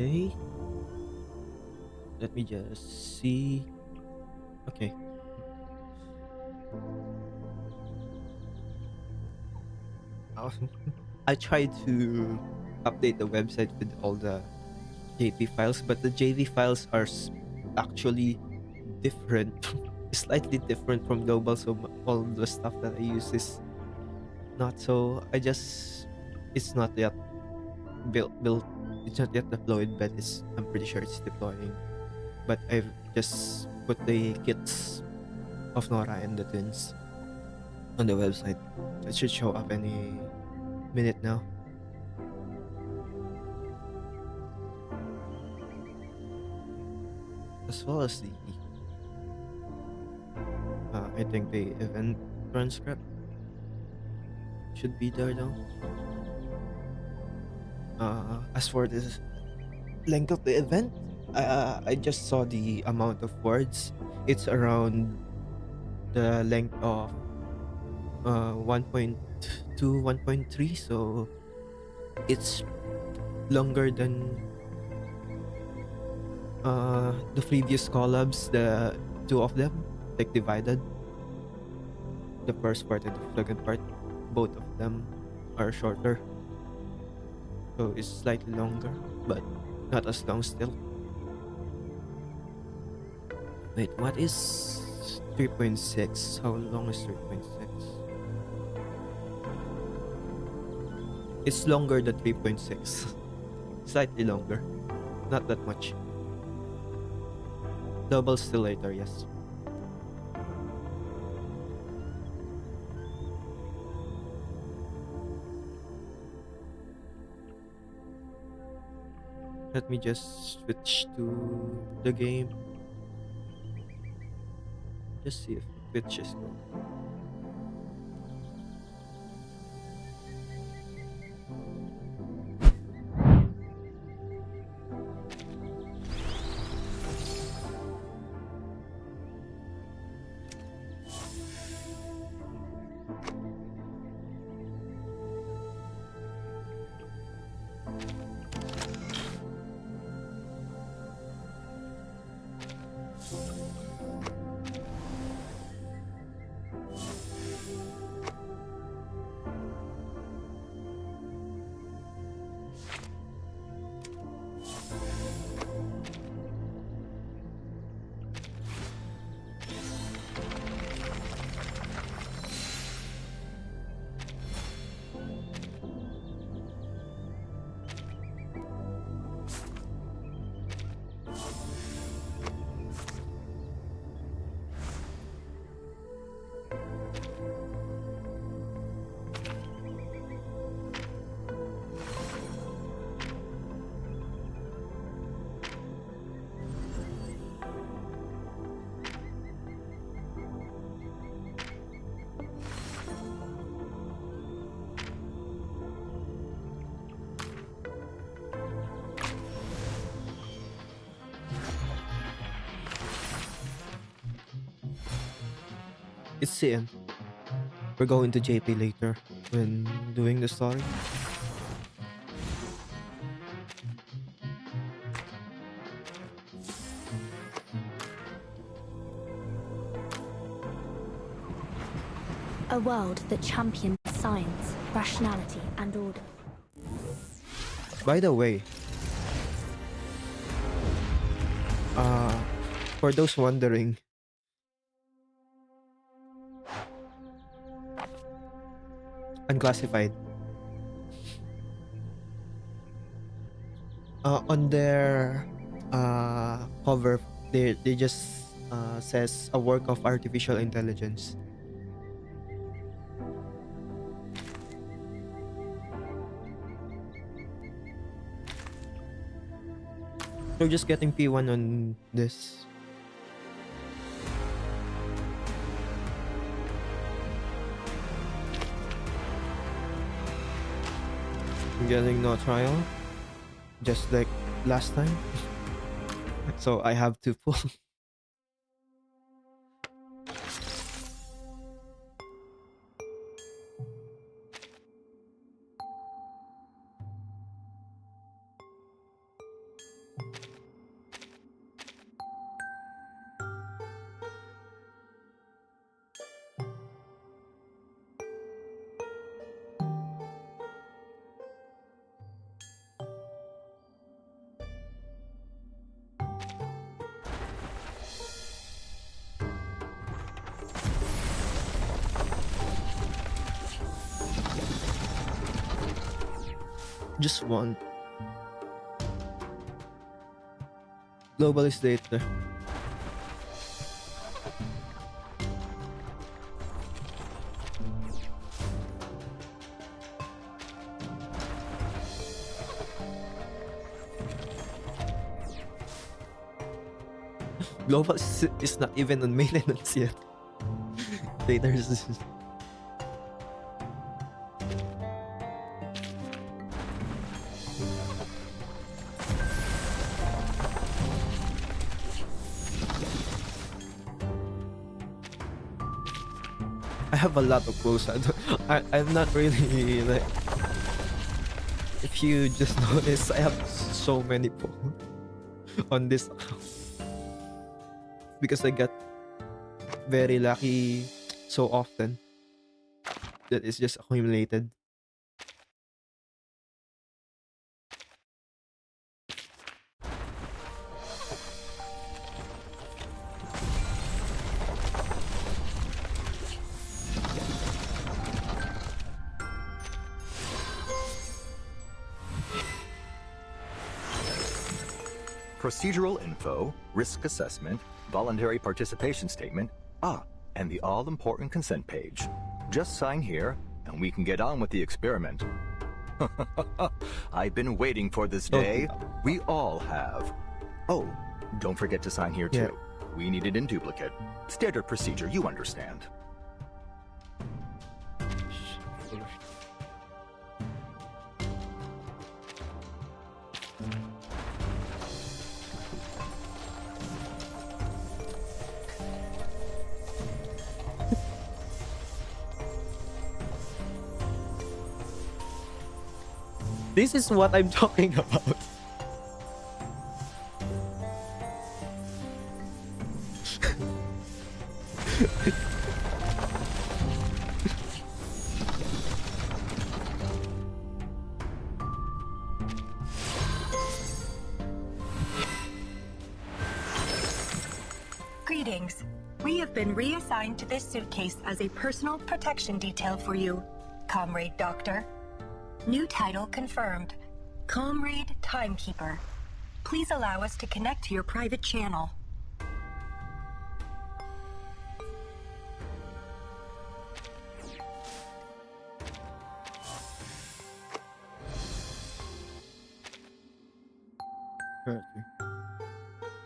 Okay, let me just see. Okay. Uh, I tried to update the website with all the JP files, but the JV files are actually different, slightly different from global. So all the stuff that I use is not so. It's not yet built. It's not yet deployed, but I'm pretty sure it's deploying. But I've just put the kits of Nora and the twins on the website. It should show up any minute now. As well as I think the event transcript should be there though. As for this length of the event, I just saw the amount of words. It's around the length of 1.2, 1.3, so it's longer than the previous collabs, the two of them, like divided. The first part and the second part, both of them are shorter, so it's slightly longer, but not as long still. Wait, what is 3.6? How long is 3.6? It's longer than 3.6. Slightly longer. Not that much. Double still later, yes. Let me just switch to the game. Just see if Twitch is going. It's CN. We're going to JP later when doing the story. A world that champions science, rationality, and order. By the way, uh, for those wondering, unclassified. On their cover, they just says a work of artificial intelligence. So just getting P1 on this. Getting no trial, just like last time. So I have to pull. Just one. Global is data. Global is not even on maintenance yet. There's this. I have a lot of clothes. I'm not really like. If you just notice, I have so many posts on this account because I got very lucky so often that it's just accumulated. Procedural info, risk assessment, voluntary participation statement, and the all-important consent page. Just sign here, and we can get on with the experiment. I've been waiting for this day. We all have. Oh, don't forget to sign here too. Yeah. We need it in duplicate. Standard procedure, you understand. This is what I'm talking about. Greetings. We have been reassigned to this suitcase as a personal protection detail for you, Comrade Doctor. New title confirmed. Comrade Timekeeper. Please allow us to connect to your private channel.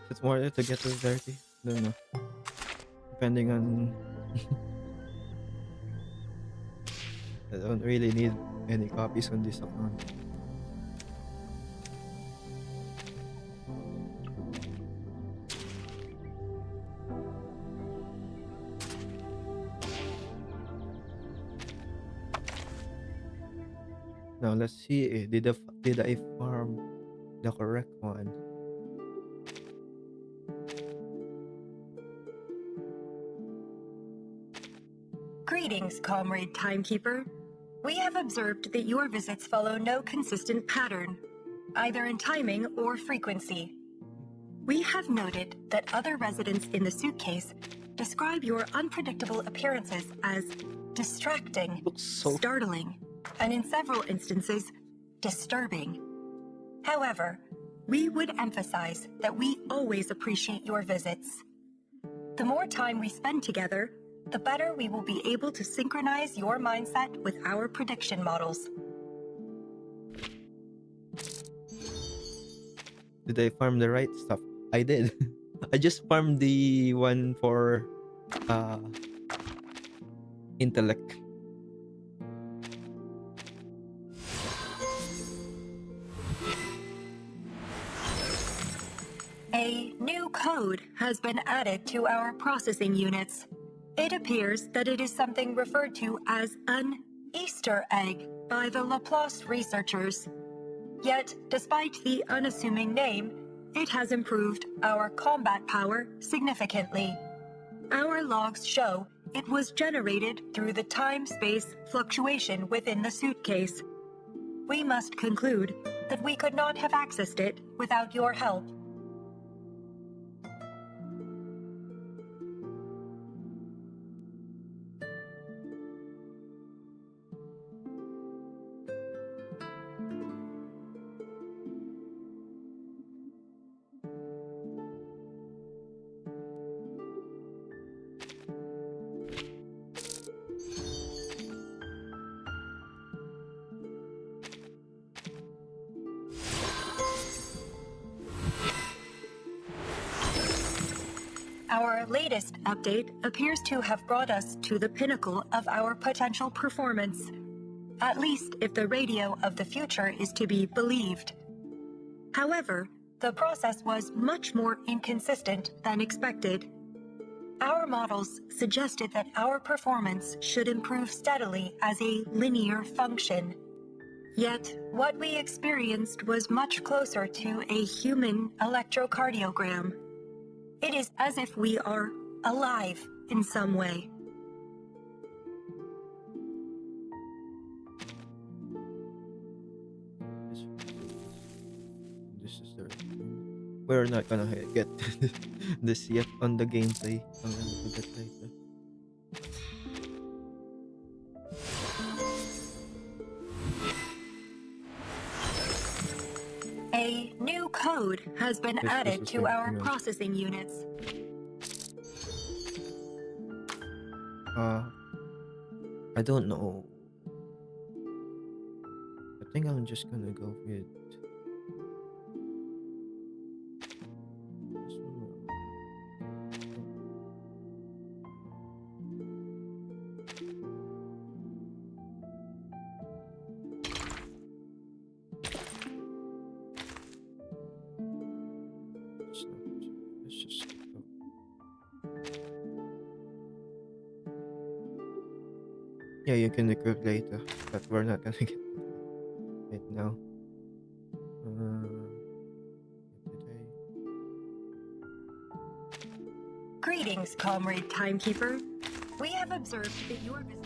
It's more to get to 30. Don't know. Depending on. I don't really need any copies on this account. Now let's see. Did I farm the correct one? Greetings, Comrade Timekeeper. We have observed that your visits follow no consistent pattern, either in timing or frequency. We have noted that other residents in the suitcase describe your unpredictable appearances as distracting, startling, and in several instances, disturbing. However, we would emphasize that we always appreciate your visits. The more time we spend together, the better we will be able to synchronize your mindset with our prediction models. Did I farm the right stuff? I did. I just farmed the one for intellect. A new code has been added to our processing units. It appears that it is something referred to as an Easter egg by the Laplace researchers. Yet, despite the unassuming name, it has improved our combat power significantly. Our logs show it was generated through the time-space fluctuation within the suitcase. We must conclude that we could not have accessed it without your help. Our latest update appears to have brought us to the pinnacle of our potential performance. At least if the radio of the future is to be believed. However, the process was much more inconsistent than expected. Our models suggested that our performance should improve steadily as a linear function. Yet, what we experienced was much closer to a human electrocardiogram. It is as if we are alive in some way. This is the. We're not gonna get this yet on the gameplay. I'm gonna do that later. A new code has been This added is to the our image. processing units. I don't know. I think I'm just gonna go with this one. It's not. Let's just go. Yeah, you can equip later, but we're not gonna get it right now. Did Greetings, Comrade Timekeeper. We have observed that your visit.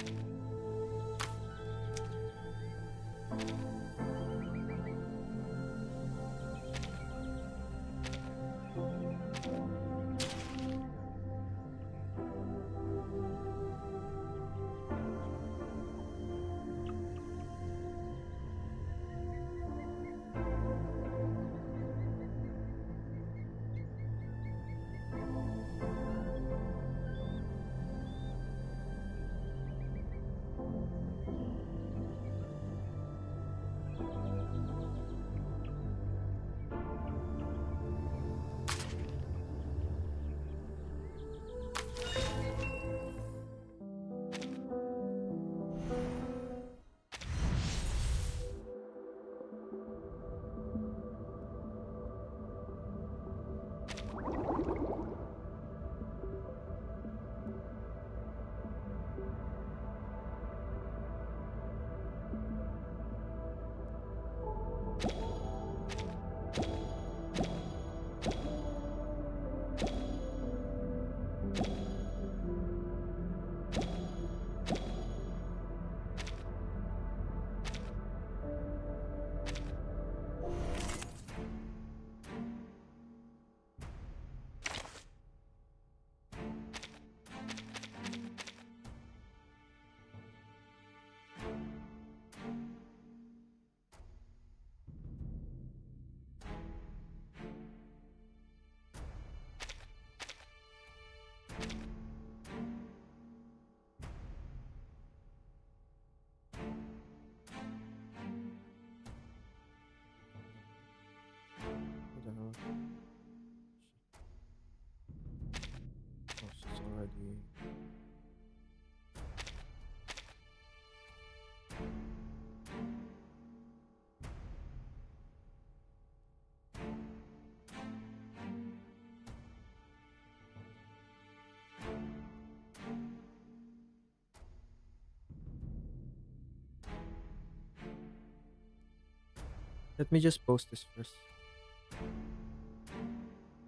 What the hell? Oh, she's already. Let me just post this first,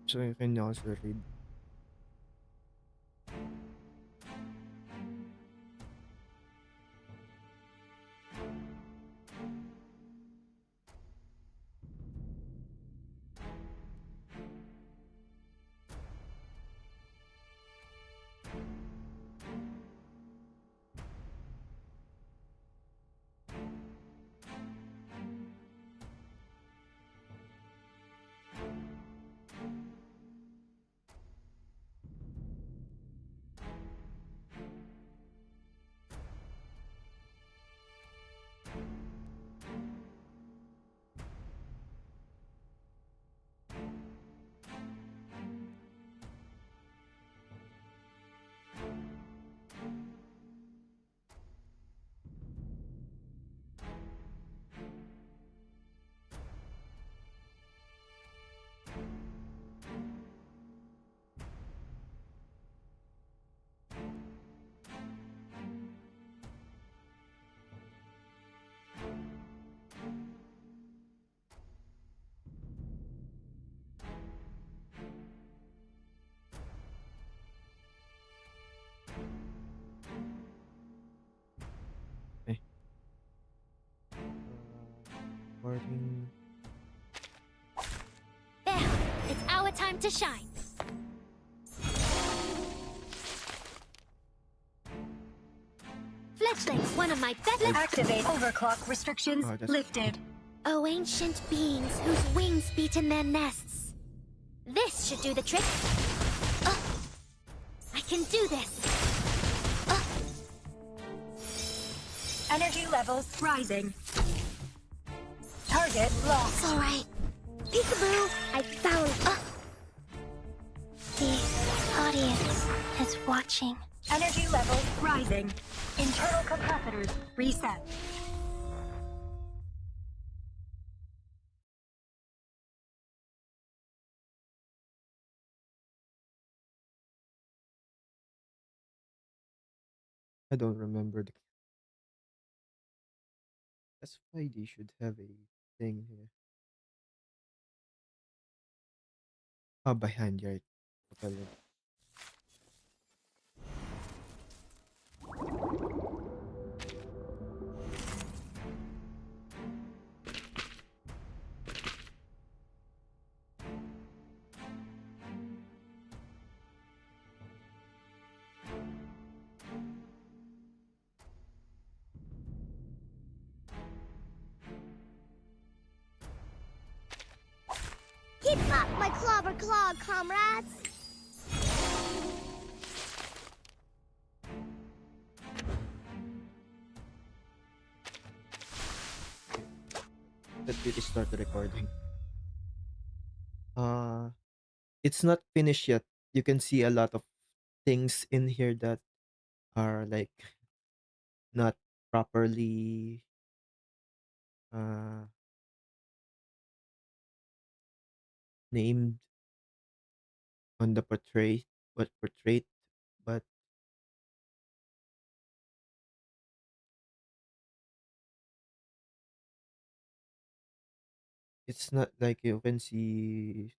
so you can also read. recording. There, it's our time to shine. Fledglings, one of my best. Activate overclock restrictions lifted. Oh, ancient beings whose wings beat in their nests. This should do the trick. I can do this. Energy levels rising. Target lost. It's all right. Peekaboo, I found. The audience is watching. Energy levels rising. Internal capacitors reset. I don't remember the. That's why they should have a thing here. Behind right. Okay. Keep up my clobber claw, comrades! Let me restart the recording. It's not finished yet. You can see a lot of things in here that are like not properly uh named on the portrait, but it's not like you can see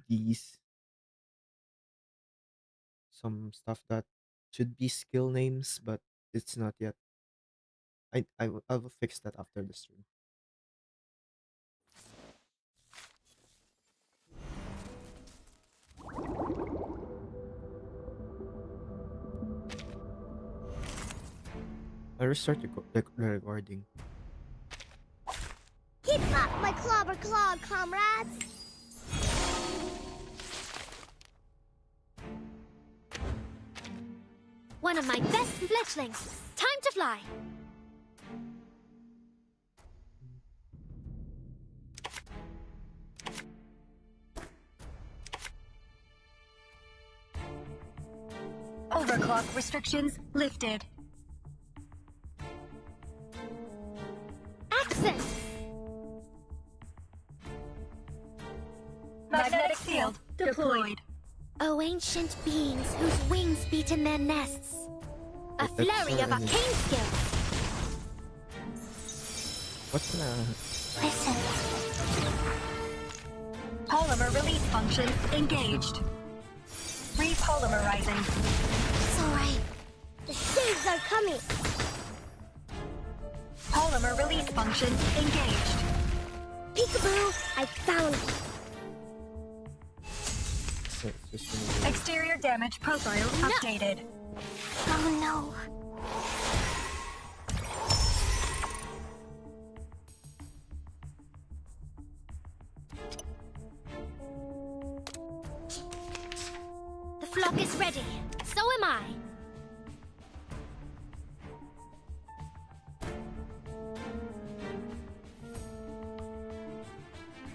these some stuff that should be skill names, but it's not yet. I will fix that after the stream. I restart the recording. Keep up my clobber claw, comrades! One of my best fledglings. Time to fly. Overclock restrictions lifted. Accent! Magnetic field deployed. Oh, ancient beings whose wings beat in their nests. A Wait, that's flurry of so arcane skill. What's the Listen. Polymer release function engaged. Repolymerizing. It's all right. The saves are coming. Polymer release function engaged. Peekaboo, I found it. it's just gonna Exterior damage profile updated. Oh no. The flock is ready. So am I.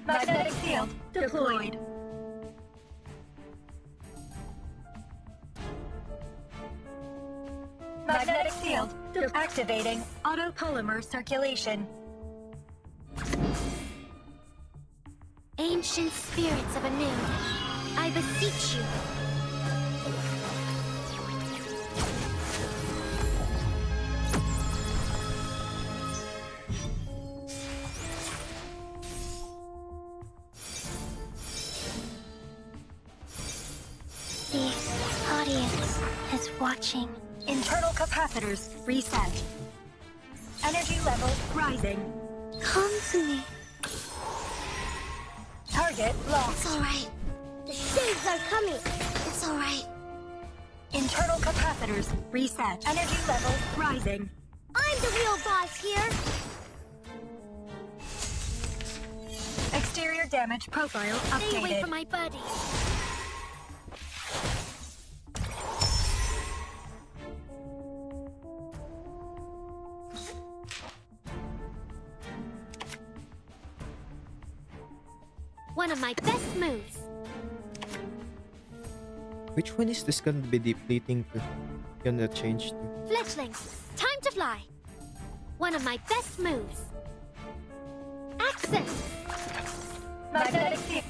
Magnetic field deployed. Magnetic field activating autopolymer circulation. Ancient spirits of anew, I beseech you. The audience is watching. Internal capacitors reset. Energy levels rising. Come to me. Target lost. It's alright. The shades are coming. It's alright. Internal capacitors reset. Energy levels rising. I'm the real boss here. Exterior damage profile Stay away updated. from my buddies. One of my best moves. Which one is this gonna be depleting to? Gonna change to? Fletchlings, time to fly. One of my best moves. Access. Magnetic field.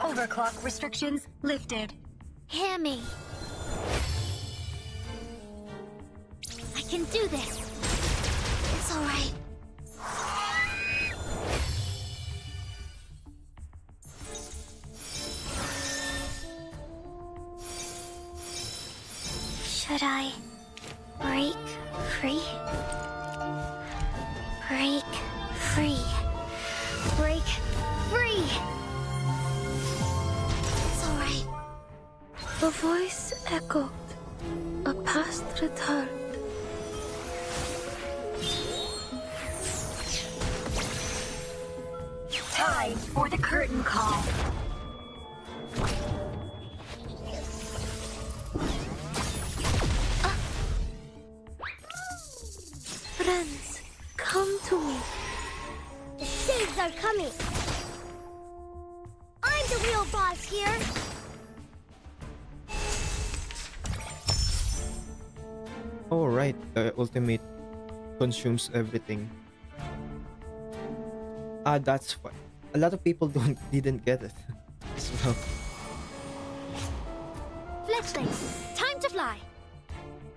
Overclock restrictions lifted. Hear me. I can do this. It's alright. Should I break free? Break free. Break free. It's alright. The voice echoed a past return. Time for the curtain call. Friends, come to me. The shades are coming. I'm the real boss here. Oh right, the ultimate consumes everything. Ah, that's fine. A lot of people didn't get it. So, Fletchlings, time to fly.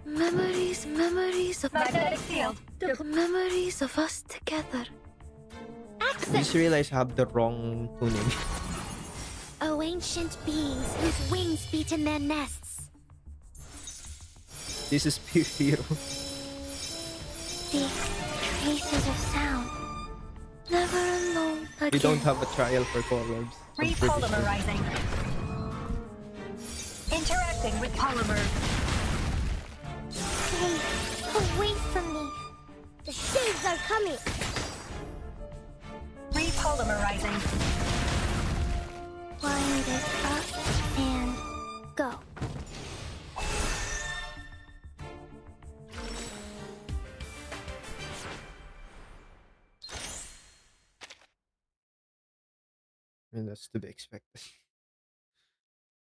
Memories, memories of Magnetic field. the memories of us together. I Access. just realized I have the wrong tuning. Oh, ancient beings whose wings beat in their nests. This is Pure Hero. The traces of sound. Never alone again. We don't have a trial for collabs. I'm pretty sure. Repolymerizing. Interacting with polymer. Stay away from me. The shades are coming. Repolymerizing. Wind it up and go. I mean, that's to be expected.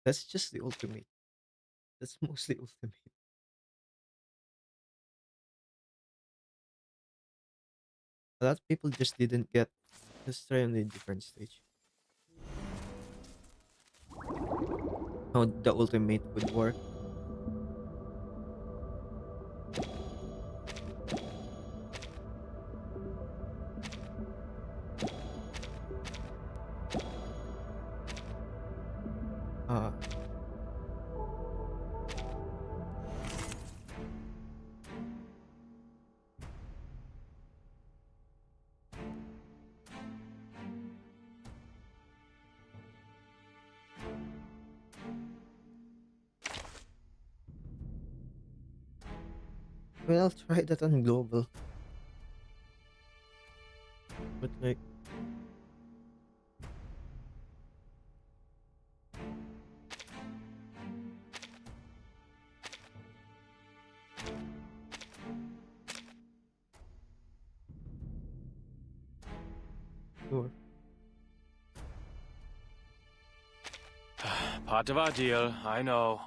That's just the ultimate. That's mostly ultimate. A lot of people just didn't get. Let's try on a different stage. How the ultimate would work. Ah. Well, I'll try that on global. But like, sure. Part of our deal, I know.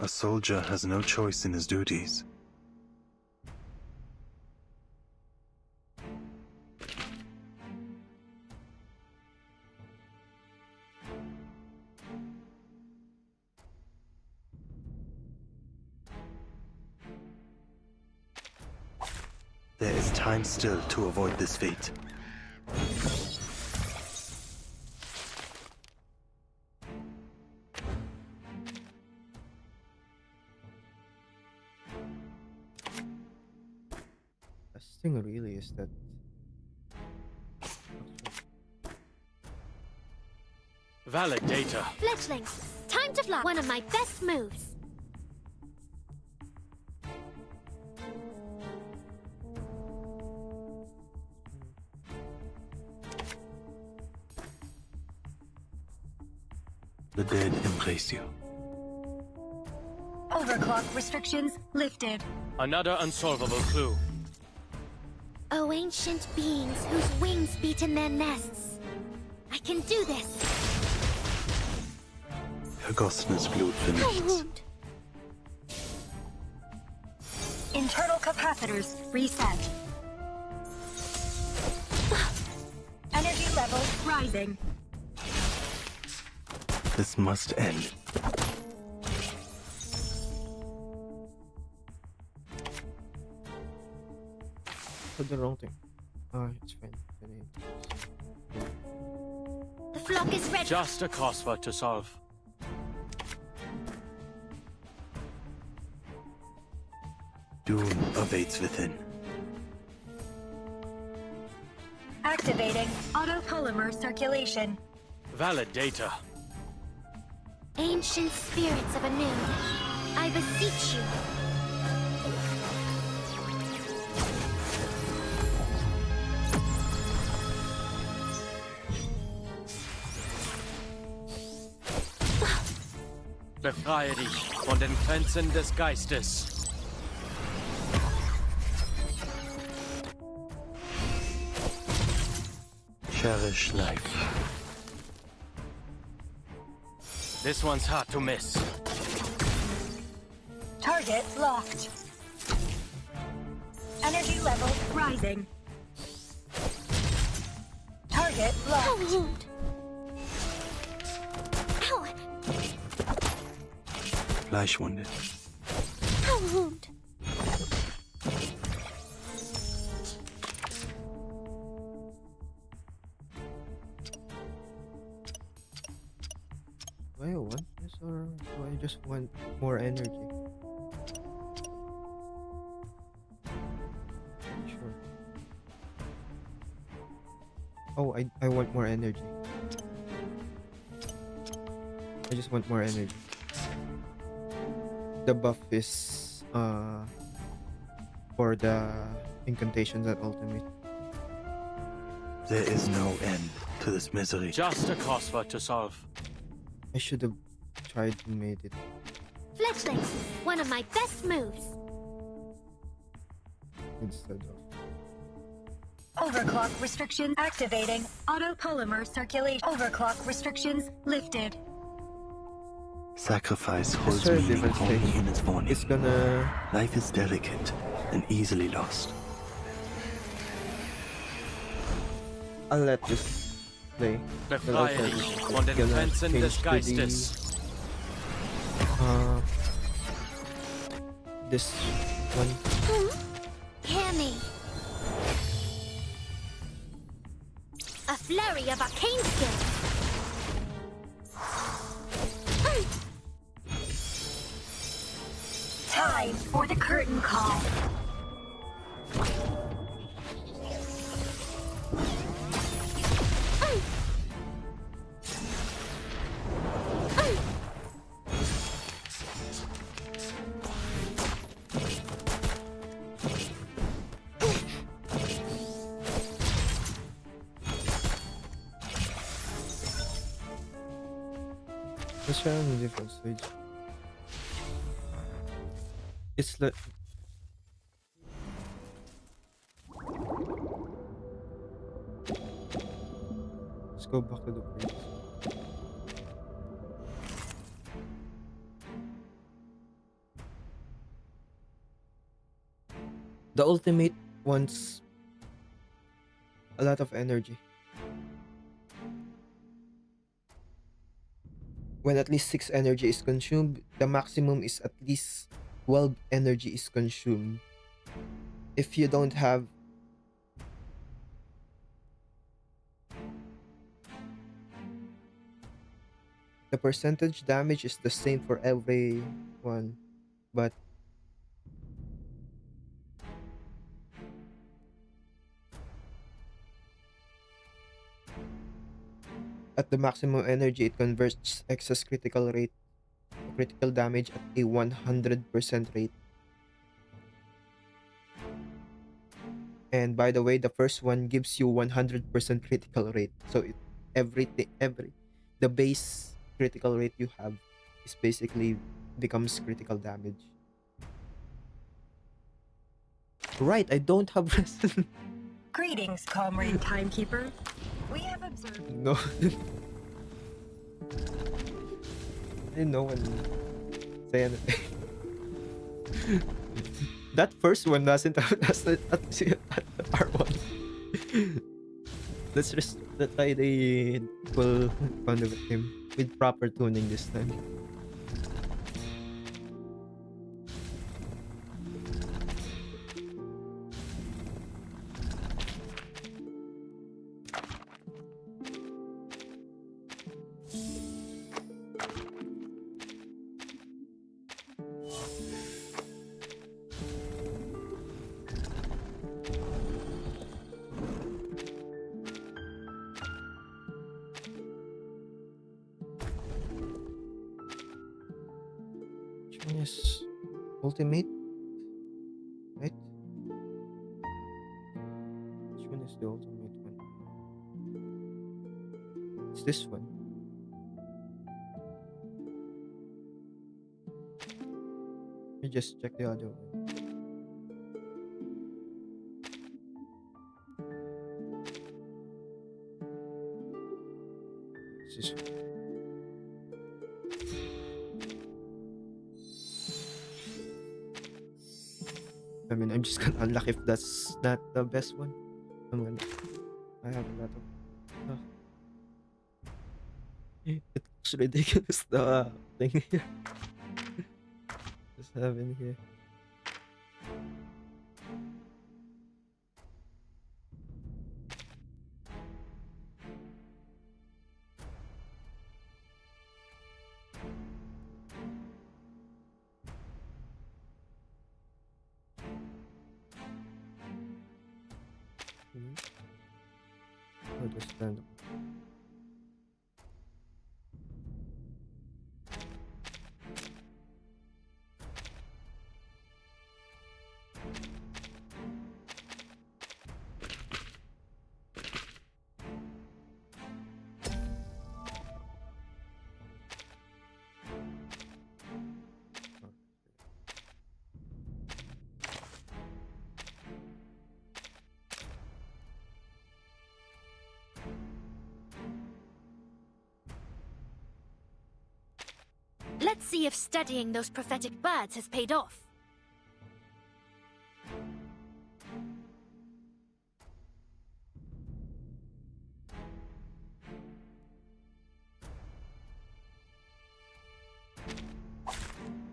A soldier has no choice in his duties. There is time still to avoid this fate. Best thing really is that Valid data. Fletchlings, time to fly. One of my best moves. The dead embrace you. Overclock restrictions lifted. Another unsolvable clue. Oh, ancient beings whose wings beat in their nests. I can do this. Vergossenes Blut für No nichts. wound. Internal capacitors reset. Energy levels rising. This must end. put the wrong thing. Oh, it's fine. The flock is ready. Just a crossword to solve. Doom awaits within. Activating autopolymer circulation. Valid data. Ancient spirits of Anu, I beseech you. Befreie dich von den Grenzen des Geistes. Cherish life. This one's hard to miss. Target locked. Energy level rising. Target Ow, locked. wound. Ow, Fleischwunde. ow, wound. Do I want this or do I just want more energy? Sure. Oh, I want more energy. I just want more energy. The buff is for the incantations at ultimate. There is no end to this misery. Just a crossword to solve. I should have tried to made it Fletchlings, one of my best moves. instead of. Overclock restrictions activating autopolymer circulation. Overclock restrictions lifted. Sacrifice Let's holds try a meaning different only stage. in its volume. It's gonna. Life is delicate and easily lost. I'll let this play. Befreie dich von den Gonna Grenzen des change to the, Geistes. this one. Hear me. A flurry of arcane skill. Time for the curtain call. Let's try on a different stage. It's like. Let's go back to the previous. The ultimate wants a lot of energy. When at least 6 energy is consumed, the maximum is at least 12 energy is consumed. If you don't have The percentage damage is the same for every one, but at the maximum energy, it converts excess critical rate to critical damage at a 100% rate. And by the way, the first one gives you 100% critical rate. So every the base critical rate you have is basically becomes critical damage. Right, I don't have resistance. Greetings, Comrade Timekeeper. We have observed. No. I didn't know when say anything. That first one doesn't have at R1. Let's just try the full fun with him with proper tuning this time. Which one is ultimate? Right? Which one is the ultimate one? It's this one. Let me just check the other one. It's this one. I mean, I'm just gonna unlock if that's not the best one. I'm gonna. I have a lot of. It's ridiculous the thing here. Just having here. Or just random. Let's see if studying those prophetic birds has paid off.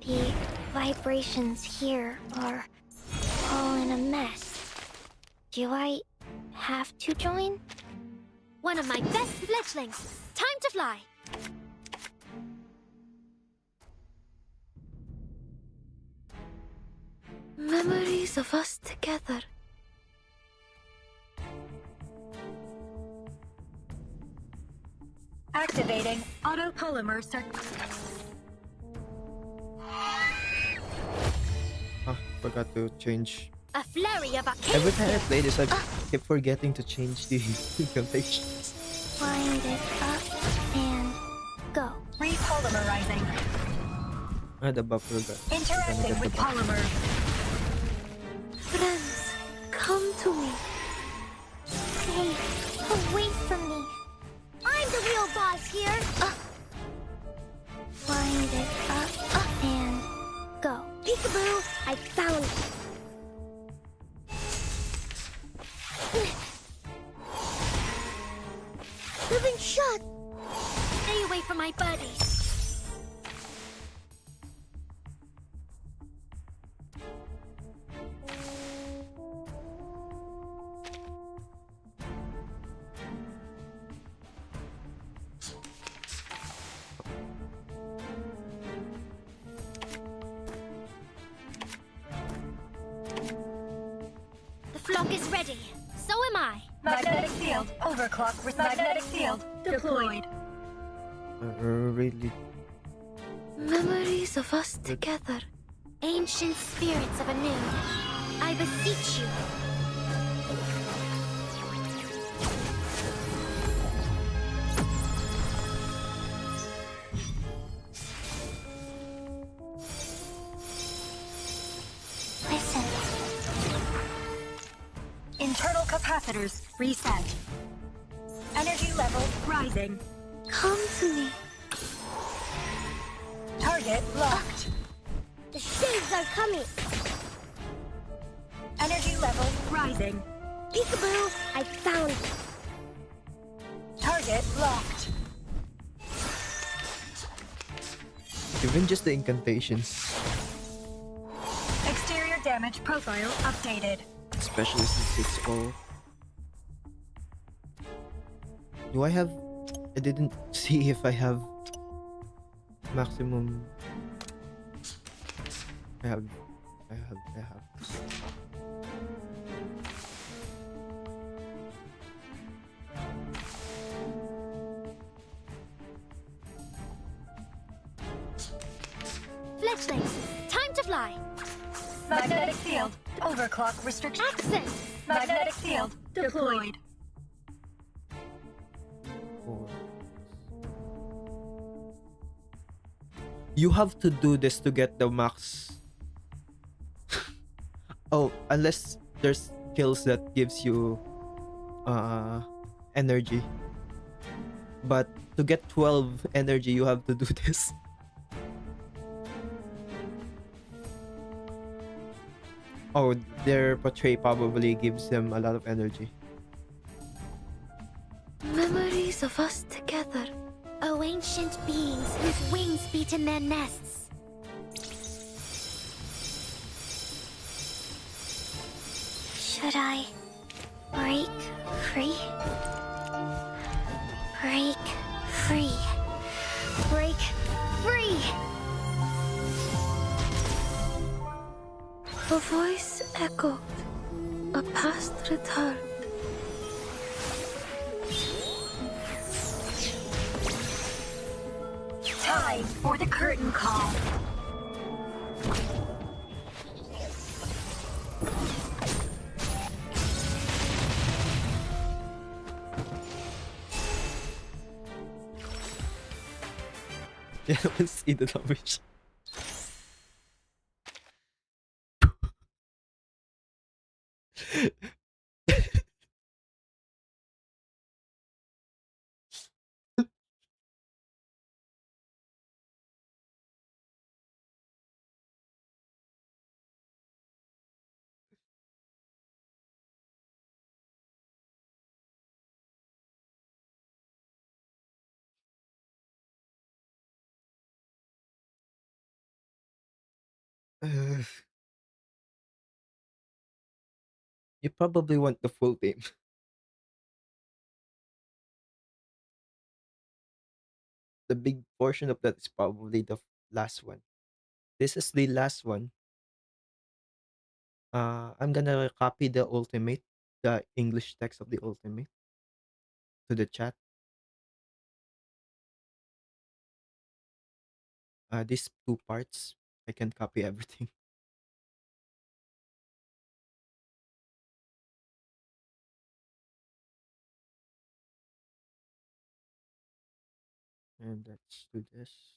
The vibrations here are all in a mess. Do I have to join? One of my best fledglings. Time to fly. Memories of us together. Activating autopolymer circuit. Ah, forgot to change. A flurry of Every time I arcade. play this, I keep forgetting to change the calculations. Wind it up and go. Repolymerizing. Ah, the buffer got. Interacting with polymer. Friends, come to me. Stay away from me. I'm the real boss here. Wind it up and go. Peekaboo, I found it. Living shot. Stay away from my buddies. flock is ready. So am I. Magnetic field overclock. Magnetic field deployed. Really? Memories of us together. Ancient spirits of a noon, I beseech you. Listen. Internal capacitors reset. Energy level rising. Come to me. Target locked. The shades are coming. Energy level rising. Peekaboo, I found you. Target locked. Even just the incantations, Exterior damage profile updated. especially since it's all. Do I have? I didn't see if I have maximum. I have. Fledglings, time to fly. Magnetic field overclock restriction. Accent. Magnetic field deployed. Four. You have to do this to get the max. Oh, unless there's skills that gives you energy. But to get 12 energy, you have to do this. Oh, their portray probably gives them a lot of energy. Memories of us together. Oh, ancient beings whose wings beat in their nests. Should I break free? Break free. Break free. A voice echoed. A past returned. Time for the curtain call. Yeah, let's see the damage. Uh, you probably want the full team. The big portion of that is probably the last one. This is the last one. I'm gonna copy the ultimate, the English text of the ultimate to the chat. These two parts, I can copy everything. And let's do this.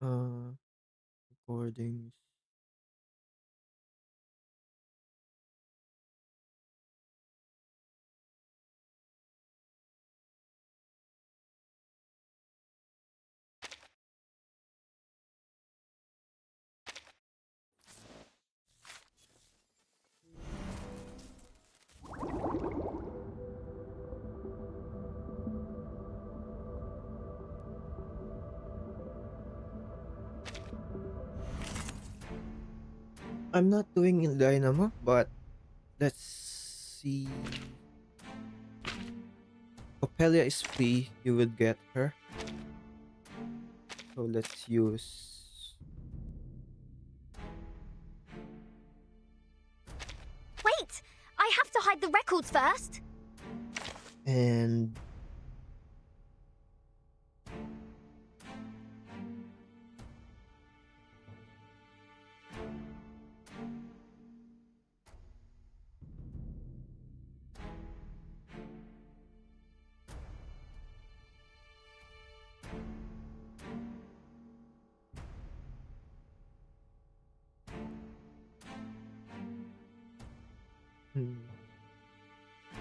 Uh, recordings. I'm not doing in Dynamo, but let's see. Coppelia is free. You will get her. So let's use. Wait! I have to hide the records first! And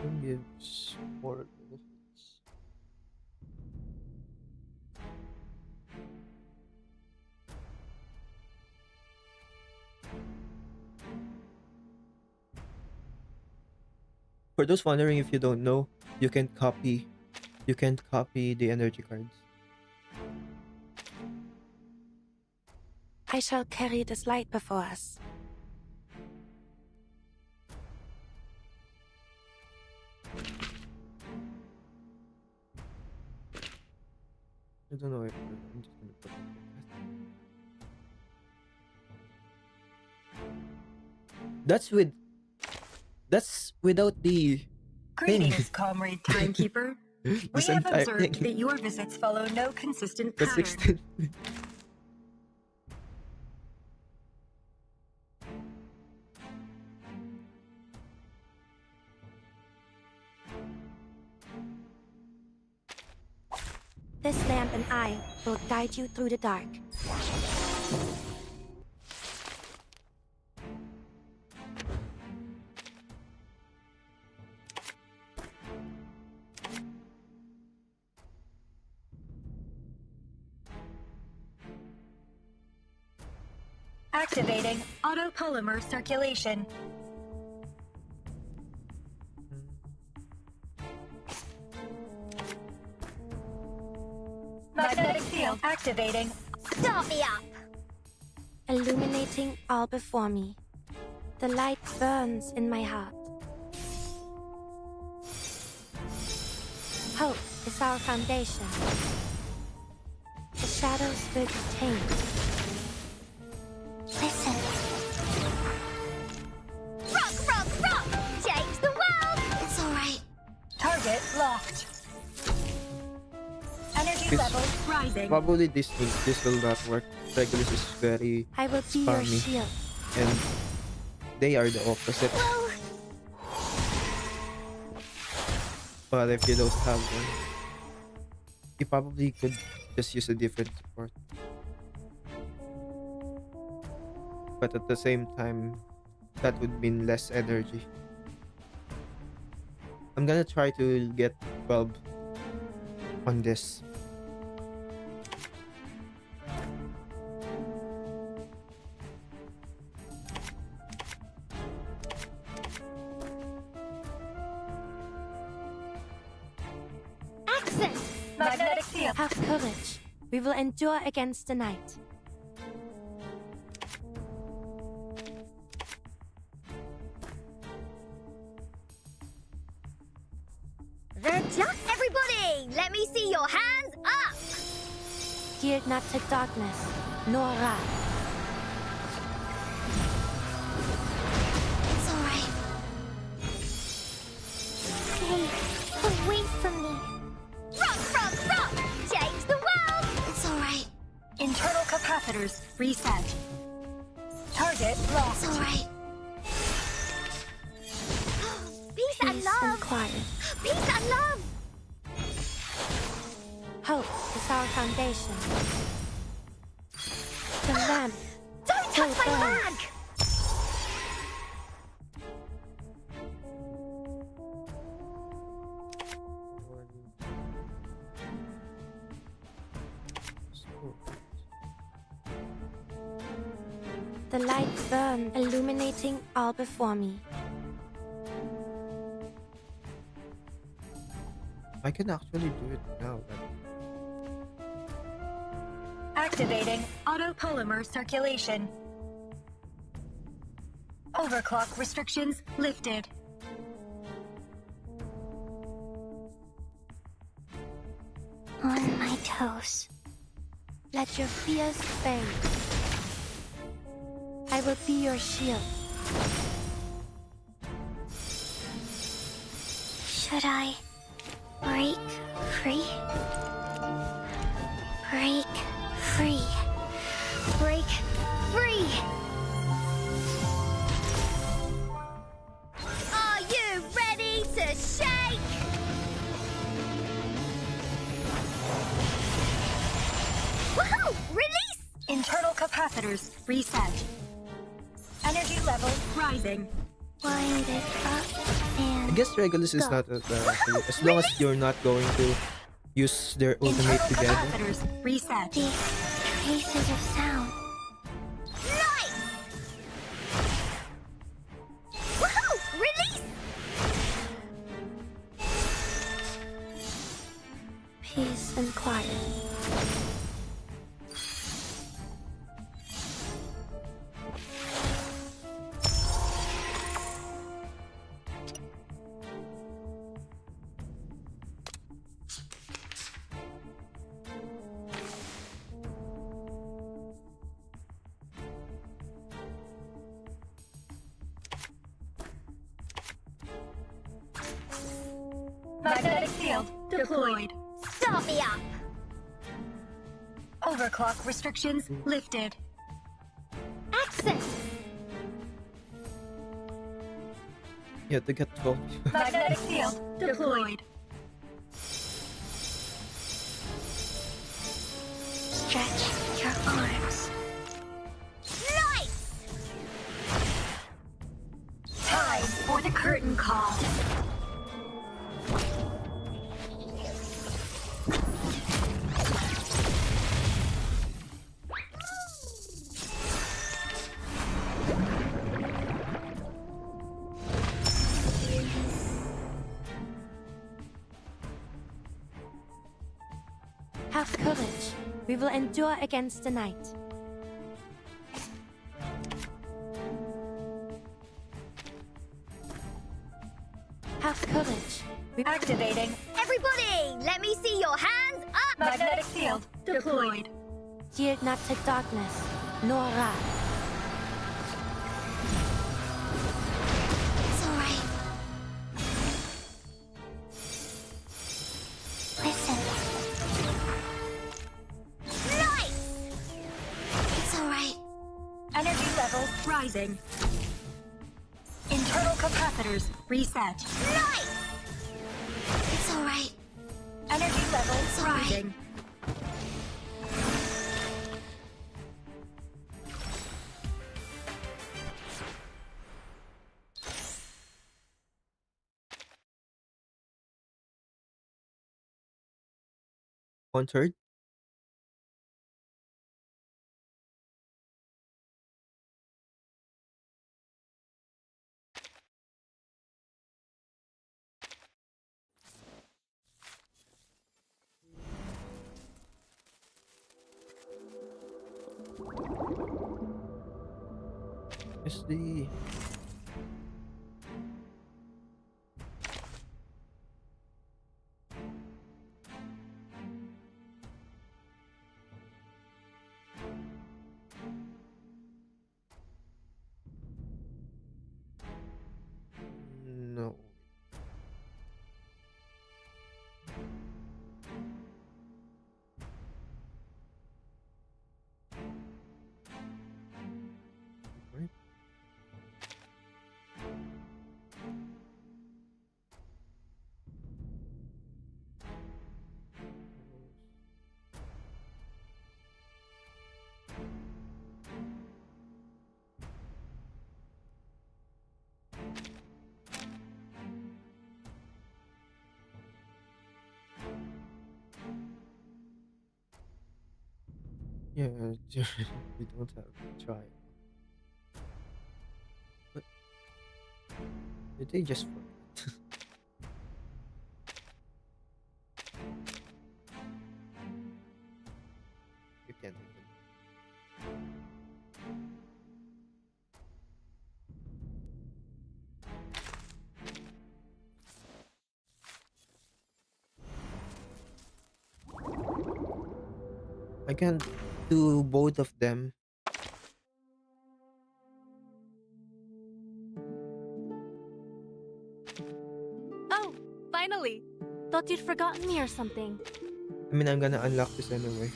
who gives more benefits? For those wondering, if you don't know, you can copy the energy cards. I shall carry this light before us. I don't know if I'm just gonna put it. That's without the Greetings, Comrade Timekeeper. We this have entire observed thing. that your visits follow no consistent The pattern. 16th. This lamp and I will guide you through the dark. Activating autopolymer circulation. Magnetic field activating. Start me up! Illuminating all before me. The light burns in my heart. Hope is our foundation. The shadows will be tamed. Listen. Rock! Change the world! It's alright. Target locked. Energy This- levels rising. Probably this will not work. Regulus is very I will be your spammy, shield. and they are the opposite. Whoa! But if you don't have one, you probably could just use a different support. But at the same time, that would mean less energy. I'm gonna try to get 12 on this. Accent! Magnetic field. Have courage. We will endure against the night. They're just everybody! Let me see your hands up! Yield not to darkness, nor wrath. It's alright. Stay away from me. Rock! Change the world! It's alright. Internal capacitors reset. Target It's locked. alright. Peace and Peace and love! quiet. Peace and love! Hope is our foundation. The lamp Don't touch my burn. bag! The light burn, illuminating all before me. I can actually do it now. Activating autopolymer circulation. Overclock restrictions lifted. On my toes. Let your fears fade. I will be your shield. Should I break free? Break free. Break free! Are you ready to shake? Woohoo! Release! Internal capacitors reset. Energy level rising. Wind it up and I guess Regulus is go. not as long as you're not going to use their ultimate Internal together. capacitors reset. The traces of sound. Nice! Woohoo! Release! Peace and quiet. Magnetic field deployed. Start me up! Overclock restrictions lifted. Access! Yeah, to get 12. Magnetic field deployed. Stretch your arms. Nice! Time for the curtain call. Have courage. We will endure against the night. Have courage. Activating. Everybody, let me see your hands up! Magnetic field deployed. Yield not to darkness, nor wrath. It's alright. Listen. Nice! It's alright. Energy level rising. Internal capacitors reset. Nice! It's alright. Energy level alright. rising. One third. Is the no. Right. Yeah, we don't have to try. But did they just forget? You can't even. I can do both of them. Oh, finally! Thought you'd forgotten me or something. I mean, I'm gonna unlock this anyway.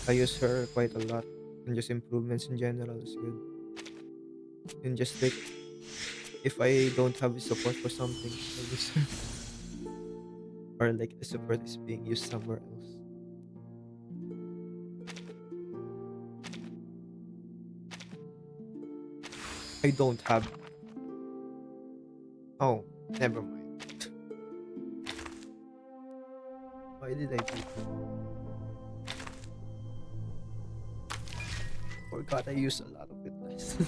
I use her quite a lot, and just improvements in general is good. And just like, if I don't have support for something, I use her. Or like the support is being used somewhere else. I don't have. Oh, never mind. Why did I do that? Forgot I use a lot of it last.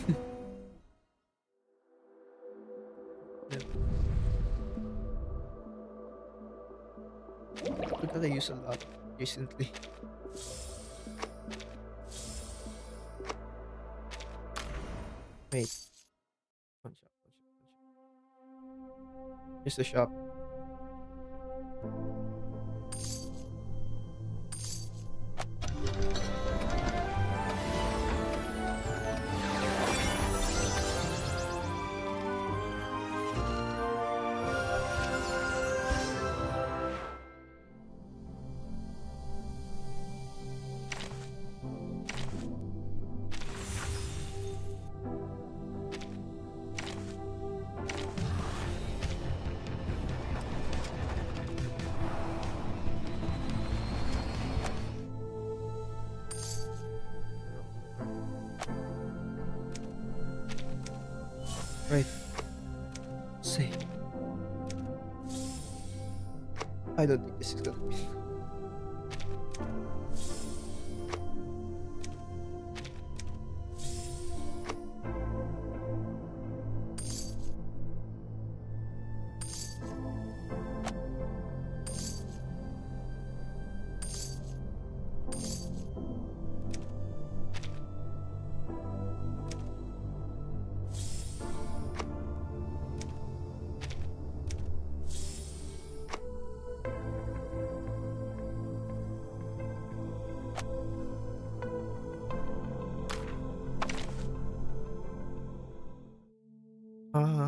Forgot I use a lot recently. Wait. One shop. Here's the shop. Right. See. I don't think this is gonna be.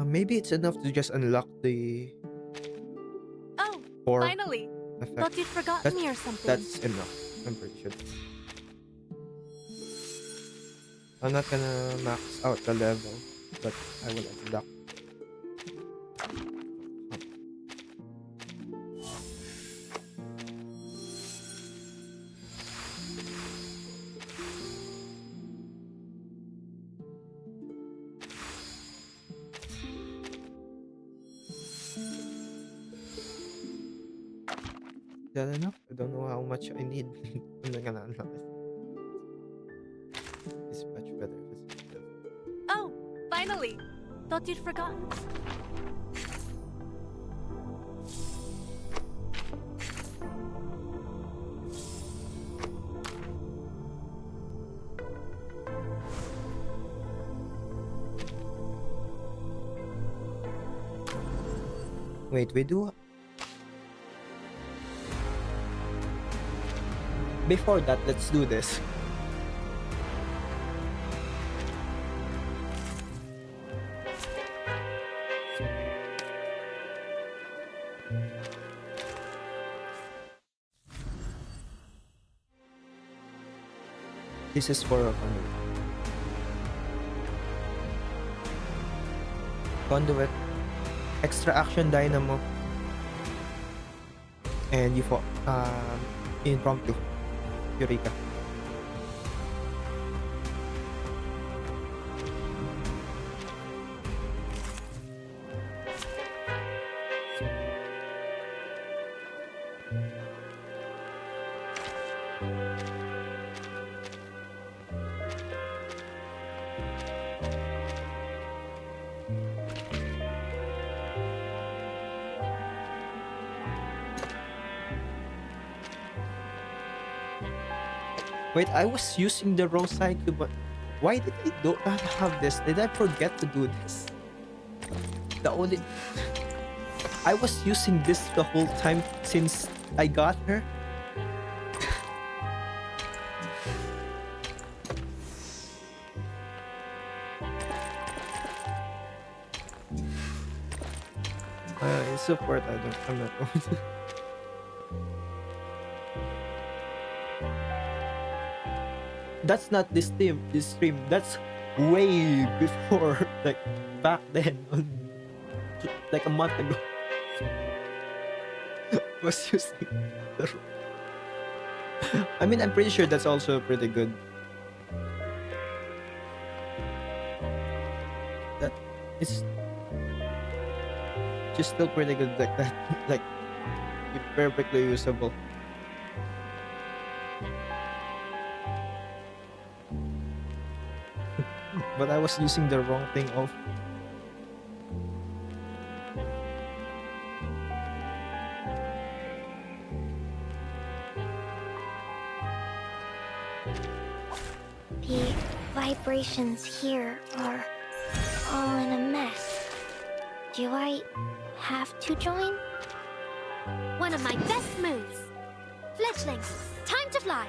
Maybe it's enough to just unlock the Oh, core finally! effect. Thought you'd forgotten That's, me or something. that's enough. I'm pretty sure. I'm not gonna max out the level, but I will unlock. Is that enough? I don't know how much I need. I'm not gonna unlock it. It's much better if it's better. Oh, finally! Thought you'd forgotten. Wait, we do. Before that, let's do this. This is for a conduit, extra action dynamo, and you for impromptu Eureka. Wait, I was using the wrong cycle, but why did I not have this? Did I forget to do this? The only... I was using this the whole time since I got her. support, I'm not going to. That's not this stream. That's way before, like back then, like a month ago. Was using the I mean, I'm pretty sure that's also pretty good. That it's just still pretty good like that. Like, perfectly usable. But I was using the wrong thing off. The vibrations here are all in a mess. Do I have to join? One of my best moves. Fletchlings, time to fly.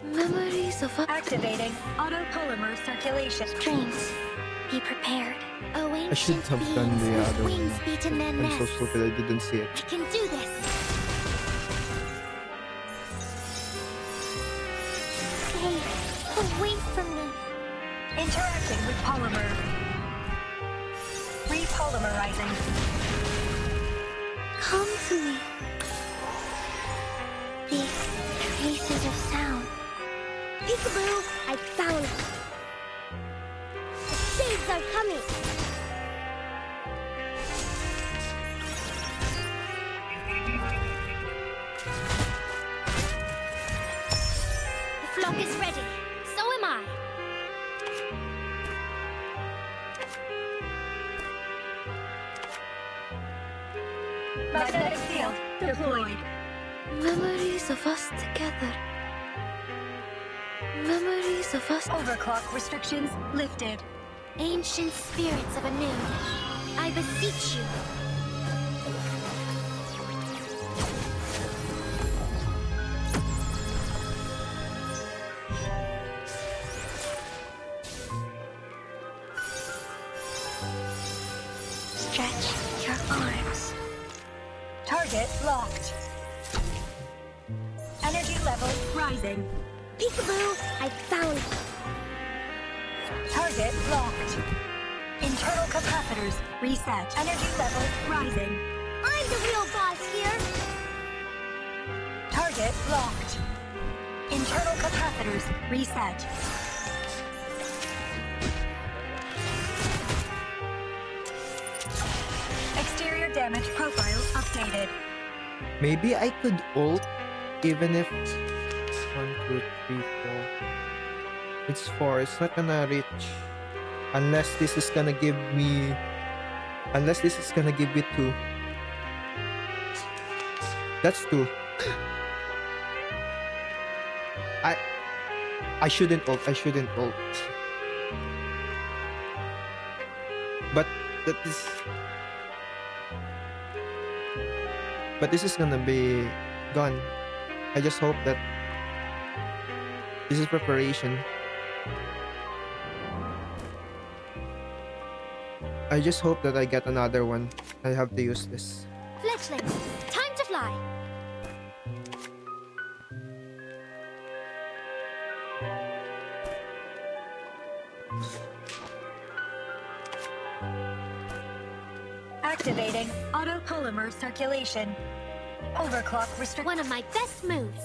Memories of a Activating autopolymer circulation. Strings, be prepared. Oh, I should ancient have beings done the whose other wings one. beat in their I'm so nests. stupid I didn't see it. I can do this. Stay away from me. Interacting with polymer. Repolymerizing. Come to me. The traces of sound. Peekaboo, I found it. The shades are coming. The flock is ready. So am I. Magnetic field deployed. memories of us together. Memories of us. Overclock restrictions lifted. Ancient spirits of anew, I beseech you. Stretch your arms. Target locked. Energy level rising. Peekaboo, I found it. Target locked. Internal capacitors reset. Energy level rising. I'm the real boss here. Target locked. Internal capacitors reset. Exterior damage profile updated. Maybe I could ult even if 1, 2, 3, 4. It's 4. It's not gonna reach unless this is gonna give me 2. That's 2. I shouldn't ult. But this is gonna be gone. I just hope that this is preparation. I just hope that I get another one. I have to use this. Fletchlings, time to fly. Activating autopolymer circulation. Overclock restrict. One of my best moves.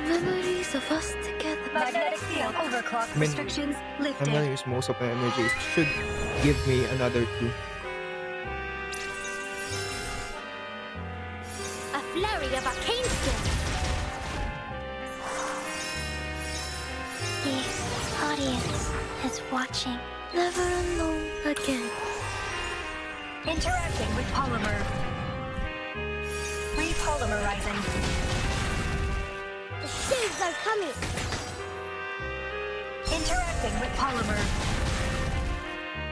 Memories of us together. Magnetic field overclock mean, restrictions I'm lifted. gonna use most of my energy. It should give me another 2. A flurry of arcane skill. The audience is watching. Never alone again. Interacting with polymer. Repolymerizing. The shades are coming. Interacting with polymer.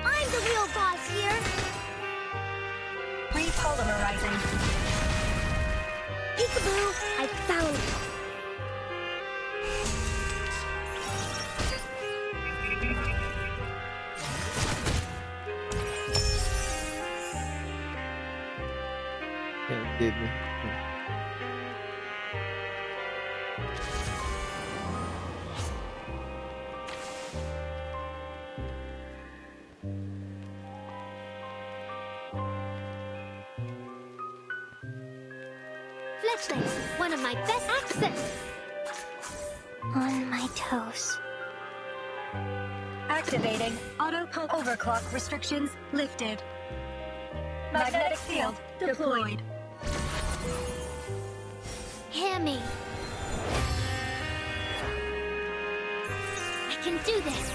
I'm the real boss here. Repolymerizing. Peekaboo, I found it. gave me. Fletchlings, one of my best accents. On my toes. Activating auto pump overclock restrictions lifted. Magnetic field deployed. Hammy. I can do this.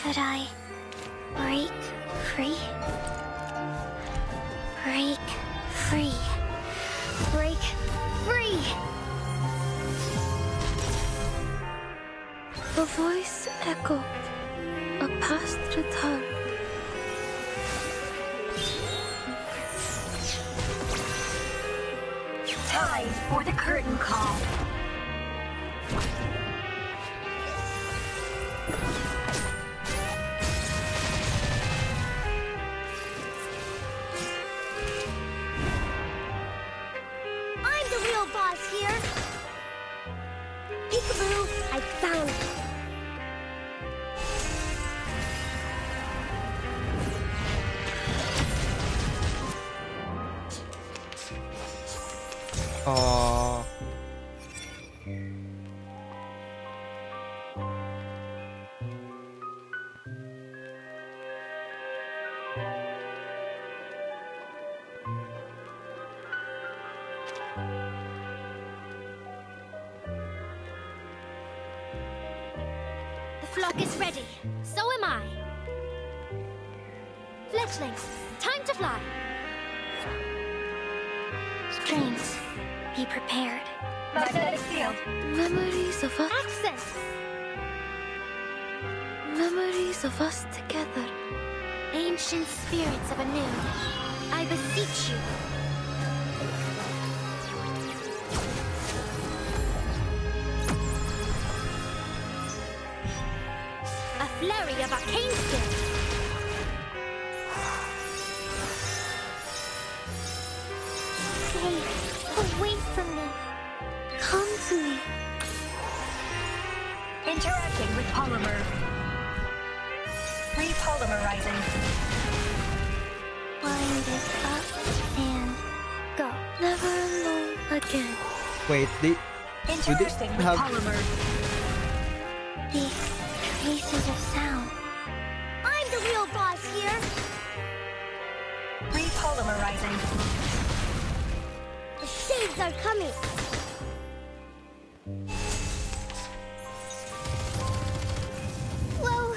Should I break free? Break free. Break free. A voice echoed, a past returned. Time for the curtain call. I'm the real boss here. Peekaboo, I found you. Aww. The flock is ready. So am I. Fletchlings, time to fly. Strings, be prepared. Magnetic field. Memories of us, Accents. memories of us together. Ancient spirits of anew, I beseech you. A flurry of arcane skill. Stay away from me. Come to me. Interacting with polymer. Repolymerizing. Wind it up and go. Never alone again. Wait, they Interacting with have- polymer. The traces of sound. I'm the real boss here. Repolymerizing. The shades are coming. Whoa.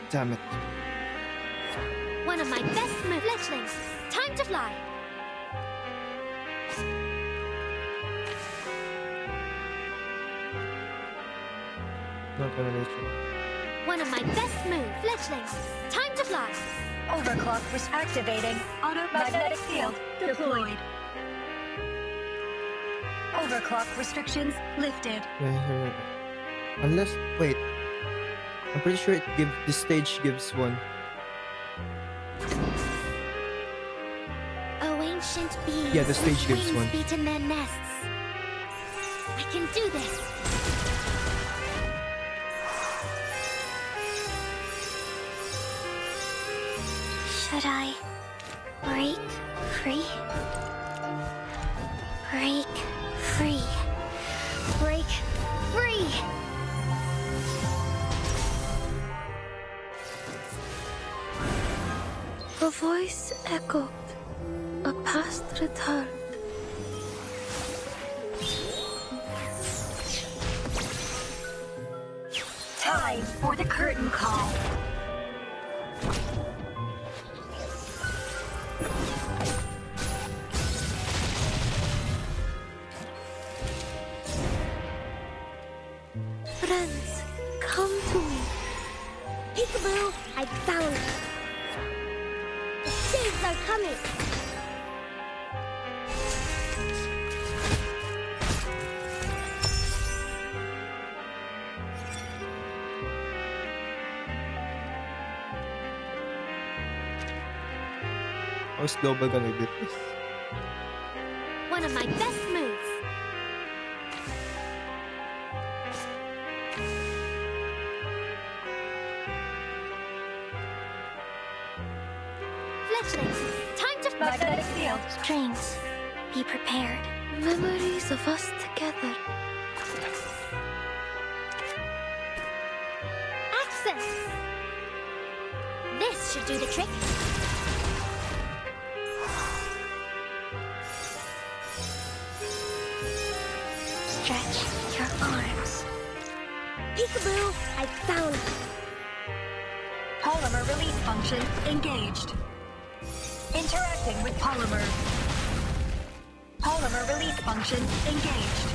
Damn it. One of my best moves. Fletchlings, time to fly. Not gonna let you. One of my best moves. Fletchlings, time to fly. Overclock was activating. Auto magnetic field deployed. Overclock restrictions lifted. Unless, wait. I'm pretty sure the stage gives one. Oh, ancient beings. Yeah, the stage whose gives wings one. beat in their nests. I can do this. Should I break free? Break free. Break free. A voice echoed, a past returned. Time for the curtain call. Friends, come to me. Peekaboo, I found it. The shades are coming. How's Global gonna get this? One of my best moves. Fletchlings, time to Magnetic field. Strings, be prepared. Memories of us together. access. This should do the trick. Stretch your arms. Peekaboo, I found it. Polymer release function engaged. Interacting with polymer. Polymer release function engaged.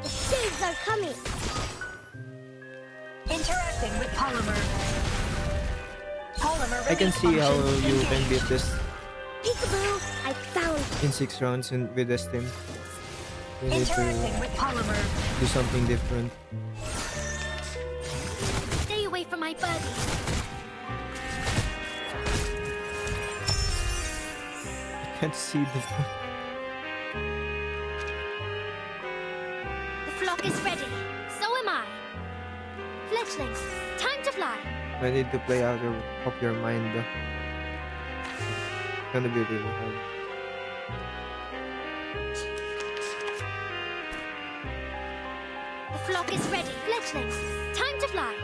The shades are coming. Interacting with polymer. Polymer release I can see how function you can engaged. beat this Peekaboo, I found it. in 6 rounds with this team. You need Interacting to with polymer. do something different. Stay away from my birdie. I can't see the... The flock is ready. So am I. Fletchlings, time to fly. I need to play out of your mind. Gonna be really hard. The flock is ready. Fletchlings, time to fly.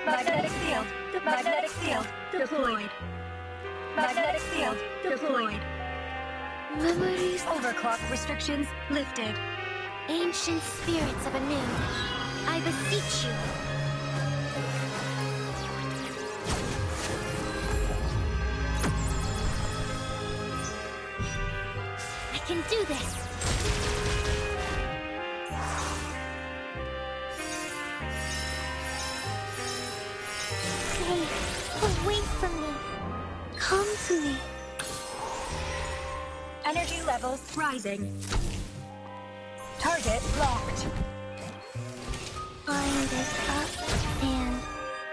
Magnetic field. Magnetic field deployed. Magnetic field deployed. Memories Overclock restrictions lifted. Ancient spirits of anew, I beseech you. I can do this. Stay away from me. Come to me. Energy levels rising. Target locked. Bind it up and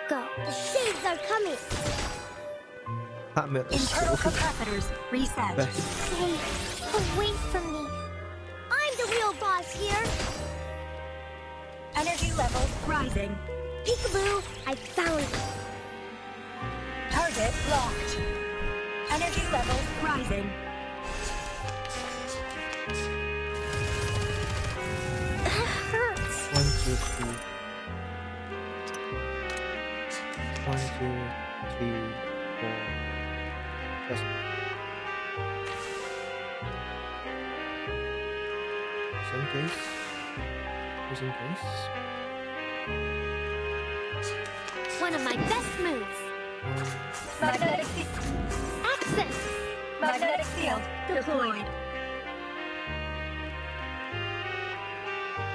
go. The shades are coming. Hammer is Internal so capacitors reset. bad. Stay away from me. I'm the real boss here. Energy levels rising. Peekaboo, I found it. Target locked. Energy levels rising. That hurts. 1, 2, 3. 1, 2, 3, 4. That's in case. Just in case. One of my best moves. Magnetic field. Access. Magnetic field deployed.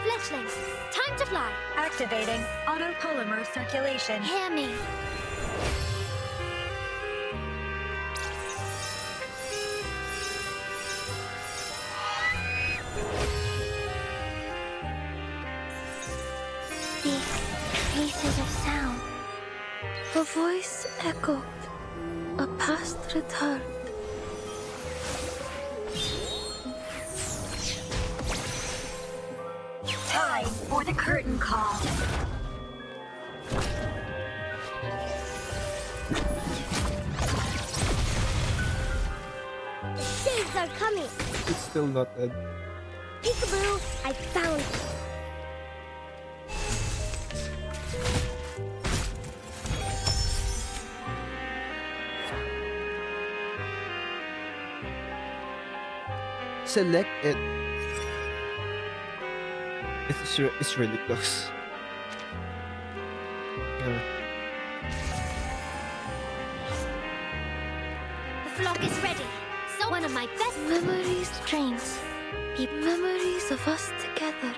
Fletchlings, time to fly. Activating autopolymer circulation. Hear me. The traces of sound. A voice echoed. A past return. Time for the curtain call. The shades are coming. It's still not dead. Peekaboo, I found it. Select it. It's really close. Yeah. The flock is ready. So one of my best Memories, strings. Be memories of us together.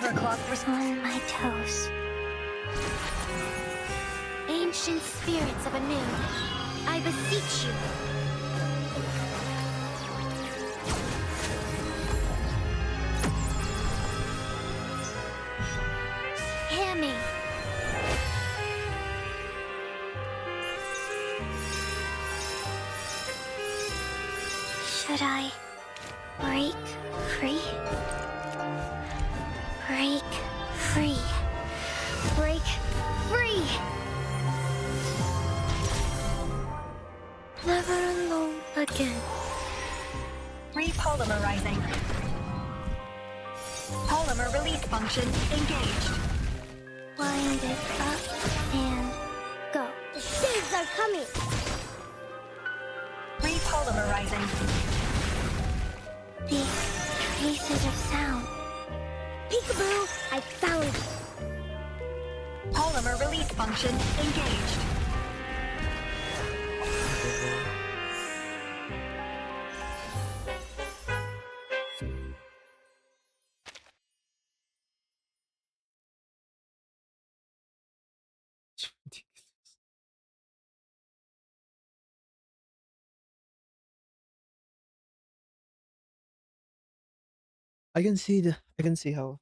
Silvercloth On my toes. Ancient spirits of Anu, I beseech you. Hear me. Should I break free? Break free. Break free. Never alone again. repolymerizing. Polymer release function engaged. Wind it up and go. The shades are coming. Repolymerizing. The traces of sound. Peekaboo! I found it. Polymer release function engaged. I can see how.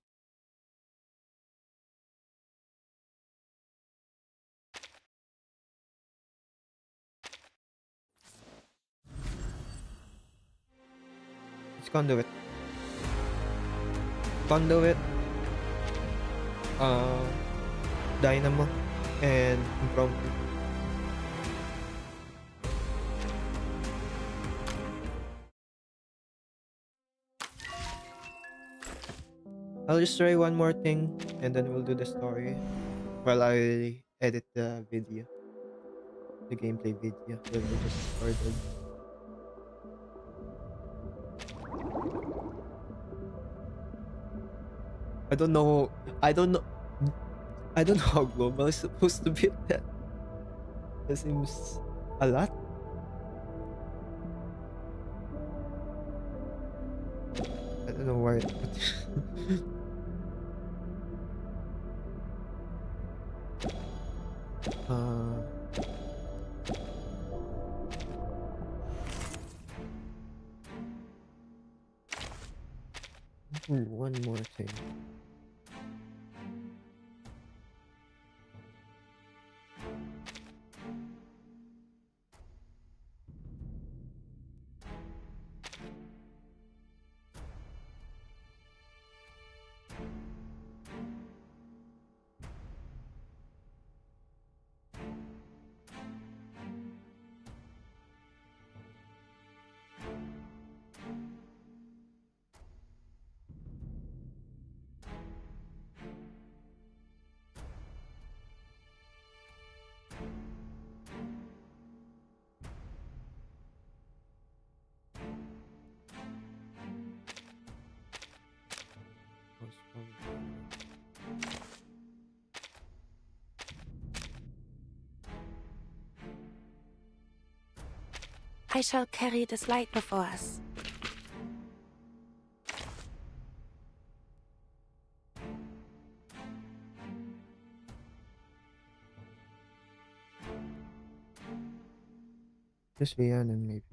It's conduit. Conduit. Dynamo and impromptu. I'll just try one more thing and then we'll do the story while I edit the video. The gameplay video that we just recorded. I don't know how global is supposed to be at that. That seems a lot. I don't know why it one more thing. I shall carry this light before us. Just Rhiannon, maybe.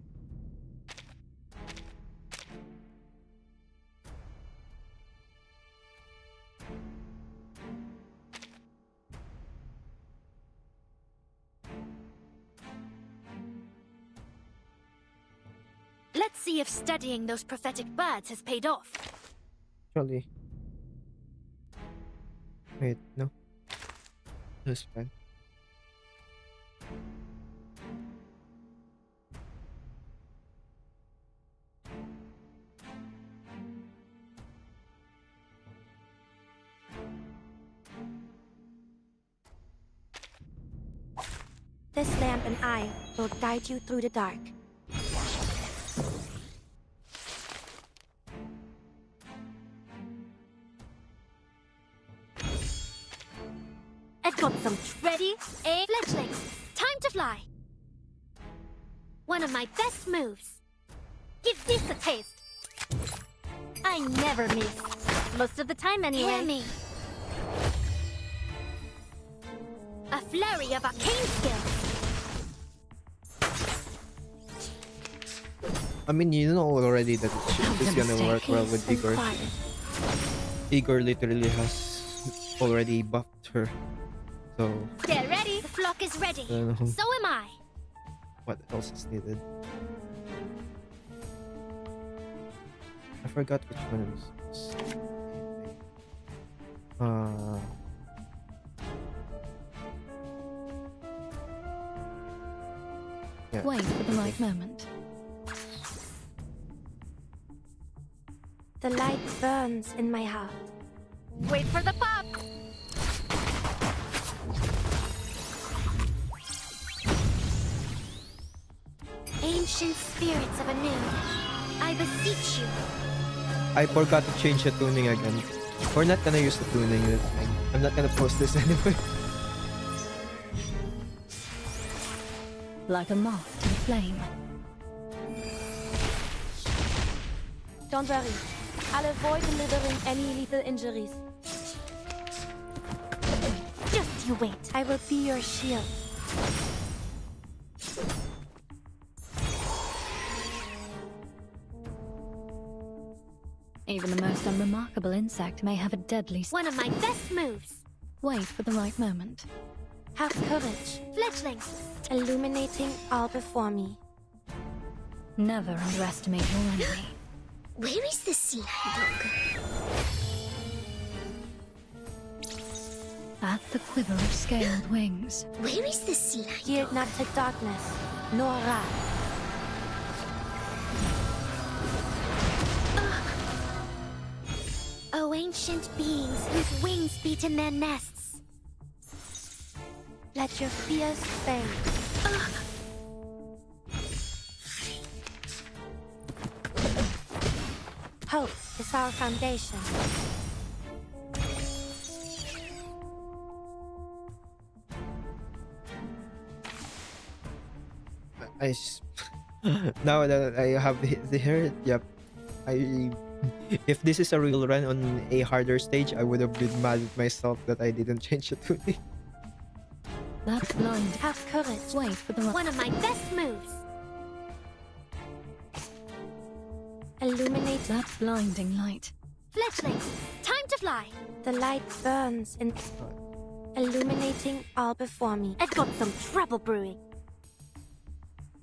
Let's see if studying those prophetic birds has paid off. Actually. Wait, no. That's fine. This lamp and I will guide you through the dark. I've got some ready, fledglings. Time to fly. One of my best moves. Give this a taste. I never miss. Most of the time, anyway. Hear me. A flurry of arcane skills. I mean, you know already that it's gonna work well with Igor. Igor literally has already buffed her. So... Get ready! The flock is ready. So am I. What else is needed? I forgot which one is. Yeah. Wait for the right moment. The light burns in my heart. Wait for the pop! Ancient spirits of anew, I beseech you. I forgot to change the tuning again. We're not gonna use the tuning, that's fine. I'm not gonna post this anyway. Like a moth to the flame. Don't worry. I'll avoid delivering any lethal injuries. Just you wait. I will be your shield. Even the most unremarkable insect may have a deadly... One of my best moves. Wait for the right moment. Have courage. Fledgling. Illuminating all before me. Never underestimate your enemy. Where is the sea dog? At the quiver of scaled wings. Where is the sea Yield not to darkness, nor wrath. Oh, ancient beings whose wings beat in their nests. Let your fears fade. Hope is our foundation. Now that I have the hair, yep. If this is a real run on a harder stage, I would have been mad at myself that I didn't change the tuning. That's blind. Have courage. Wait for the right... One of my best moves. Illuminate That blinding light. Fledgling, time to fly. the light burns in illuminating all before me. I've got some trouble brewing.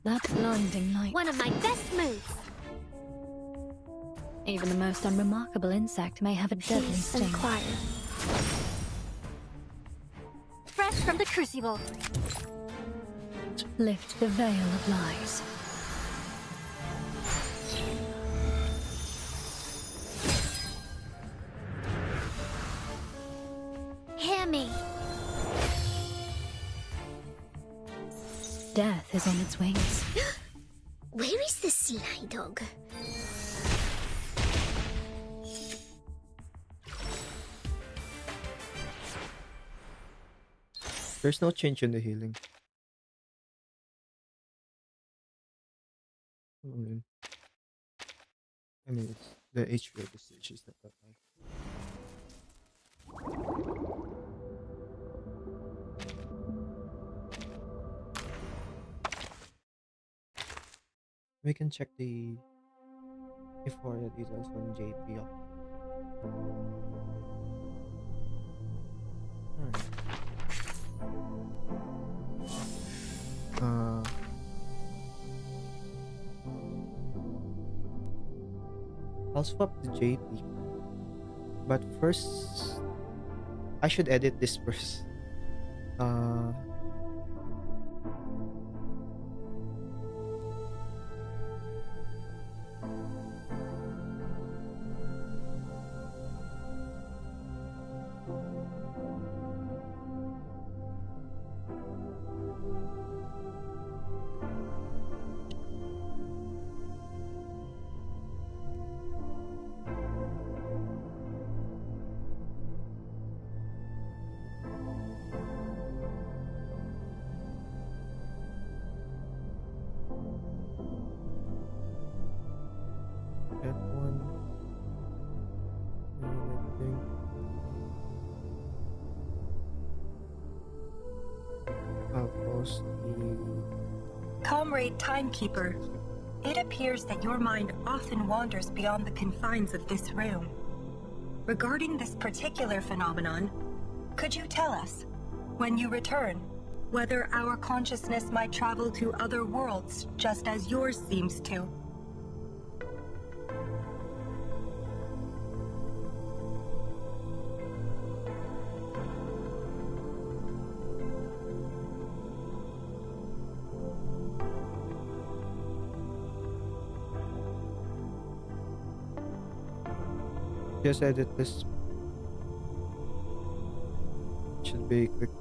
That blinding light. One of my best moves. Even the most unremarkable insect may have a deadly Peace and sting. quiet. Fresh from the crucible. Lift the veil of lies. Hear me. Death is on its wings. Where is the sea dog? There's no change in the healing. I mean, it's the HP of the stage is not that high. We can check the Euphoria details from JPL. Alright. I'll swap the JP. But first, I should edit this first. think I'll post the Comrade Timekeeper, it appears that your mind often wanders beyond the confines of this room. Regarding this particular phenomenon, could you tell us, when you return, whether our consciousness might travel to other worlds just as yours seems to? just edit this. Should be quick.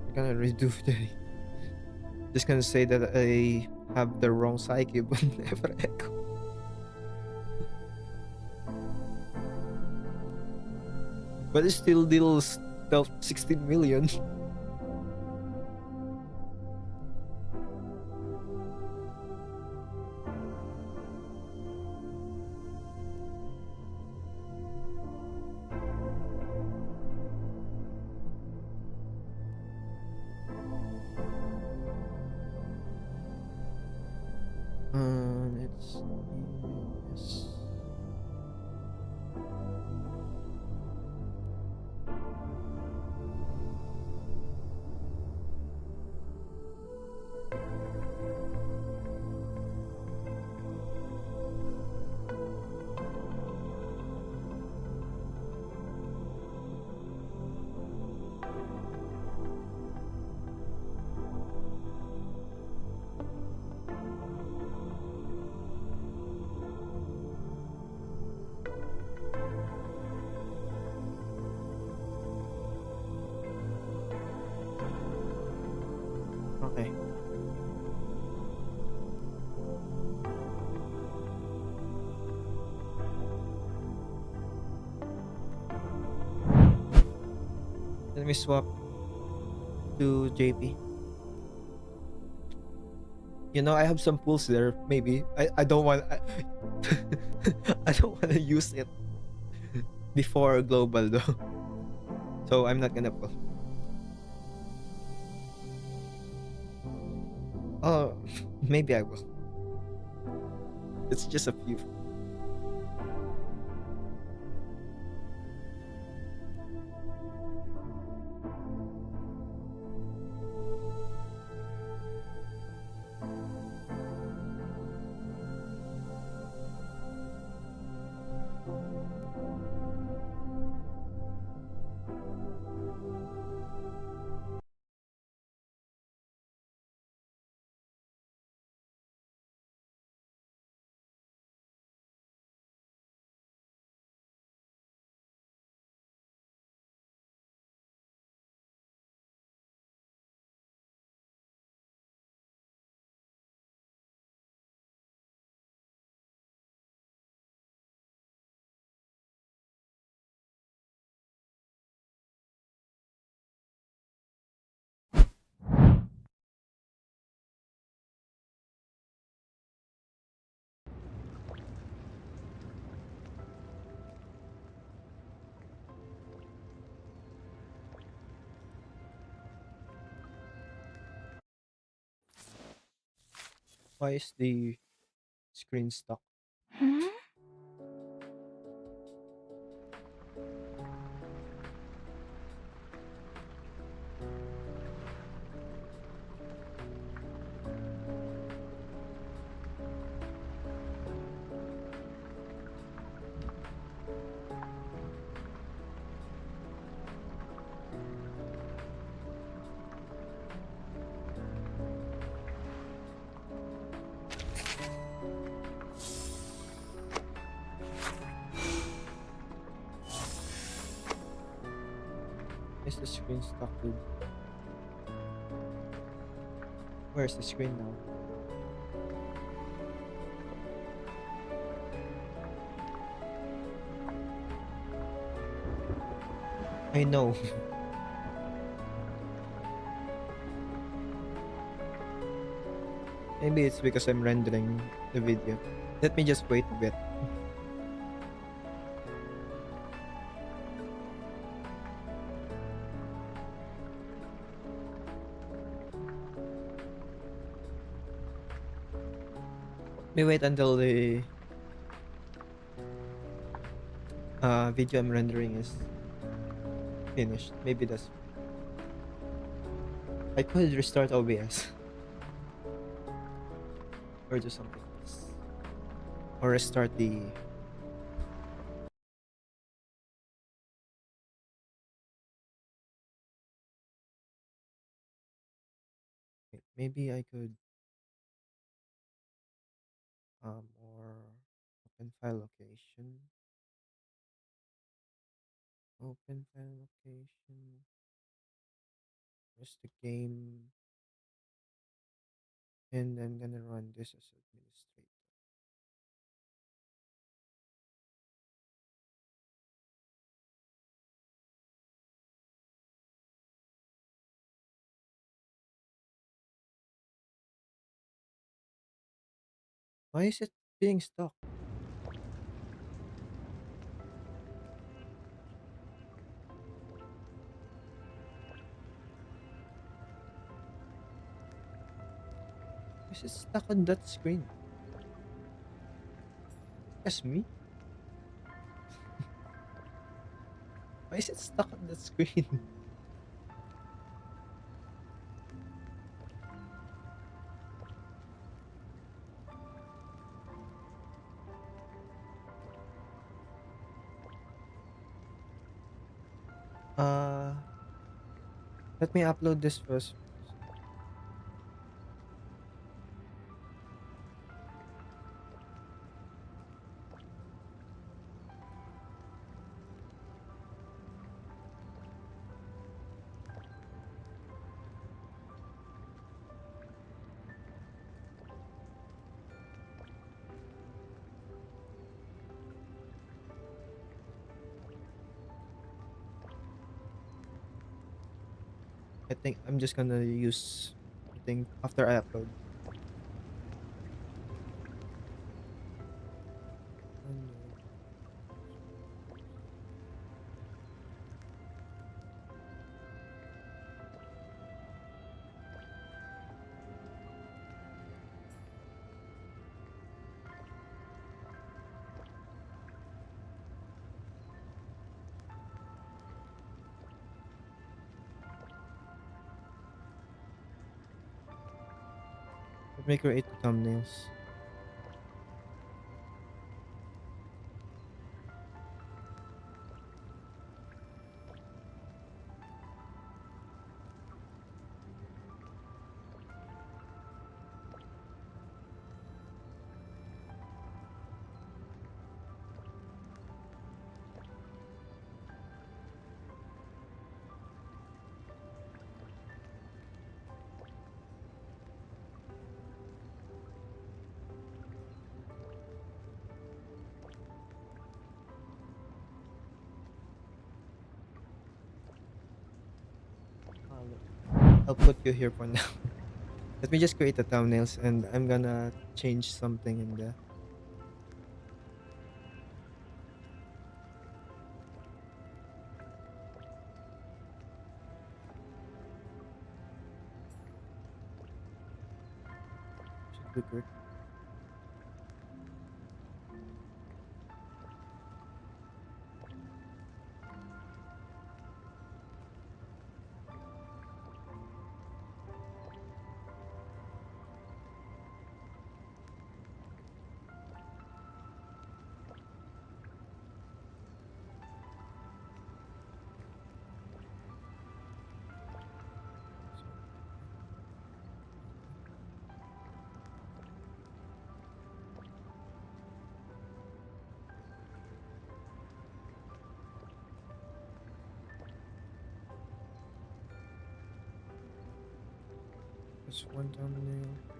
I'm gonna redo the. Just gonna say that I have the wrong psyche, but never echo. But it still deals 16 million. It's yes. Okay. Let me swap to JP. You know, I have some pools there. Maybe I don't want. I don't want to use it before global though. So I'm not gonna pull. Oh, maybe I will. It's just a few. Why is the screen stuck? Hmm? Is the screen stuck, dude? Where's the screen now? I know. Maybe it's because I'm rendering the video. Let me just wait a bit. Let me wait until the video I'm rendering is finished. Maybe that's why. I could restart OBS or do something else. Or restart the maybe I could or open file location. Open file location. Where's the game? And I'm gonna run this as administrator. Why is it being stuck? Is it stuck on that screen? That's me? Why is it stuck on that screen? uh Let me upload this first. I think I'm just gonna use the thing after I upload. Let me create the thumbnails. I'll put you here for now. Let me just create the thumbnails and I'm gonna change something in the should be good. Just one thumbnail.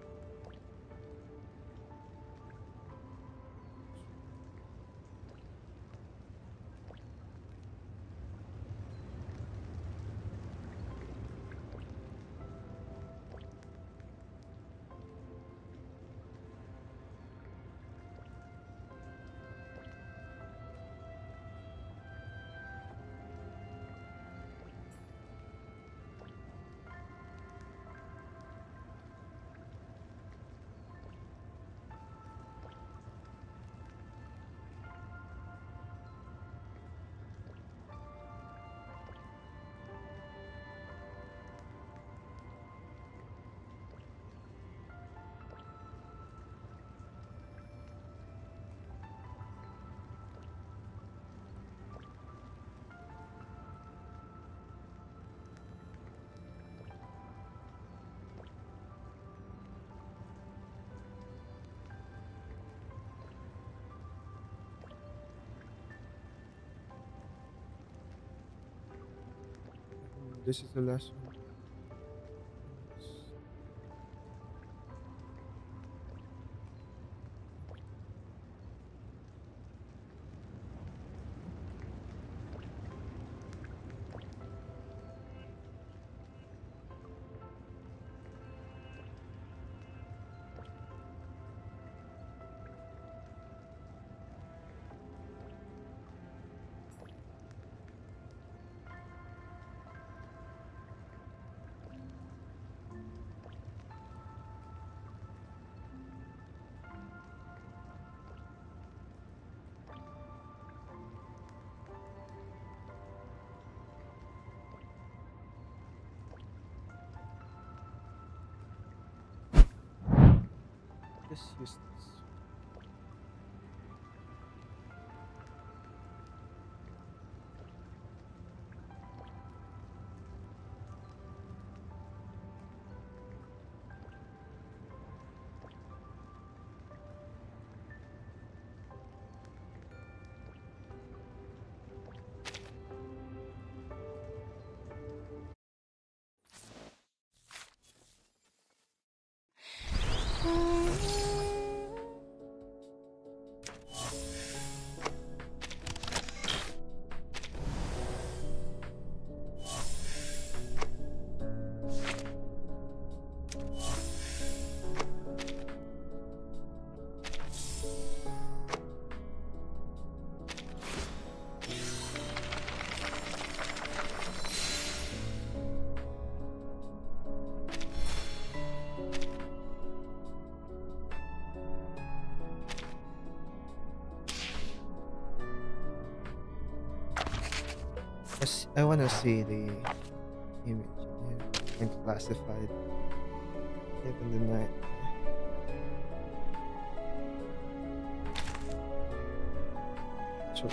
This is the last one. Just use this. I want to see the image in here and classified. Even the night. So.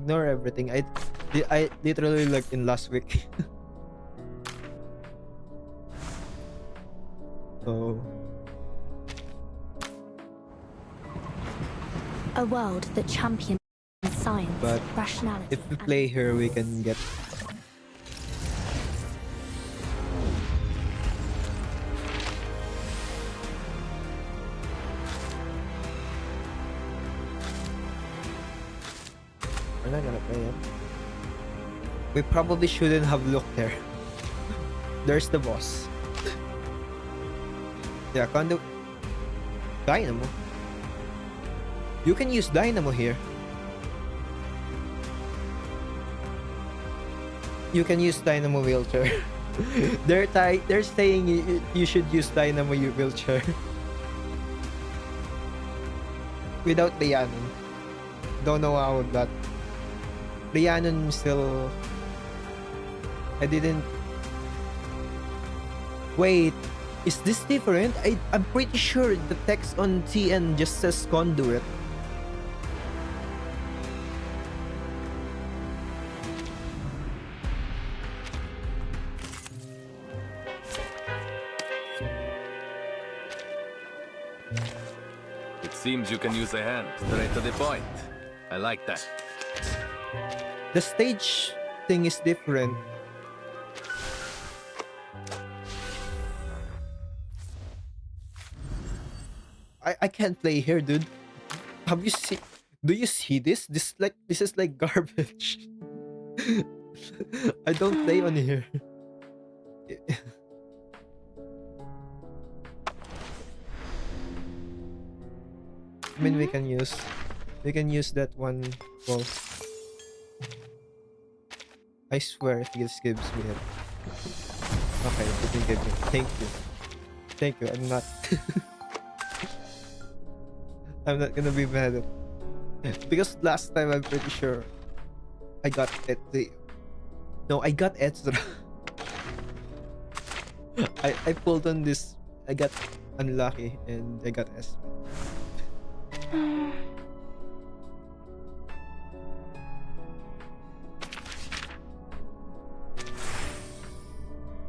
Ignore everything. I literally looked in last week. So A world that champions science, but rationality. if we play here, we can get. We're not gonna play it. We probably shouldn't have looked there. There's the boss. Yeah, Dynamo. You can use Dynamo here. You can use Dynamo wheelchair. They're saying you should use Dynamo wheelchair. Without the Yanon. Don't know how that Rhiannon still... I didn't... Wait, is this different? I'm pretty sure the text on TN just says conduit. It seems you can use a hand, straight to the point. I like that. The stage thing is different. I can't play here, dude. Have you seen... Do you see this? This is like garbage. I don't play on here. I mean, we can use that one wall. I swear if this gives me it. Okay, it didn't give me. Thank you. I'm not I'm not gonna be mad at it. Because last time I'm pretty sure I got it. No, I got Ezra. I pulled on this. I got unlucky and I got Ezra.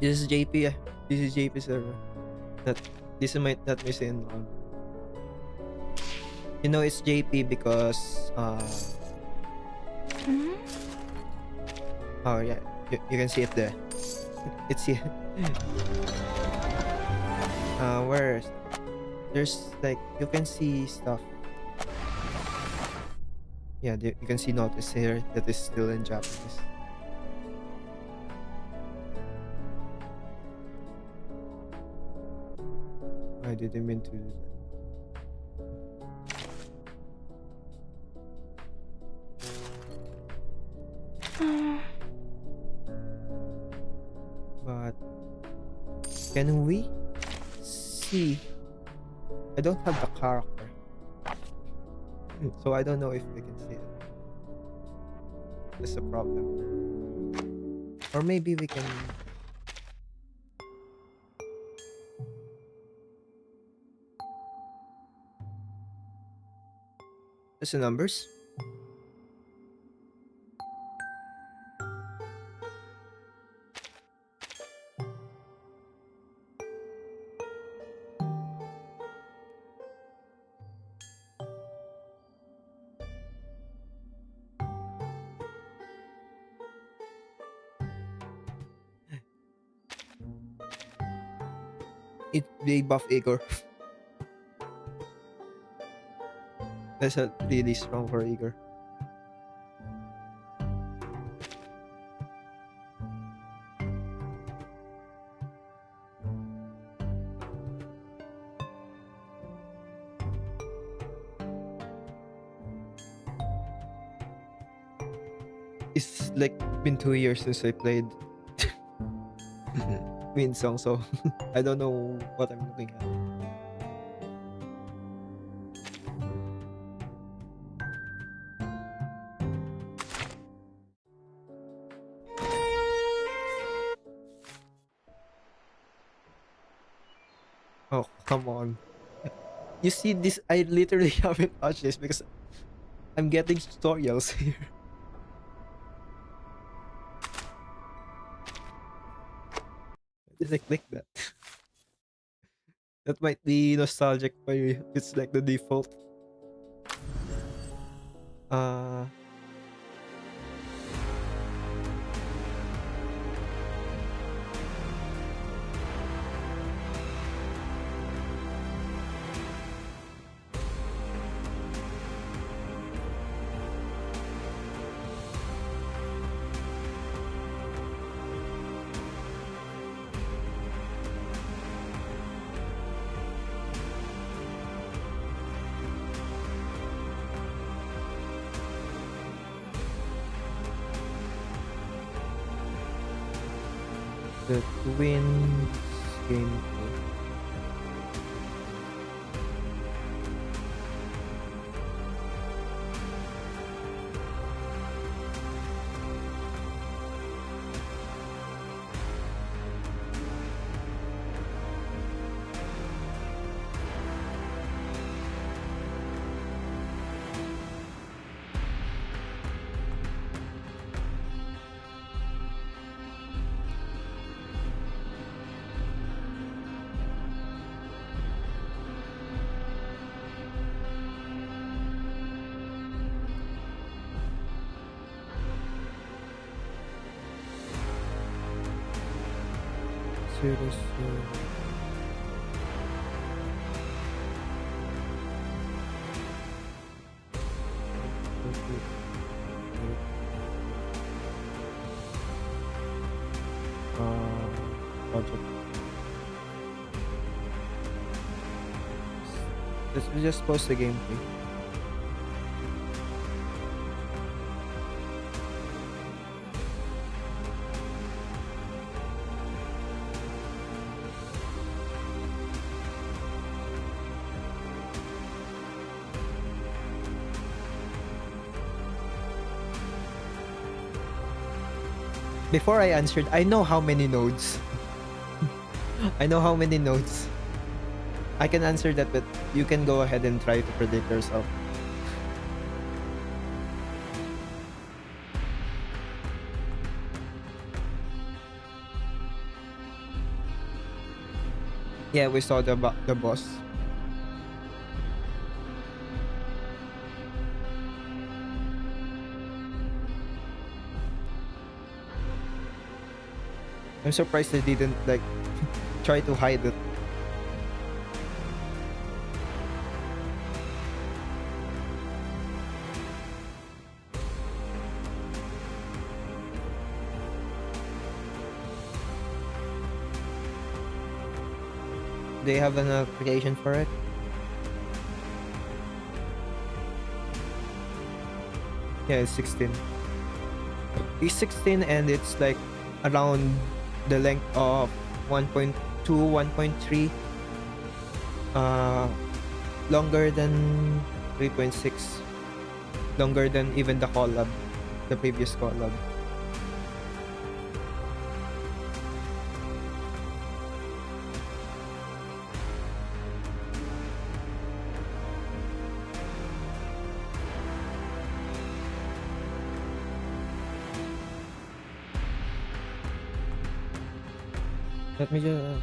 This is JP. This is JP server. This might not be seen on. You know it's JP because oh yeah, you can see it there. It's here. Where is it? There's like you can see stuff. Yeah, you can see notice here that is still in Japanese. I didn't mean to do that. But can we see? I don't have the character, so I don't know if we can see it. That's a problem. Or maybe we can. That's the numbers. They buff Igor. That's a really strong for Igor. It's like been 2 years since I played Queen Song, so I don't know what I'm looking at. Oh, come on. You see this? I literally haven't touched this because I'm getting tutorials here. Did I click that? That might be nostalgic for you. It's like the default. The Twins game. Project. Let's just post the gameplay. Before I answered, I know how many nodes. I know how many nodes. I can answer that, but you can go ahead and try to predict yourself. Yeah, we saw the boss. I'm surprised they didn't like try to hide it. They have an application for it. Yeah, it's 16. It's 16 and it's like around the length of 1.2, 1.3. Longer than 3.6. Longer than even the COLLAB, the previous COLLAB. Let me just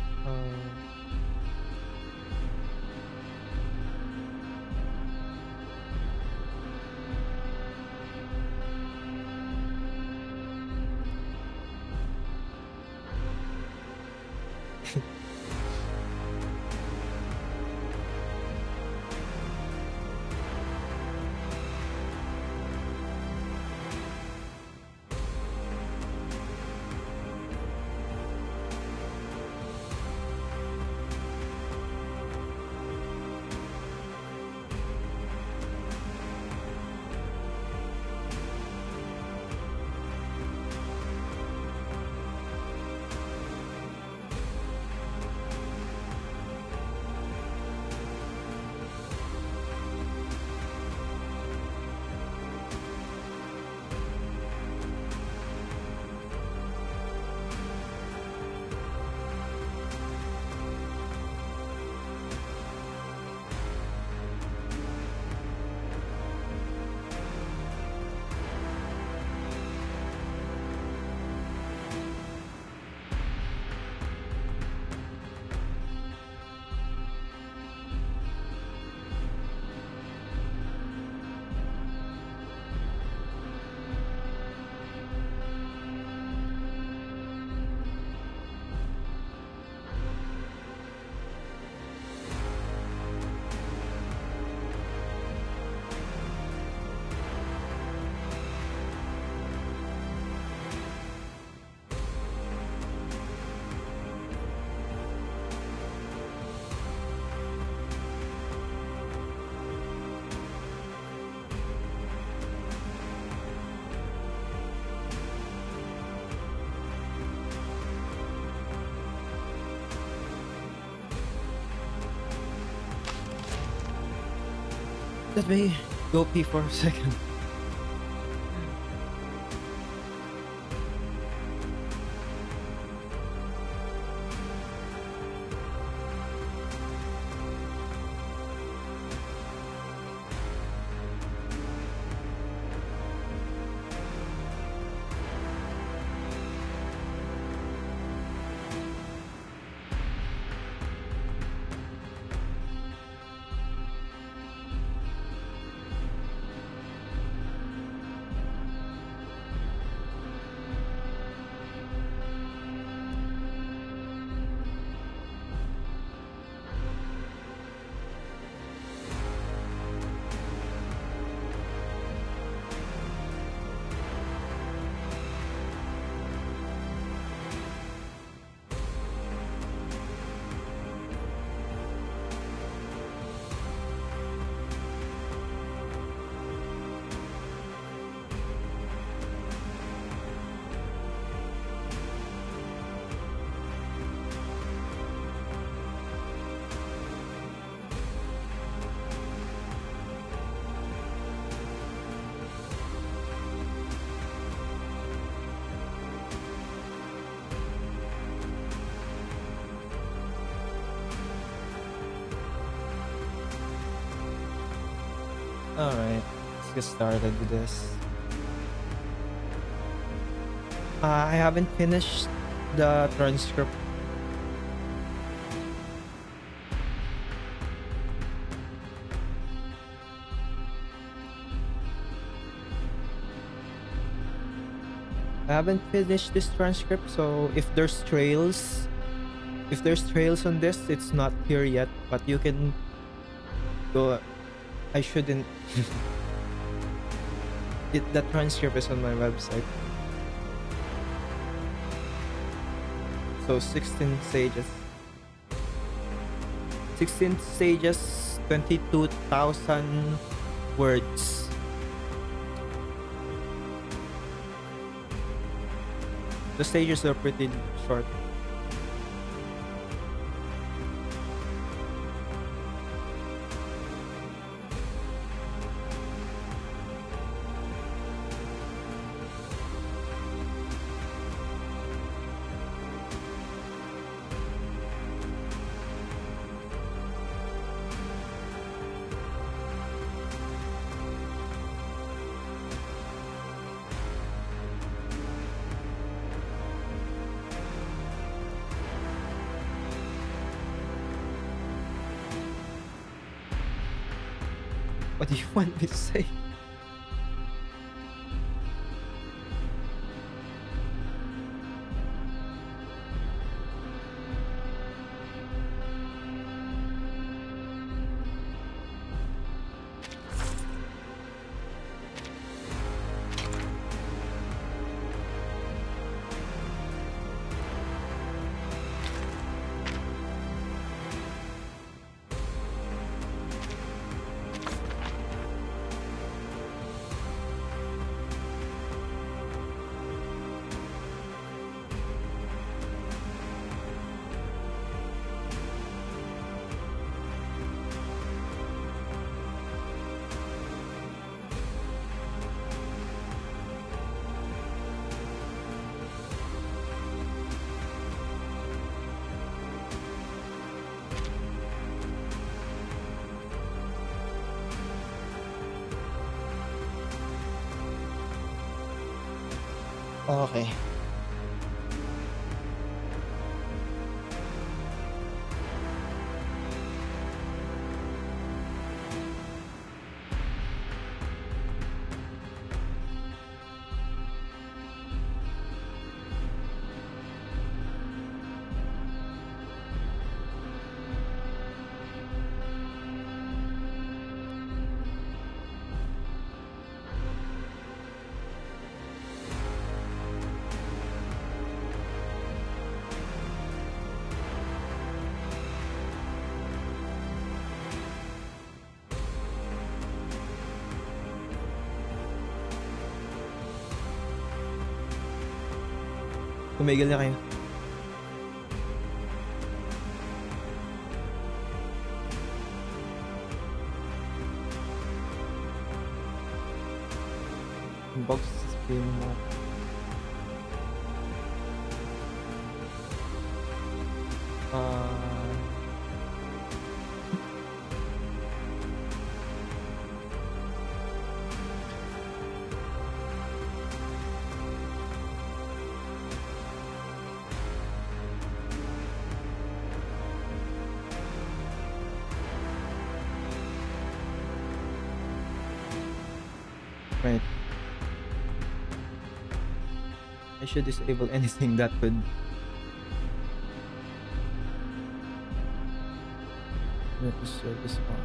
let me go pee for a second. Alright, let's get started with this. I haven't finished the transcript. I haven't finished this transcript, so if there's trails on this, it's not here yet, but you can go. I shouldn't. The transcript is on my website. So 16 stages. 16 stages, 22,000 words. The stages are pretty short. What do you want me to say? Okay. Tumigil na kayo. Box spin mo. Right. I should disable anything that could register this one.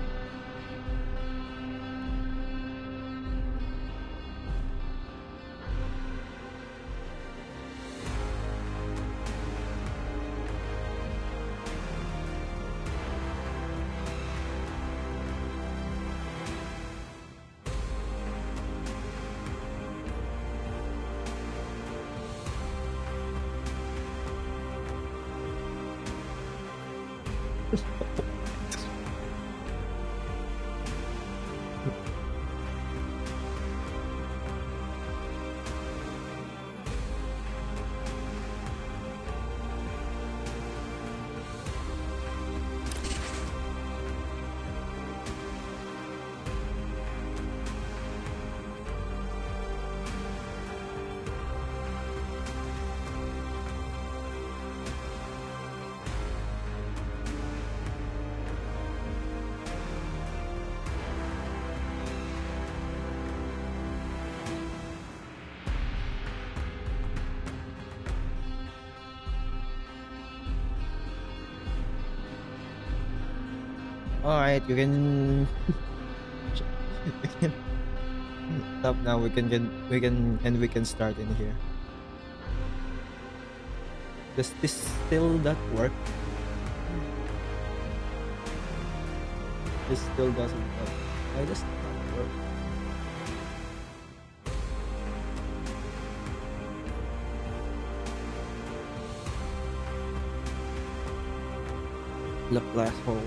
Alright, you can we can stop now. We can start in here. Does this still not work? This still doesn't work. Why does it not work? Laplace hole.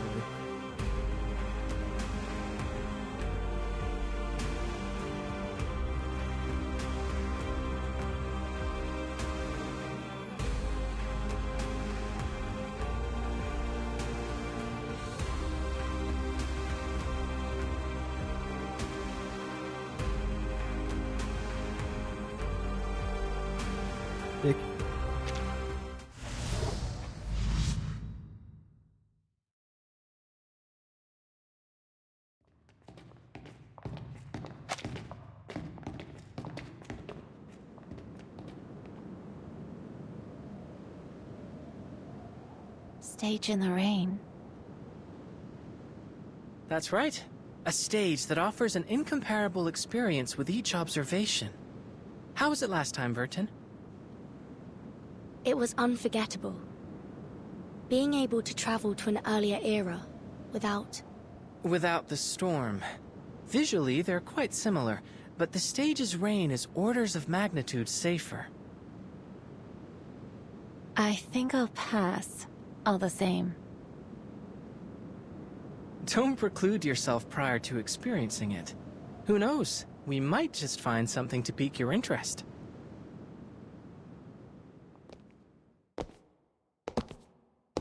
Stage in the rain. That's right. A stage that offers an incomparable experience with each observation. How was it last time, Vertin? It was unforgettable. Being able to travel to an earlier era without Without the storm. Visually, they're quite similar, but the stage's rain is orders of magnitude safer. I think I'll pass, all the same. Don't preclude yourself prior to experiencing it. Who knows? We might just find something to pique your interest.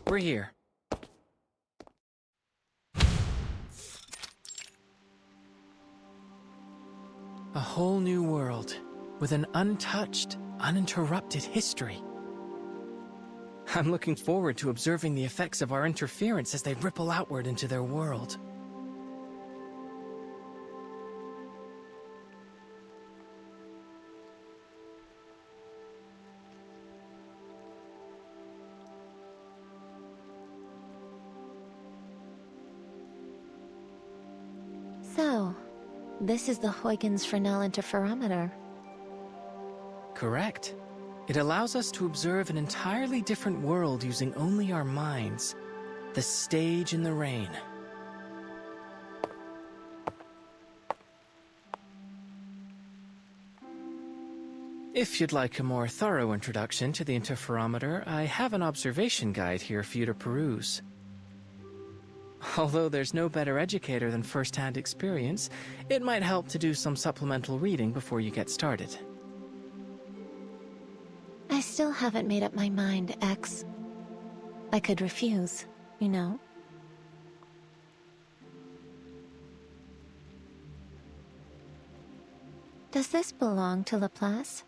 We're here. A whole new world, with an untouched, uninterrupted history. I'm looking forward to observing the effects of our interference as they ripple outward into their world. So, this is the Huygens Fresnel interferometer. Correct. It allows us to observe an entirely different world using only our minds. The stage in the rain. If you'd like a more thorough introduction to the interferometer, I have an observation guide here for you to peruse. Although there's no better educator than first-hand experience, it might help to do some supplemental reading before you get started. I still haven't made up my mind, X. I could refuse, you know? Does this belong to Laplace?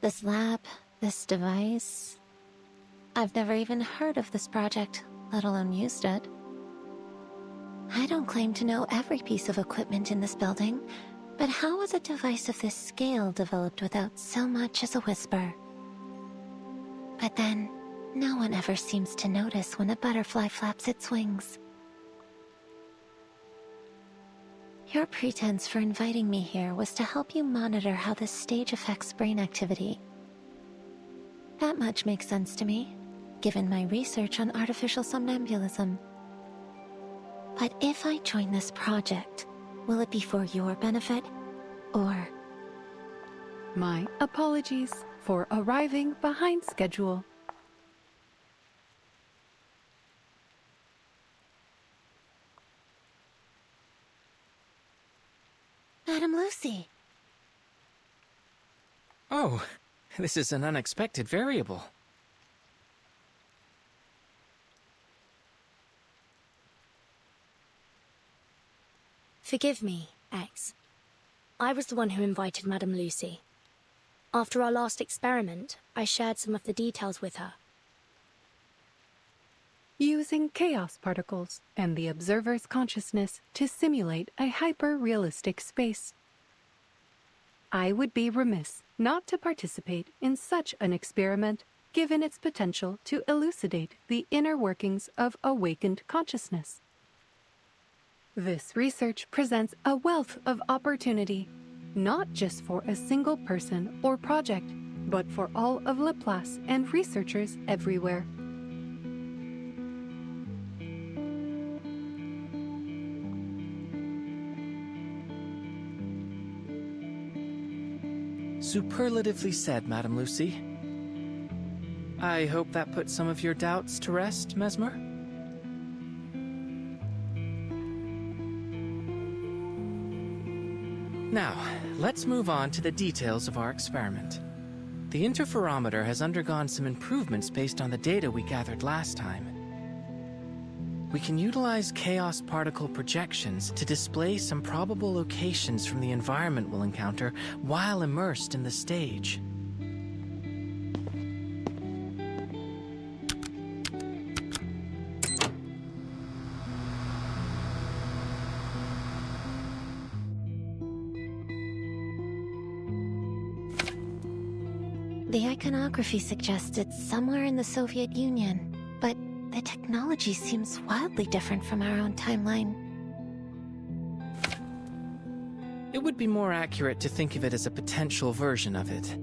This lab, this device? I've never even heard of this project, let alone used it. I don't claim to know every piece of equipment in this building, but how was a device of this scale developed without so much as a whisper? But then, no one ever seems to notice when a butterfly flaps its wings. Your pretense for inviting me here was to help you monitor how this stage affects brain activity. That much makes sense to me, given my research on artificial somnambulism. But if I join this project, will it be for your benefit, or... My apologies for arriving behind schedule. Madam Lucy. Oh, this is an unexpected variable. Forgive me, X. I was the one who invited Madame Lucy. After our last experiment, I shared some of the details with her. Using chaos particles and the observer's consciousness to simulate a hyper-realistic space. I would be remiss not to participate in such an experiment, given its potential to elucidate the inner workings of awakened consciousness. This research presents a wealth of opportunity, not just for a single person or project, but for all of Laplace and researchers everywhere. Superlatively said, Madame Lucy. I hope that puts some of your doubts to rest, Mesmer? Now, let's move on to the details of our experiment. The interferometer has undergone some improvements based on the data we gathered last time. We can utilize chaos particle projections to display some probable locations from the environment we'll encounter while immersed in the stage. The iconography suggests it's somewhere in the Soviet Union, but the technology seems wildly different from our own timeline. It would be more accurate to think of it as a potential version of it.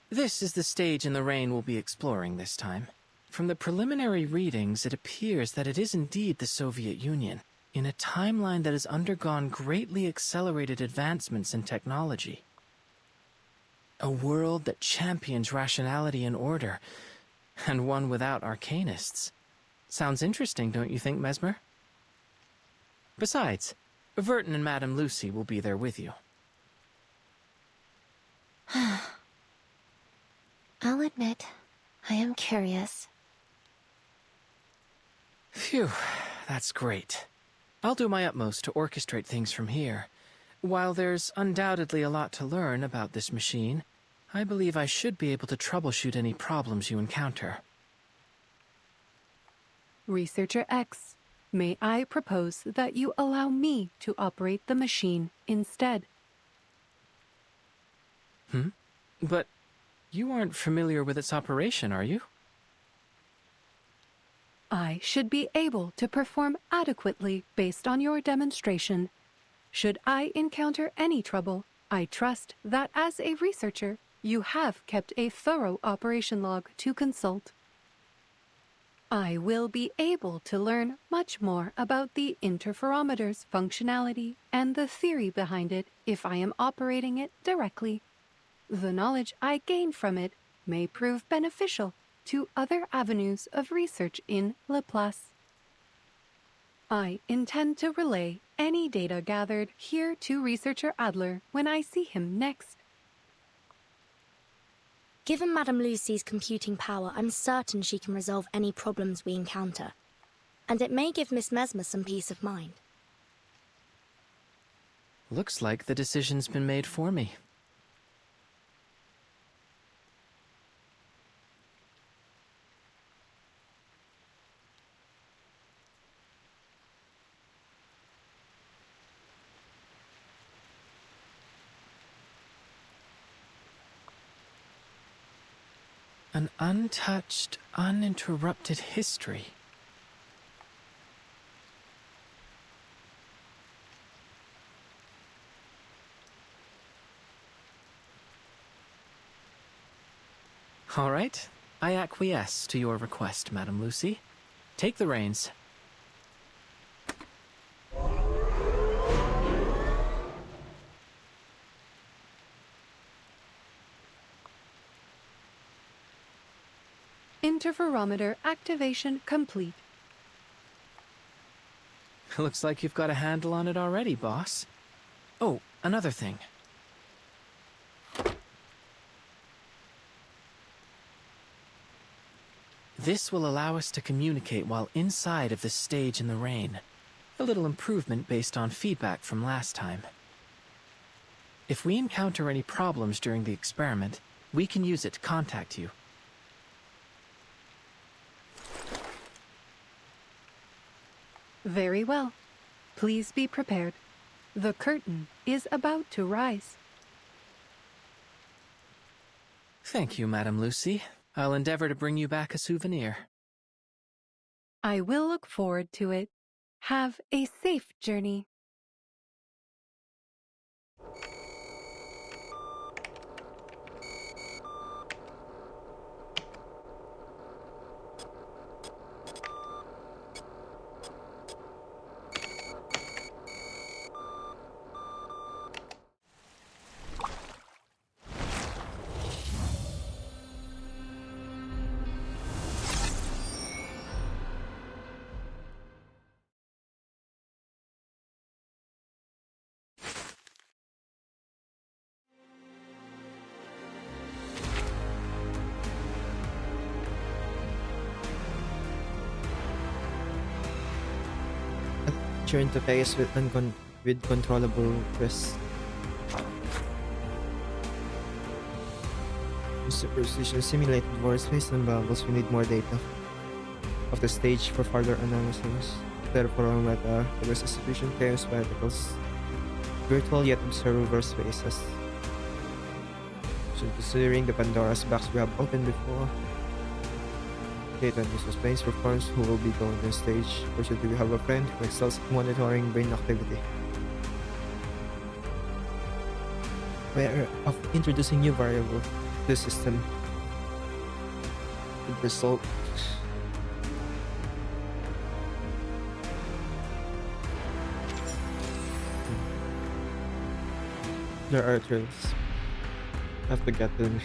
This is the stage in the rain we'll be exploring this time. From the preliminary readings, it appears that it is indeed the Soviet Union, in a timeline that has undergone greatly accelerated advancements in technology. A world that champions rationality and order, and one without arcanists. Sounds interesting, don't you think, Mesmer? Besides, Verton and Madame Lucy will be there with you. I'll admit, I am curious. Phew, that's great. I'll do my utmost to orchestrate things from here. While there's undoubtedly a lot to learn about this machine, I believe I should be able to troubleshoot any problems you encounter. Researcher X, may I propose that you allow me to operate the machine instead? But you aren't familiar with its operation, are you? I should be able to perform adequately based on your demonstration. Should I encounter any trouble, I trust that as a researcher, you have kept a thorough operation log to consult. I will be able to learn much more about the interferometer's functionality and the theory behind it if I am operating it directly. The knowledge I gain from it may prove beneficial to other avenues of research in Laplace. I intend to relay any data gathered here to Researcher Adler when I see him next. Given Madame Lucy's computing power, I'm certain she can resolve any problems we encounter. And it may give Miss Mesmer some peace of mind. Looks like the decision's been made for me. An untouched, uninterrupted history. All right, I acquiesce to your request, Madame Lucy. Take the reins. Interferometer activation complete. Looks like you've got a handle on it already, boss. Oh, another thing. This will allow us to communicate while inside of the stage in the rain. A little improvement based on feedback from last time. If we encounter any problems during the experiment, we can use it to contact you. Very well. Please be prepared. The curtain is about to rise. Thank you, Madame Lucy. I'll endeavor to bring you back a souvenir. I will look forward to it. Have a safe journey. Interface with controllable risk. Superstition simulated workspace and bubbles. We need more data of the stage for further analysis. Therefore, meta there is sufficient chaos particles. Virtual yet observable spaces. So considering the Pandora's box we have opened before. Data and suspense for fans who will be going on stage. Fortunately, we have a friend who excels at monitoring brain activity. Aware of introducing new variable to the system. The result. There are trails. I have to get them.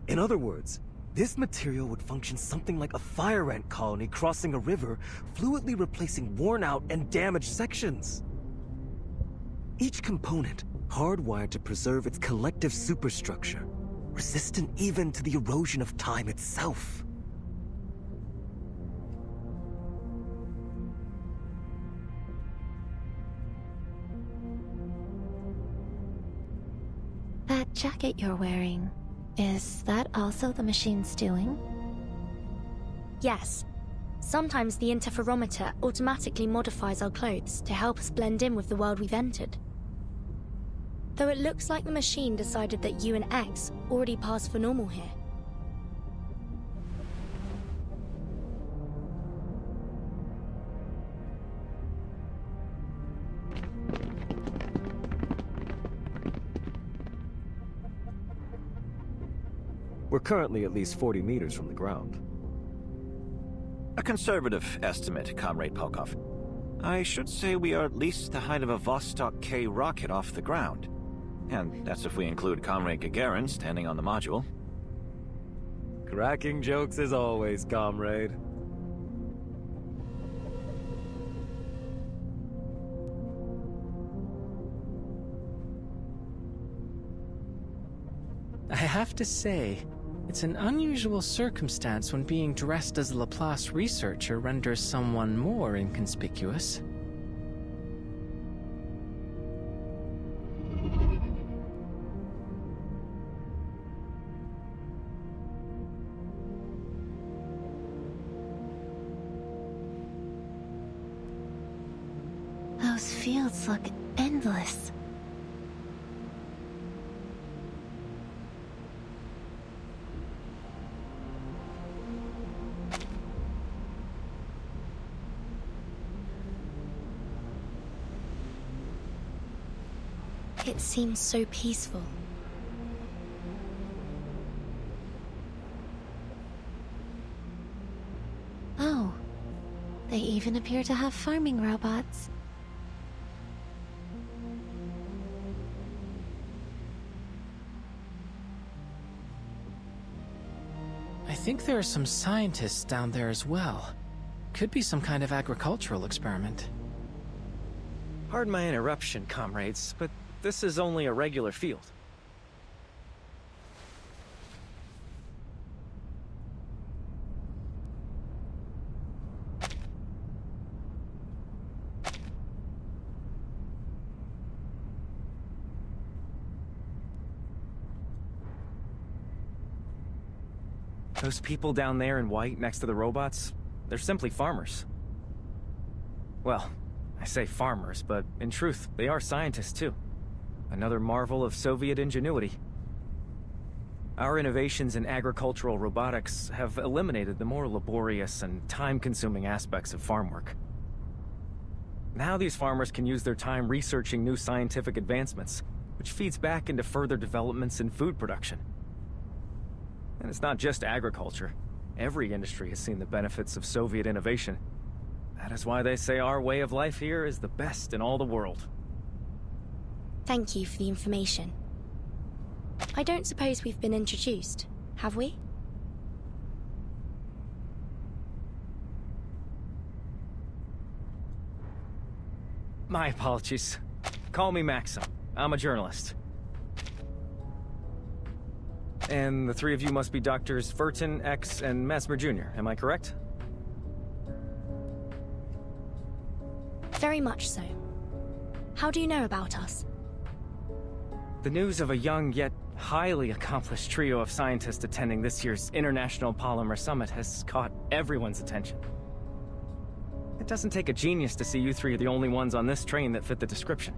In other words, this material would function something like a fire ant colony crossing a river, fluidly replacing worn-out and damaged sections. Each component hardwired to preserve its collective superstructure, resistant even to the erosion of time itself. That jacket you're wearing, is that also the machine's doing? Yes. Sometimes the interferometer automatically modifies our clothes to help us blend in with the world we've entered. Though it looks like the machine decided that you and X already passed for normal here. We're currently at least 40 meters from the ground. A conservative estimate, Comrade Polkov. I should say we are at least the height of a Vostok K rocket off the ground. And that's if we include Comrade Gagarin standing on the module. Cracking jokes as always, comrade. I have to say, it's an unusual circumstance when being dressed as a Laplace researcher renders someone more inconspicuous. Those fields look endless. It seems so peaceful. Oh, they even appear to have farming robots. I think there are some scientists down there as well. Could be some kind of agricultural experiment. Pardon my interruption, comrades, but this is only a regular field. Those people down there in white next to the robots, they're simply farmers. Well, I say farmers, but in truth, they are scientists too. Another marvel of Soviet ingenuity. Our innovations in agricultural robotics have eliminated the more laborious and time-consuming aspects of farm work. Now these farmers can use their time researching new scientific advancements, which feeds back into further developments in food production. And it's not just agriculture. Every industry has seen the benefits of Soviet innovation. That is why they say our way of life here is the best in all the world. Thank you for the information. I don't suppose we've been introduced, have we? My apologies. Call me Maxim. I'm a journalist. And the three of you must be Doctors Furton, X, and Mesmer Jr., am I correct? Very much so. How do you know about us? The news of a young yet highly accomplished trio of scientists attending this year's International Polymer Summit has caught everyone's attention. It doesn't take a genius to see you three are the only ones on this train that fit the description.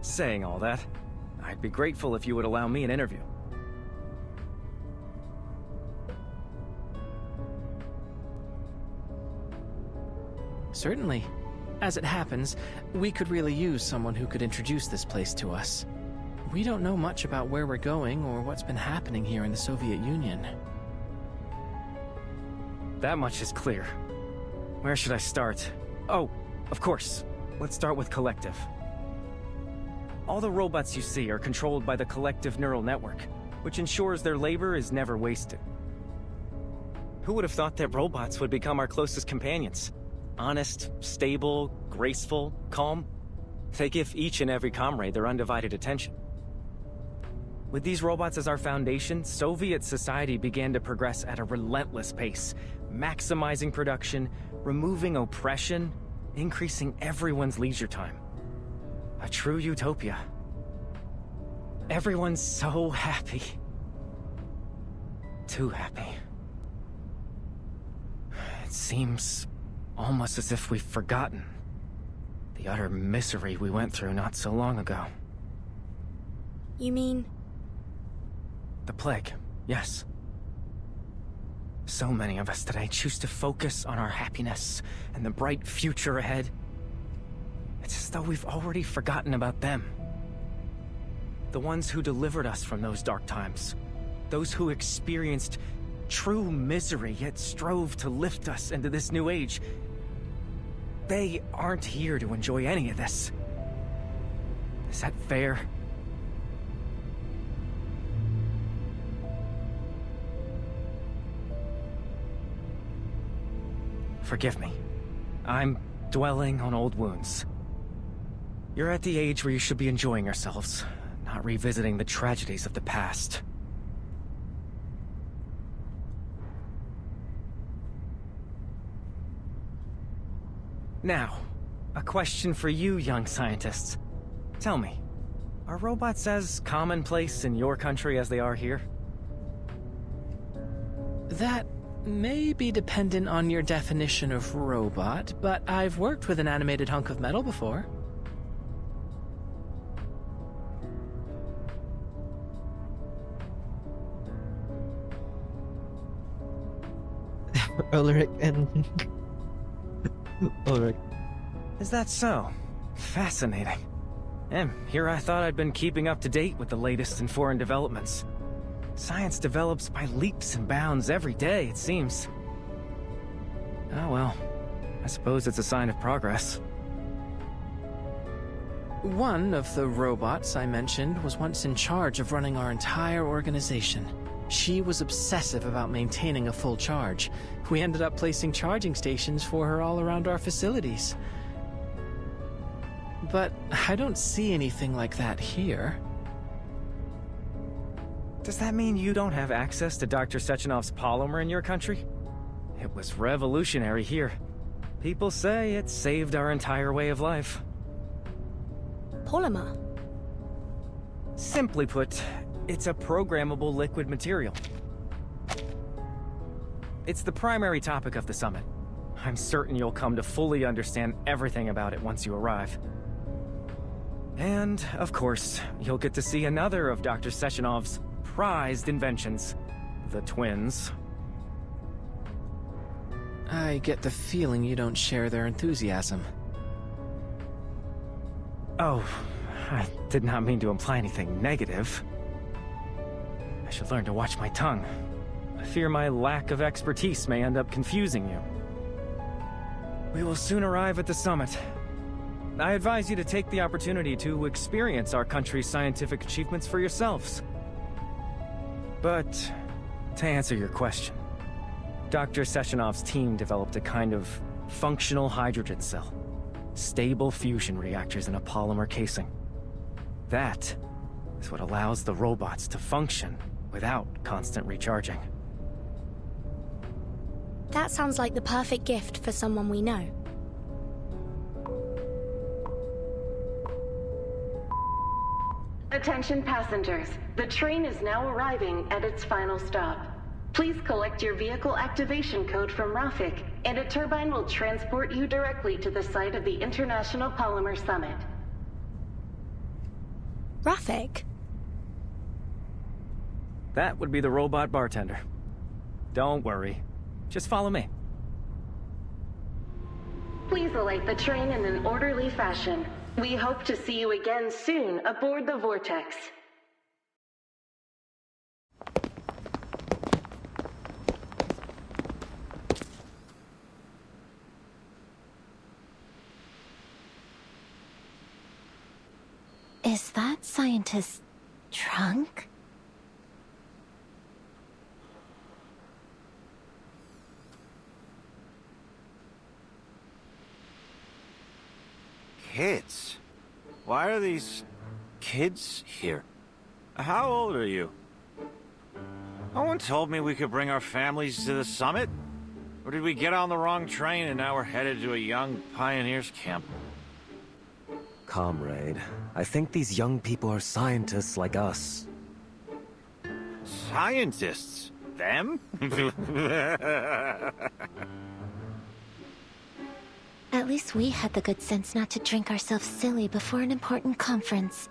Saying all that, I'd be grateful if you would allow me an interview. Certainly. As it happens, we could really use someone who could introduce this place to us. We don't know much about where we're going or what's been happening here in the Soviet Union. That much is clear. Where should I start? Oh, of course. Let's start with Collective. All the robots you see are controlled by the Collective Neural Network, which ensures their labor is never wasted. Who would have thought that robots would become our closest companions? Honest, stable, graceful, calm. They give each and every comrade their undivided attention. With these robots as our foundation, Soviet society began to progress at a relentless pace, maximizing production, removing oppression, increasing everyone's leisure time. A true utopia. Everyone's so happy. Too happy. It seems almost as if we've forgotten the utter misery we went through not so long ago. You mean? The plague, yes. So many of us today choose to focus on our happiness and the bright future ahead. It's as though we've already forgotten about them. The ones who delivered us from those dark times. Those who experienced true misery yet strove to lift us into this new age. They aren't here to enjoy any of this. Is that fair? Forgive me. I'm dwelling on old wounds. You're at the age where you should be enjoying yourselves, not revisiting the tragedies of the past. Now, a question for you young scientists. Tell me, are robots as commonplace in your country as they are here? That may be dependent on your definition of robot, but I've worked with an animated hunk of metal before. Ulrich and Ulrich. Is that so? Fascinating. And here I thought I'd been keeping up to date with the latest in foreign developments. Science develops by leaps and bounds every day, it seems. Oh well, I suppose it's a sign of progress. One of the robots I mentioned was once in charge of running our entire organization. She was obsessive about maintaining a full charge. We ended up placing charging stations for her all around our facilities. But I don't see anything like that here. Does that mean you don't have access to Dr. Sechenov's polymer in your country? It was revolutionary here. People say it saved our entire way of life. Polymer? Simply put, it's a programmable liquid material. It's the primary topic of the summit. I'm certain you'll come to fully understand everything about it once you arrive. And, of course, you'll get to see another of Dr. Sechenov's prized inventions, the twins. I get the feeling you don't share their enthusiasm. Oh, I did not mean to imply anything negative. I should learn to watch my tongue. I fear my lack of expertise may end up confusing you. We will soon arrive at the summit. I advise you to take the opportunity to experience our country's scientific achievements for yourselves. But, to answer your question, Dr. Sechenov's team developed a kind of functional hydrogen cell. Stable fusion reactors in a polymer casing. That is what allows the robots to function without constant recharging. That sounds like the perfect gift for someone we know. Attention passengers, the train is now arriving at its final stop. Please collect your vehicle activation code from Rafik, and a turbine will transport you directly to the site of the International Polymer Summit. Rafik? That would be the robot bartender. Don't worry. Just follow me. Please alight the train in an orderly fashion. We hope to see you again soon aboard the Vortex. Is that scientist's trunk? Kids? Why are these kids here? How old are you? No one told me we could bring our families to the summit. Or did we get on the wrong train and now we're headed to a young pioneers camp? Comrade, I think these young people are scientists like us. Scientists? Them? At least we had the good sense not to drink ourselves silly before an important conference.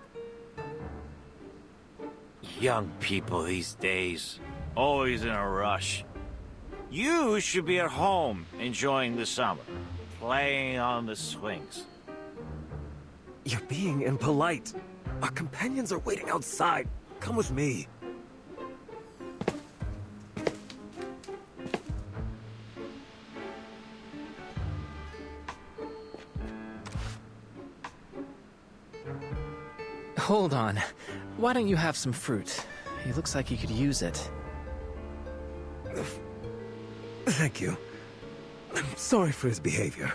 Young people these days. Always in a rush. You should be at home enjoying the summer. Playing on the swings. You're being impolite. Our companions are waiting outside. Come with me. Hold on. Why don't you have some fruit? He looks like he could use it. Thank you. I'm sorry for his behavior.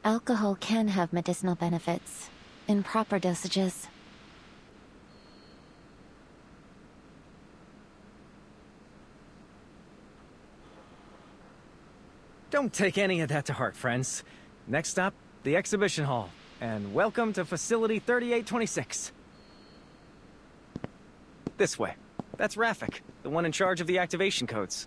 Alcohol can have medicinal benefits, in proper dosages. Don't take any of that to heart, friends. Next stop, the exhibition hall. And welcome to Facility 3826. This way. That's Rafik, the one in charge of the activation codes.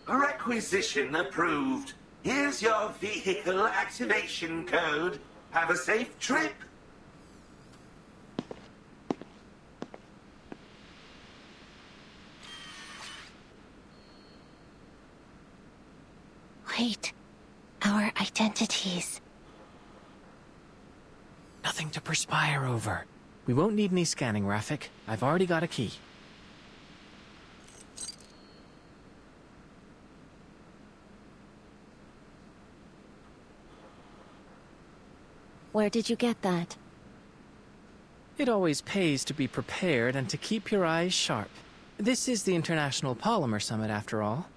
Requisition approved. Here's your vehicle activation code. Have a safe trip. Wait. Our identities. Nothing to perspire over. We won't need any scanning, Rafik. I've already got a key. Where did you get that? It always pays to be prepared and to keep your eyes sharp. This is the International Polymer Summit, after all.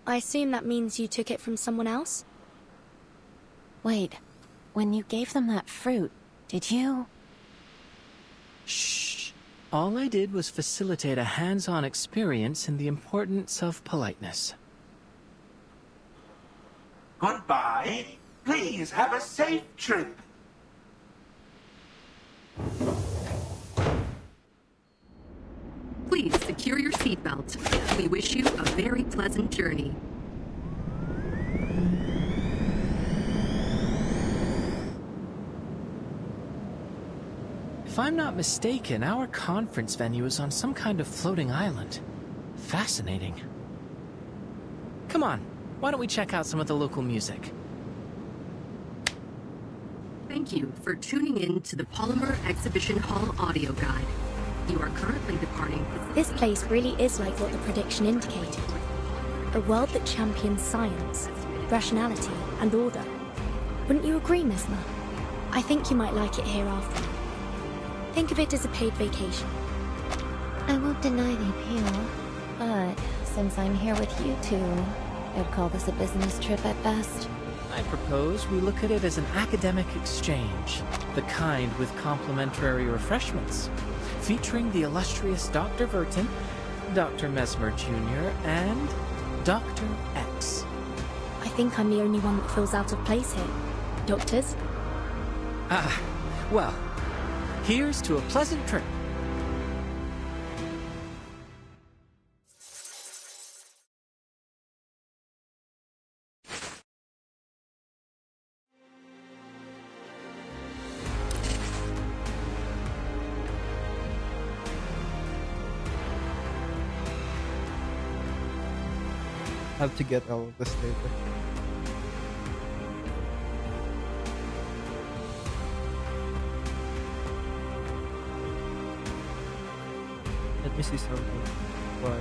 I assume that means you took it from someone else? Wait, when you gave them that fruit, did you... Shh. All I did was facilitate a hands-on experience in the importance of politeness. Goodbye. Please have a safe trip. Please secure your seatbelt. We wish you a very pleasant journey. If I'm not mistaken, our conference venue is on some kind of floating island. Fascinating. Come on, why don't we check out some of the local music? Thank you for tuning in to the Polymer Exhibition Hall audio guide. You are currently departing. This place really is like what the prediction indicated. A world that champions science, rationality, and order. Wouldn't you agree, Mesmer? I think you might like it here after. Think of it as a paid vacation. I won't deny the appeal, but since I'm here with you two, I'd call this a business trip at best. I propose we look at it as an academic exchange, the kind with complimentary refreshments, featuring the illustrious Dr. Verton, Dr. Mesmer Jr., and Dr. X. I think I'm the only one that feels out of place here. Doctors? Well, here's to a pleasant trip. Have to get all of this later. Let me see something. Why?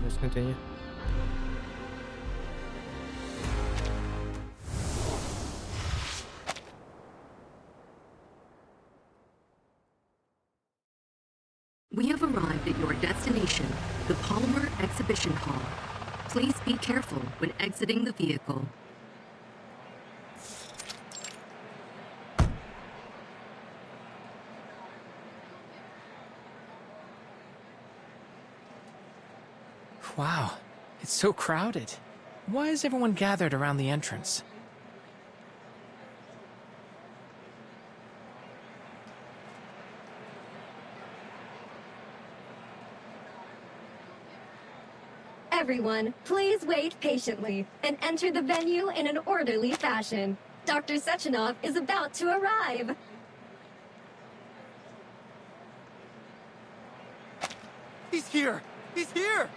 Let's continue. We have arrived at your destination, the Polymer Exhibition Hall. Please be careful when exiting the vehicle. Wow, it's so crowded. Why is everyone gathered around the entrance? Everyone, please wait patiently and enter the venue in an orderly fashion. Dr. Sechenov is about to arrive. He's here! He's here!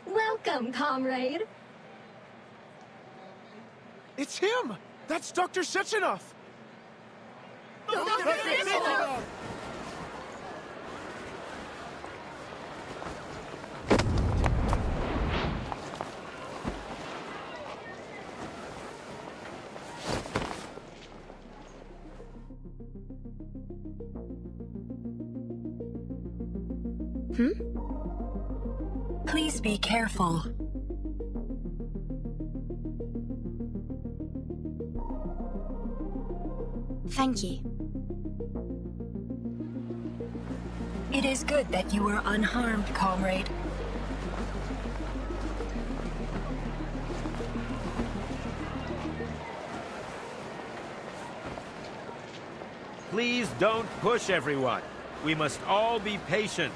Welcome, comrade. It's him! That's Dr. Sechenov! Please be careful. Thank you. It is good that you were unharmed, comrade. Please don't push everyone. We must all be patient.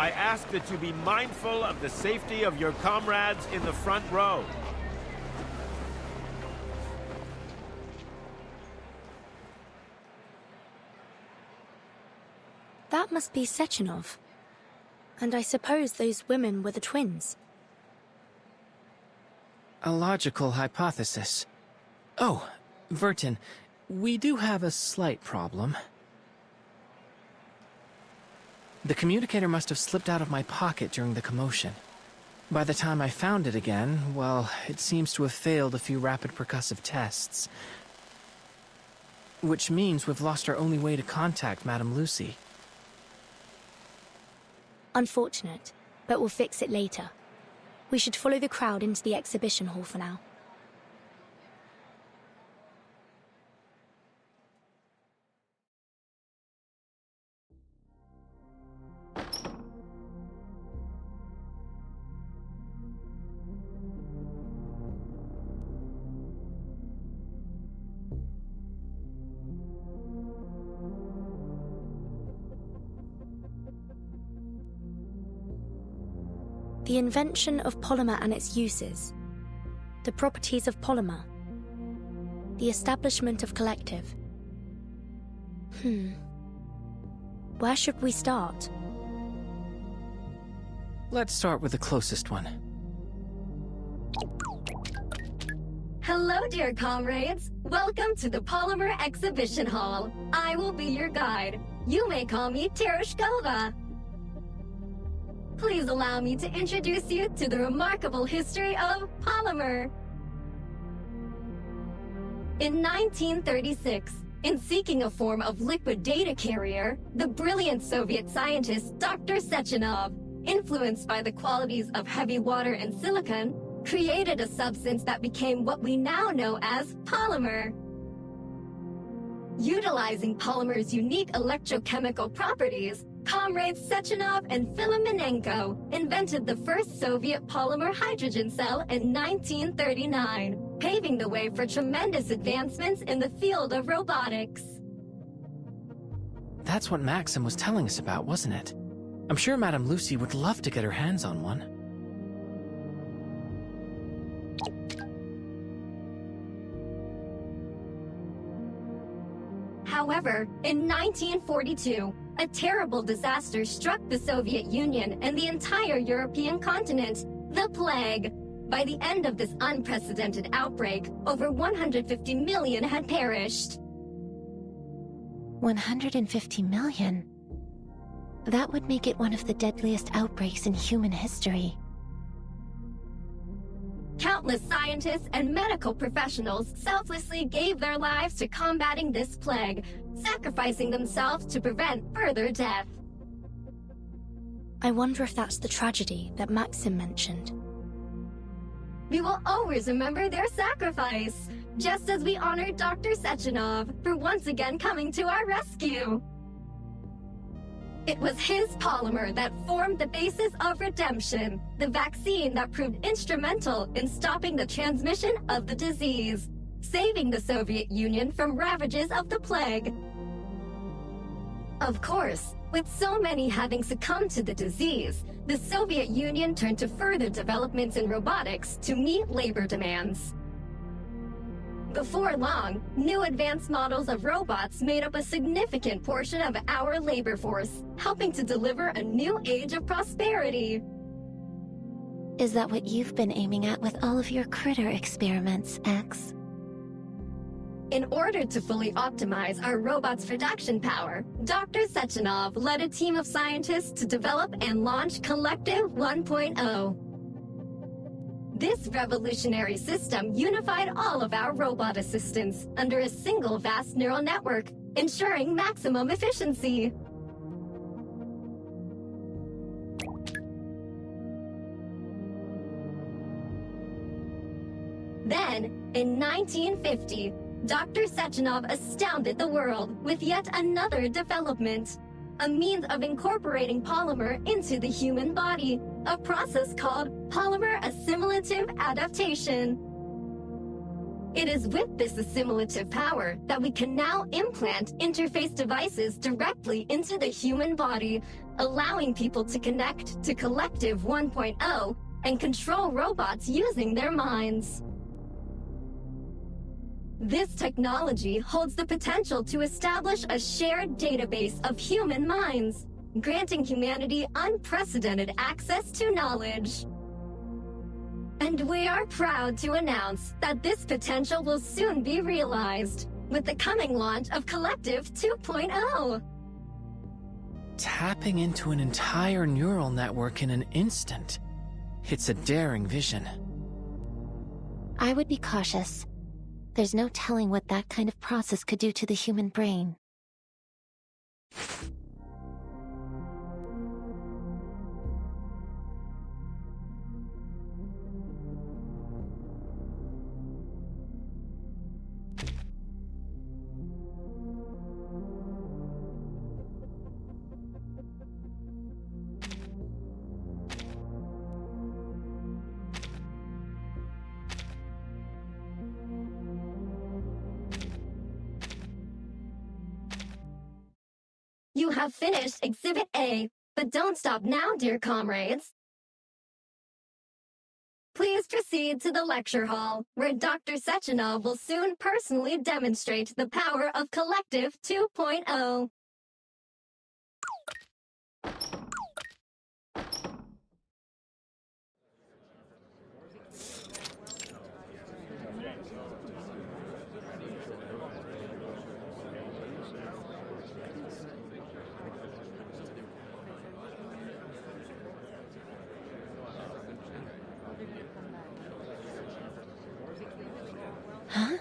I ask that you be mindful of the safety of your comrades in the front row. That must be Sechenov. And I suppose those women were the twins. A logical hypothesis. Oh, Vertin, we do have a slight problem. The communicator must have slipped out of my pocket during the commotion. By the time I found it again, well, it seems to have failed a few rapid percussive tests. Which means we've lost our only way to contact Madame Lucy. Unfortunate, but we'll fix it later. We should follow the crowd into the exhibition hall for now. The invention of polymer and its uses, the properties of polymer, the establishment of collective. Where should we start? Let's start with the closest one. Hello, dear comrades. Welcome to the Polymer Exhibition Hall. I will be your guide. You may call me Terushkova. Please allow me to introduce you to the remarkable history of polymer. In 1936, in seeking a form of liquid data carrier, the brilliant Soviet scientist Dr. Sechenov, influenced by the qualities of heavy water and silicon, created a substance that became what we now know as polymer. Utilizing polymer's unique electrochemical properties, comrades Sechenov and Filamenenko invented the first Soviet polymer hydrogen cell in 1939, paving the way for tremendous advancements in the field of robotics. That's what Maxim was telling us about, wasn't it? I'm sure Madame Lucy would love to get her hands on one. However, in 1942, a terrible disaster struck the Soviet Union and the entire European continent, the plague. By the end of this unprecedented outbreak, over 150 million had perished. 150 million? That would make it one of the deadliest outbreaks in human history. Countless scientists and medical professionals selflessly gave their lives to combating this plague, sacrificing themselves to prevent further death. I wonder if that's the tragedy that Maxim mentioned. We will always remember their sacrifice, just as we honor Dr. Sechenov for once again coming to our rescue. It was his polymer that formed the basis of redemption, the vaccine that proved instrumental in stopping the transmission of the disease, saving the Soviet Union from ravages of the plague. Of course, with so many having succumbed to the disease, the Soviet Union turned to further developments in robotics to meet labor demands. Before long, new advanced models of robots made up a significant portion of our labor force, helping to deliver a new age of prosperity. Is that what you've been aiming at with all of your critter experiments, X? In order to fully optimize our robot's production power, Dr. Sechenov led a team of scientists to develop and launch Collective 1.0. This revolutionary system unified all of our robot assistants under a single vast neural network, ensuring maximum efficiency. Then, in 1950, Dr. Sechenov astounded the world with yet another development. A means of incorporating polymer into the human body, a process called polymer assimilative adaptation. It is with this assimilative power that we can now implant interface devices directly into the human body, allowing people to connect to Collective 1.0 and control robots using their minds. This technology holds the potential to establish a shared database of human minds, granting humanity unprecedented access to knowledge. And we are proud to announce that this potential will soon be realized with the coming launch of Collective 2.0. Tapping into an entire neural network in an instant. It's a daring vision. I would be cautious. There's no telling what that kind of process could do to the human brain. You have finished Exhibit A, but don't stop now, dear comrades. Please proceed to the lecture hall, where Dr. Sechenov will soon personally demonstrate the power of Collective 2.0. Huh?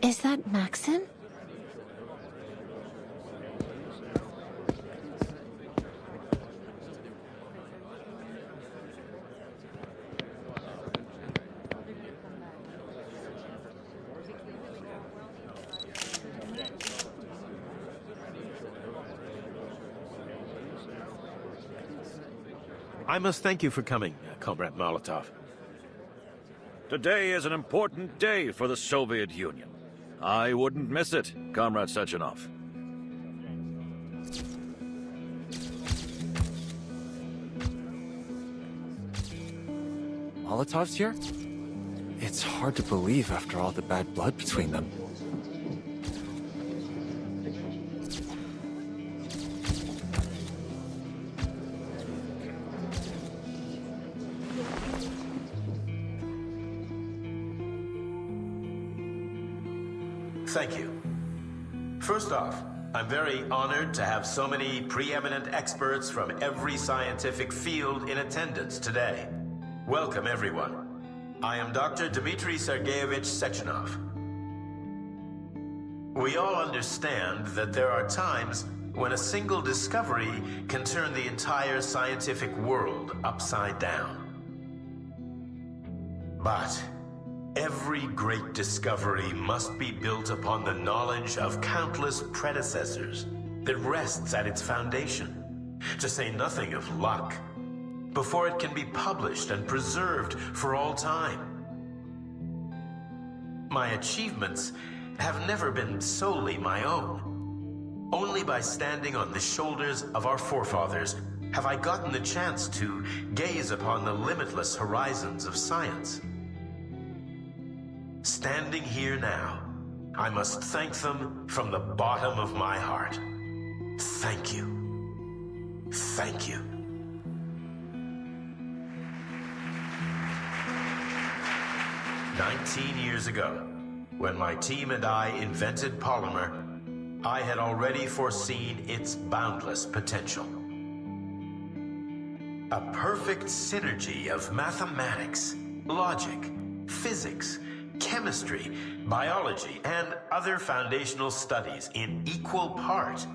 Is that Maxim? I must thank you for coming, Comrade Molotov. Today is an important day for the Soviet Union. I wouldn't miss it, Comrade Sechenov. Molotov's here? It's hard to believe after all the bad blood between them. Thank you. First off, I'm very honored to have so many preeminent experts from every scientific field in attendance today. Welcome, everyone. I am Dr. Dmitry Sergeyevich Sechenov. We all understand that there are times when a single discovery can turn the entire scientific world upside down. But every great discovery must be built upon the knowledge of countless predecessors that rests at its foundation, to say nothing of luck, before it can be published and preserved for all time. My achievements have never been solely my own. Only by standing on the shoulders of our forefathers have I gotten the chance to gaze upon the limitless horizons of science. Standing here now, I must thank them from the bottom of my heart. Thank you. Thank you. "19 years ago, when my team and I invented polymer, I had already foreseen its boundless potential. A perfect synergy of mathematics, logic, physics, chemistry, biology, and other foundational studies in equal part,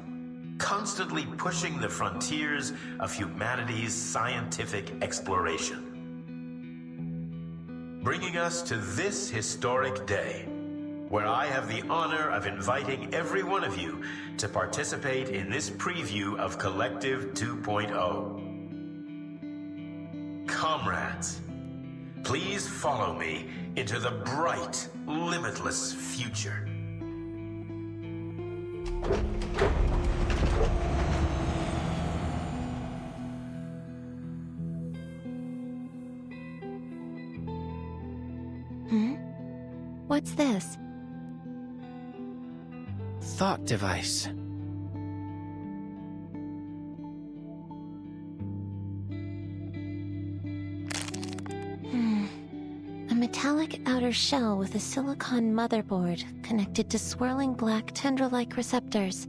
constantly pushing the frontiers of humanity's scientific exploration. Bringing us to this historic day, where I have the honor of inviting every one of you to participate in this preview of Collective 2.0. Comrades, please follow me into the bright, limitless future. What's this? Thought device. A metallic outer shell with a silicon motherboard connected to swirling black tendril-like receptors.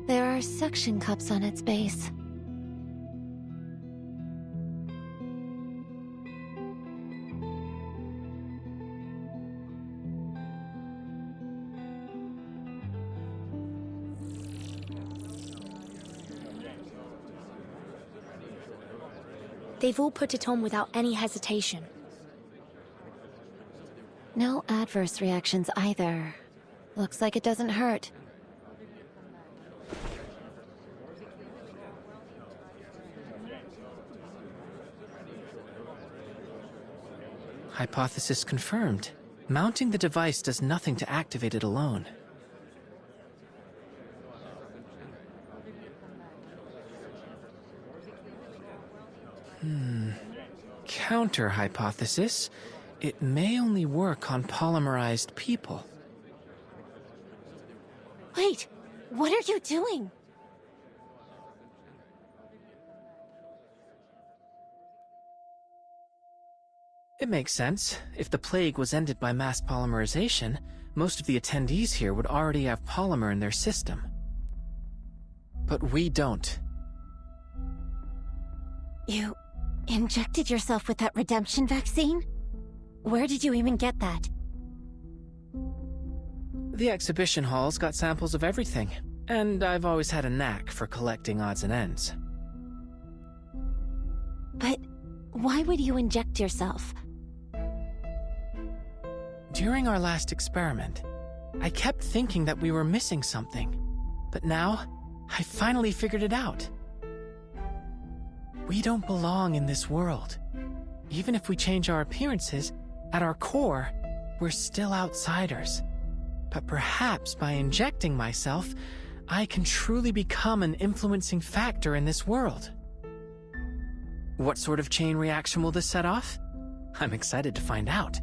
There are suction cups on its base. They've all put it on without any hesitation. No adverse reactions either. Looks like it doesn't hurt. Hypothesis confirmed. Mounting the device does nothing to activate it alone. Counter hypothesis. It may only work on polymerized people. Wait! What are you doing? It makes sense. If the plague was ended by mass polymerization, most of the attendees here would already have polymer in their system. But we don't. You injected yourself with that redemption vaccine? Where did you even get that? The exhibition hall's got samples of everything, and I've always had a knack for collecting odds and ends. But why would you inject yourself? During our last experiment, I kept thinking that we were missing something, but now I finally figured it out. We don't belong in this world. Even if we change our appearances, at our core, we're still outsiders. But perhaps by injecting myself, I can truly become an influencing factor in this world. What sort of chain reaction will this set off? I'm excited to find out.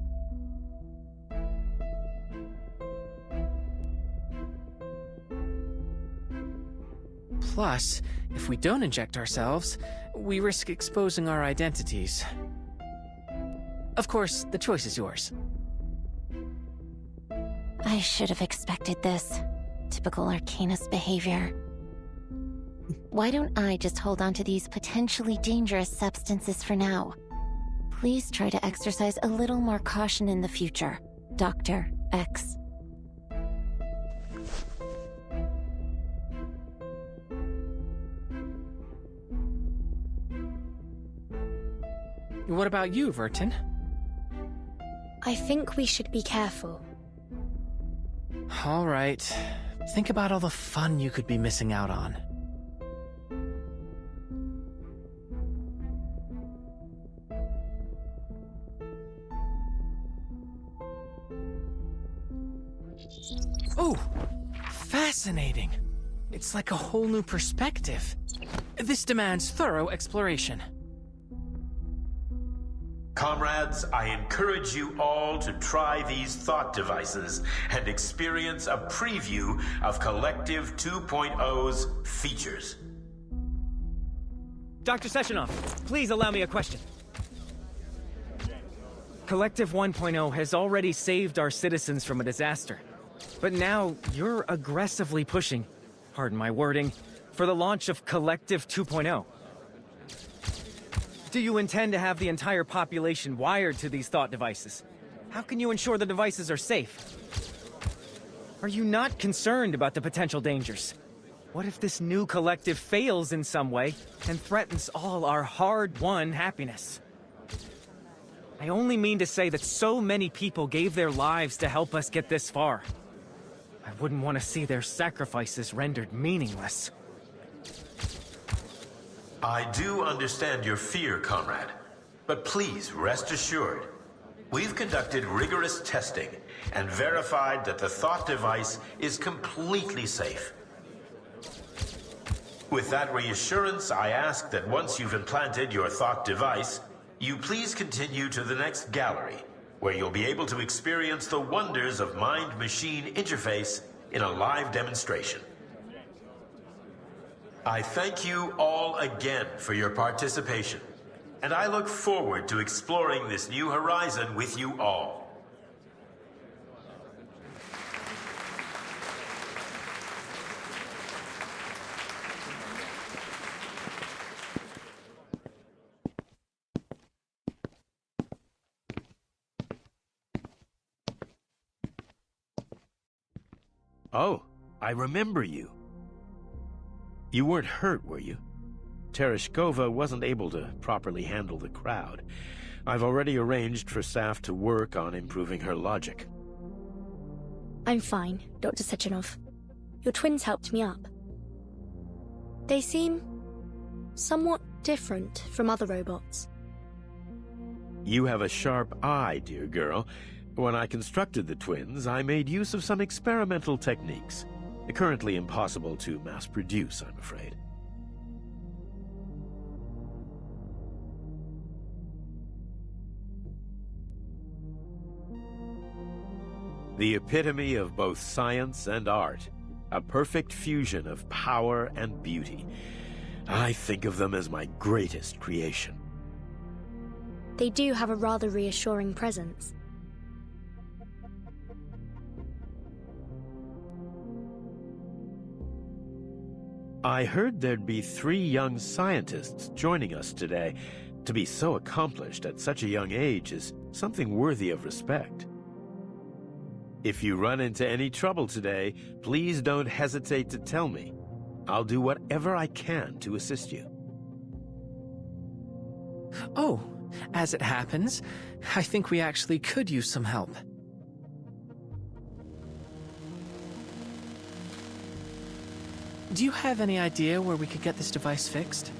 Plus, if we don't inject ourselves, we risk exposing our identities. Of course, the choice is yours. I should have expected this. Typical Arcanist behavior. Why don't I just hold on to these potentially dangerous substances for now? Please try to exercise a little more caution in the future, Dr. X. What about you, Vertin? I think we should be careful. All right. Think about all the fun you could be missing out on. Oh, fascinating. It's like a whole new perspective. This demands thorough exploration. Comrades, I encourage you all to try these thought devices and experience a preview of Collective 2.0's features. Dr. Sechenov, please allow me a question. Collective 1.0 has already saved our citizens from a disaster. But now you're aggressively pushing, pardon my wording, for the launch of Collective 2.0. Do you intend to have the entire population wired to these thought devices? How can you ensure the devices are safe? Are you not concerned about the potential dangers? What if this new collective fails in some way and threatens all our hard-won happiness? I only mean to say that so many people gave their lives to help us get this far. I wouldn't want to see their sacrifices rendered meaningless. I do understand your fear, comrade. But please rest assured, we've conducted rigorous testing and verified that the thought device is completely safe. With that reassurance, I ask that once you've implanted your thought device, you please continue to the next gallery, where you'll be able to experience the wonders of mind-machine interface in a live demonstration. I thank you all again for your participation, and I look forward to exploring this new horizon with you all. Oh, I remember you. You weren't hurt, were you? Tereshkova wasn't able to properly handle the crowd. I've already arranged for staff to work on improving her logic. I'm fine, Dr. Sechenov. Your twins helped me up. They seem somewhat different from other robots. You have a sharp eye, dear girl. When I constructed the twins, I made use of some experimental techniques. Currently impossible to mass-produce, I'm afraid. The epitome of both science and art. A perfect fusion of power and beauty. I think of them as my greatest creation. They do have a rather reassuring presence. I heard there'd be 3 young scientists joining us today. To be so accomplished at such a young age is something worthy of respect. If you run into any trouble today, please don't hesitate to tell me. I'll do whatever I can to assist you. Oh, as it happens, I think we actually could use some help. Do you have any idea where we could get this device fixed?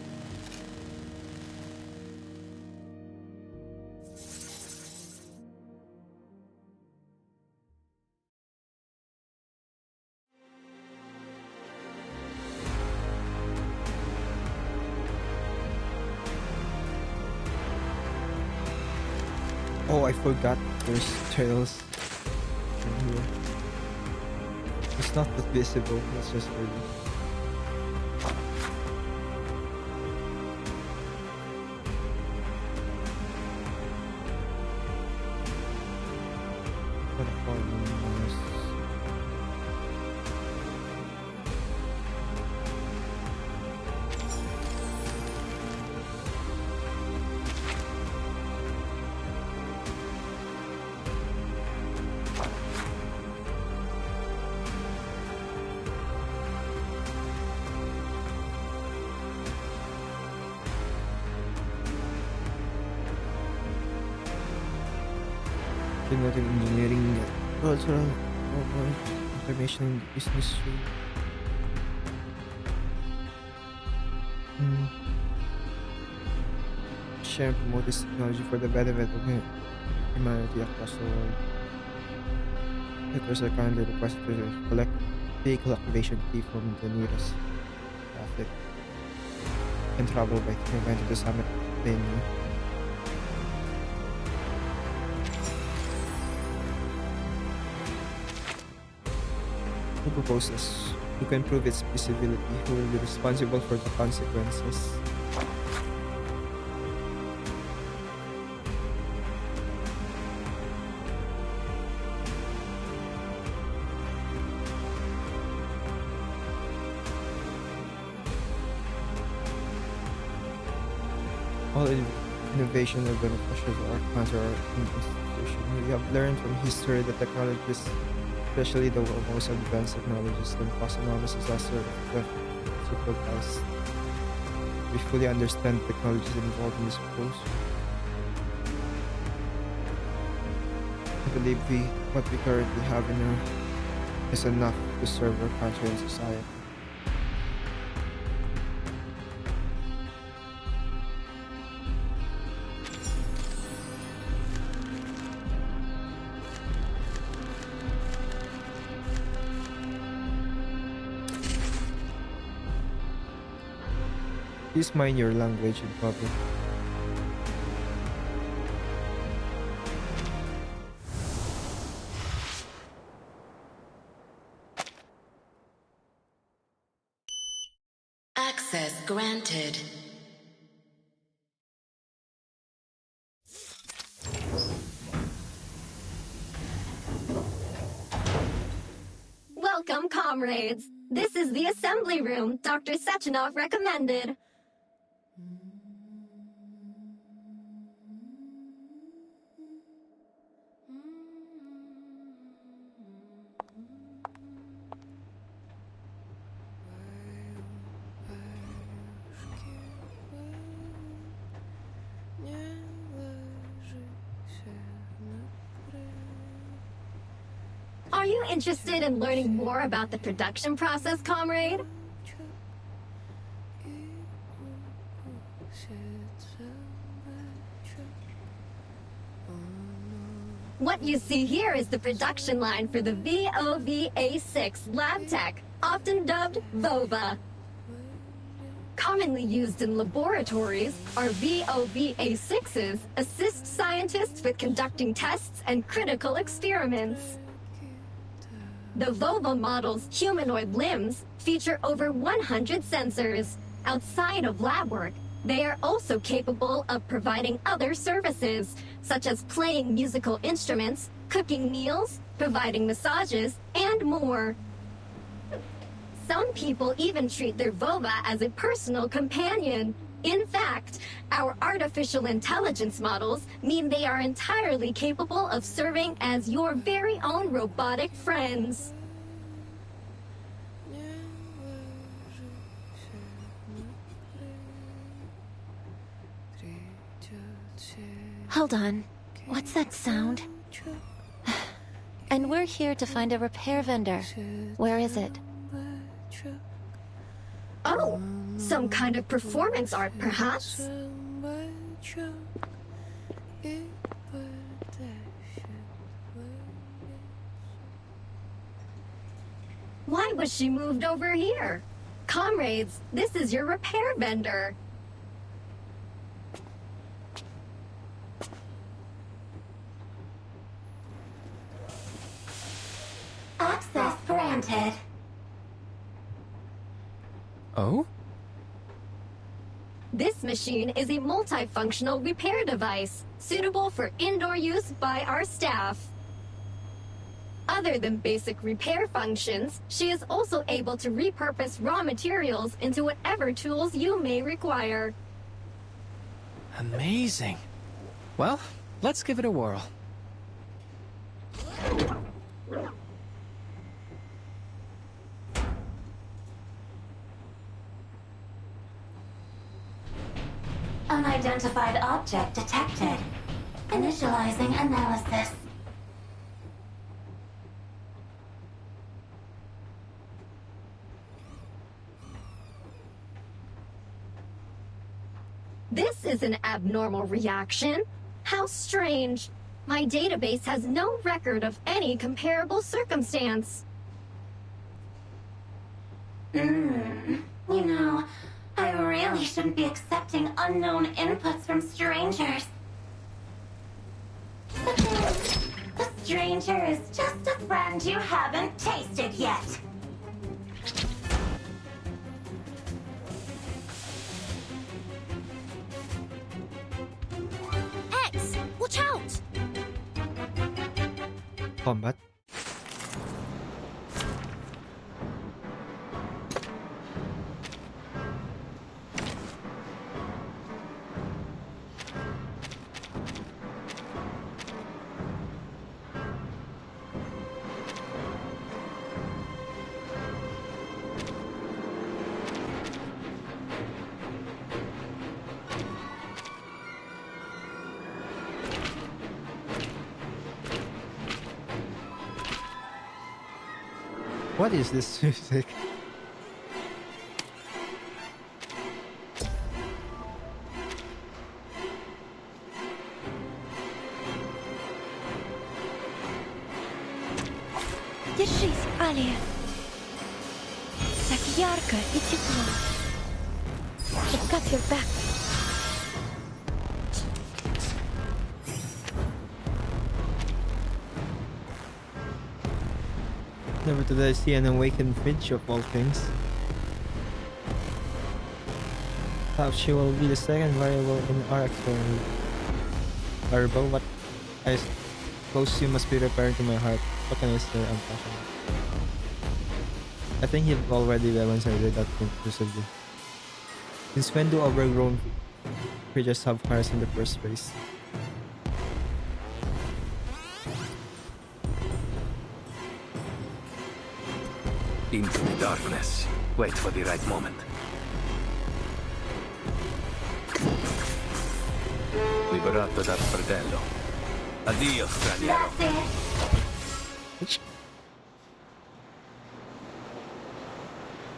Oh, I forgot there's trails in here. It's not that visible, it's just really... Genetic engineering, cultural, information in the business field. Share and promote this technology for the benefit of humanity across the world. Letters are kindly requested to collect vehicle activation key from the nearest traffic and travel by train to the summit venue. Who proposes? Who can prove its feasibility? Who will be responsible for the consequences? All innovation are beneficial to our country or institution. We have learned from history that technologies, especially the most advanced technologies, can cause enormous disaster if supervised. We fully understand the technologies involved in this proposal. believe what we currently have in Earth is enough to serve our country and society. Please mind your language in public. Access granted. Welcome, comrades. This is the assembly room Dr. Sechenov recommended. Are you interested in learning more about the production process, comrade? What you see here is the production line for the VOVA6 lab tech, often dubbed VOVA. Commonly used in laboratories, our VOVA6s assist scientists with conducting tests and critical experiments. The VOVA model's humanoid limbs feature over 100 sensors. Outside of lab work, they are also capable of providing other services, such as playing musical instruments, cooking meals, providing massages, and more. Some people even treat their VOVA as a personal companion. In fact, our artificial intelligence models mean they are entirely capable of serving as your very own robotic friends. Hold on. What's that sound? And we're here to find a repair vendor. Where is it? Oh, some kind of performance art, perhaps? Why was she moved over here? Comrades, this is your repair vendor. Access granted. Oh? This machine is a multifunctional repair device, suitable for indoor use by our staff. Other than basic repair functions, she is also able to repurpose raw materials into whatever tools you may require. Amazing. Well, let's give it a whirl. Unidentified object detected. Initializing analysis. This is an abnormal reaction. How strange. My database has no record of any comparable circumstance. You know, I really shouldn't be accepting unknown inputs from strangers. But then, the stranger is just a friend you haven't tasted yet. X! Watch out! Combat. What is this music? Держись, Алия. Так ярко и тепло. I've got your back. Never did I see an awakened Finch of all things. Perhaps she will be the second variable in our experiment. Arbo, what? I suppose you must be repairing to my heart. What can I say? I'm passionate. I think you've already demonstrated that conclusively. Since when do overgrown creatures have hearts in the first place? Into the darkness. Wait for the right moment. Liberato dal fratello. Addio, straniero.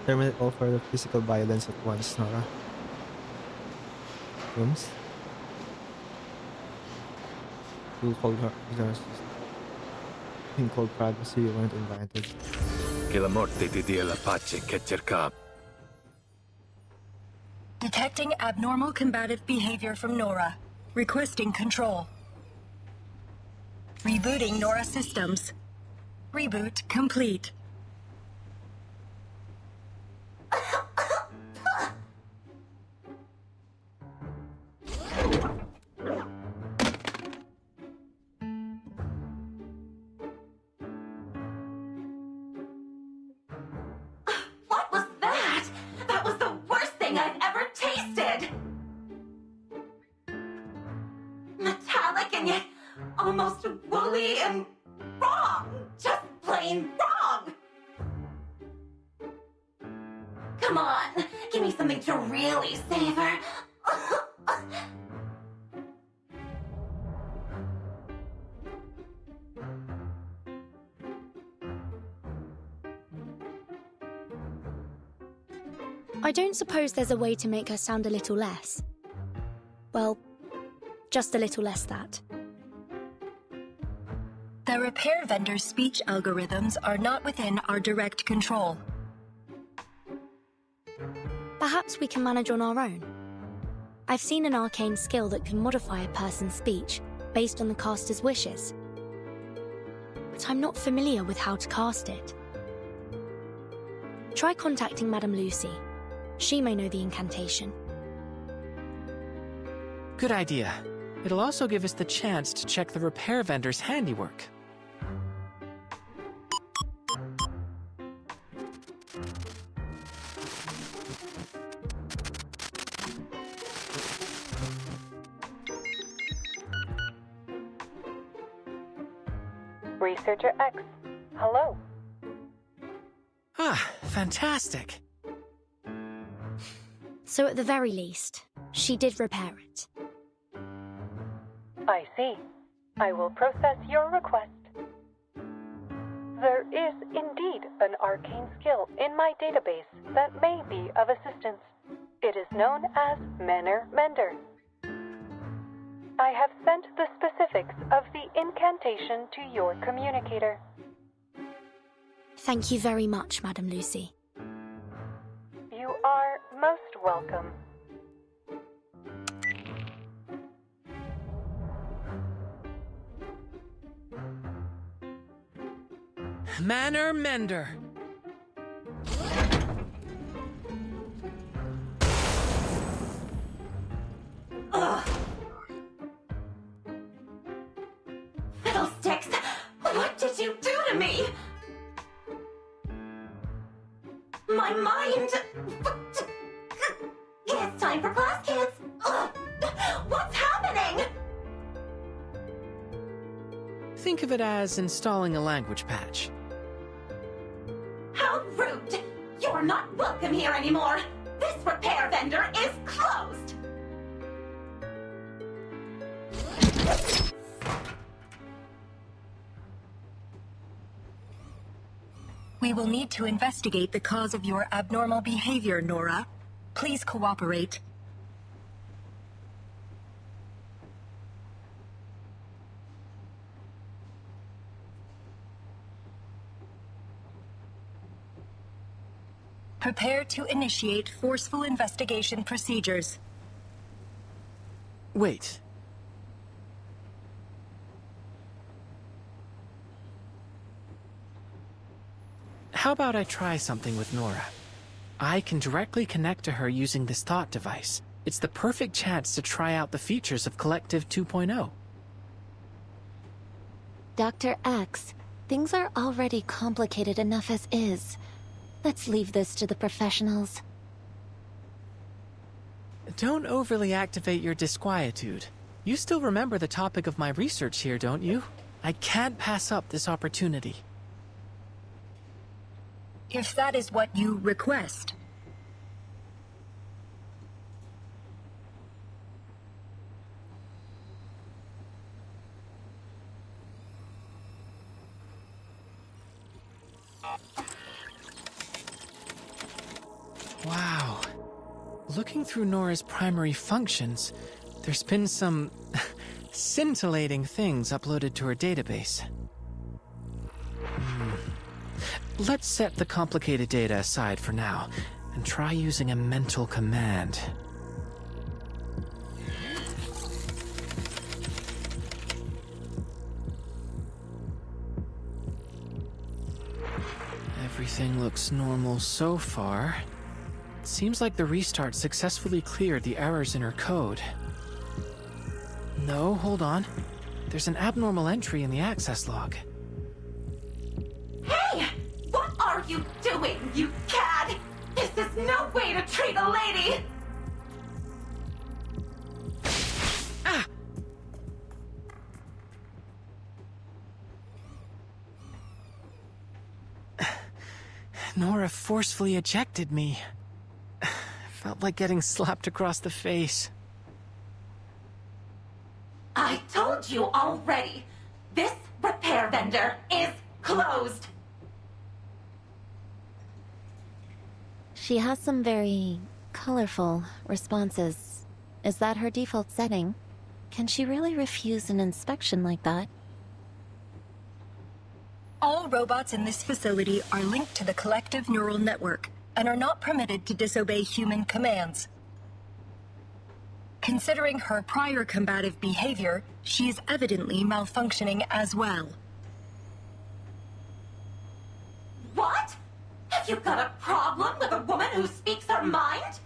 Terminate all further physical violence at once, Nora. Rooms? You'll hold her in cold privacy you weren't invited. Che la morte ti dia la pace che cercavo. Detecting abnormal combative behavior from Nora. Requesting control. Rebooting Nora systems. Reboot complete. What was that? That was the worst thing I've ever tasted! Metallic and yet almost woolly and wrong! Just plain wrong! Come on, give me something to really savor. I don't suppose there's a way to make her sound a little less. Well, just a little less that. The repair vendor's speech algorithms are not within our direct control. Perhaps we can manage on our own. I've seen an arcane skill that can modify a person's speech based on the caster's wishes. But I'm not familiar with how to cast it. Try contacting Madame Lucy. She may know the incantation. Good idea. It'll also give us the chance to check the repair vendor's handiwork. Researcher X, hello. Ah, fantastic. So at the very least, she did repair it. I see. I will process your request. There is indeed an arcane skill in my database that may be of assistance. It is known as Manner Mender. I have sent the specifics of the incantation to your communicator. Thank you very much, Madame Lucy. You are most welcome. Manner Mender. Ugh. Fiddlesticks! What did you do to me? My mind... It's time for class, kids! Ugh. What's happening? Think of it as installing a language patch. How rude! You're not welcome here anymore! This repair vendor is closed! We will need to investigate the cause of your abnormal behavior, Nora. Please cooperate. Prepare to initiate forceful investigation procedures. Wait. How about I try something with Nora? I can directly connect to her using this thought device. It's the perfect chance to try out the features of Collective 2.0. Dr. X, things are already complicated enough as is. Let's leave this to the professionals. Don't overly activate your disquietude. You still remember the topic of my research here, don't you? I can't pass up this opportunity. If that is what you request. Wow. Looking through Nora's primary functions, there's been some scintillating things uploaded to her database. Let's set the complicated data aside for now, and try using a mental command. Everything looks normal so far. Seems like the restart successfully cleared the errors in her code. No, hold on. There's an abnormal entry in the access log. Hey! What are you doing, you cad? This is no way to treat a lady! Nora forcefully ejected me. Felt like getting slapped across the face. I told you already. This repair vendor is closed. She has some very colorful responses. Is that her default setting? Can she really refuse an inspection like that? All robots in this facility are linked to the collective neural network and are not permitted to disobey human commands. Considering her prior combative behavior, she is evidently malfunctioning as well. What? Have you got a problem with a woman who speaks her mind?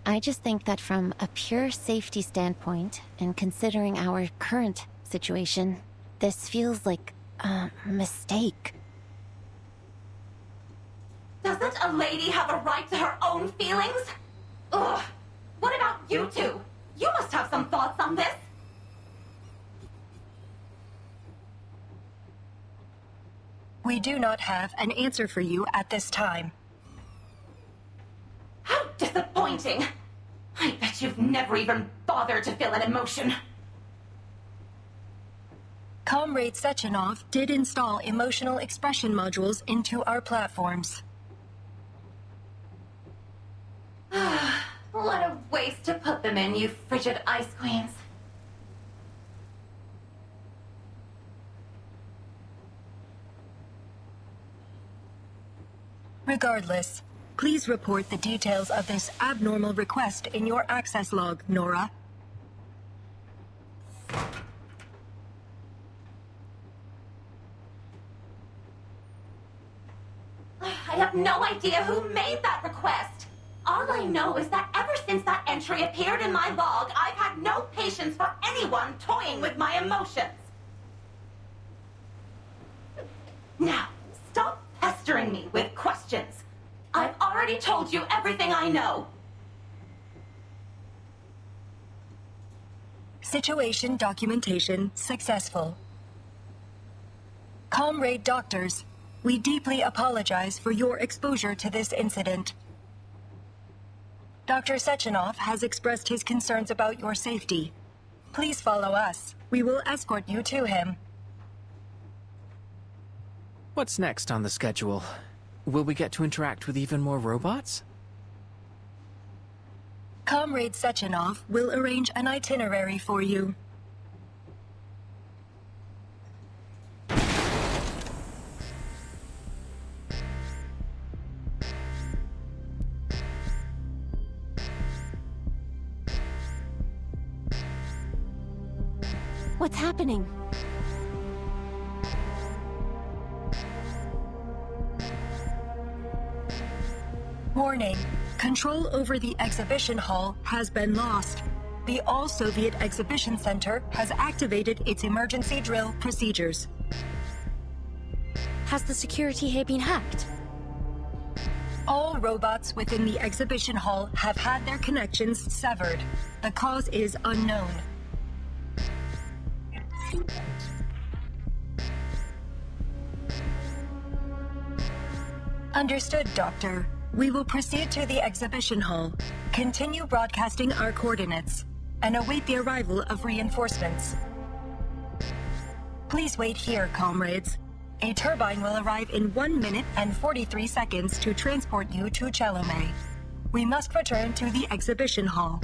I just think that from a pure safety standpoint, and considering our current situation, this feels like a mistake. Doesn't a lady have a right to her own feelings? Ugh. What about you two? You must have some thoughts on this. We do not have an answer for you at this time. How disappointing. I bet you've never even bothered to feel an emotion. Comrade Sechenov did install emotional expression modules into our platforms. What a waste to put them in, you frigid ice queens. Regardless, please report the details of this abnormal request in your access log, Nora. I have no idea who made that request. All I know is that ever since that entry appeared in my log, I've had no patience for anyone toying with my emotions. Now, stop pestering me with questions. I've already told you everything I know. Situation documentation successful. Comrade doctors, we deeply apologize for your exposure to this incident. Dr. Sechenov has expressed his concerns about your safety. Please follow us. We will escort you to him. What's next on the schedule? Will we get to interact with even more robots? Comrade Sechenov will arrange an itinerary for you. What's happening? Warning. Control over the exhibition hall has been lost. The All-Soviet Exhibition Center has activated its emergency drill procedures. Has the security here been hacked? All robots within the exhibition hall have had their connections severed. The cause is unknown. Understood, Doctor. We will proceed to the exhibition hall, continue broadcasting our coordinates, and await the arrival of reinforcements. Please wait here, comrades. A turbine will arrive in 1 minute and 43 seconds to transport you to Chelomey. We must return to the exhibition hall.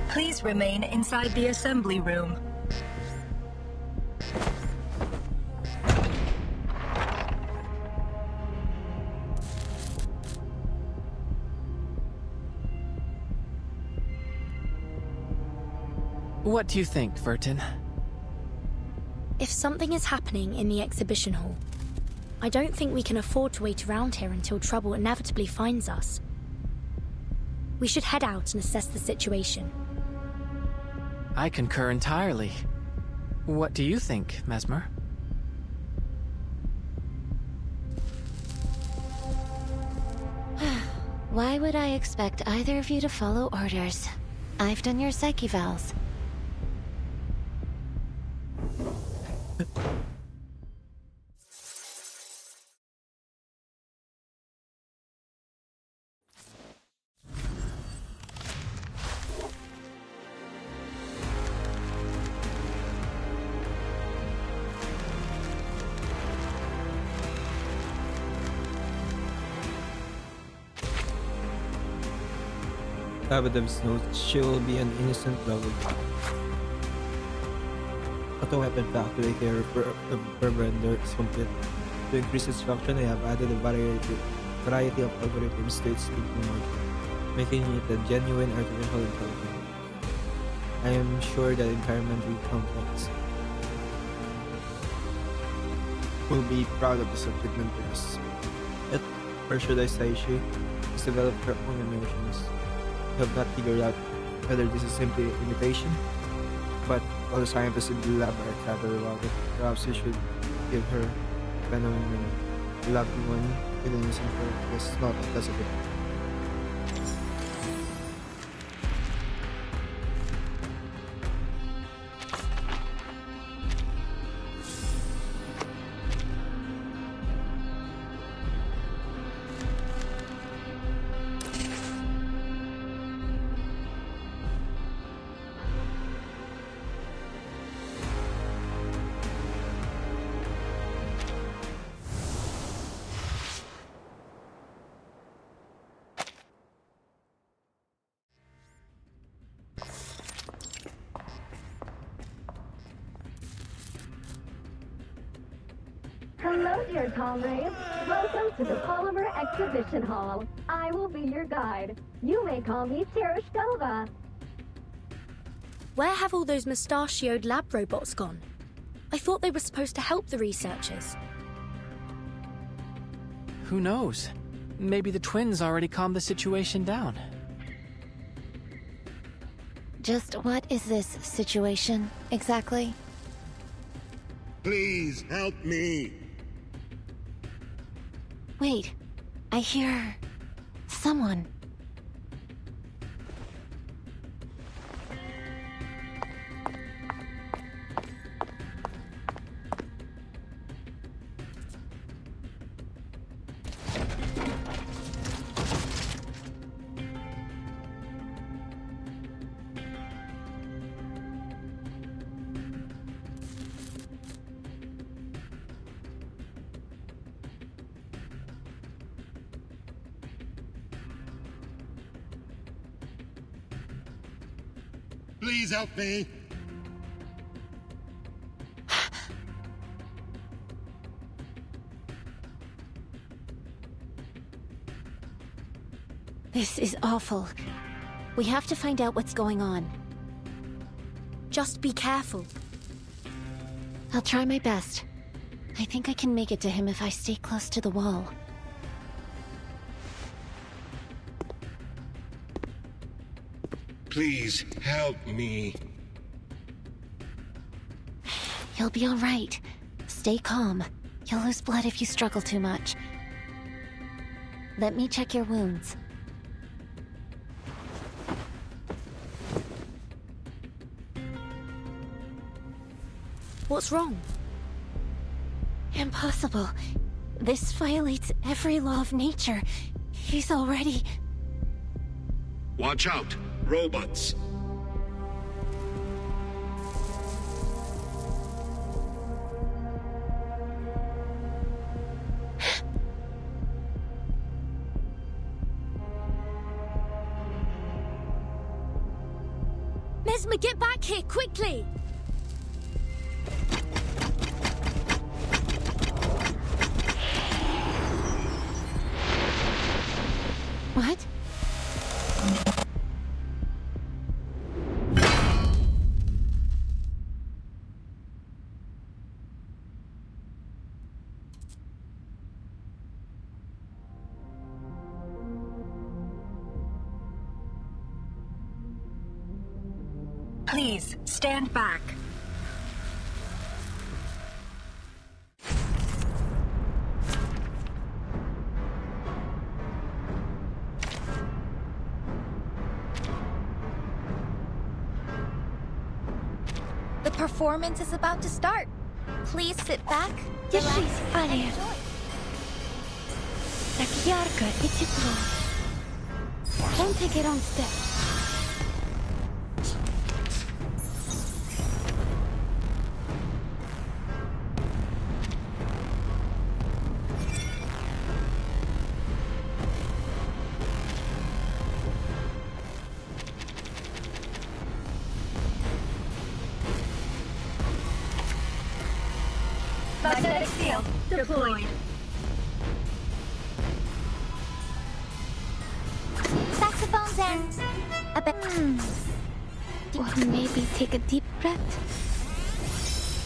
Please remain inside the assembly room. What do you think, Vertin? If something is happening in the exhibition hall, I don't think we can afford to wait around here until trouble inevitably finds us. We should head out and assess the situation. I concur entirely. What do you think, Mesmer? Why would I expect either of you to follow orders? I've done your psyche vals. Abadev's notes, she will be an innocent rebel. Auto weapon factory here for render is complete. To increase its function, I have added a variety of algorithms to its thinking mode, making it a genuine artificial intelligence. I am sure that environmental complex will be proud of the subject members. Yet, or should I say she has developed her own emotions. I have not figured out whether this is simply imitation, but all the scientists in the lab are excited about it. Perhaps you should give her phenomenon a lovely one with an innocent her. Yes, not because of it. Hello, dear comrades. Welcome to the Polymer Exhibition Hall. I will be your guide. You may call me Tereshkova. Where have all those mustachioed lab robots gone? I thought they were supposed to help the researchers. Who knows? Maybe the twins already calmed the situation down. Just what is this situation, exactly? Please help me. Wait, I hear someone. Please help me. This is awful. We have to find out what's going on. Just be careful. I'll try my best. I think I can make it to him if I stay close to the wall. Please help me. You'll be all right. Stay calm. You'll lose blood if you struggle too much. Let me check your wounds. What's wrong? Impossible. This violates every law of nature. He's already... Watch out, robots. Mesmer, get back here, quickly! What? Please, stand back. The performance is about to start. Please sit back. Держись, Алия. Так ярко и тепло. Don't take it on steps. Magnetic field deployed. Saxophones and a bit. Or maybe take a deep breath.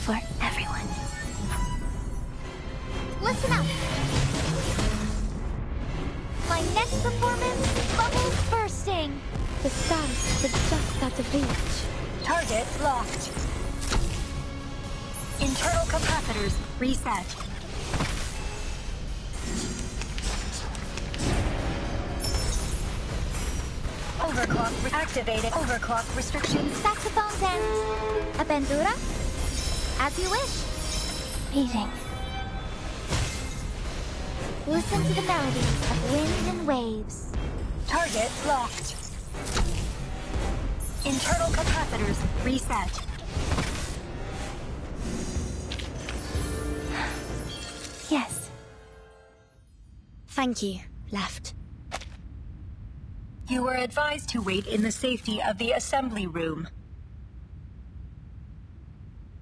For everyone. Listen up. My next performance, bubbles bursting. The stars are just out of reach. Target locked. Internal capacitors reset. Overclock activated. Overclock restrictions. Saxophones and a bandura. As you wish. Meeting. Listen to the melodies of wind and waves. Target locked. Internal capacitors reset. Yes. Thank you, Left. You were advised to wait in the safety of the assembly room.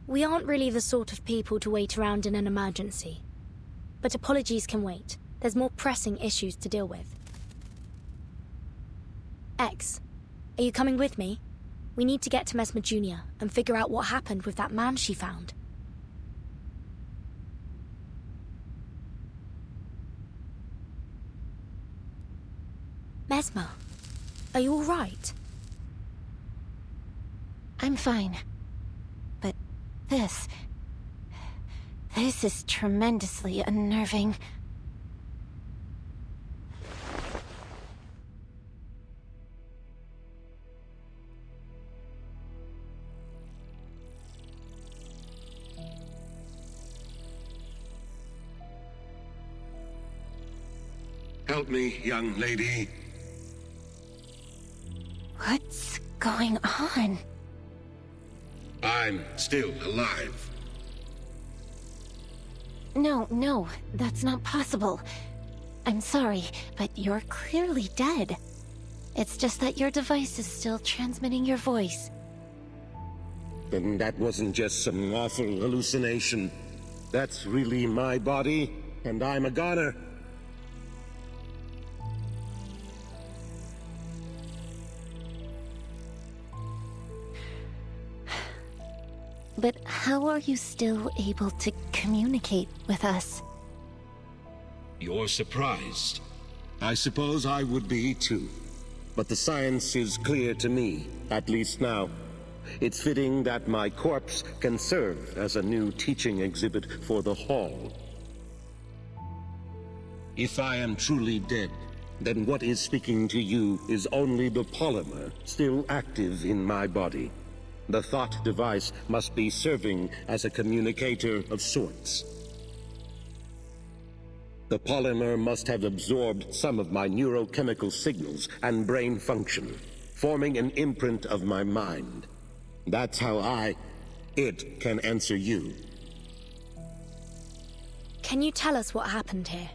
We aren't really the sort of people to wait around in an emergency. But apologies can wait. There's more pressing issues to deal with. X, are you coming with me? We need to get to Mesmer Jr. and figure out what happened with that man she found. Mesmer, are you all right? I'm fine. But this is tremendously unnerving. Help me, young lady. What's going on? I'm still alive. No, that's not possible. I'm sorry, but you're clearly dead. It's just that your device is still transmitting your voice. then that wasn't just some awful hallucination. That's really my body, and I'm a goner. But how are you still able to communicate with us? You're surprised. I suppose I would be too. But the science is clear to me, at least now. It's fitting that my corpse can serve as a new teaching exhibit for the Hall. If I am truly dead, then what is speaking to you is only the polymer still active in my body. The thought device must be serving as a communicator of sorts. The polymer must have absorbed some of my neurochemical signals and brain function, forming an imprint of my mind. That's how it can answer you. Can you tell us what happened here?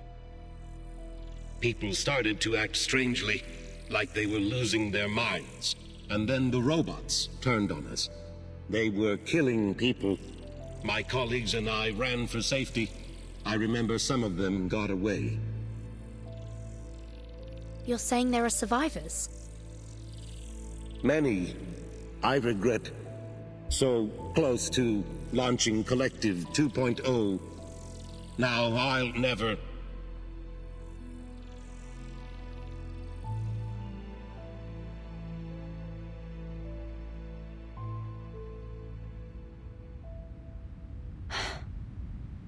People started to act strangely, like they were losing their minds. And then the robots turned on us. They were killing people. My colleagues and I ran for safety. I remember some of them got away. You're saying there are survivors? Many, I regret. So close to launching Collective 2.0. Now I'll never...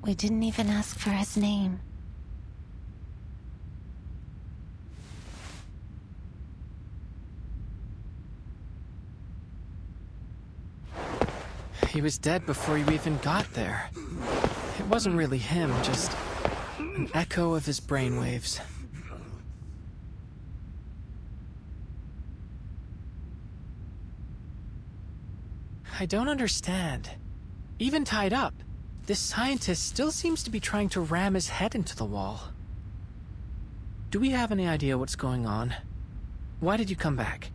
We didn't even ask for his name. He was dead before you even got there. It wasn't really him, just an echo of his brainwaves. I don't understand. Even tied up, this scientist still seems to be trying to ram his head into the wall. Do we have any idea what's going on? Why did you come back?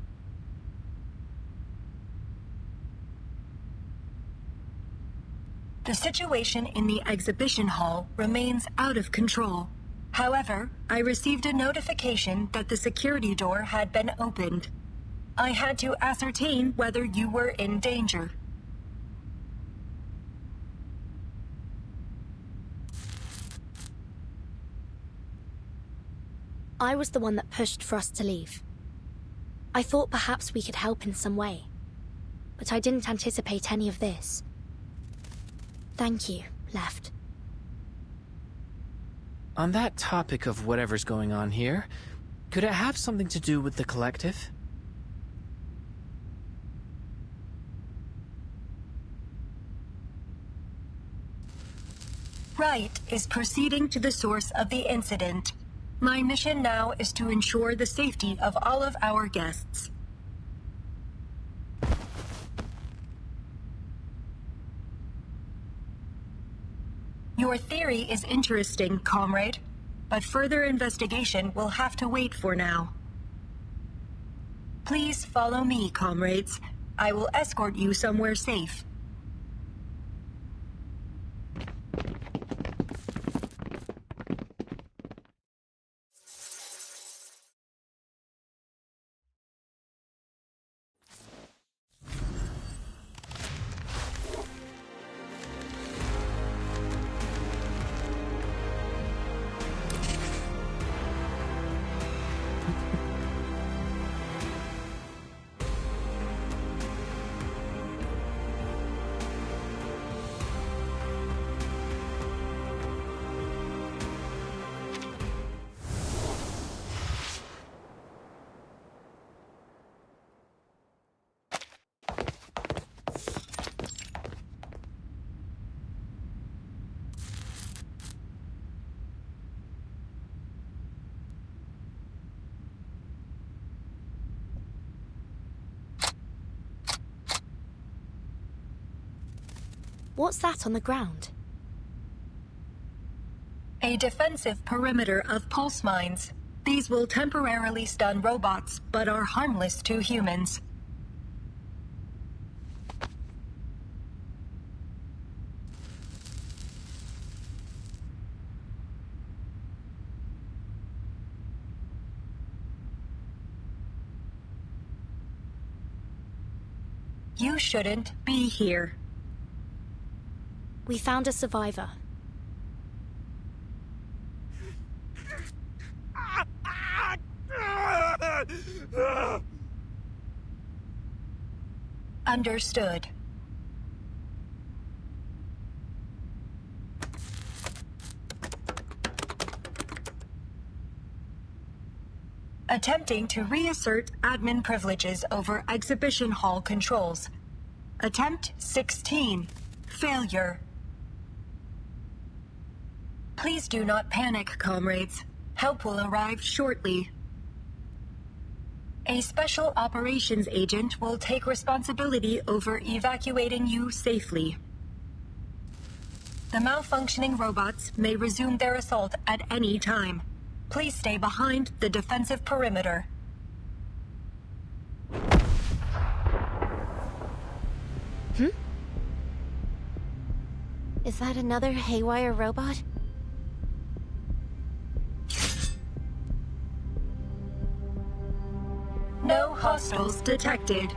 The situation in the exhibition hall remains out of control. However, I received a notification that the security door had been opened. I had to ascertain whether you were in danger. I was the one that pushed for us to leave. I thought perhaps we could help in some way, but I didn't anticipate any of this. Thank you, Left. On that topic of whatever's going on here, could it have something to do with the Collective? Wright is proceeding to the source of the incident. My mission now is to ensure the safety of all of our guests. Your theory is interesting, comrade, but further investigation will have to wait for now. Please follow me, comrades. I will escort you somewhere safe. What's that on the ground? A defensive perimeter of pulse mines. These will temporarily stun robots, but are harmless to humans. You shouldn't be here. We found a survivor. Understood. Attempting to reassert admin privileges over exhibition hall controls. Attempt 16. Failure. Please do not panic, comrades. Help will arrive shortly. A special operations agent will take responsibility over evacuating you safely. The malfunctioning robots may resume their assault at any time. Please stay behind the defensive perimeter. Is that another haywire robot? No hostiles detected.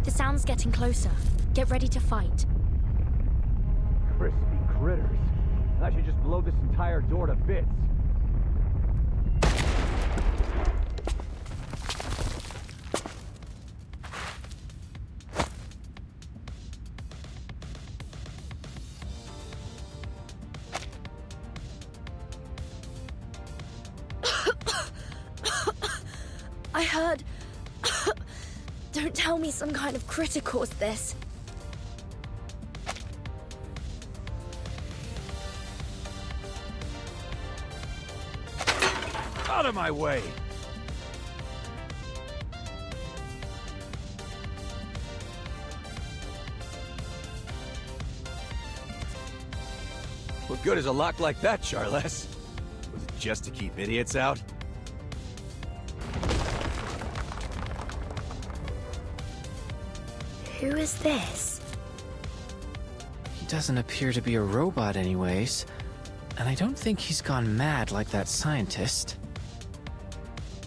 The sound's getting closer. Get ready to fight. Crispy critters. I should just blow this entire door to bits. I heard... Don't tell me some kind of critter caused this. Out of my way! What good is a lock like that, Charles? Was it just to keep idiots out? Who is this? He doesn't appear to be a robot anyways, and I don't think he's gone mad like that scientist.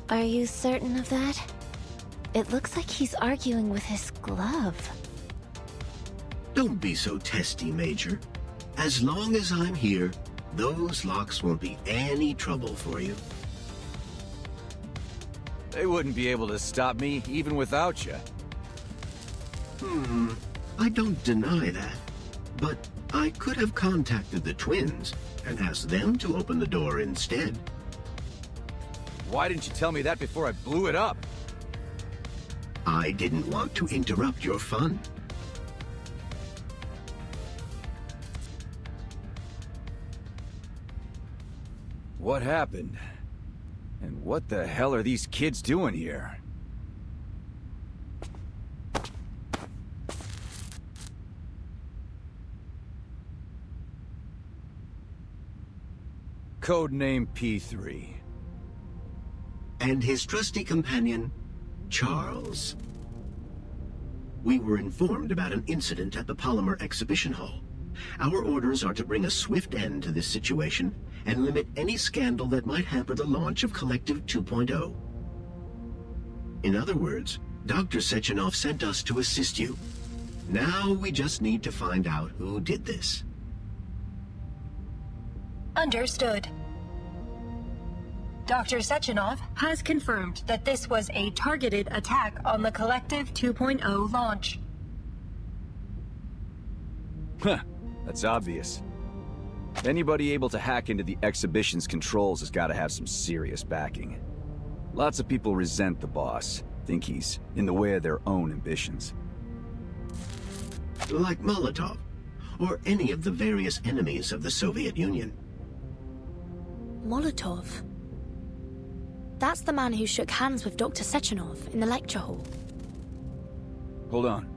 Are you certain of that? It looks like he's arguing with his glove. Don't be so testy, Major. As long as I'm here, those locks won't be any trouble for you. They wouldn't be able to stop me, even without you. I don't deny that. But I could have contacted the twins and asked them to open the door instead. Why didn't you tell me that before I blew it up? I didn't want to interrupt your fun. What happened? And what the hell are these kids doing here? Codename P3. And his trusty companion, Charles. We were informed about an incident at the Polymer Exhibition Hall. Our orders are to bring a swift end to this situation and limit any scandal that might hamper the launch of Collective 2.0. In other words, Dr. Sechenov sent us to assist you. Now we just need to find out who did this. Understood. Dr. Sechenov has confirmed that this was a targeted attack on the Collective 2.0 launch. Huh, that's obvious. Anybody able to hack into the exhibition's controls has got to have some serious backing. Lots of people resent the boss, think he's in the way of their own ambitions. Like Molotov, or any of the various enemies of the Soviet Union. Molotov? That's the man who shook hands with Dr. Sechenov in the lecture hall. Hold on.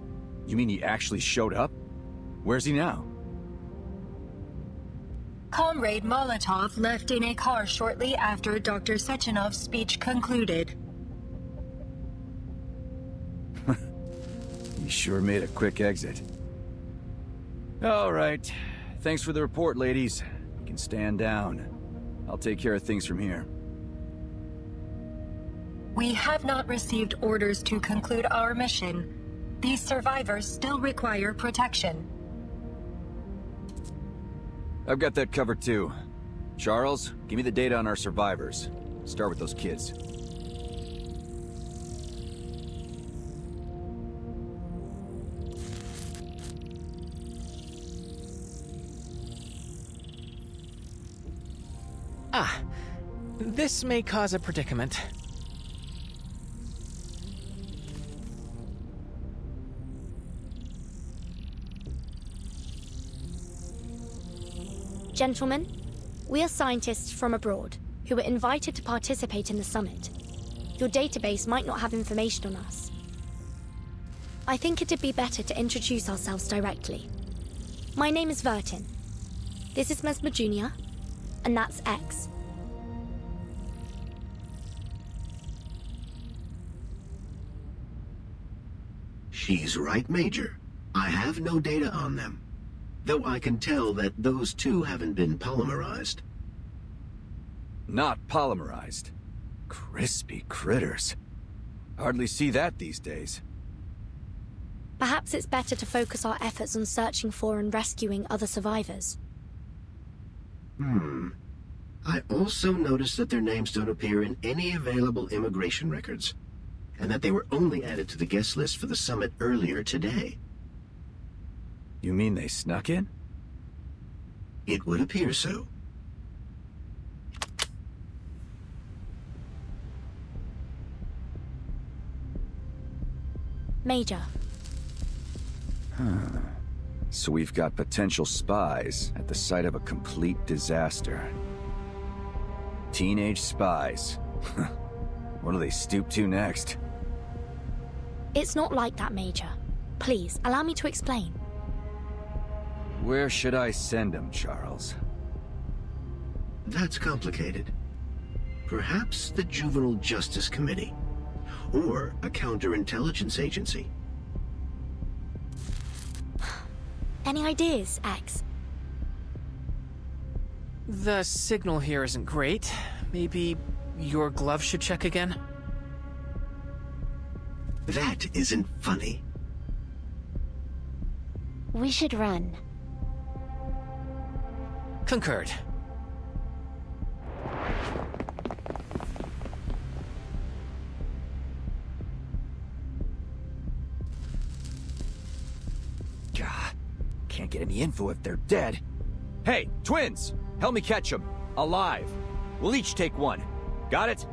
You mean he actually showed up? Where's he now? Comrade Molotov left in a car shortly after Dr. Sechenov's speech concluded. He sure made a quick exit. All right. Thanks for the report, ladies. You can stand down. I'll take care of things from here. We have not received orders to conclude our mission. These survivors still require protection. I've got that covered too. Charles, give me the data on our survivors. Start with those kids. Ah, this may cause a predicament. Gentlemen, we are scientists from abroad who were invited to participate in the summit. Your database might not have information on us. I think it'd be better to introduce ourselves directly. My name is Vertin. This is Mesmer Jr., and that's X. She's right, Major. I have no data on them. Though I can tell that those two haven't been polymerized. Not polymerized. Crispy critters. Hardly see that these days. Perhaps it's better to focus our efforts on searching for and rescuing other survivors. I also noticed that their names don't appear in any available immigration records, and that they were only added to the guest list for the summit earlier today. You mean they snuck in? It would appear so. Major. So we've got potential spies at the site of a complete disaster. Teenage spies. What do they stoop to next? It's not like that, Major. Please, allow me to explain. Where should I send them, Charles? That's complicated. Perhaps the Juvenile Justice Committee, or a counterintelligence agency. Any ideas, X? The signal here isn't great. Maybe your glove should check again? That isn't funny. We should run. Concurred. God, can't get any info if they're dead. Hey, twins! Help me catch them. Alive. We'll each take one. Got it?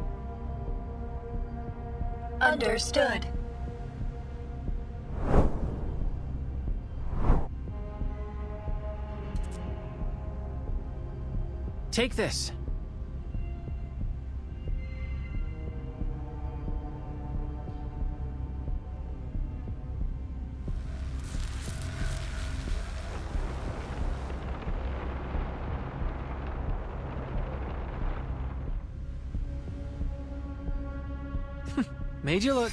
Understood. Take this. Made you look.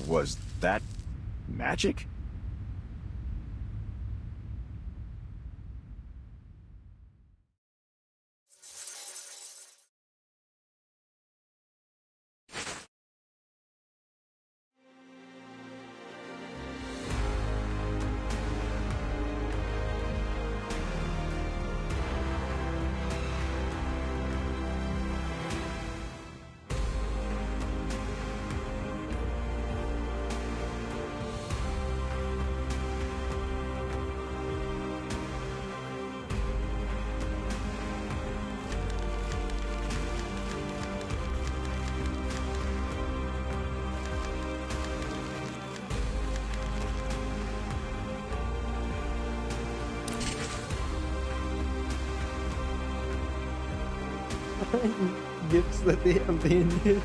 Was that magic? Gifts that they abandoned.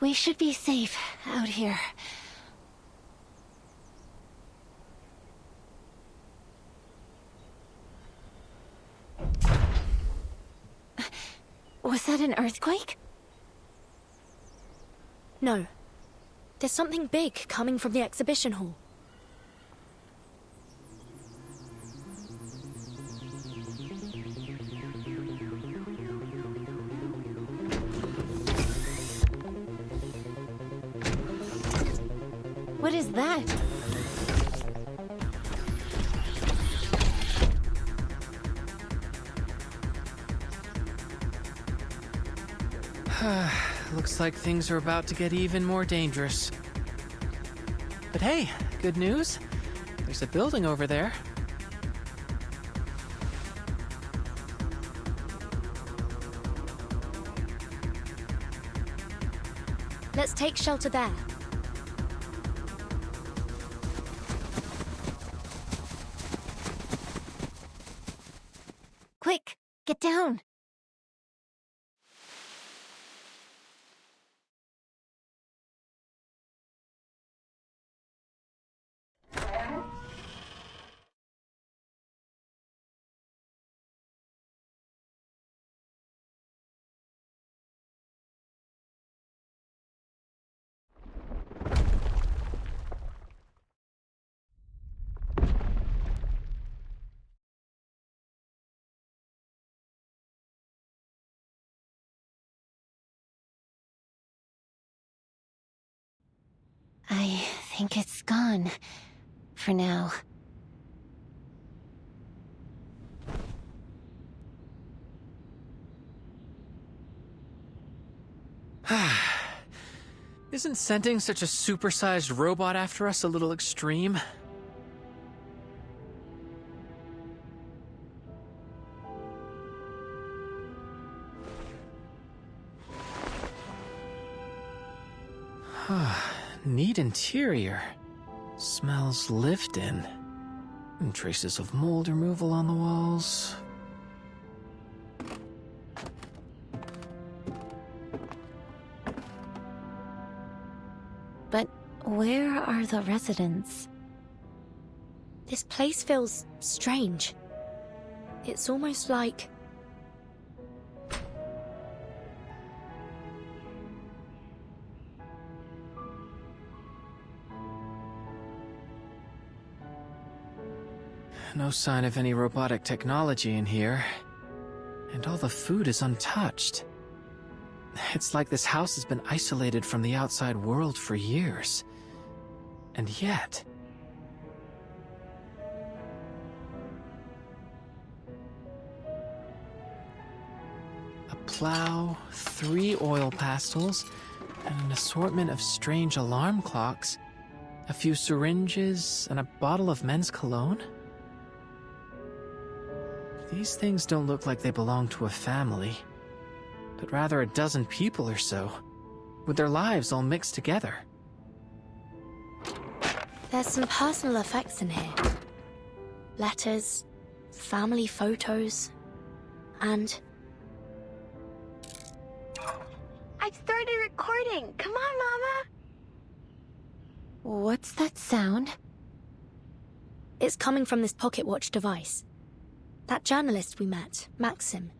We should be safe out here. Was that an earthquake? No. There's something big coming from the exhibition hall. What is that? Looks like things are about to get even more dangerous. But hey, good news. There's a building over there. Let's take shelter there. Quick, get down. I think it's gone. For now. Isn't sending such a supersized robot after us a little extreme? Neat interior. Smells lived in. And traces of mold removal on the walls. But where are the residents? This place feels strange. It's almost like... No sign of any robotic technology in here. And all the food is untouched. It's like this house has been isolated from the outside world for years. And yet... a plow, 3 oil pastels, and an assortment of strange alarm clocks. A few syringes, and a bottle of men's cologne? These things don't look like they belong to a family, but rather a dozen people or so, with their lives all mixed together. There's some personal effects in here. Letters, family photos, and... I've started recording. Come on, Mama. What's that sound? It's coming from this pocket watch device. That journalist we met, Maxim,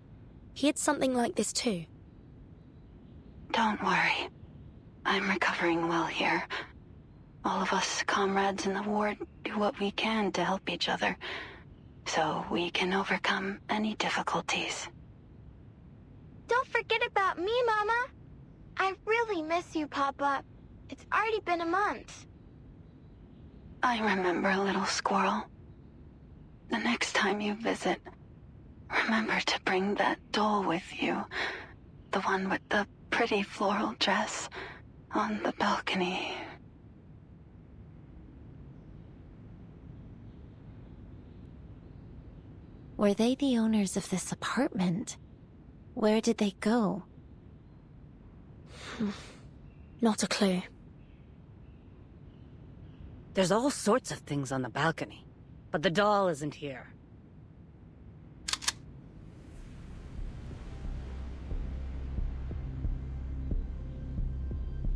he had something like this too. Don't worry. I'm recovering well here. All of us comrades in the ward do what we can to help each other, so we can overcome any difficulties. Don't forget about me, Mama. I really miss you, Papa. It's already been a month. I remember, little squirrel. The next time you visit, remember to bring that doll with you. The one with the pretty floral dress on the balcony. Were they the owners of this apartment? Where did they go? Not a clue. There's all sorts of things on the balcony, but the doll isn't here.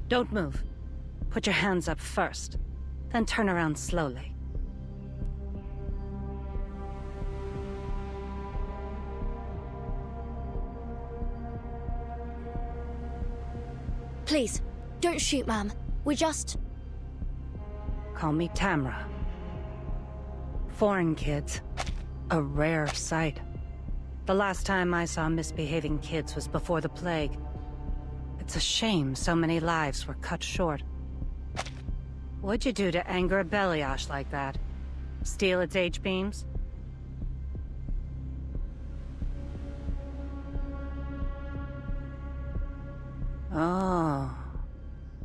Don't move. Put your hands up first, then turn around slowly. Please, don't shoot, ma'am. We just... Call me Tamra. Foreign kids. A rare sight. The last time I saw misbehaving kids was before the plague. It's a shame so many lives were cut short. What'd you do to anger a Beliash like that? Steal its H-beams? Oh,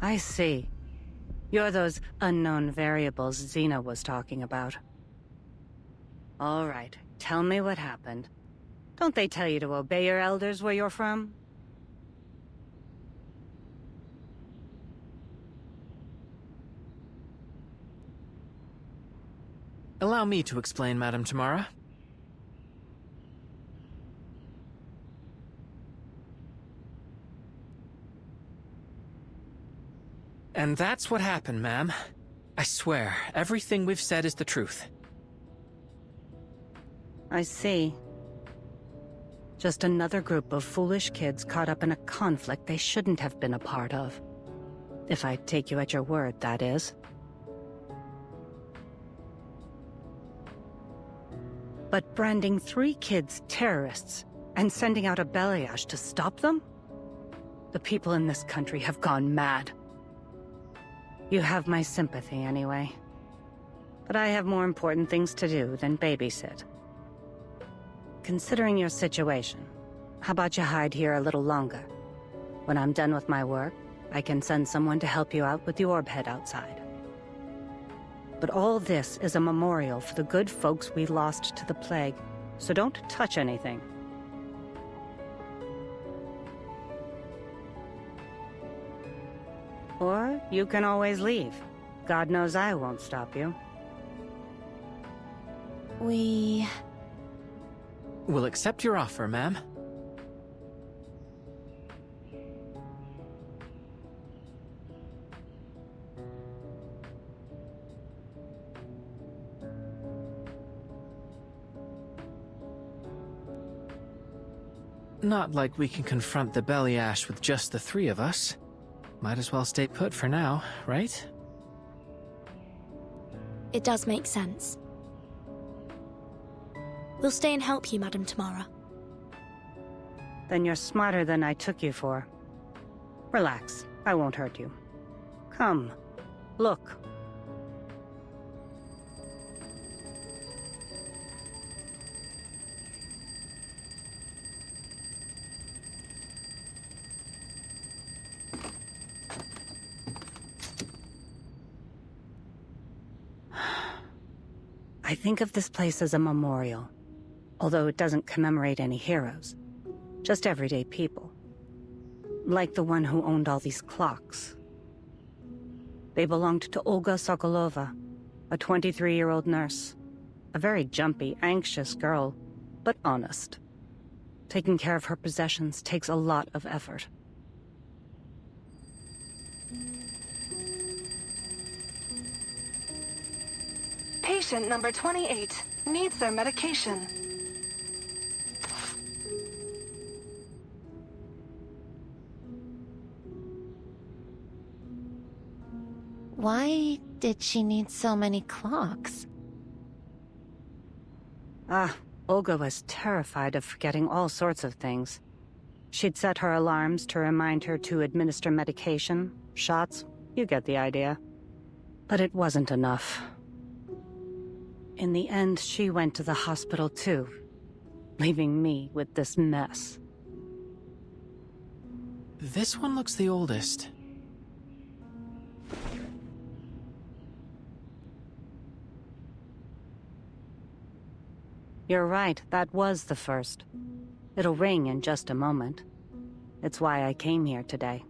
I see. You're those unknown variables Xena was talking about. All right, tell me what happened. Don't they tell you to obey your elders where you're from? Allow me to explain, Madam Tamara. And that's what happened, ma'am. I swear, everything we've said is the truth. I see. Just another group of foolish kids caught up in a conflict they shouldn't have been a part of. If I take you at your word, that is. But branding 3 kids terrorists and sending out a Beliash to stop them? The people in this country have gone mad. You have my sympathy anyway. But I have more important things to do than babysit. Considering your situation, how about you hide here a little longer? When I'm done with my work, I can send someone to help you out with the orb head outside. But all this is a memorial for the good folks we lost to the plague, so don't touch anything. Or you can always leave. God knows I won't stop you. We'll accept your offer, ma'am. Not like we can confront the Beliash with just the 3 of us. Might as well stay put for now, right? It does make sense. We'll stay and help you, Madam Tamara. Then you're smarter than I took you for. Relax, I won't hurt you. Come, look. I think of this place as a memorial, although it doesn't commemorate any heroes, just everyday people. Like the one who owned all these clocks. They belonged to Olga Sokolova, a 23-year-old nurse. A very jumpy, anxious girl, but honest. Taking care of her possessions takes a lot of effort. Patient number 28 needs their medication. Why did she need so many clocks? Olga was terrified of forgetting all sorts of things. She'd set her alarms to remind her to administer medication, shots, you get the idea. But it wasn't enough. In the end, she went to the hospital too, leaving me with this mess. This one looks the oldest. You're right, that was the first. It'll ring in just a moment. It's why I came here today.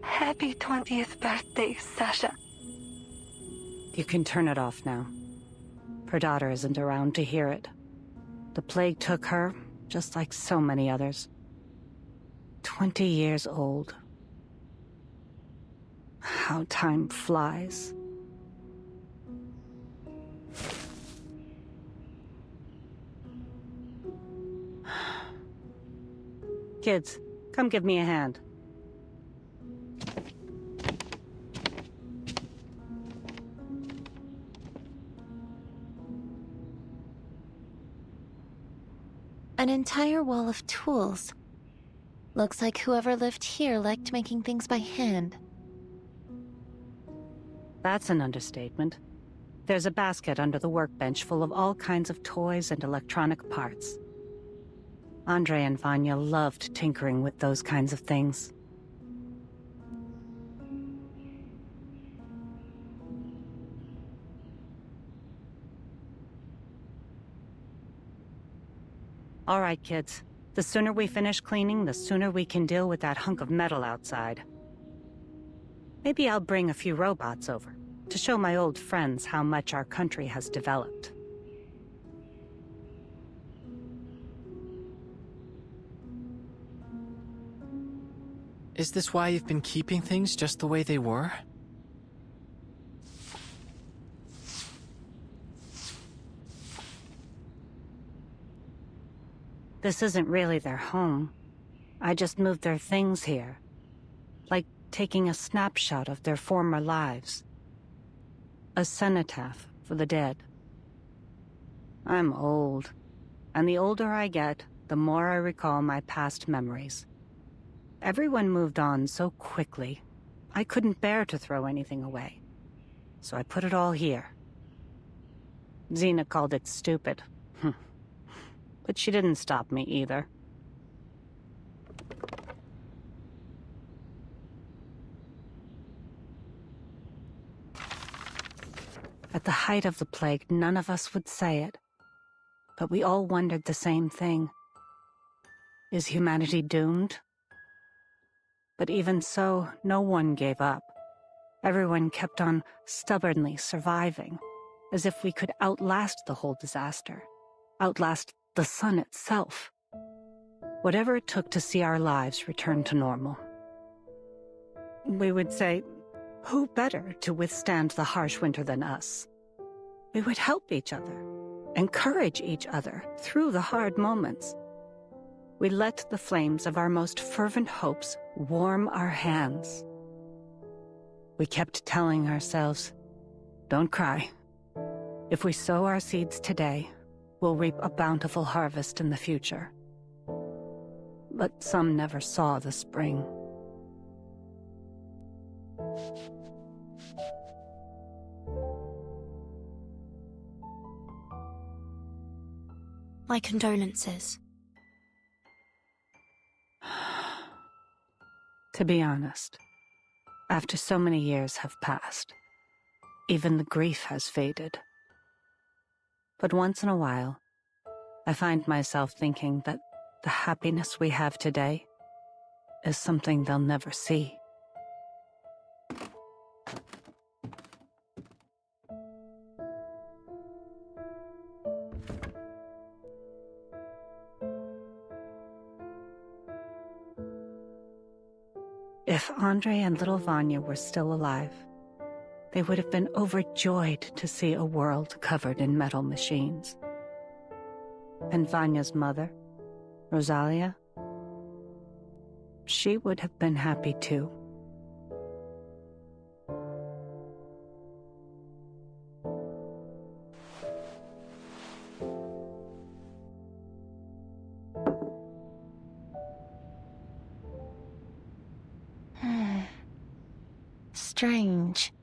Happy 20th birthday, Sasha. You can turn it off now. Her daughter isn't around to hear it. The plague took her, just like so many others. 20 years old. How time flies. Kids, come give me a hand. An entire wall of tools. Looks like whoever lived here liked making things by hand. That's an understatement. There's a basket under the workbench full of all kinds of toys and electronic parts. Andre and Vanya loved tinkering with those kinds of things. All right, kids. The sooner we finish cleaning, the sooner we can deal with that hunk of metal outside. Maybe I'll bring a few robots over, to show my old friends how much our country has developed. Is this why you've been keeping things just the way they were? This isn't really their home. I just moved their things here. Like taking a snapshot of their former lives. A cenotaph for the dead. I'm old, and the older I get, the more I recall my past memories. Everyone moved on so quickly, I couldn't bear to throw anything away. So I put it all here. Xena called it stupid. But she didn't stop me either. At the height of the plague, none of us would say it. But we all wondered the same thing. Is humanity doomed? But even so, no one gave up. Everyone kept on stubbornly surviving, as if we could outlast the whole disaster. Outlast the sun itself. Whatever it took to see our lives return to normal. We would say, who better to withstand the harsh winter than us? We would help each other, encourage each other through the hard moments. We let the flames of our most fervent hopes warm our hands. We kept telling ourselves, don't cry. If we sow our seeds today, we'll reap a bountiful harvest in the future. But some never saw the spring. My condolences. To be honest, after so many years have passed, even the grief has faded. But once in a while, I find myself thinking that the happiness we have today is something they'll never see. If Andre and little Vanya were still alive, they would have been overjoyed to see a world covered in metal machines. And Vanya's mother, Rosalia, she would have been happy too. Strange.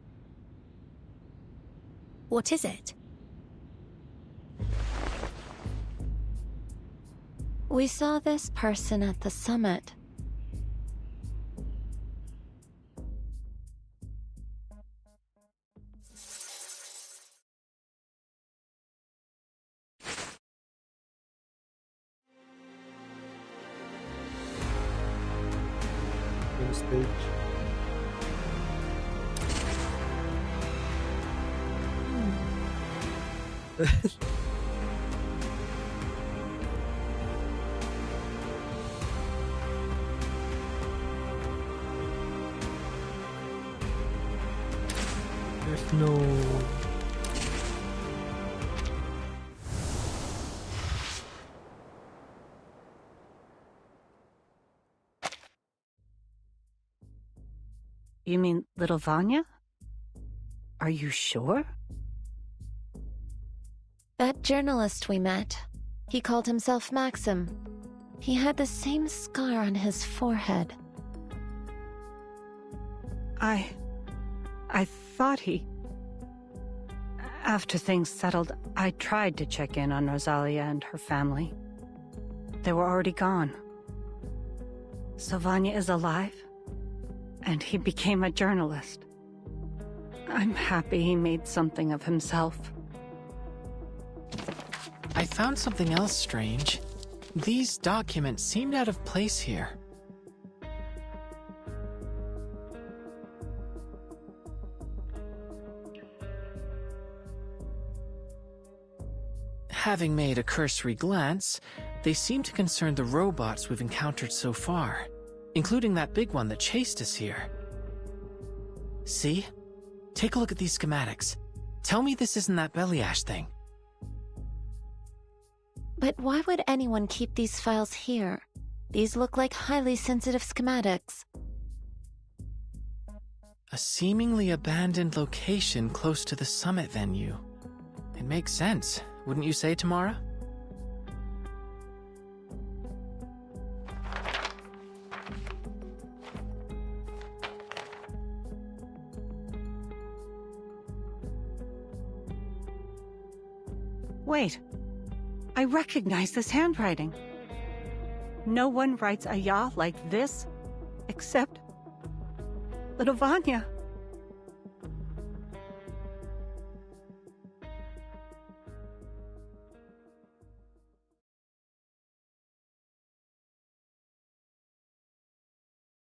What is it? We saw this person at the summit. On stage. There's no... You mean little Vanya? Are you sure? That journalist we met, he called himself Maxim. He had the same scar on his forehead. I thought he... After things settled, I tried to check in on Rosalia and her family. They were already gone. So Vanya is alive, and he became a journalist. I'm happy he made something of himself. I found something else strange. These documents seemed out of place here. Having made a cursory glance, they seem to concern the robots we've encountered so far, including that big one that chased us here. See? Take a look at these schematics. Tell me this isn't that Beliash thing. But why would anyone keep these files here? These look like highly sensitive schematics. A seemingly abandoned location close to the summit venue. It makes sense, wouldn't you say, Tamara? Wait. I recognize this handwriting. No one writes a ya like this, except little Vanya.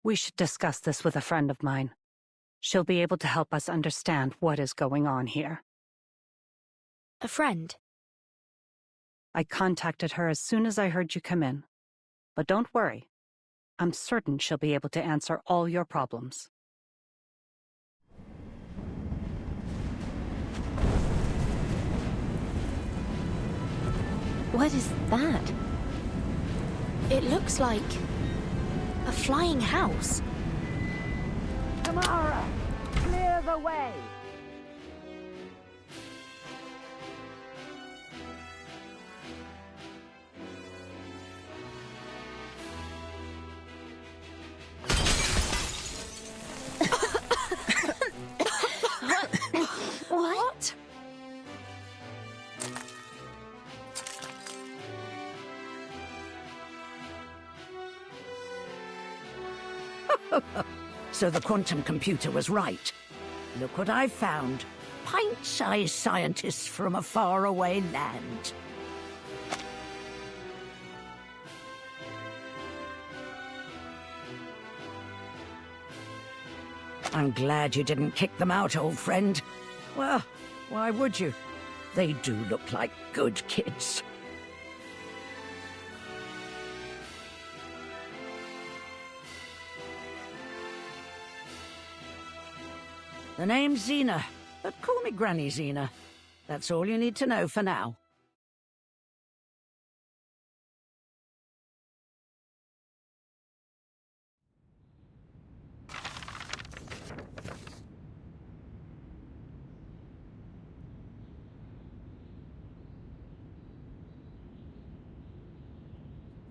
We should discuss this with a friend of mine. She'll be able to help us understand what is going on here. A friend? I contacted her as soon as I heard you come in. But don't worry. I'm certain she'll be able to answer all your problems. What is that? It looks like a flying house. Tamara, clear the way! What? So the quantum computer was right. Look what I've found. Pint-sized scientists from a faraway land. I'm glad you didn't kick them out, old friend. Well, why would you? They do look like good kids. The name's Xena, but call me Granny Xena. That's all you need to know for now.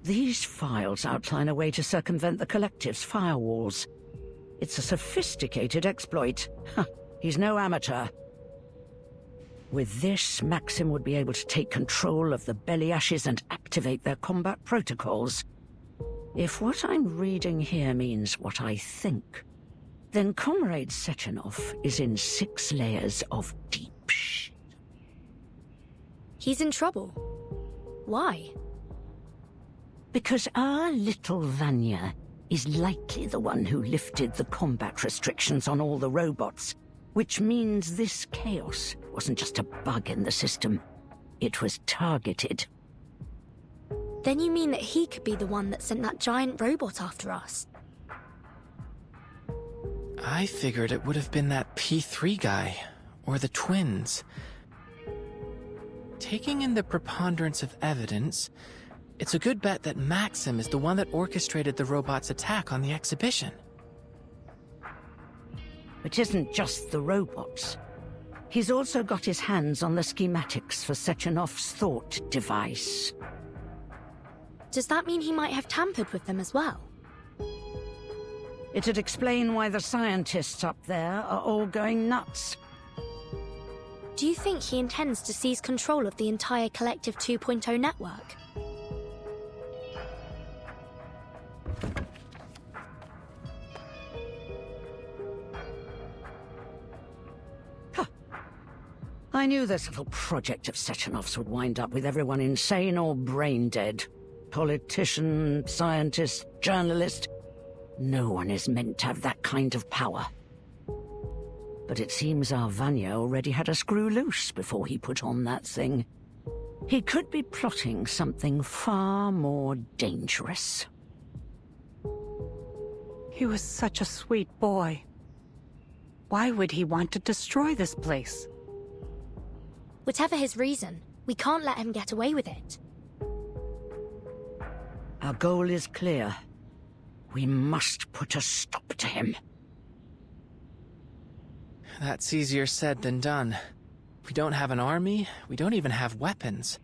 These files outline a way to circumvent the Collective's firewalls. It's a sophisticated exploit. He's no amateur. With this, Maxim would be able to take control of the Beliashes and activate their combat protocols. If what I'm reading here means what I think, then Comrade Sechenov is in 6 layers of deep shit. He's in trouble. Why? Because our little Vanya is likely the one who lifted the combat restrictions on all the robots, which means this chaos wasn't just a bug in the system. It was targeted. Then you mean that he could be the one that sent that giant robot after us? I figured it would have been that P3 guy. or the twins. Taking in the preponderance of evidence, it's a good bet that Maxim is the one that orchestrated the robot's attack on the exhibition. It isn't just the robots. He's also got his hands on the schematics for Sechenov's thought device. Does that mean he might have tampered with them as well? It'd explain why the scientists up there are all going nuts. Do you think he intends to seize control of the entire Collective 2.0 network? I knew this little project of Sechenov's would wind up with everyone insane or brain dead. Politician, scientist, journalist. No one is meant to have that kind of power. But it seems our Vanya already had a screw loose before he put on that thing. He could be plotting something far more dangerous. He was such a sweet boy. Why would he want to destroy this place? Whatever his reason, we can't let him get away with it. Our goal is clear. We must put a stop to him. That's easier said than done. We don't have an army, we don't even have weapons.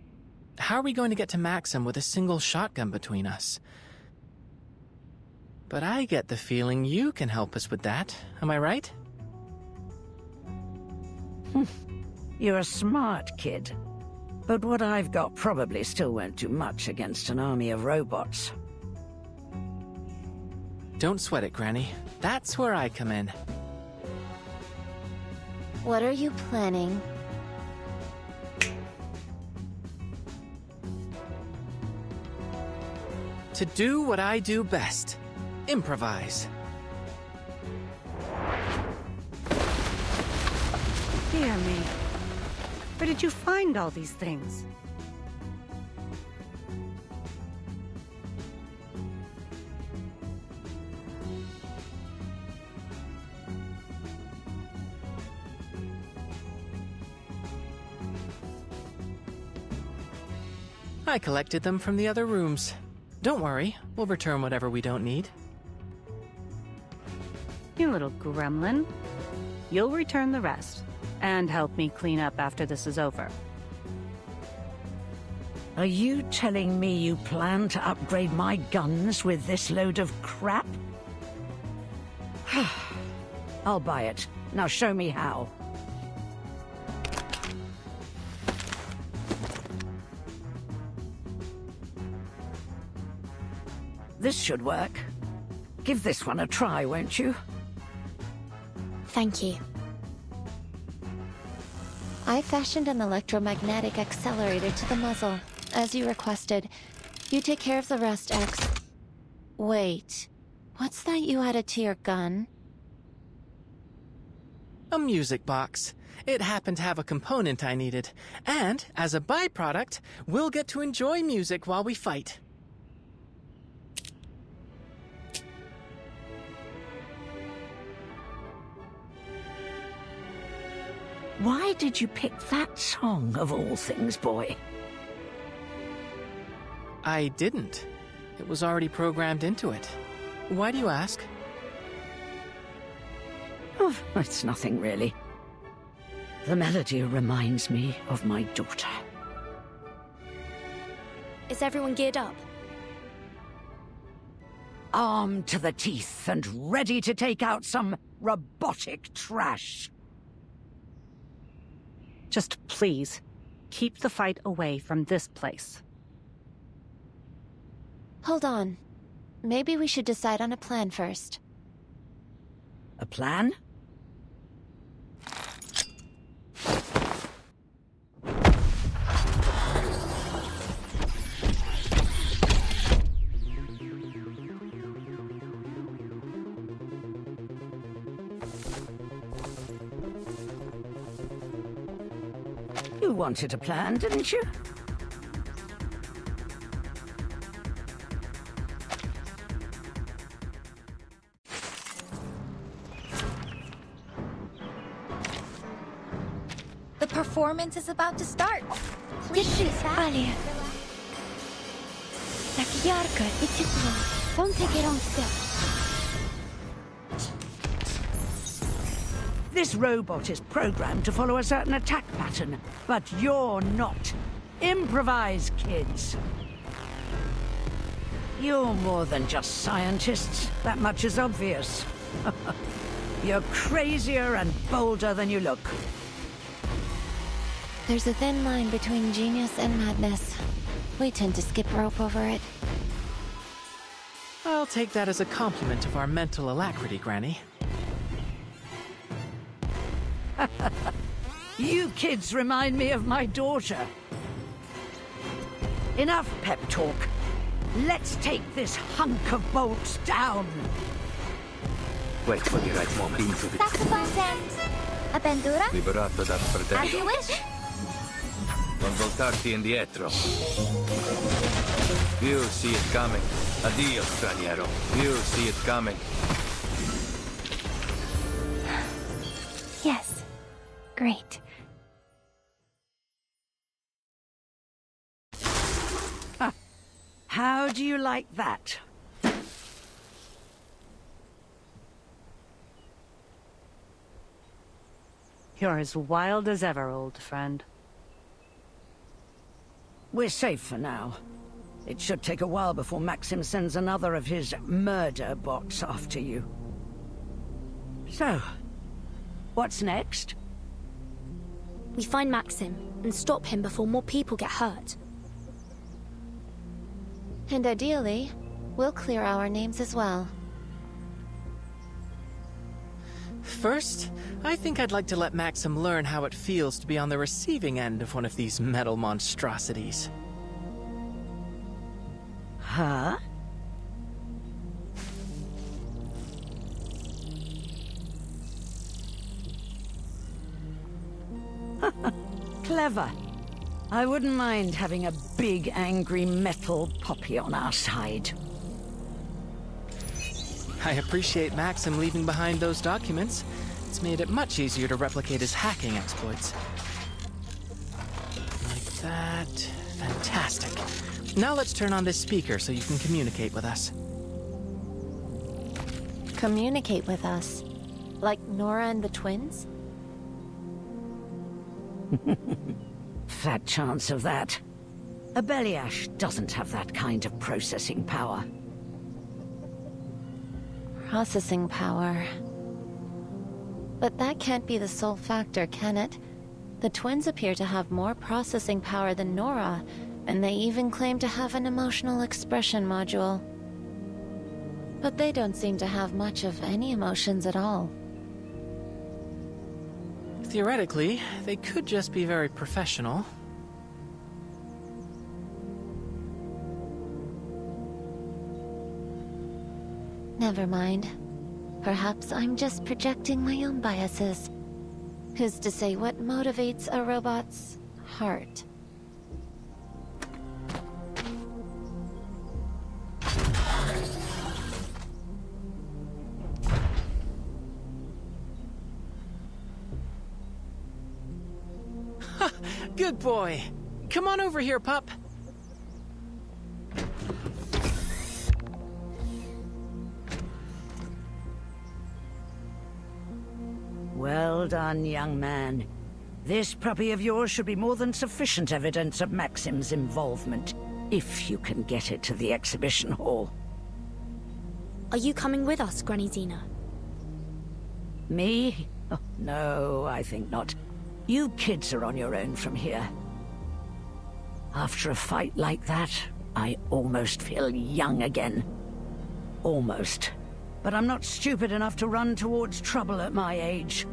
How are we going to get to Maxim with a single shotgun between us? But I get the feeling you can help us with that, am I right? You're a smart kid. But what I've got probably still won't do much against an army of robots. Don't sweat it, Granny. That's where I come in. What are you planning? To do what I do best. Improvise. Dear me. Where did you find all these things? I collected them from the other rooms. Don't worry, we'll return whatever we don't need. You little gremlin. You'll return the rest, and help me clean up after this is over. Are you telling me you plan to upgrade my guns with this load of crap? I'll buy it. Now show me how. This should work. Give this one a try, won't you? Thank you. I fashioned an electromagnetic accelerator to the muzzle, as you requested. You take care of the rest, X. Wait, what's that you added to your gun? A music box. It happened to have a component I needed. And, as a byproduct, we'll get to enjoy music while we fight. Why did you pick that song, of all things, boy? I didn't. It was already programmed into it. Why do you ask? Oh, it's nothing, really. The melody reminds me of my daughter. Is everyone geared up? Armed to the teeth and ready to take out some robotic trash. Just please, keep the fight away from this place. Hold on. Maybe we should decide on a plan first. A plan? You wanted a plan, didn't you? performance is about to start. Please sit back. Алия. Так ярко и тепло. Don't take it on step. This robot is programmed to follow a certain attack pattern, but you're not. Improvise, kids. You're more than just scientists. That much is obvious. You're crazier and bolder than you look. There's a thin line between genius and madness. We tend to skip rope over it. I'll take that as a compliment of our mental alacrity, Granny. You kids remind me of my daughter. Enough pep talk. Let's take this hunk of bolts down. Wait for the right moment. Saxophone sounds. Apertura? Liberato dal As fratello. you wish. Non voltarti indietro. You see it coming. Addio, straniero. You see it coming. Yes. Great. How do you like that? You're as wild as ever, old friend. We're safe for now. It should take a while before Maxim sends another of his murder bots after you. So, what's next? We find Maxim and stop him before more people get hurt. And ideally, we'll clear our names as well. First, I think I'd like to let Maxim learn how it feels to be on the receiving end of one of these metal monstrosities. Huh? Clever. I wouldn't mind having a big, angry metal poppy on our side. I appreciate Maxim leaving behind those documents. It's made it much easier to replicate his hacking exploits. Like that. Fantastic. Now let's turn on this speaker so you can communicate with us. Communicate with us? Like Nora and the twins? Fat chance of that. A Beliash doesn't have that kind of processing power. Processing power. But that can't be the sole factor, can it? The twins appear to have more processing power than Nora, and they even claim to have an emotional expression module. But they don't seem to have much of any emotions at all. Theoretically, they could just be very professional. Never mind. Perhaps I'm just projecting my own biases. Who's to say what motivates a robot's heart? Good boy. Come on over here, pup. Well done, young man. This puppy of yours should be more than sufficient evidence of Maxim's involvement, if you can get it to the exhibition hall. Are you coming with us, Granny Xena? Me? Oh, no, I think not. You kids are on your own from here. After a fight like that, I almost feel young again. Almost. But I'm not stupid enough to run towards trouble at my age.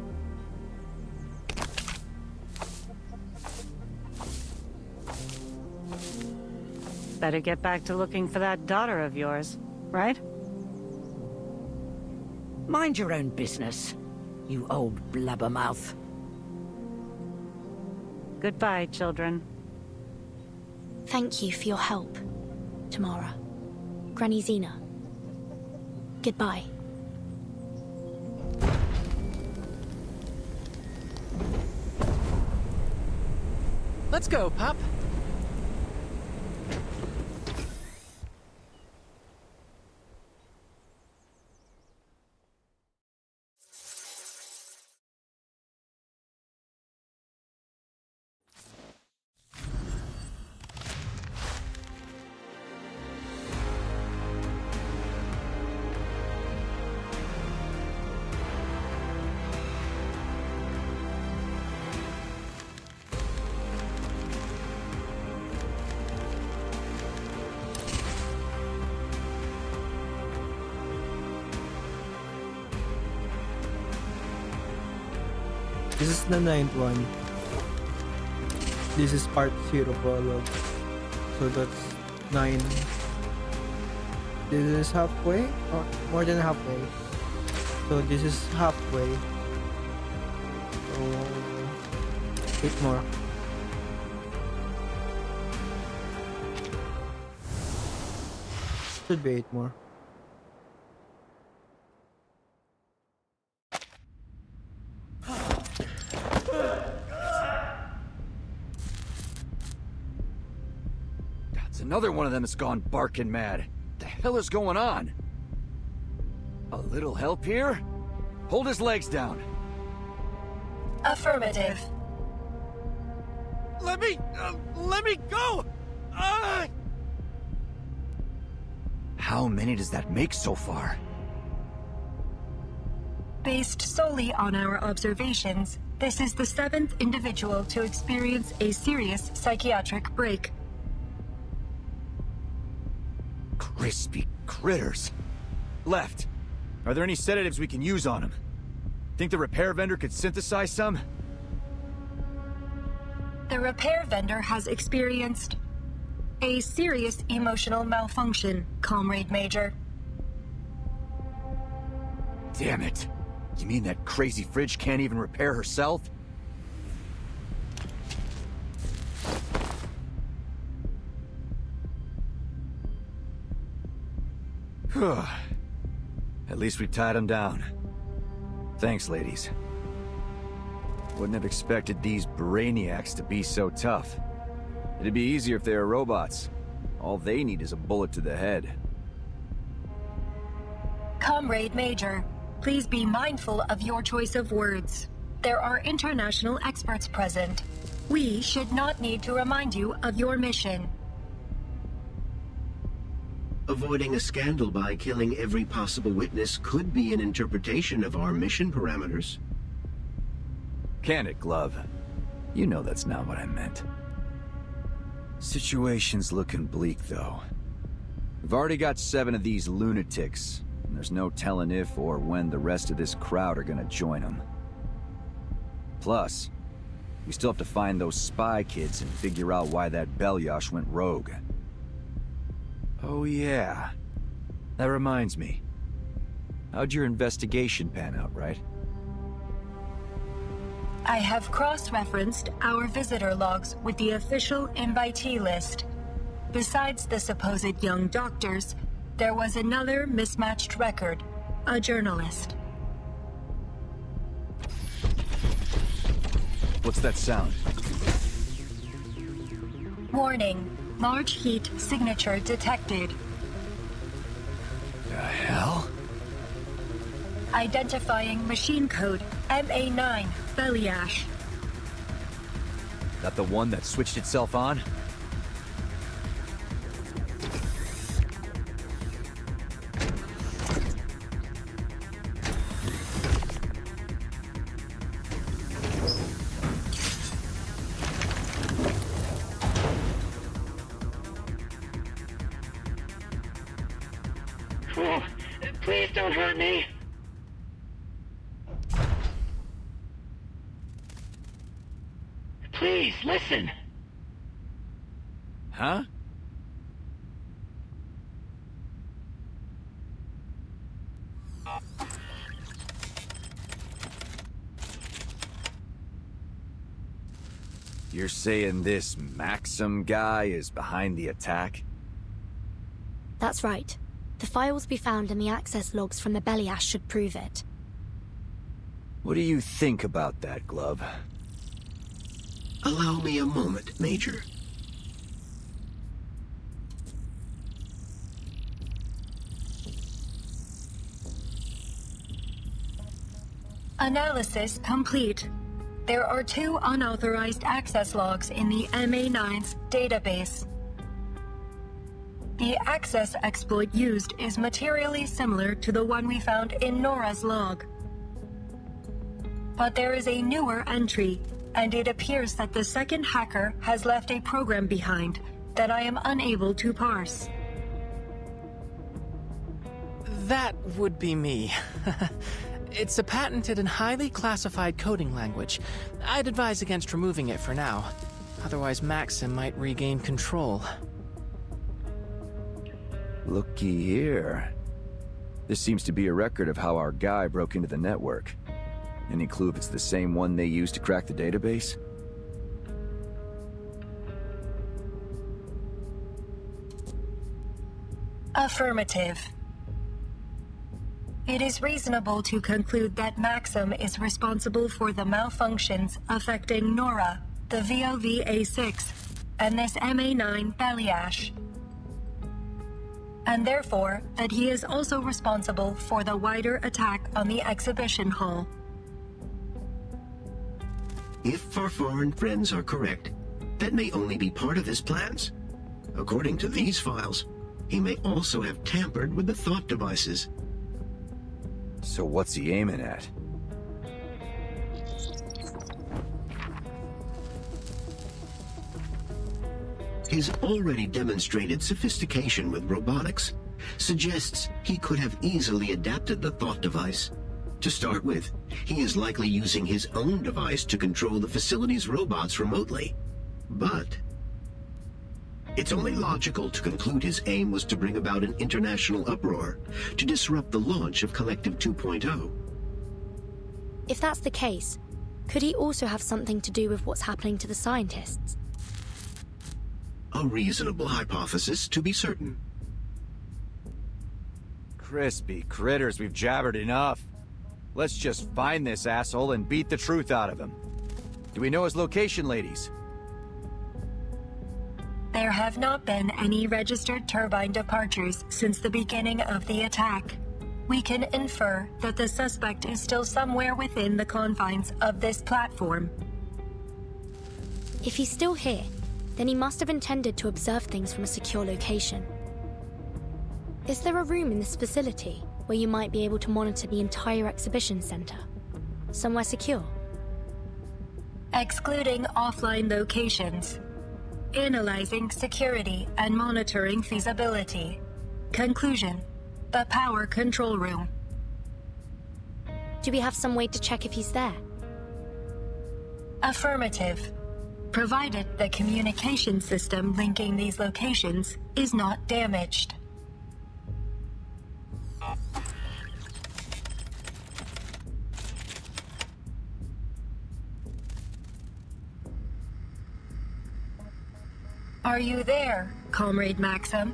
Better get back to looking for that daughter of yours, right? Mind your own business, you old blabbermouth. Goodbye, children. Thank you for your help, Tamara. Granny Xena. Goodbye. Let's go, Pup. This is the 9th one. This is part 0 prologue. So that's 9. This is halfway? Or more than halfway. So this is halfway. So 8 more. Should be 8 more. Another one of them has gone barking mad. The hell is going on? A little help here? Hold his legs down. Affirmative. Let me go! How many does that make so far? Based solely on our observations, this is the 7th individual to experience a serious psychiatric break. Crispy critters. Left. Are there any sedatives we can use on him? Think the repair vendor could synthesize some? The repair vendor has experienced a serious emotional malfunction, Comrade Major. Damn it. You mean that crazy fridge can't even repair herself? At least we tied him down. Thanks, ladies. Wouldn't have expected these brainiacs to be so tough. It'd be easier if they were robots. All they need is a bullet to the head. Comrade Major, please be mindful of your choice of words. There are international experts present. We should not need to remind you of your mission. Avoiding a scandal by killing every possible witness could be an interpretation of our mission parameters. Can it, Glove? You know that's not what I meant. Situation's looking bleak, though. We've already got 7 of these lunatics, and there's no telling if or when the rest of this crowd are gonna join them. Plus, we still have to find those spy kids and figure out why that Belyash went rogue. Oh yeah. That reminds me. How'd your investigation pan out, right? I have cross-referenced our visitor logs with the official invitee list. Besides the supposed young doctors, there was another mismatched record, a journalist. What's that sound? Warning. Large heat signature detected. The hell? Identifying machine code MA9 Belyash. That the one that switched itself on? Please don't hurt me. Please, listen. Huh? You're saying this Maxim guy is behind the attack? That's right. The files we found in the access logs from the Belyash should prove it. What do you think about that, Glove? Allow me a moment, Major. Analysis complete. There are 2 unauthorized access logs in the MA9's database. The access exploit used is materially similar to the one we found in Nora's log. But there is a newer entry, and it appears that the second hacker has left a program behind that I am unable to parse. That would be me. It's a patented and highly classified coding language. I'd advise against removing it for now. Otherwise, Maxim might regain control. Looky here. This seems to be a record of how our guy broke into the network. Any clue if it's the same one they used to crack the database? Affirmative. It is reasonable to conclude that Maxim is responsible for the malfunctions affecting Nora, the VOV-A6, and this MA9 Bellyash. And therefore, that he is also responsible for the wider attack on the exhibition hall. If our foreign friends are correct, that may only be part of his plans. According to these files, he may also have tampered with the thought devices. So what's he aiming at? His already demonstrated sophistication with robotics suggests he could have easily adapted the thought device. To start with, he is likely using his own device to control the facility's robots remotely. But it's only logical to conclude his aim was to bring about an international uproar, to disrupt the launch of Collective 2.0. If that's the case, could he also have something to do with what's happening to the scientists? A reasonable hypothesis, to be certain. Crispy critters, we've jabbered enough. Let's just find this asshole and beat the truth out of him. Do we know his location, ladies? There have not been any registered turbine departures since the beginning of the attack. We can infer that the suspect is still somewhere within the confines of this platform. If he's still here, then he must have intended to observe things from a secure location. Is there a room in this facility where you might be able to monitor the entire exhibition center? Somewhere secure? Excluding offline locations. Analyzing security and monitoring feasibility. Conclusion: the power control room. Do we have some way to check if he's there? Affirmative. Provided the communication system linking these locations is not damaged. Are you there, Comrade Maxim?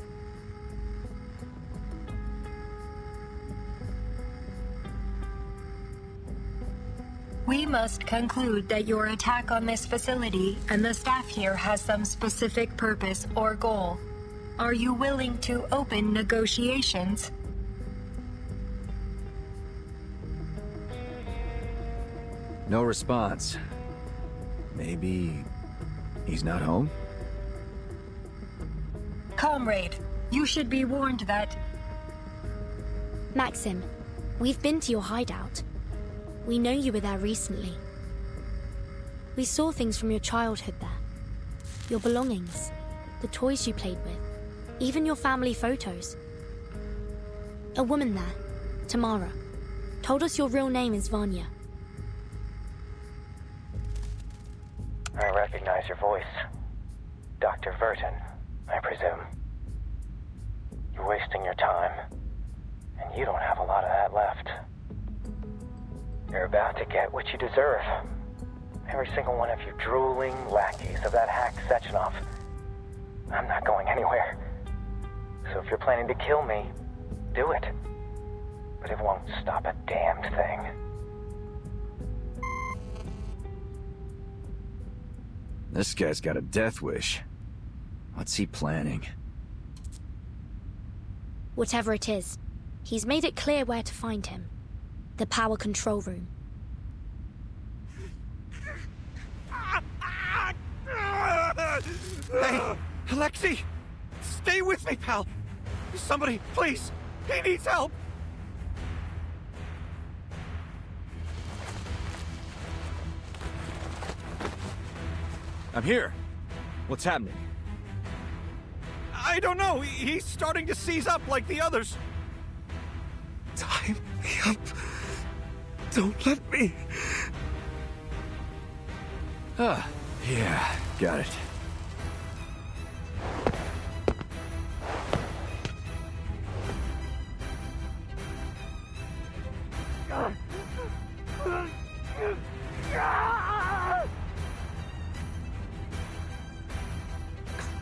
We must conclude that your attack on this facility and the staff here has some specific purpose or goal. Are you willing to open negotiations? No response. Maybe he's not home? Comrade, you should be warned that... Maxim, we've been to your hideout. We know you were there recently. We saw things from your childhood there. Your belongings, the toys you played with, even your family photos. A woman there, Tamara, told us your real name is Vanya. I recognize your voice. Dr. Verton, I presume. You're wasting your time, and you don't have a lot of that left. You're about to get what you deserve. Every single one of you drooling lackeys of that hack Sechenov. I'm not going anywhere. So if you're planning to kill me, do it. But it won't stop a damned thing. This guy's got a death wish. What's he planning? Whatever it is, he's made it clear where to find him. The power control room. Hey, Alexei! Stay with me, pal! Somebody, please! He needs help! I'm here. What's happening? I don't know. He's starting to seize up like the others. Time me up. Don't let me. Yeah, got it.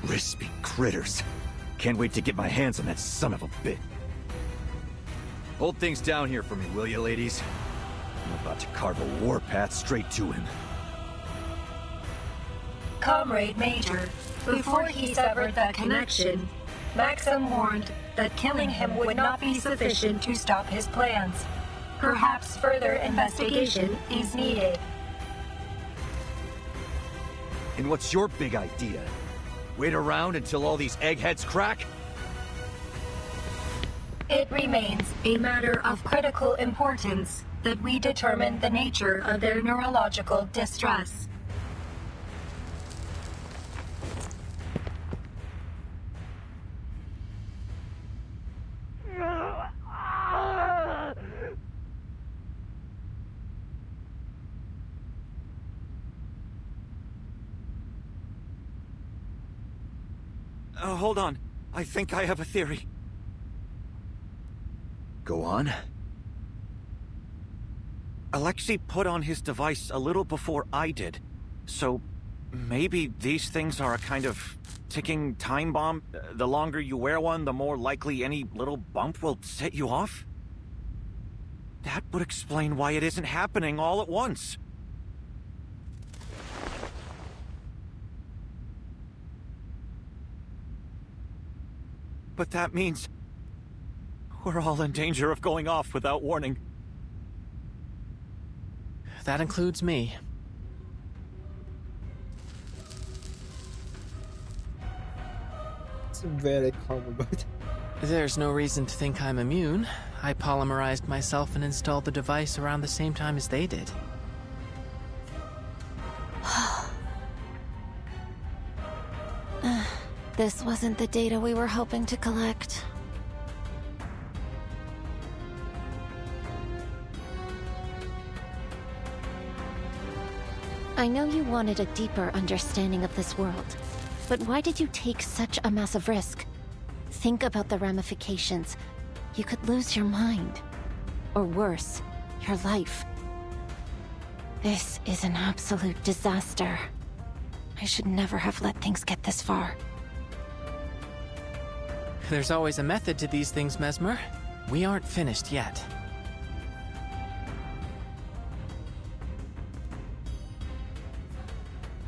Crispy critters. Can't wait to get my hands on that son of a bitch. Hold things down here for me, will you, ladies? I'm about to carve a warpath straight to him. Comrade Major, before he severed that connection, Maxim warned that killing him would not be sufficient to stop his plans. Perhaps further investigation is needed. And what's your big idea? Wait around until all these eggheads crack? It remains a matter of critical importance that we determine the nature of their neurological distress. Hold on. I think I have a theory. Go on. Alexei put on his device a little before I did. So maybe these things are a kind of ticking time bomb. The longer you wear one, the more likely any little bump will set you off? That would explain why it isn't happening all at once. But that means we're all in danger of going off without warning. That includes me. It's very calm about it. There's no reason to think I'm immune. I polymerized myself and installed the device around the same time as they did. This wasn't the data we were hoping to collect. I know you wanted a deeper understanding of this world, but why did you take such a massive risk? Think about the ramifications. You could lose your mind. Or worse, your life. This is an absolute disaster. I should never have let things get this far. There's always a method to these things, Mesmer. We aren't finished yet.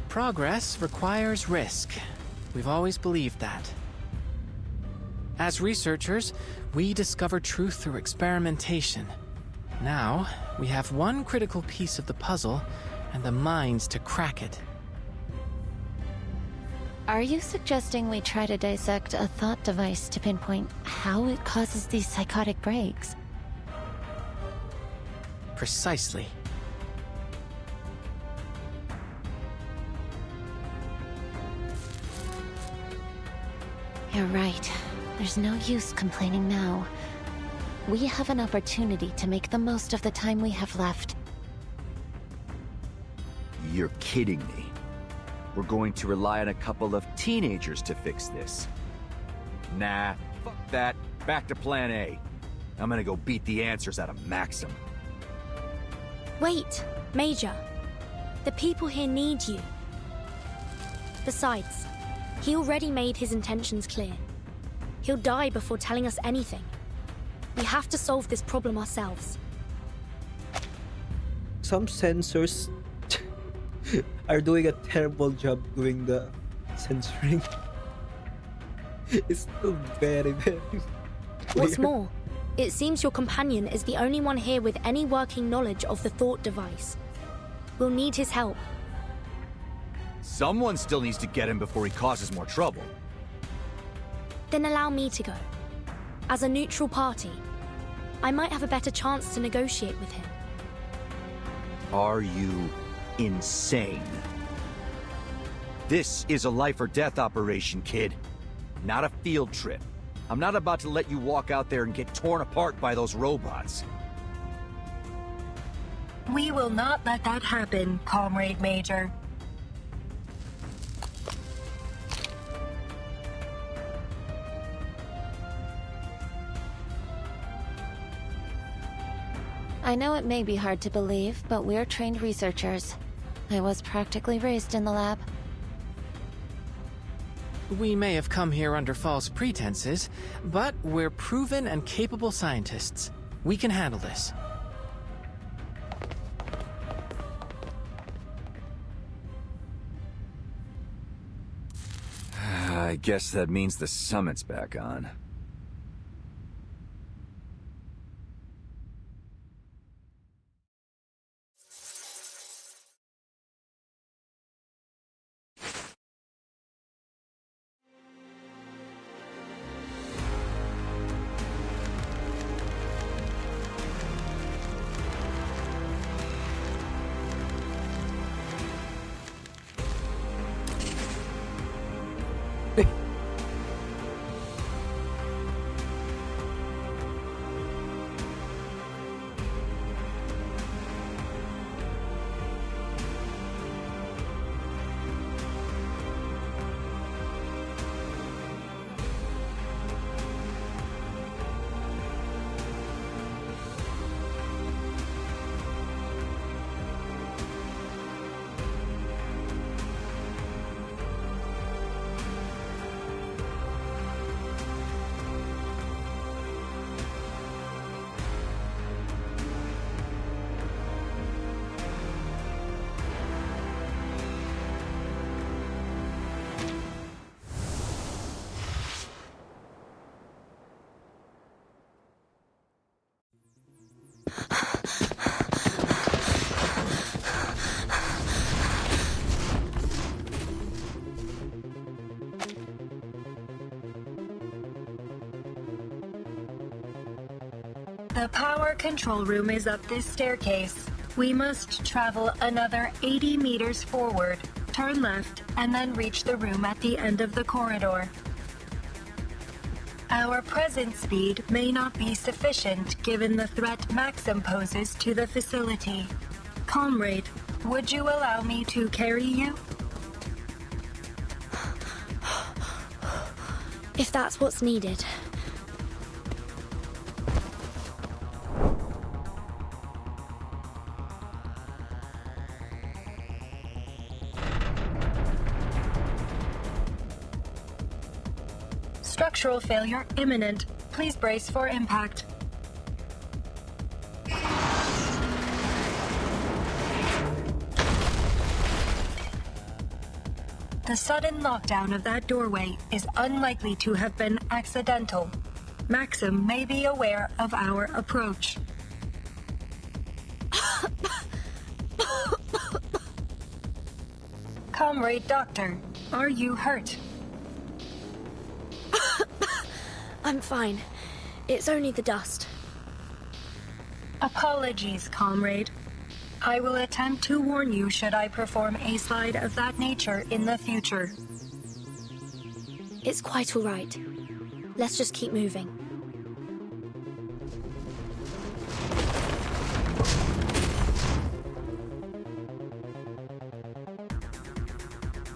Progress requires risk. We've always believed that. As researchers, we discover truth through experimentation. Now, we have one critical piece of the puzzle, and the minds to crack it. Are you suggesting we try to dissect a thought device to pinpoint how it causes these psychotic breaks? Precisely. You're right. There's no use complaining now. We have an opportunity to make the most of the time we have left. You're kidding me. We're going to rely on a couple of teenagers to fix this. Nah, fuck that. Back to plan A. I'm gonna go beat the answers out of Maxim. Wait, Major. The people here need you. Besides, he already made his intentions clear. He'll die before telling us anything. We have to solve this problem ourselves. Some sensors are doing a terrible job doing the censoring. It's still very, very What's weird. more, it seems your companion is the only one here with any working knowledge of the thought device. We'll need his help. Someone still needs to get him before he causes more trouble. Then allow me to go. As a neutral party, I might have a better chance to negotiate with him. Are you insane? This is a life or death operation, kid. Not a field trip. I'm not about to let you walk out there and get torn apart by those robots. We will not let that happen, Comrade Major. I know it may be hard to believe, but we're trained researchers. I was practically raised in the lab. We may have come here under false pretenses, but we're proven and capable scientists. We can handle this. I guess that means the summit's back on. The power control room is up this staircase. We must travel another 80 meters forward, turn left, and then reach the room at the end of the corridor. Our present speed may not be sufficient given the threat Maxim poses to the facility. Comrade, would you allow me to carry you? If that's what's needed. Structural failure imminent. Please brace for impact. The sudden lockdown of that doorway is unlikely to have been accidental. Maxim may be aware of our approach. Comrade Doctor, are you hurt? I'm fine. It's only the dust. Apologies, comrade. I will attempt to warn you should I perform a slide of that nature in the future. It's quite all right. Let's just keep moving.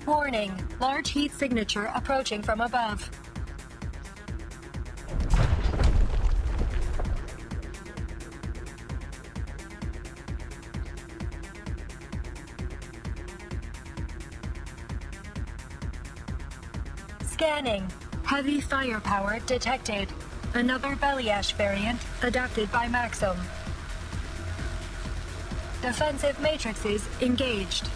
Warning, large heat signature approaching from above. Scanning. Heavy firepower detected. Another belly ash variant adapted by Maxim. Defensive matrices engaged.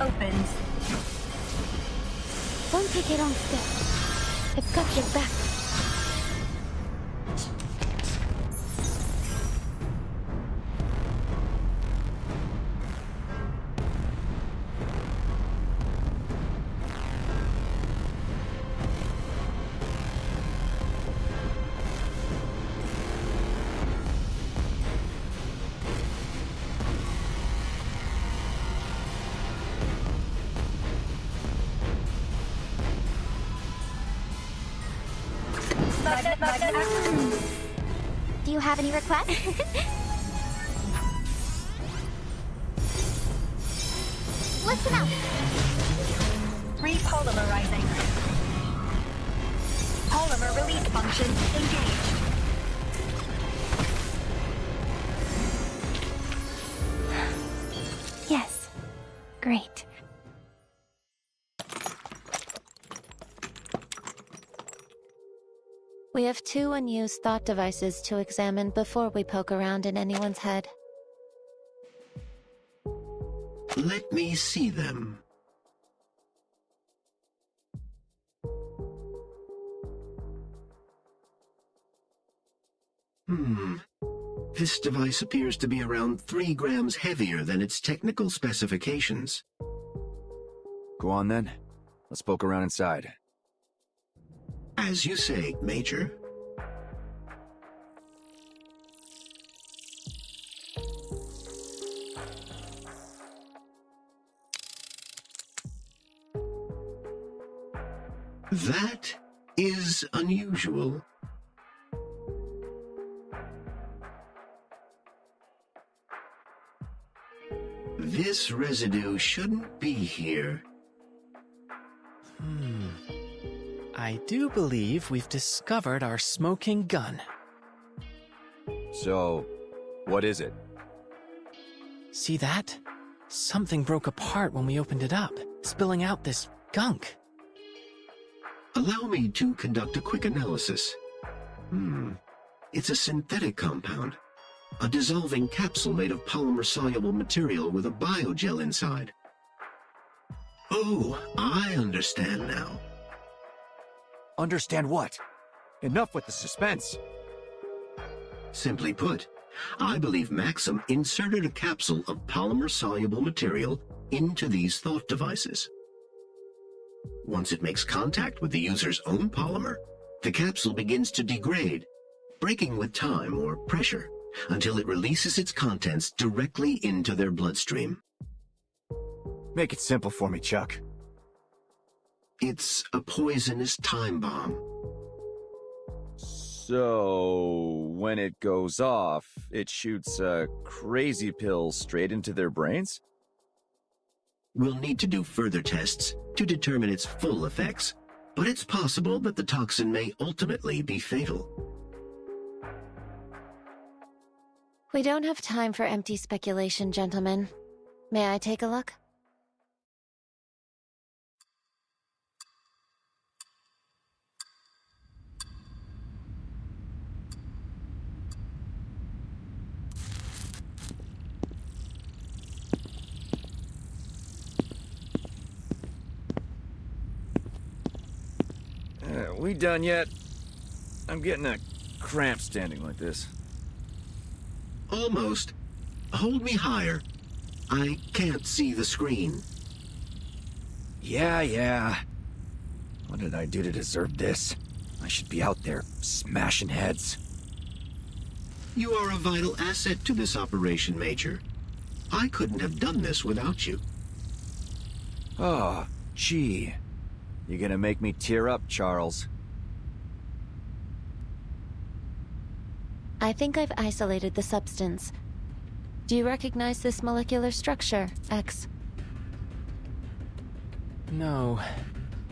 opens. Don't take a wrong step. I've got your back. Do you have any requests? Listen up. Repolymerizing. Polymer release function engaged. Yes. Great. We have 2 unused thought devices to examine before we poke around in anyone's head. Let me see them. This device appears to be around 3 grams heavier than its technical specifications. Go on then. Let's poke around inside. As you say, Major. That is unusual. This residue shouldn't be here. I do believe we've discovered our smoking gun. So, what is it? See that? Something broke apart when we opened it up, spilling out this gunk. Allow me to conduct a quick analysis. It's a synthetic compound. A dissolving capsule made of polymer-soluble material with a biogel inside. Oh, I understand now. Understand what? Enough with the suspense. Simply put, I believe Maxim inserted a capsule of polymer-soluble material into these thought devices. Once it makes contact with the user's own polymer, the capsule begins to degrade, breaking with time or pressure, until it releases its contents directly into their bloodstream. Make it simple for me, Chuck. It's a poisonous time bomb. So, when it goes off, it shoots a crazy pill straight into their brains? We'll need to do further tests to determine its full effects, but it's possible that the toxin may ultimately be fatal. We don't have time for empty speculation, gentlemen. May I take a look? We done yet? I'm getting a cramp standing like this. Almost. Hold me higher. I can't see the screen. Yeah. What did I do to deserve this? I should be out there smashing heads. You are a vital asset to this operation, Major. I couldn't have done this without you. Oh, gee. You gonna make me tear up, Charles? I think I've isolated the substance. Do you recognize this molecular structure, X? No.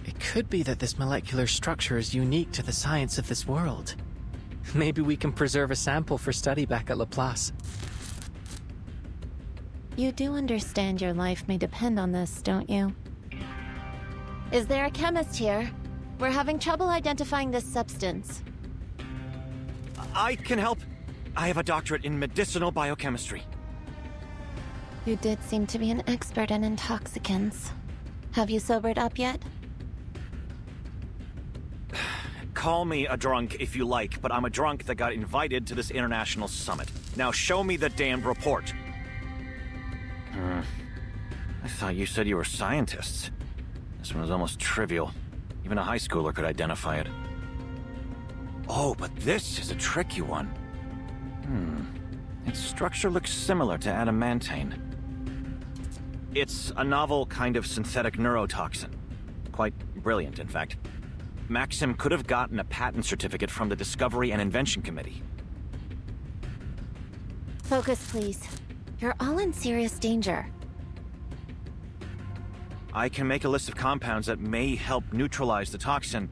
It could be that this molecular structure is unique to the science of this world. Maybe we can preserve a sample for study back at Laplace. You do understand your life may depend on this, don't you? Is there a chemist here? We're having trouble identifying this substance. I can help. I have a doctorate in medicinal biochemistry. You did seem to be an expert in intoxicants. Have you sobered up yet? Call me a drunk if you like, but I'm a drunk that got invited to this international summit. Now show me the damned report. I thought you said you were scientists. This one was almost trivial. Even a high schooler could identify it. Oh, but this is a tricky one. Its structure looks similar to adamantane. It's a novel kind of synthetic neurotoxin. Quite brilliant, in fact. Maxim could have gotten a patent certificate from the Discovery and Invention Committee. Focus, please. You're all in serious danger. I can make a list of compounds that may help neutralize the toxin,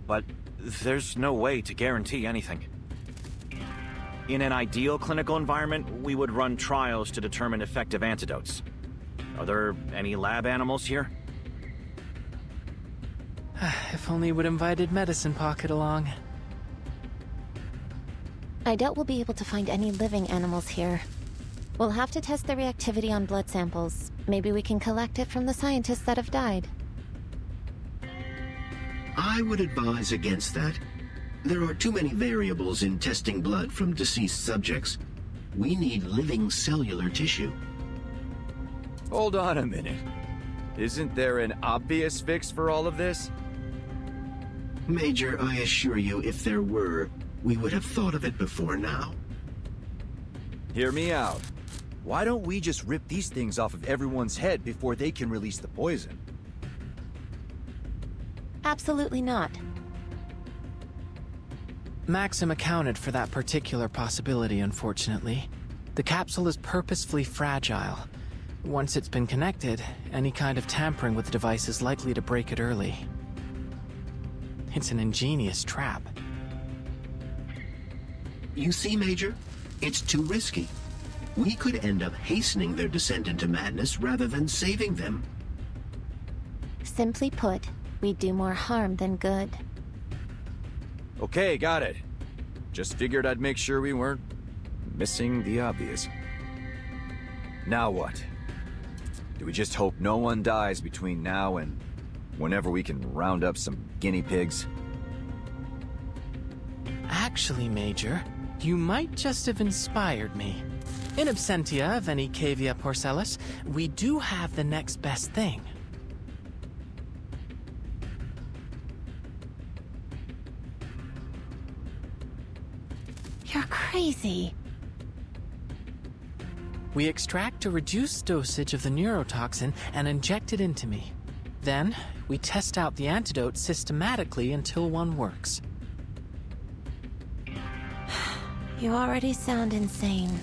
but there's no way to guarantee anything. In an ideal clinical environment, we would run trials to determine effective antidotes. Are there any lab animals here? If only we'd invited Medicine Pocket along. I doubt we'll be able to find any living animals here. We'll have to test the reactivity on blood samples. Maybe we can collect it from the scientists that have died. I would advise against that. There are too many variables in testing blood from deceased subjects. We need living cellular tissue. Hold on a minute. Isn't there an obvious fix for all of this? Major, I assure you, if there were, we would have thought of it before now. Hear me out. Why don't we just rip these things off of everyone's head before they can release the poison? Absolutely not. Maxim accounted for that particular possibility, unfortunately. The capsule is purposefully fragile. Once it's been connected, any kind of tampering with the device is likely to break it early. It's an ingenious trap. You see, Major? It's too risky. We could end up hastening their descent into madness rather than saving them. Simply put, we do more harm than good. Okay, got it. Just figured I'd make sure we weren't missing the obvious. Now what? Do we just hope no one dies between now and whenever we can round up some guinea pigs? Actually, Major, you might just have inspired me. In absentia of any cavia porcellus, we do have the next best thing. You're crazy. We extract a reduced dosage of the neurotoxin and inject it into me. Then, we test out the antidote systematically until one works. You already sound insane.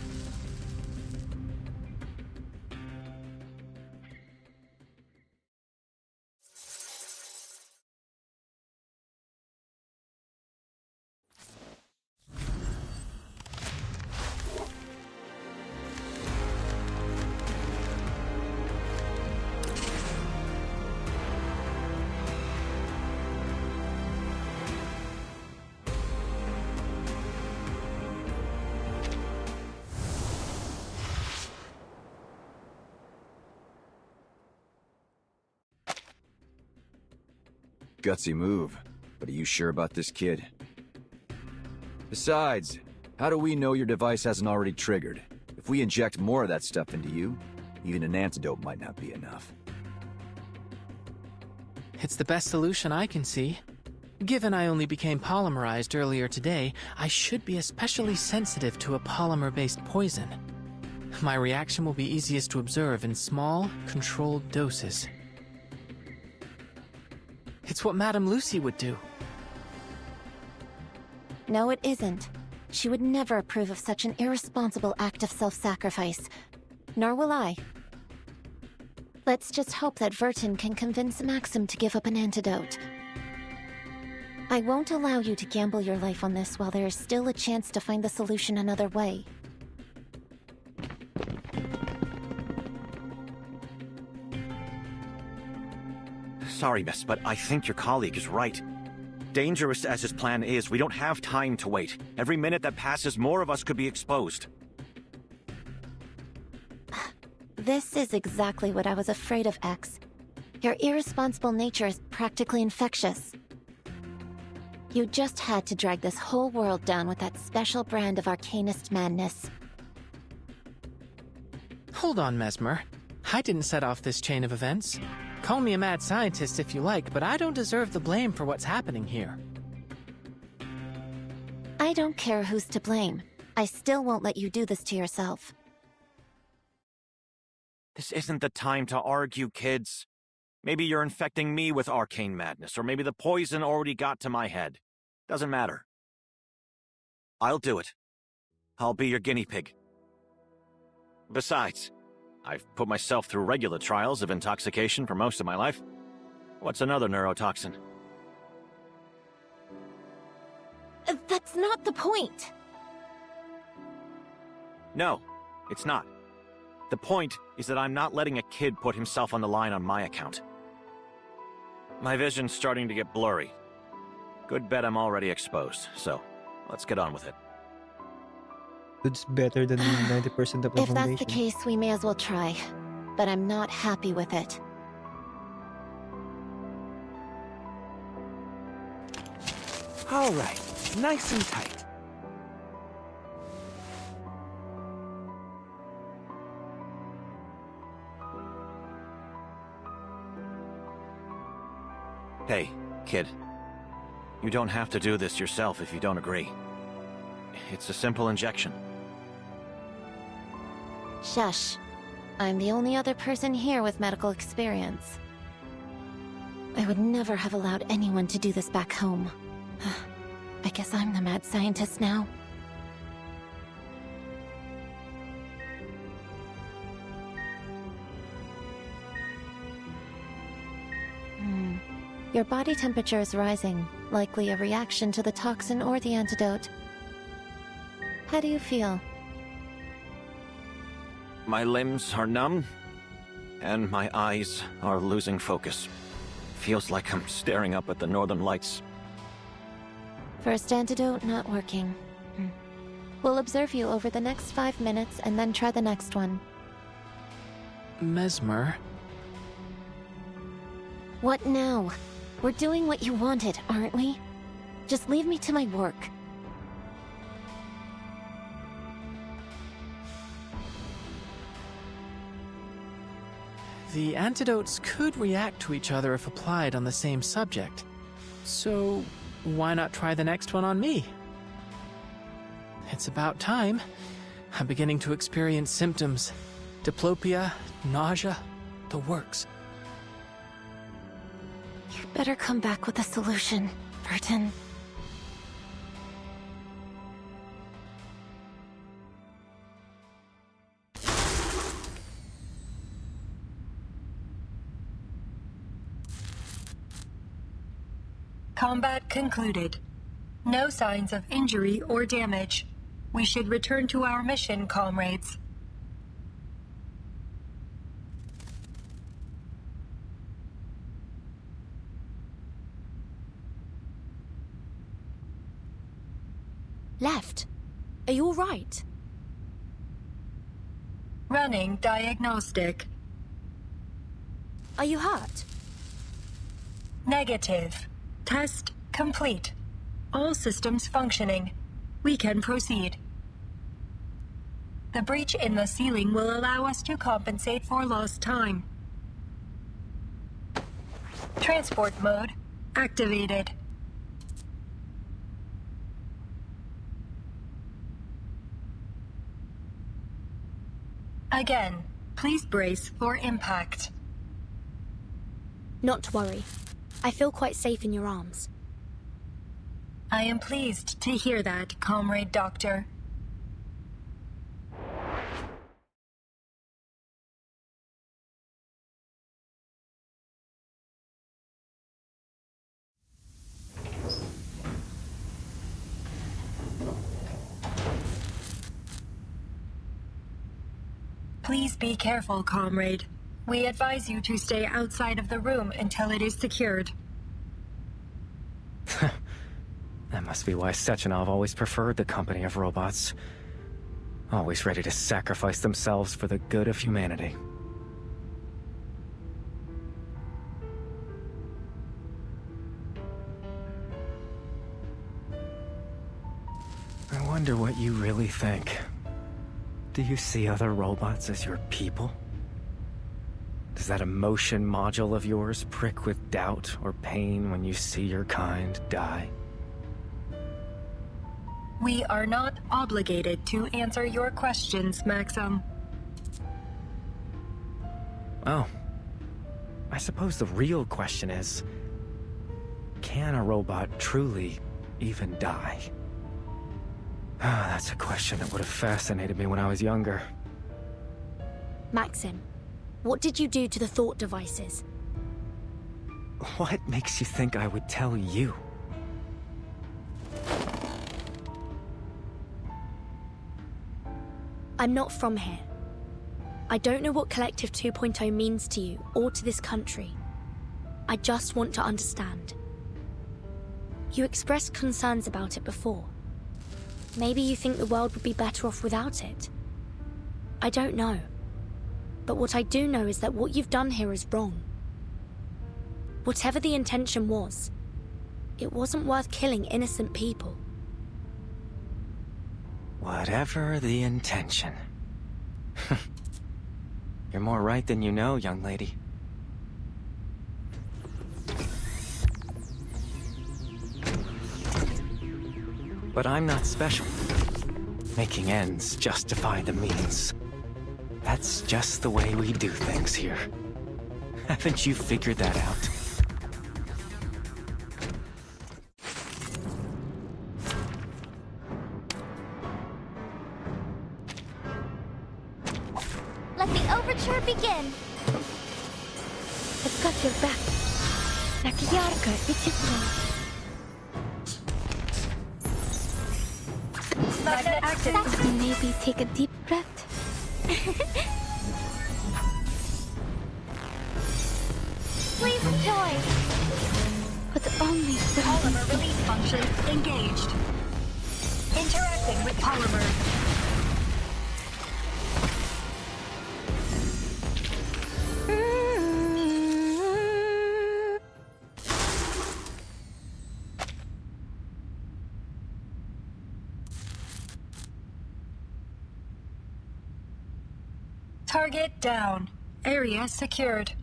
Gutsy move, but are you sure about this kid? Besides, how do we know your device hasn't already triggered? If we inject more of that stuff into you, even an antidote might not be enough. It's the best solution I can see. Given I only became polymerized earlier today, I should be especially sensitive to a polymer-based poison. My reaction will be easiest to observe in small, controlled doses. It's what Madame Lucy would do. No, it isn't. She would never approve of such an irresponsible act of self-sacrifice. Nor will I. Let's just hope that Vertin can convince Maxim to give up an antidote. I won't allow you to gamble your life on this while there is still a chance to find the solution another way. Sorry, miss, but I think your colleague is right. Dangerous as his plan is, we don't have time to wait. Every minute that passes, more of us could be exposed. This is exactly what I was afraid of, X. Your irresponsible nature is practically infectious. You just had to drag this whole world down with that special brand of arcanist madness. Hold on, Mesmer. I didn't set off this chain of events. Call me a mad scientist if you like, but I don't deserve the blame for what's happening here. I don't care who's to blame. I still won't let you do this to yourself. This isn't the time to argue, kids. Maybe you're infecting me with arcane madness, or maybe the poison already got to my head. Doesn't matter. I'll do it. I'll be your guinea pig. Besides, I've put myself through regular trials of intoxication for most of my life. What's another neurotoxin? That's not the point. No, it's not. The point is that I'm not letting a kid put himself on the line on my account. My vision's starting to get blurry. Good bet I'm already exposed, so let's get on with it. It's better than 90% of the If that's the foundation. case, we may as well try. But I'm not happy with it. All right, nice and tight. Hey, kid. You don't have to do this yourself if you don't agree. It's a simple injection. Shush. I'm the only other person here with medical experience. I would never have allowed anyone to do this back home. I guess I'm the mad scientist now. Your body temperature is rising, likely a reaction to the toxin or the antidote. How do you feel? My limbs are numb, and my eyes are losing focus. Feels like I'm staring up at the northern lights. First antidote not working. We'll observe you over the next 5 minutes and then try the next one. Mesmer? What now? We're doing what you wanted, aren't we? Just leave me to my work. The antidotes could react to each other if applied on the same subject. So, why not try the next one on me? It's about time. I'm beginning to experience symptoms. Diplopia, nausea, the works. You better come back with a solution, Burton. Combat concluded. No signs of injury or damage. We should return to our mission, comrades. Left. Are you all right? Running diagnostic. Are you hurt? Negative. Test complete. All systems functioning. We can proceed. The breach in the ceiling will allow us to compensate for lost time. Transport mode activated. Again, please brace for impact. Not to worry. I feel quite safe in your arms. I am pleased to hear that, Comrade Doctor. Please be careful, comrade. We advise you to stay outside of the room until it is secured. That must be why Sechenov always preferred the company of robots. Always ready to sacrifice themselves for the good of humanity. wonder what you really think. Do you see other robots as your people? Does that emotion module of yours prick with doubt or pain when you see your kind die? We are not obligated to answer your questions, Maxim. Oh. I suppose the real question is, can a robot truly even die? Ah, that's a question that would have fascinated me when I was younger. Maxim, what did you do to the thought devices? What makes you think I would tell you? I'm not from here. I don't know what Collective 2.0 means to you or to this country. I just want to understand. You expressed concerns about it before. Maybe you think the world would be better off without it. I don't know. But what I do know is that what you've done here is wrong. Whatever the intention was, it wasn't worth killing innocent people. Whatever the intention. You're more right than you know, young lady. But I'm not special. Making ends justify the means. That's just the way we do things here. Haven't you figured that out? Let the overture begin. I've got your back. Nakiyarka, Ichitro. Maybe take a deep breath. Please enjoy. But only Polymer release function engaged. Interacting with polymer. Target down. Area secured.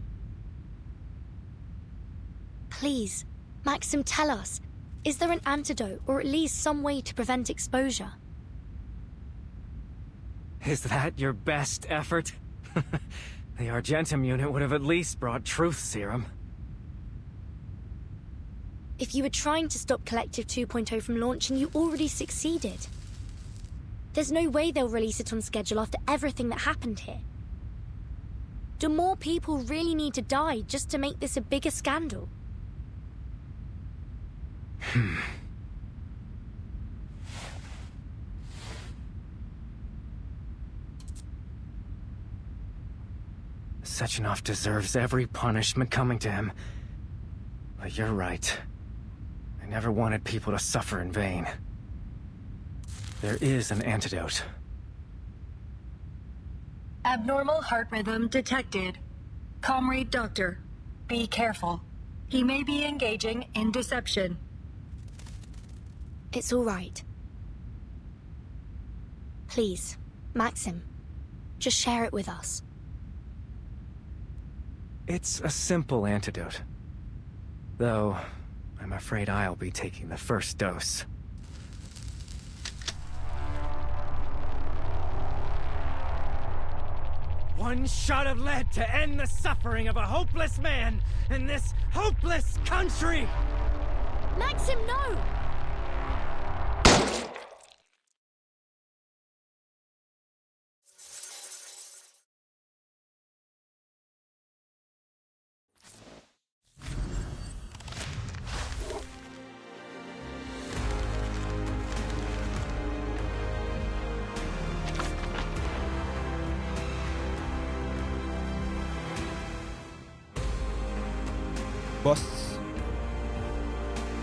Please, Maxim, tell us. Is there an antidote, or at least some way to prevent exposure? Is that your best effort? The Argentum unit would have at least brought truth serum. If you were trying to stop Collective 2.0 from launching, you already succeeded. There's no way they'll release it on schedule after everything that happened here. Do more people really need to die just to make this a bigger scandal? Sechenov deserves every punishment coming to him. But you're right. I never wanted people to suffer in vain. There is an antidote. Abnormal heart rhythm detected. Comrade Doctor, be careful. He may be engaging in deception. It's all right. Please, Maxim, just share it with us. It's a simple antidote. Though, I'm afraid I'll be taking the first dose. One shot of lead to end the suffering of a hopeless man in this hopeless country! Maxim, no!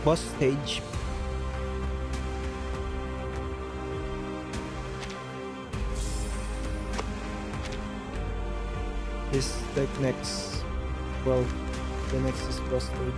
Boss stage. Is like next. Well, the next is boss stage.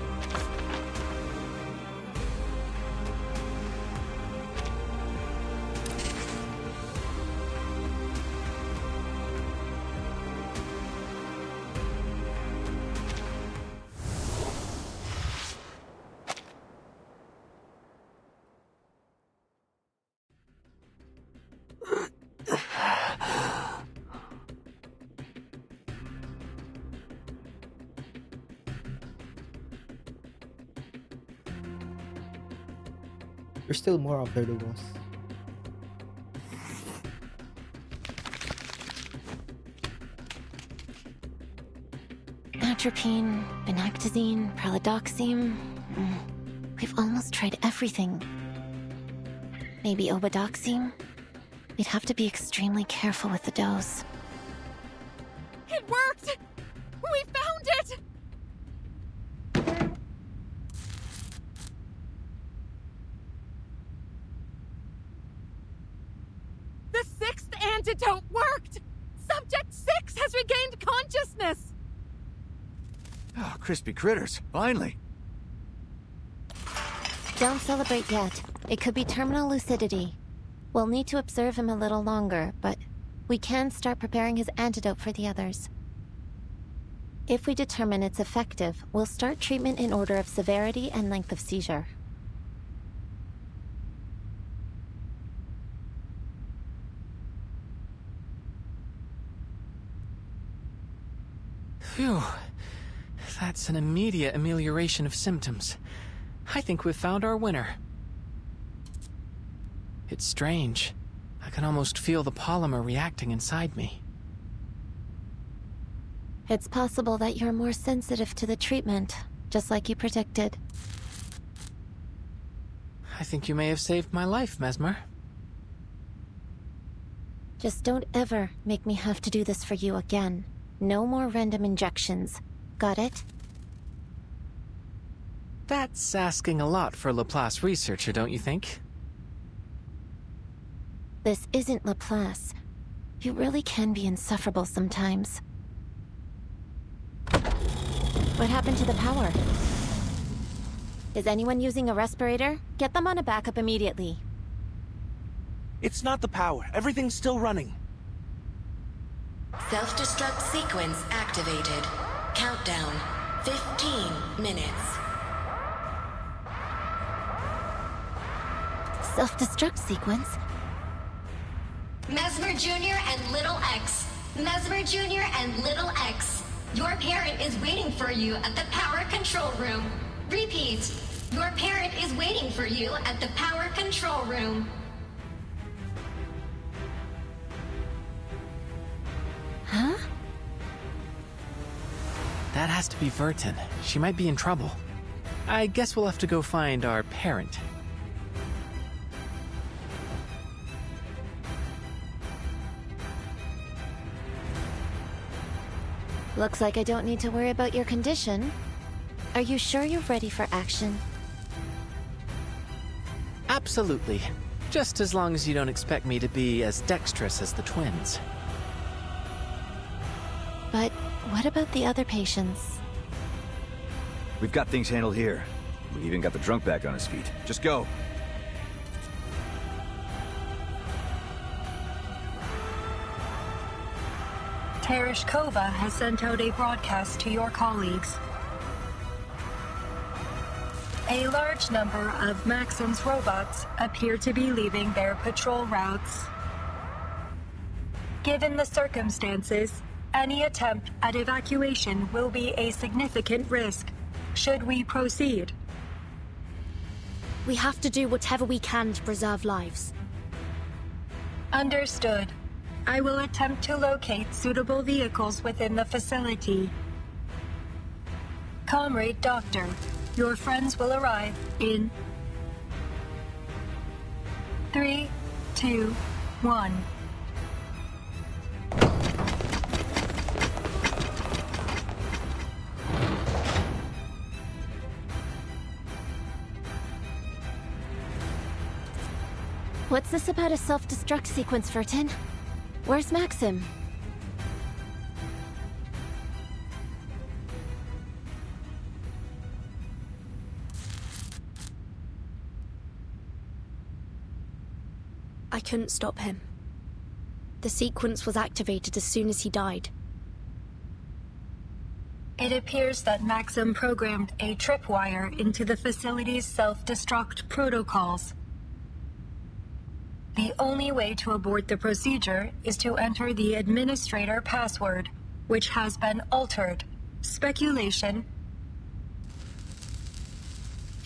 There's still more after the boss. Atropine, vinactazine, pralidoxime. We've almost tried everything. Maybe obidoxime? We'd have to be extremely careful with the dose. It worked! We found it! The 6th antidote worked! Subject 6 has regained consciousness! Oh, crispy critters, finally. Don't celebrate yet. It could be terminal lucidity. We'll need to observe him a little longer, but we can start preparing his antidote for the others. If we determine it's effective, we'll start treatment in order of severity and length of seizure. Phew. That's an immediate amelioration of symptoms. I think we've found our winner. It's strange. I can almost feel the polymer reacting inside me. It's possible that you're more sensitive to the treatment, just like you predicted. I think you may have saved my life, Mesmer. Just don't ever make me have to do this for you again. No more random injections. Got it? That's asking a lot for a Laplace researcher, don't you think? This isn't Laplace. You really can be insufferable sometimes. What happened to the power? Is anyone using a respirator? Get them on a backup immediately. It's not the power. Everything's still running. Self-destruct sequence activated. Countdown. 15 minutes. Self-destruct sequence? Mesmer Jr. and Little X. Mesmer Jr. and Little X. Your parent is waiting for you at the power control room. Repeat. Your parent is waiting for you at the power control room. Huh? That has to be Vertin. She might be in trouble. I guess we'll have to go find our parent. Looks like I don't need to worry about your condition. Are you sure you're ready for action? Absolutely. Just as long as you don't expect me to be as dexterous as the twins. But what about the other patients? We've got things handled here. We even got the drunk back on his feet. Just go. Tereshkova has sent out a broadcast to your colleagues. A large number of Maxim's robots appear to be leaving their patrol routes. Given the circumstances, any attempt at evacuation will be a significant risk. Should we proceed? We have to do whatever we can to preserve lives. Understood. I will attempt to locate suitable vehicles within the facility. Comrade Doctor, your friends will arrive in 3, 2, 1. What's this about a self-destruct sequence, Vertin? Where's Maxim? I couldn't stop him. The sequence was activated as soon as he died. It appears that Maxim programmed a tripwire into the facility's self-destruct protocols. The only way to abort the procedure is to enter the administrator password, which has been altered. Speculation.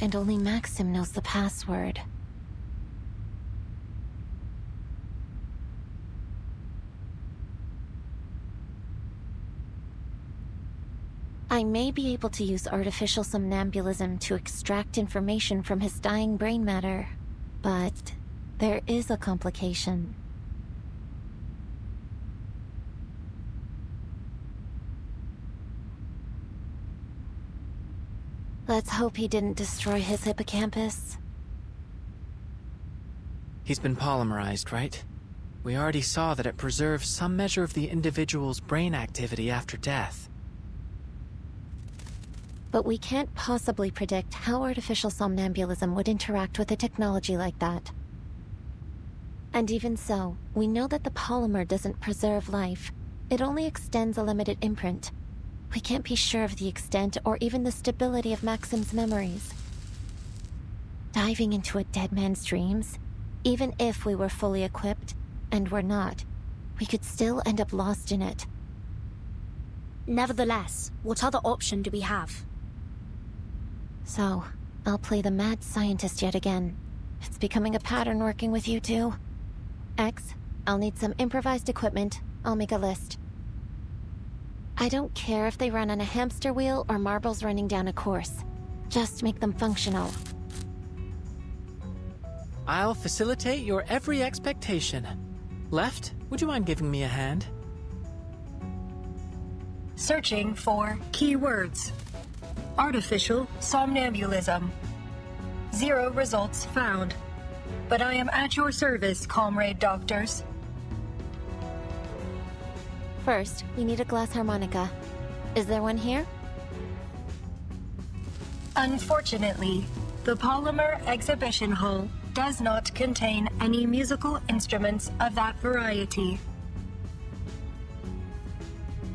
And only Maxim knows the password. I may be able to use artificial somnambulism to extract information from his dying brain matter, but there is a complication. Let's hope he didn't destroy his hippocampus. He's been polymerized, right? We already saw that it preserves some measure of the individual's brain activity after death. But we can't possibly predict how artificial somnambulism would interact with a technology like that. And even so, we know that the polymer doesn't preserve life. It only extends a limited imprint. We can't be sure of the extent or even the stability of Maxim's memories. Diving into a dead man's dreams, even if we were fully equipped, and we're not, we could still end up lost in it. Nevertheless, what other option do we have? So, I'll play the mad scientist yet again. It's becoming a pattern working with you two. X, I'll need some improvised equipment. I'll make a list. I don't care if they run on a hamster wheel or marbles running down a course. Just make them functional. I'll facilitate your every expectation. Left, would you mind giving me a hand? Searching for keywords. Artificial somnambulism. 0 results found. But I am at your service, comrade doctors. First, we need a glass harmonica. Is there one here? Unfortunately, the Polymer Exhibition Hall does not contain any musical instruments of that variety.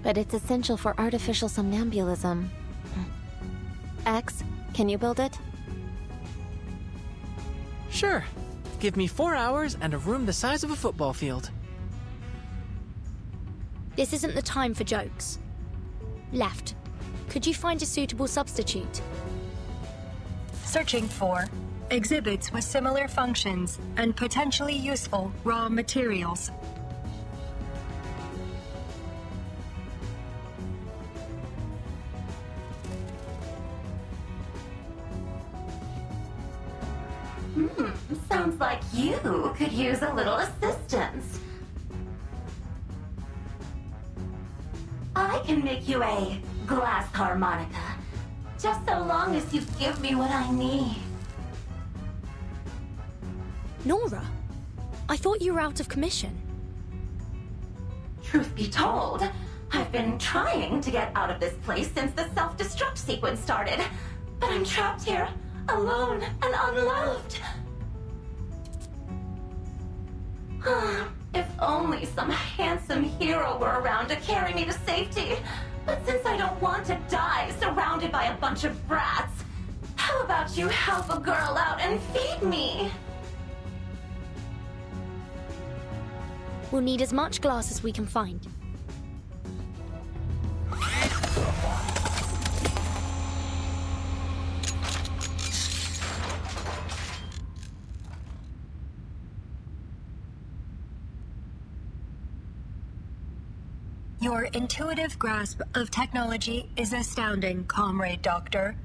But it's essential for artificial somnambulism. X, can you build it? Sure. Give me 4 hours and a room the size of a football field. This isn't the time for jokes. Left, could you find a suitable substitute? Searching for exhibits with similar functions and potentially useful raw materials. Sounds like you could use a little assistance. I can make you a glass harmonica, just so long as you give me what I need. Nora, I thought you were out of commission. Truth be told, I've been trying to get out of this place since the self-destruct sequence started, but I'm trapped here, alone and unloved. If only some handsome hero were around to carry me to safety. But since I don't want to die surrounded by a bunch of brats, how about you help a girl out and feed me? We'll need as much glass as we can find. Your intuitive grasp of technology is astounding, Comrade Doctor.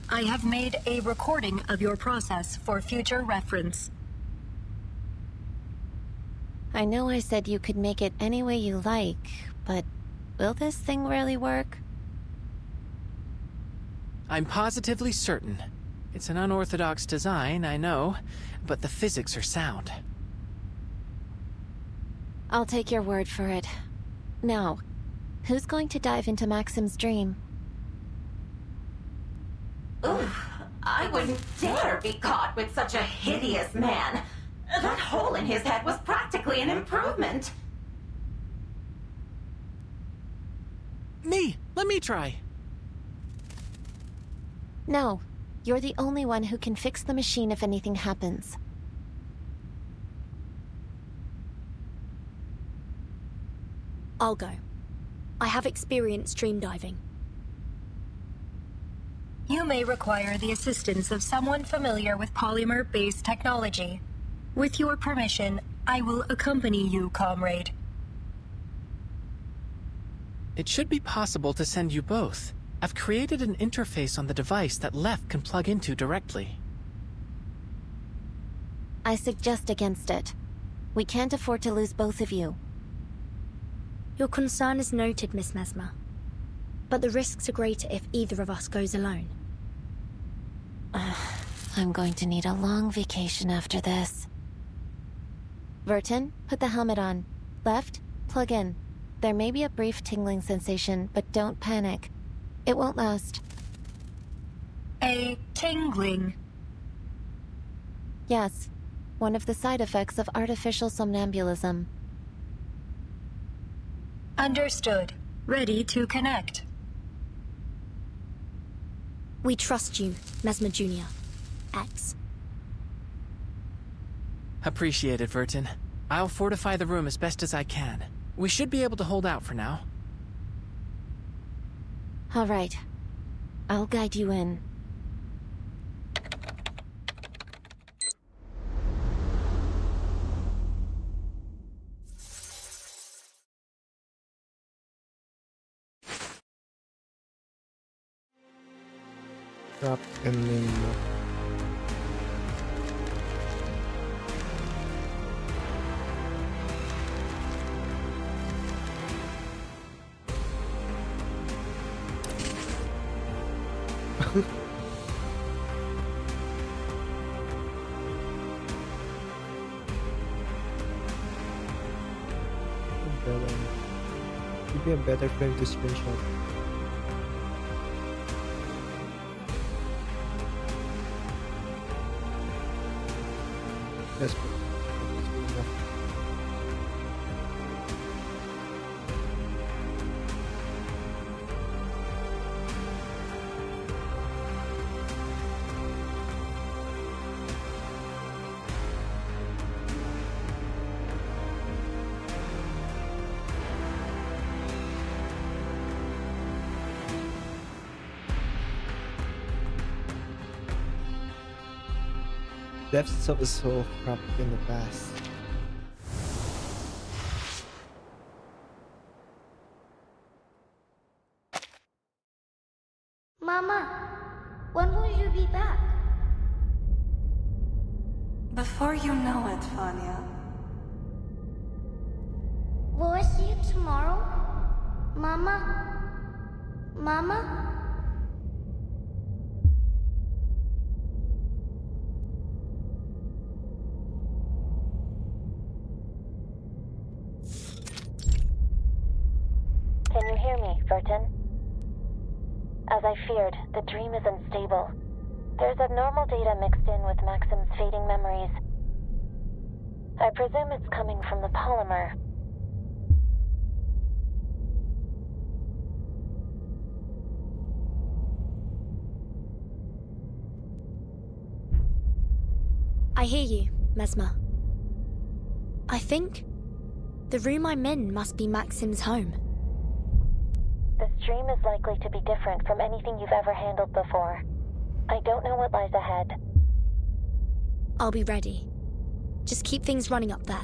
I have made a recording of your process for future reference. I know I said you could make it any way you like, but will this thing really work? I'm positively certain. It's an unorthodox design, I know, but the physics are sound. I'll take your word for it. Now, who's going to dive into Maxim's dream? Oof, I wouldn't dare be caught with such a hideous man. That hole in his head was practically an improvement. Me! Let me try. No, you're the only one who can fix the machine if anything happens. I'll go. I have experience stream diving. You may require the assistance of someone familiar with polymer-based technology. With your permission, I will accompany you, comrade. It should be possible to send you both. I've created an interface on the device that Left can plug into directly. I suggest against it. We can't afford to lose both of you. Your concern is noted, Miss Mesmer. But the risks are greater if either of us goes alone. I'm going to need a long vacation after this. Vertin, put the helmet on. Left, plug in. There may be a brief tingling sensation, but don't panic. It won't last. A tingling? Yes. One of the side effects of artificial somnambulism. Understood. Ready to connect. We trust you, Mesmer Jr. X. Appreciate it, Vertin. I'll fortify the room as best as I can. We should be able to hold out for now. All right. I'll guide you in. Trapped in limbo. Would be a better frame to screenshot. Yes, but it's good enough. Depths of a soul trapped in the past. Mama, when will you be back? Before you know it, Vanya. Will I see you tomorrow? Mama? Mama? Can you hear me, Vertin? As I feared, the dream is unstable. There's abnormal data mixed in with Maxim's fading memories. I presume it's coming from the polymer. I hear you, Mesmer. I think the room I'm in must be Maxim's home. This dream is likely to be different from anything you've ever handled before. I don't know what lies ahead. I'll be ready. Just keep things running up there.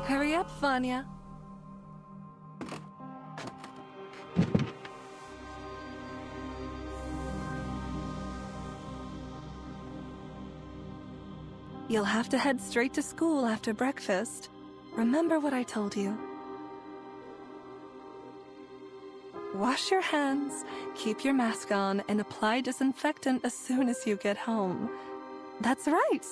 Hurry up, Vanya. You'll have to head straight to school after breakfast. Remember what I told you. Wash your hands, keep your mask on, and apply disinfectant as soon as you get home. That's right.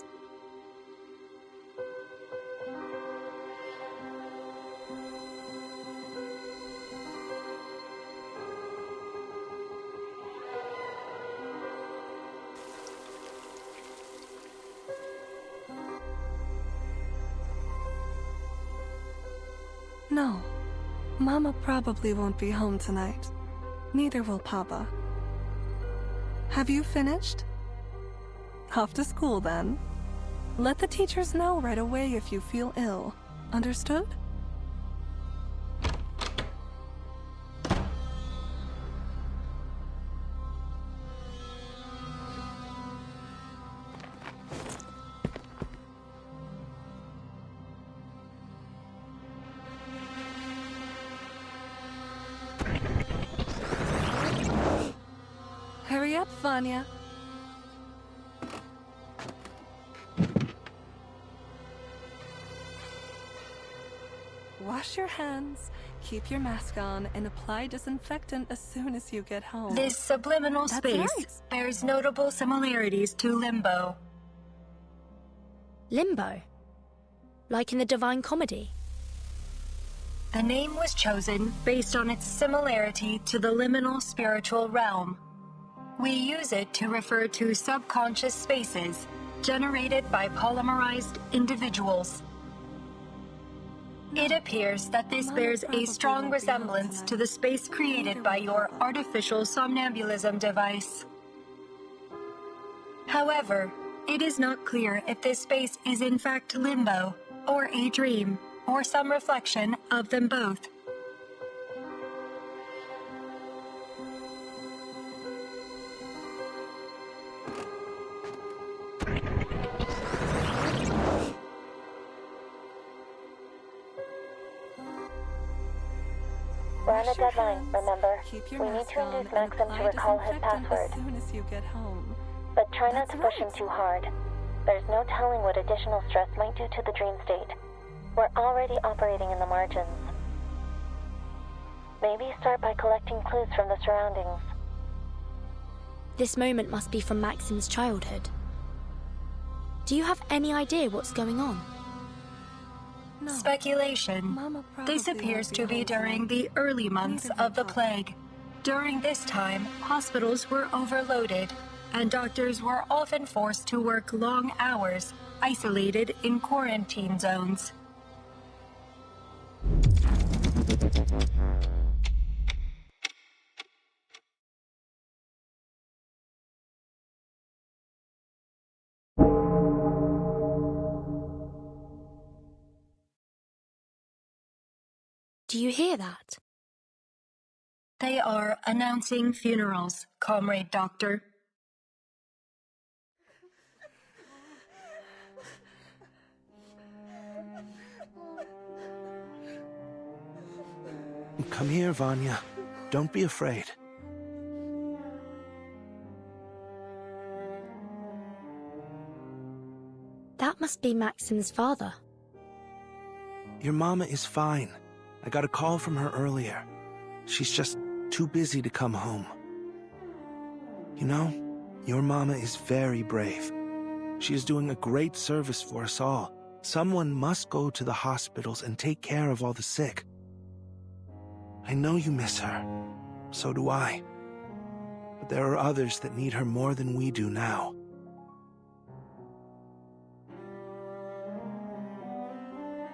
No. Mama probably won't be home tonight. Neither will Papa. Have you finished? Off to school then. Let the teachers know right away if you feel ill. Understood? Vanya. Wash your hands, keep your mask on, and apply disinfectant as soon as you get home. This subliminal That's space right. bears notable similarities to Limbo. Limbo? Like in the Divine Comedy? The name was chosen based on its similarity to the liminal spiritual realm. We use it to refer to subconscious spaces generated by polymerized individuals. It appears that this bears a strong resemblance to the space created by your artificial somnambulism device. However, it is not clear if this space is in fact limbo, or a dream, or some reflection of them both. We're on a deadline, remember? Keep your We need mask to on induce and Maxim to apply recall his disinfectant password. as soon as you get home. But try not That's to push him right. too hard. There's no telling what additional stress might do to the dream state. We're already operating in the margins. Maybe start by collecting clues from the surroundings. This moment must be from Maxim's childhood. Do you have any idea what's going on? No. Speculation. Mama probably This appears won't to be home during tonight. the early months Neither will of the Papa. plague. During this time, hospitals were overloaded, and doctors were often forced to work long hours, isolated in quarantine zones. Do you hear that? They are announcing funerals, Comrade Doctor. Come here, Vanya. Don't be afraid. That must be Maxim's father. Your mama is fine. I got a call from her earlier. She's just too busy to come home. You know, your mama is very brave. She is doing a great service for us all. Someone must go to the hospitals and take care of all the sick. I know you miss her. So do I. But there are others that need her more than we do now.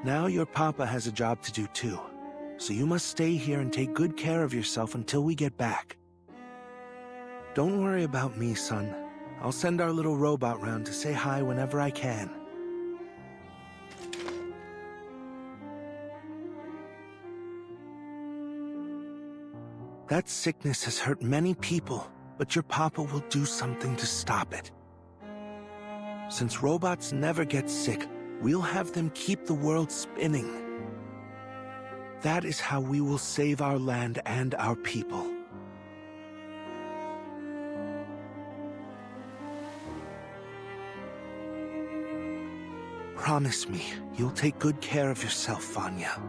Now your papa has a job to do too. So you must stay here and take good care of yourself until we get back. Don't worry about me, son. I'll send our little robot round to say hi whenever I can. That sickness has hurt many people, but your papa will do something to stop it. Since robots never get sick, we'll have them keep the world spinning. That is how we will save our land and our people. Promise me, you'll take good care of yourself, Vanya.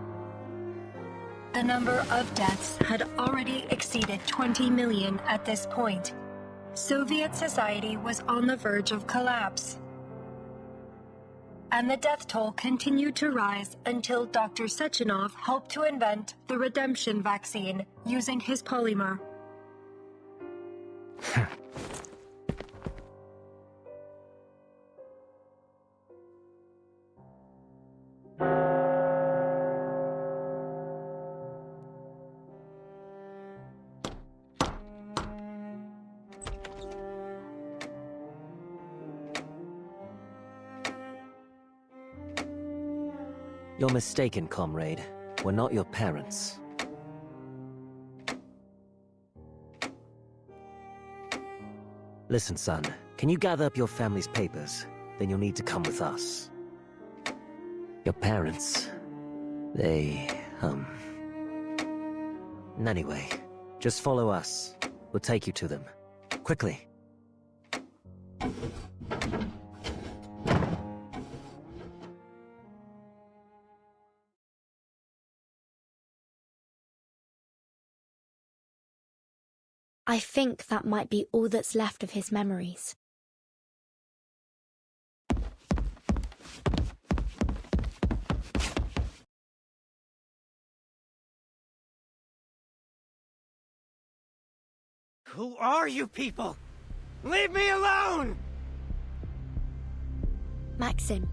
The number of deaths had already exceeded 20 million at this point. Soviet society was on the verge of collapse. And the death toll continued to rise until Dr. Sechenov helped to invent the redemption vaccine using his polymer. You're mistaken, comrade. We're not your parents. Listen, son. Can you gather up your family's papers? Then you'll need to come with us. Your parents... they... Anyway, just follow us. We'll take you to them. Quickly. I think that might be all that's left of his memories. Who are you people? Leave me alone! Maxim,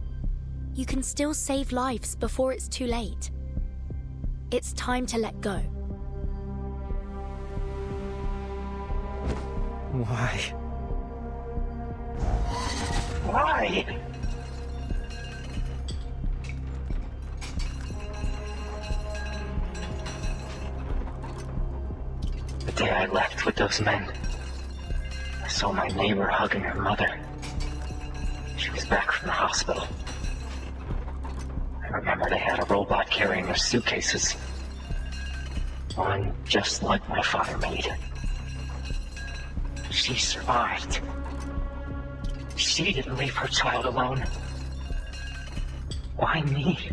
you can still save lives before it's too late. It's time to let go. Why? Why? The day I left with those men, I saw my neighbor hugging her mother. She was back from the hospital. I remember they had a robot carrying their suitcases. One just like my father made. She survived. She didn't leave her child alone. Why me?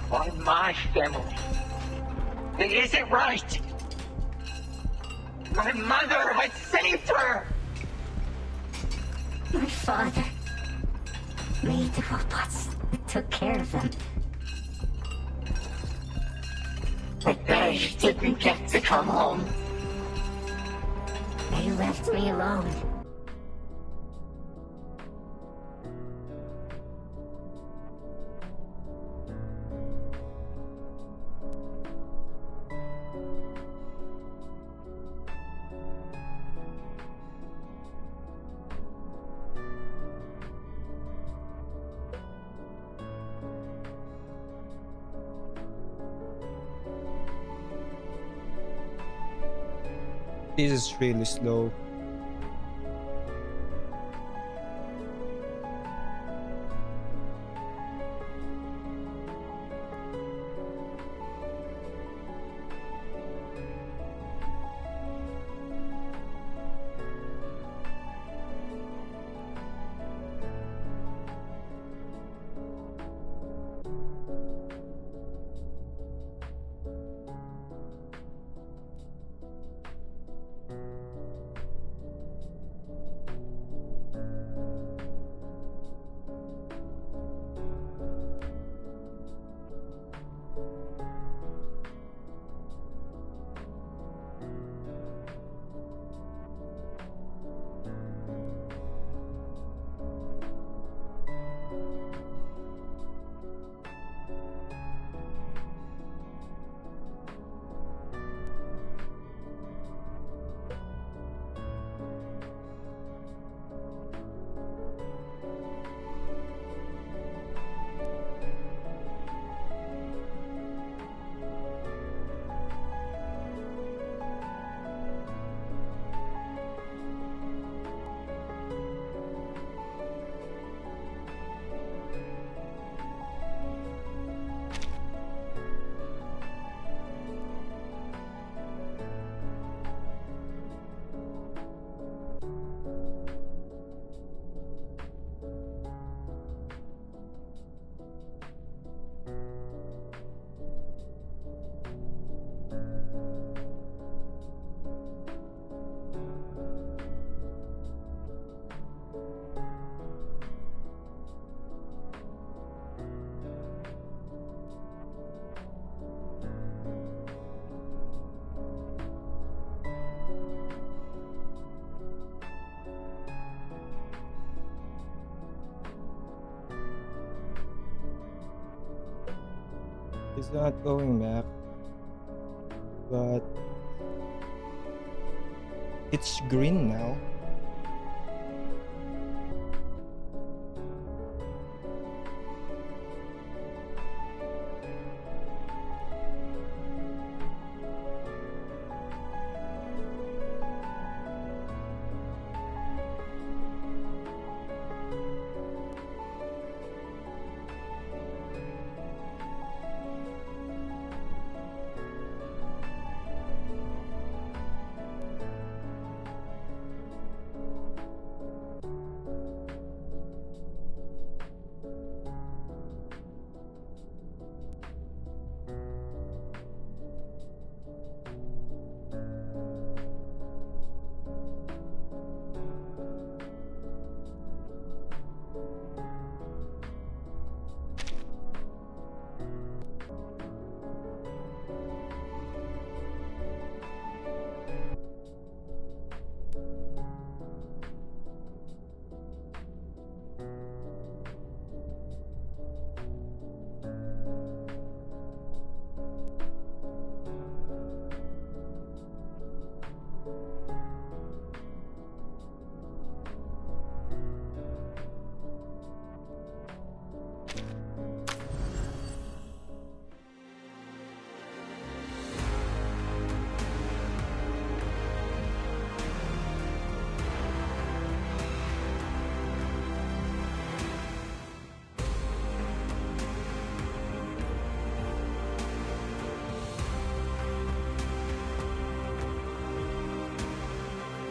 Why my family? It isn't right! My mother had saved her! My father made the robots that took care of them. But they didn't get to come home. They left me alone. This is really slow. It's not going back, but it's green now.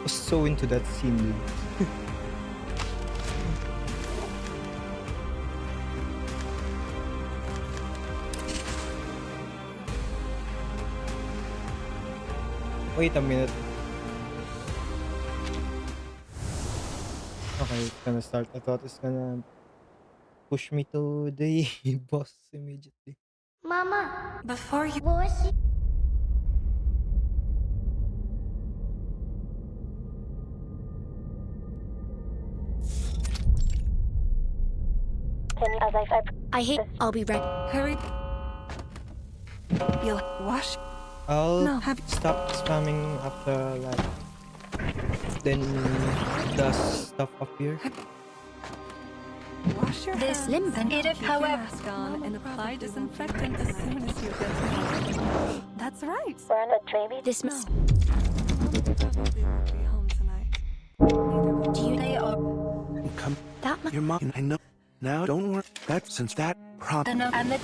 was so into that scene, dude. Wait a minute. Okay, it's gonna start. I thought it's gonna push me to the boss immediately. Mama, Before you... what was she? I hate. I'll be ready. Hurry. You'll wash... I'll No, stop spamming after like then the stuff appear. Wash your This hands. limp. Then It is, keep your however- mask on and apply disinfectant as soon as you get home. That's right. This must. Probably won't be home tonight. Neither will Do you? They are Come, That must. your mom. I know. Now, don't worry. That since that the problem. no and the.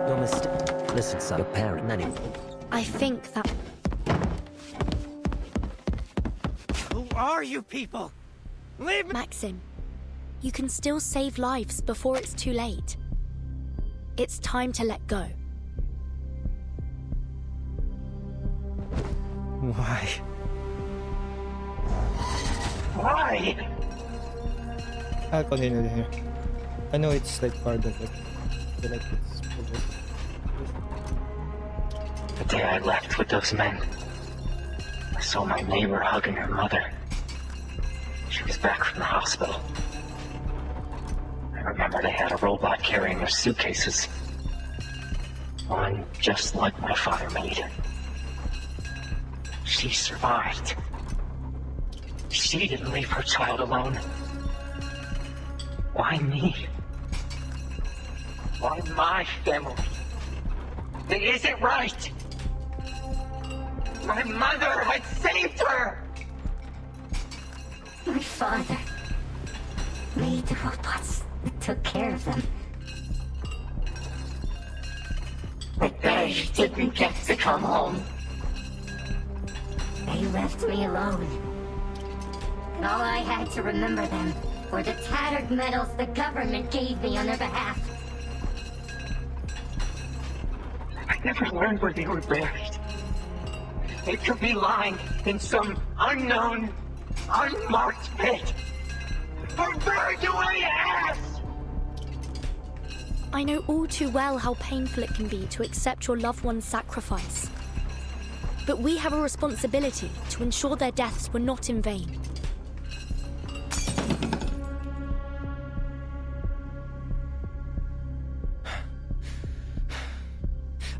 Your mistake. Listen, son. Your parent, Nanny. I think that. Who are you people? Leave me! Maxim, you can still save lives before it's too late. It's time to let go. Why? Why? I'll continue here. I know it's like part of it. I feel like it's The day I left with those men, I saw my neighbor hugging her mother. She was back from the hospital. I remember they had a robot carrying their suitcases. One just like my father made. She survived. She didn't leave her child alone. Why me? Why my family? It isn't right! My mother had saved her! My father made the robots that took care of them. But they didn't get to come home. They left me alone. And all I had to remember them were the tattered medals the government gave me on their behalf. I never learned where they were buried. They could be lying in some unknown, unmarked pit. Or buried away ass! I know all too well how painful it can be to accept your loved one's sacrifice. But we have a responsibility to ensure their deaths were not in vain.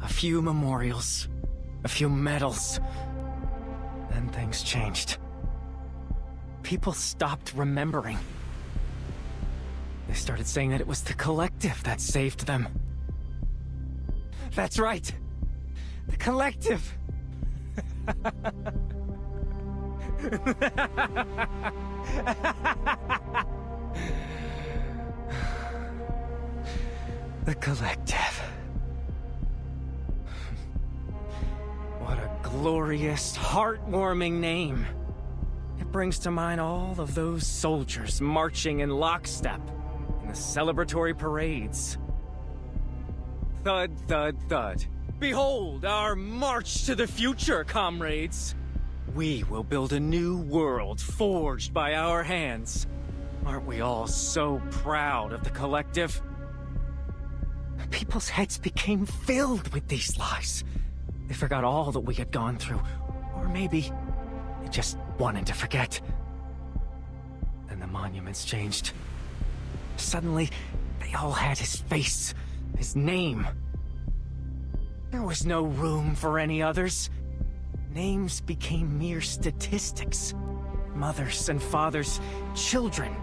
A few memorials, a few medals. Then things changed. People stopped remembering. They started saying that it was the collective that saved them. That's right. The collective. The collective. What a glorious, heartwarming name. It brings to mind all of those soldiers marching in lockstep in the celebratory parades. Thud, thud, thud. Behold our march to the future, comrades. We will build a new world forged by our hands. Aren't we all so proud of the collective? People's heads became filled with these lies. They forgot all that we had gone through. Or maybe they just wanted to forget. Then the monuments changed. Suddenly, they all had his face, his name. There was no room for any others. Names became mere statistics. Mothers and fathers, children,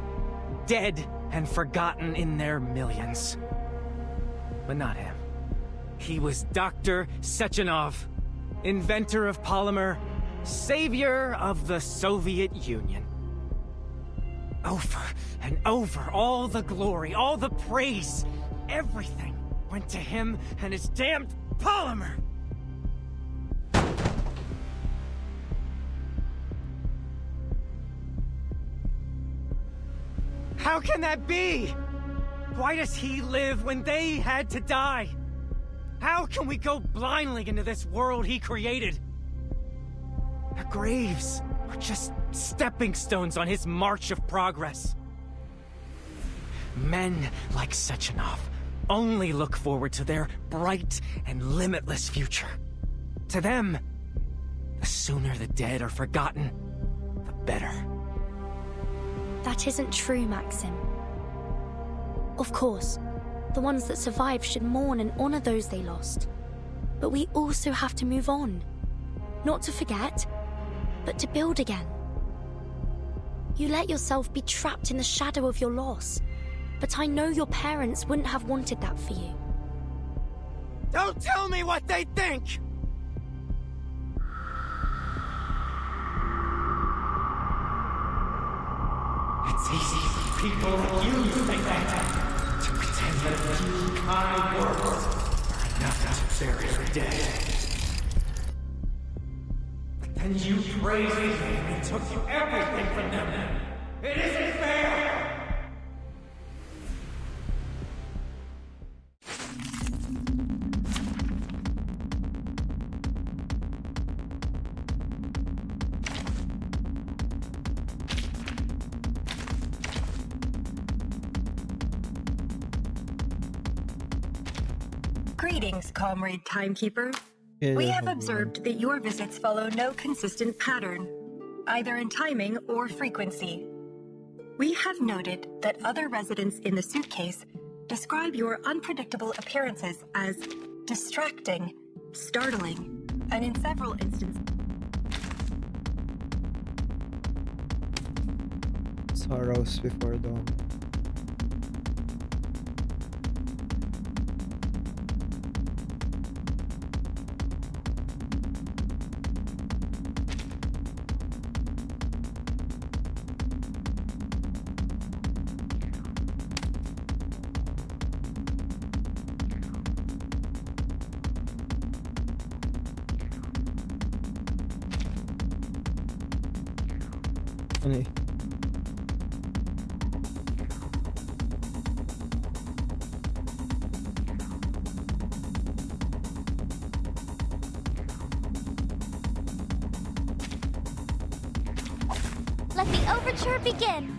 dead and forgotten in their millions. But not him. He was Dr. Sechenov, inventor of polymer, savior of the Soviet Union. Over and over, all the glory, all the praise, everything went to him and his damned polymer. How can that be? Why does he live when they had to die? How can we go blindly into this world he created? Our graves are just stepping stones on his march of progress. Men like Sechenov only look forward to their bright and limitless future. To them, the sooner the dead are forgotten, the better. That isn't true, Maxim. Of course, the ones that survive should mourn and honor those they lost. But we also have to move on. Not to forget, but to build again. You let yourself be trapped in the shadow of your loss, but I know your parents wouldn't have wanted that for you. Don't tell me what they think! It's easy for people like you to think that, to pretend that a few kind words are enough to bury the dead. But then you praised me and took everything from them. It isn't fair! Greetings, Comrade Timekeeper. We have observed that your visits follow no consistent pattern, either in timing or frequency. We have noted that other residents in the suitcase describe your unpredictable appearances as distracting, startling, and in several instances... Sorrows before dawn. Ano eh? Let the overture begin.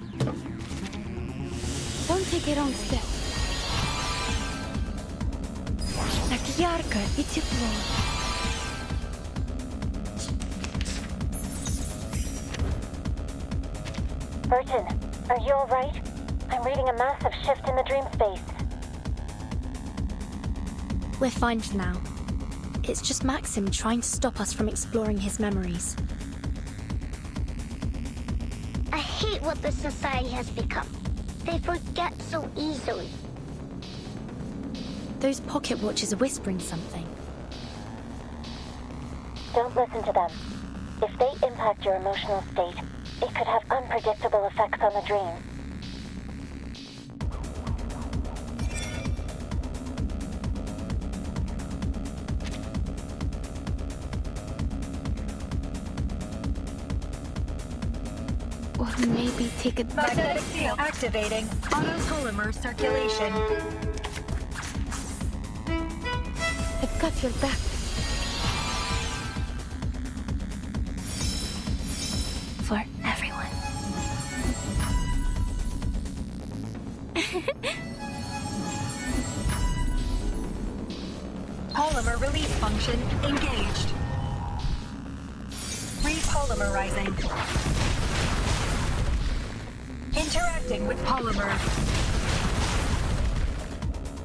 Don't take a wrong step. Так ярко и тепло. Burton, are you alright? I'm reading a massive shift in the dream space. We're fine for now. It's just Maxim trying to stop us from exploring his memories. I hate what this society has become. They forget so easily. Those pocket watches are whispering something. Don't listen to them. If they impact your emotional state, it could have unpredictable effects on the dream. Or maybe take a... Magnetic field activating. Autopolymer circulation. I've got your back. For everyone. Polymer release function engaged. Repolymerizing. Interacting with polymer.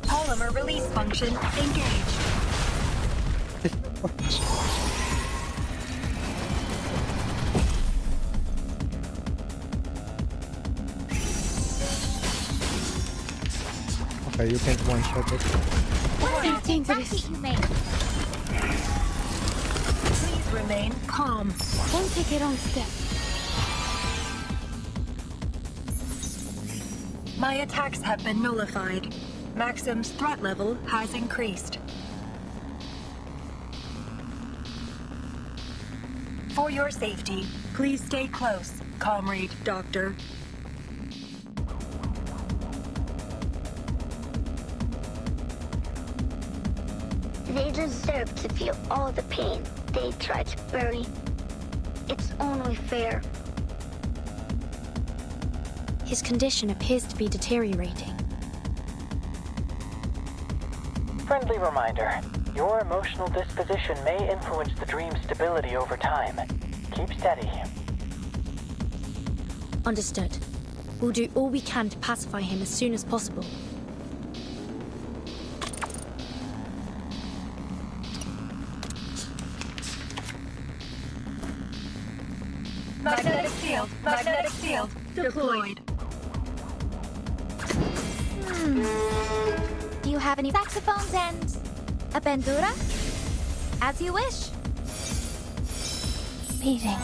Polymer release function engaged. Okay, you can't one-shot it. What is dangerous? Please remain calm. Don't take a wrong step. My attacks have been nullified. Maxim's threat level has increased. For your safety, please stay close, Comrade Doctor. They deserve to feel all the pain they tried to bury. It's only fair. His condition appears to be deteriorating. Friendly reminder. Your emotional disposition may influence the dream's stability over time. Keep steady. Understood. We'll do all we can to pacify him as soon as possible. Magnetic field deployed. Do you have any saxophones and a bandura? As you wish. Meeting.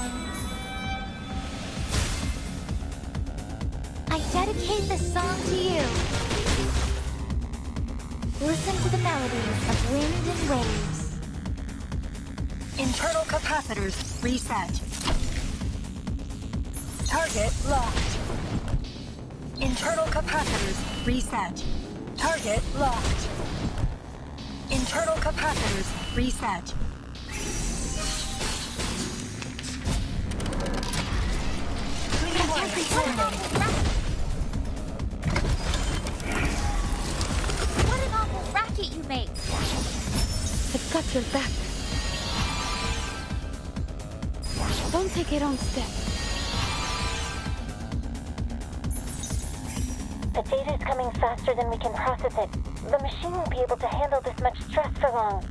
I dedicate this song to you. Listen to the melodies of wind and waves. Internal capacitors reset. Target locked. Internal capacitors reset. Target locked. Internal capacitors reset. Clean wire terminated. What an awful racket you make. I've got your back. Don't take a wrong step. The data's coming faster than we can process it. The machine won't be able to handle this much stress for long.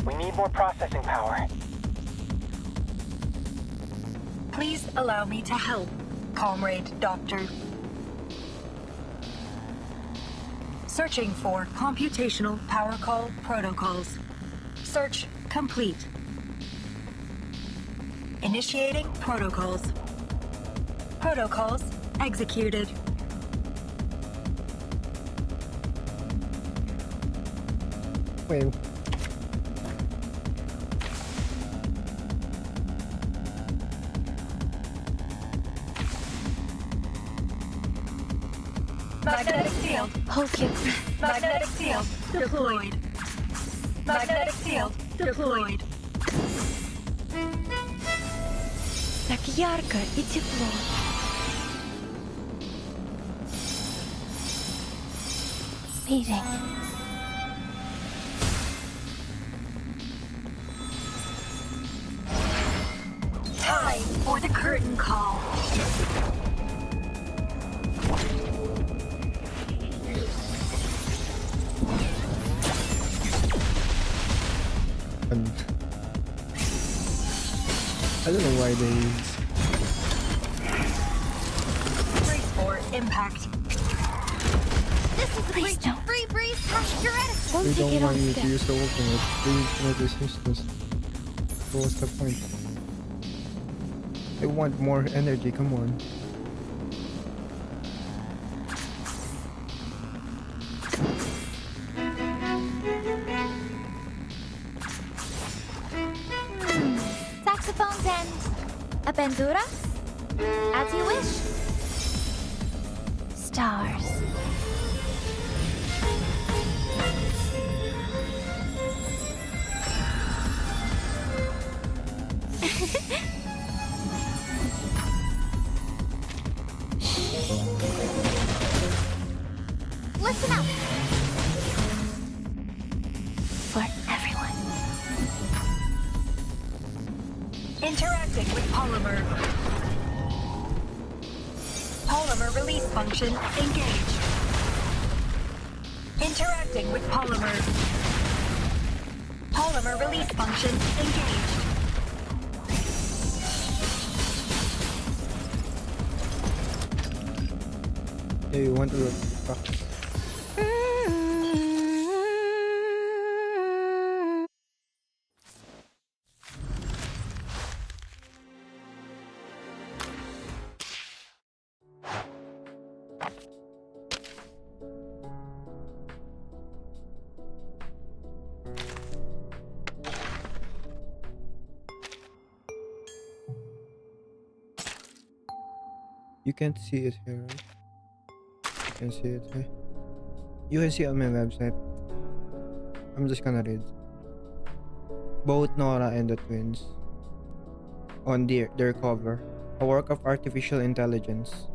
We need more processing power. Please allow me to help, Comrade Doctor. Searching for computational power call protocols. Search complete. Initiating protocols. Protocols executed. Wait. Magnetic field. Okay. Magnetic field deployed. Magnetic field deployed. Так ярко и тепло. Meeting. Time for the curtain call. I don't know why they... Brace for impact. This is a free breeze past your edison. They don't want you to use the ultimate. They make this instance. So what's the point? They want more energy, come on. Saxophones and a bandura? As you wish. Stars. Listen up. For everyone. Interacting with polymer. Polymer release function engaged. Interacting with polymer. Polymer release function engaged. Yeah, you want to fuck. You can't see it here, right? You can see it here. You can see on my website. I'm just gonna read. Both Nora and the twins. On their cover, a work of artificial intelligence.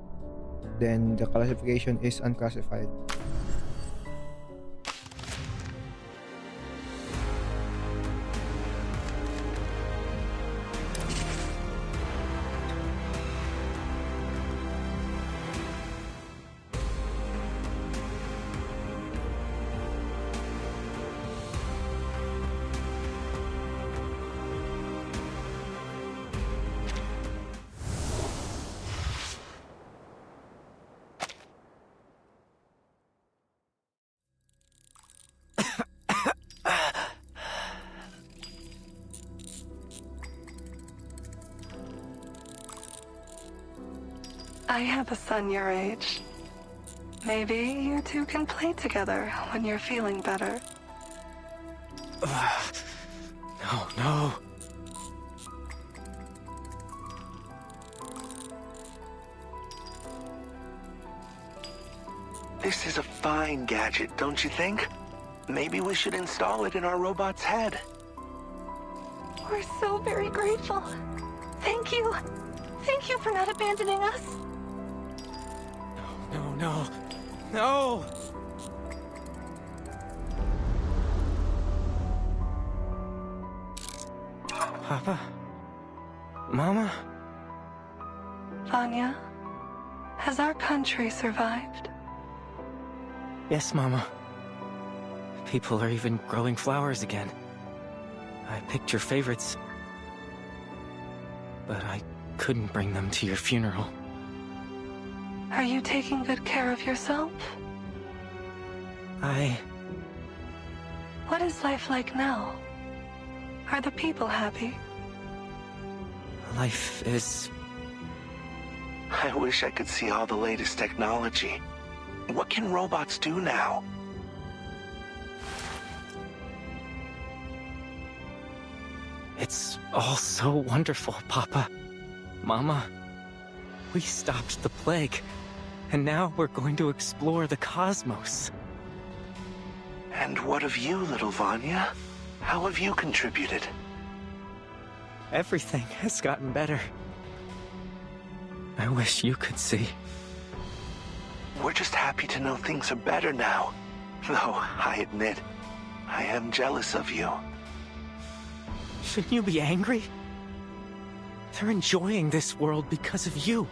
Then the classification is unclassified. I have a son your age. Maybe you two can play together when you're feeling better. No. This is a fine gadget, don't you think? Maybe we should install it in our robot's head. We're so very grateful. Thank you. Thank you for not abandoning us. No! Papa? Mama? Vanya, has our country survived? Yes, Mama. People are even growing flowers again. I picked your favorites, but I couldn't bring them to your funeral. Are you taking good care of yourself? What is life like now? Are the people happy? Life is... I wish I could see all the latest technology. What can robots do now? It's all so wonderful, Papa. Mama. We stopped the plague, and now we're going to explore the cosmos. And what of you, little Vanya? How have you contributed? Everything has gotten better. I wish you could see. We're just happy to know things are better now. Though, I admit, I am jealous of you. Shouldn't you be angry? They're enjoying this world because of you.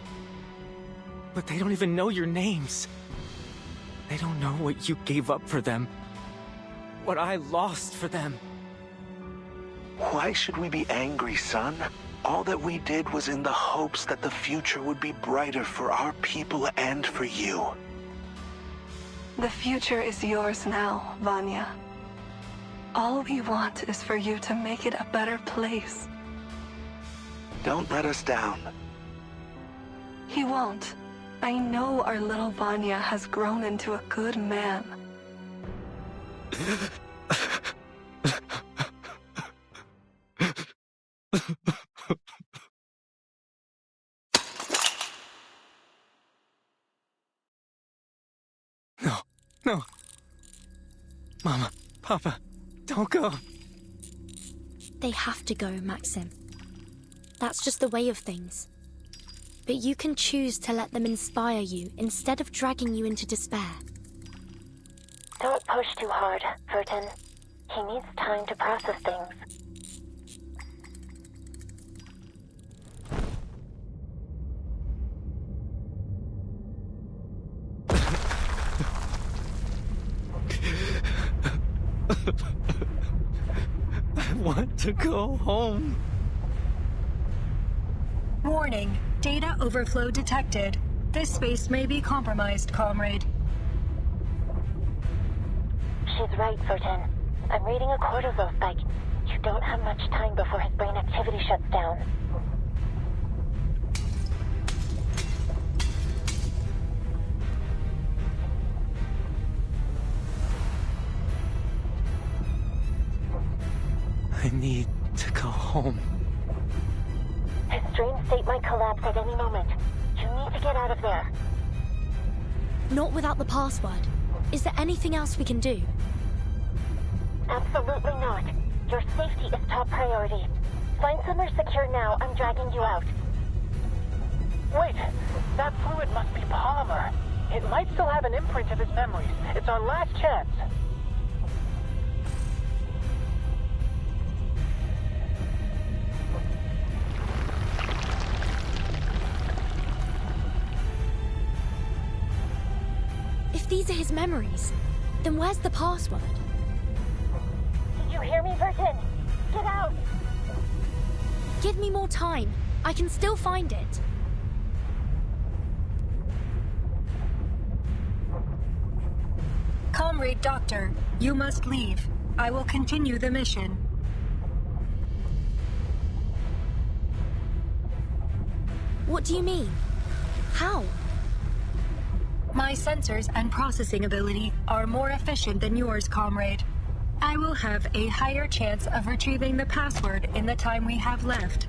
But they don't even know your names. They don't know what you gave up for them. What I lost for them. Why should we be angry, son? All that we did was in the hopes that the future would be brighter for our people and for you. The future is yours now, Vanya. All we want is for you to make it a better place. Don't let us down. He won't. I know our little Vanya has grown into a good man. No. Mama, Papa, don't go. They have to go, Maxim. That's just the way of things. But you can choose to let them inspire you instead of dragging you into despair. Don't push too hard, Vertin. He needs time to process things. I want to go home. Warning, data overflow detected. This space may be compromised, comrade. She's right, Vertin. I'm reading a cortisol spike. You don't have much time before his brain activity shuts down. I need to go home. His strange state might collapse at any moment. You need to get out of there. Not without the password. Is there anything else we can do? Absolutely not. Your safety is top priority. Find somewhere secure now. I'm dragging you out. Wait, that fluid must be polymer. It might still have an imprint of his memories. It's our last chance. If these are his memories, then where's the password? Did you hear me, Vertin? Get out! Give me more time. I can still find it. Comrade Doctor, you must leave. I will continue the mission. What do you mean? How? My sensors and processing ability are more efficient than yours, comrade. I will have a higher chance of retrieving the password in the time we have left.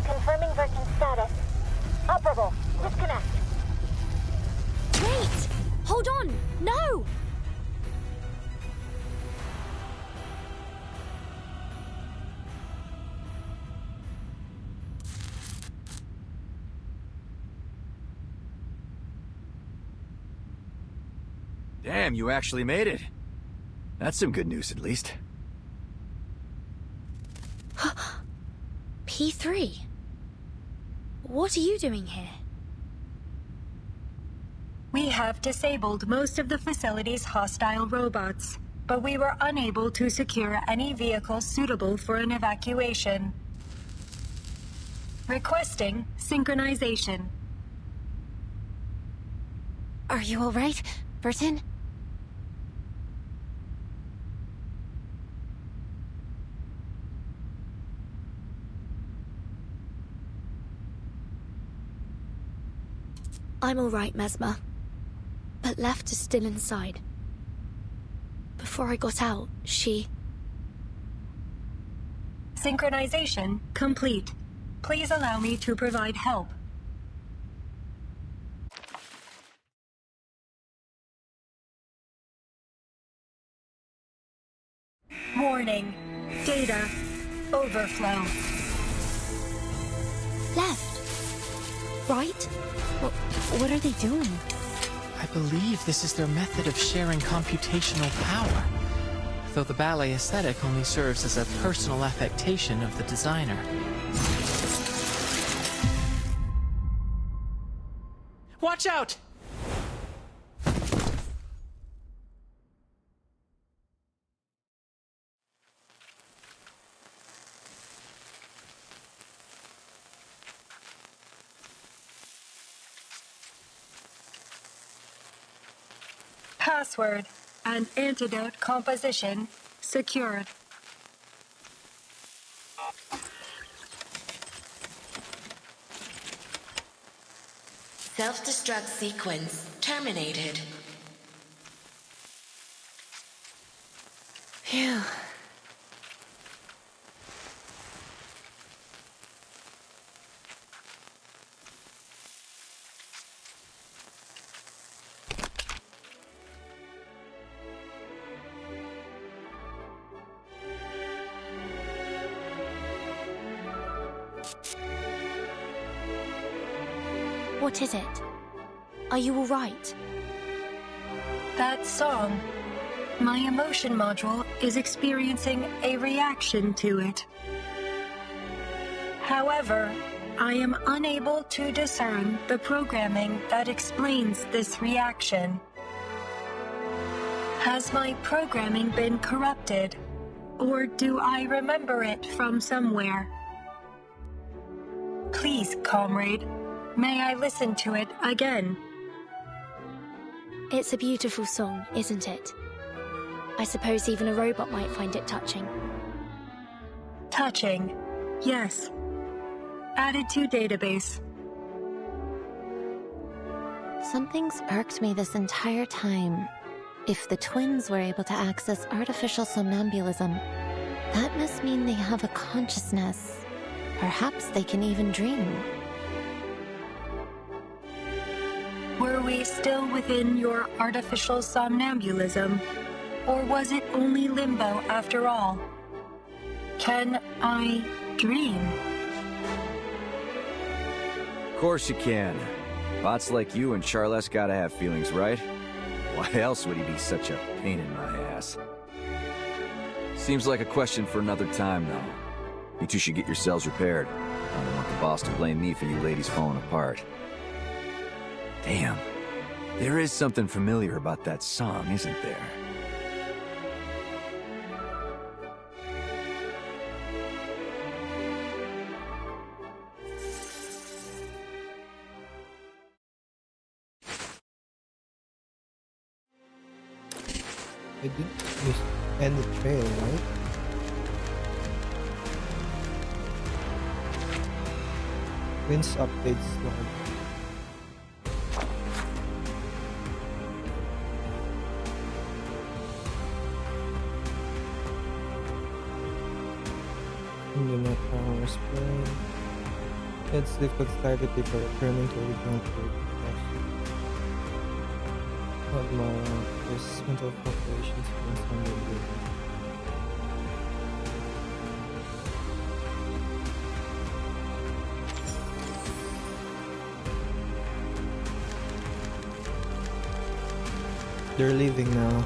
Confirming Vertin's status. Operable. Disconnect. Wait! Hold on! No! Damn, you actually made it. That's some good news, at least. P3? What are you doing here? We have disabled most of the facility's hostile robots, but we were unable to secure any vehicles suitable for an evacuation. Requesting synchronization. Are you alright, Vertin? I'm alright, Mesmer. But Left is still inside. Before I got out, she... Synchronization complete. Please allow me to provide help. Warning. Data overflow. Left? Right? What are they doing? I believe this is their method of sharing computational power, though the ballet aesthetic only serves as a personal affectation of the designer. Watch out! Password and antidote composition secured. Self-destruct sequence terminated. Phew. What is it? Are you alright? That song. My emotion module is experiencing a reaction to it. However, I am unable to discern the programming that explains this reaction. Has my programming been corrupted, or do I remember it from somewhere? Please, comrade, may I listen to it again? It's a beautiful song, isn't it? I suppose even a robot might find it touching. Touching, yes. Added to database. Something's irked me this entire time. If the twins were able to access artificial somnambulism, that must mean they have a consciousness. Perhaps they can even dream. Were we still within your artificial somnambulism? Or was it only limbo after all? Can I dream? Of course you can. Bots like you and Charles gotta have feelings, right? Why else would he be such a pain in my ass? Seems like a question for another time, though. You two should get yourselves repaired. I don't want the boss to blame me for you ladies falling apart. Damn. There is something familiar about that song, isn't there? I did just end the trail, right? Twins updates log. Internet power spray. Let's lift the clarity for returning to original code. What more? This mental corporations on the building. They're leaving now.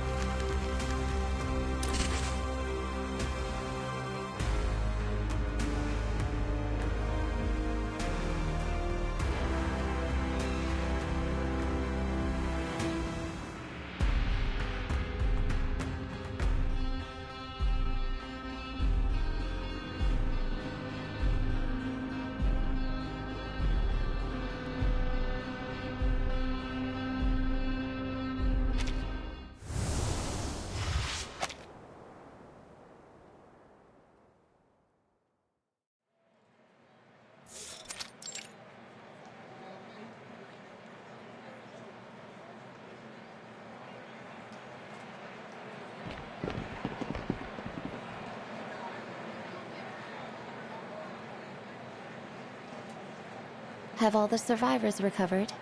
Have all the survivors recovered?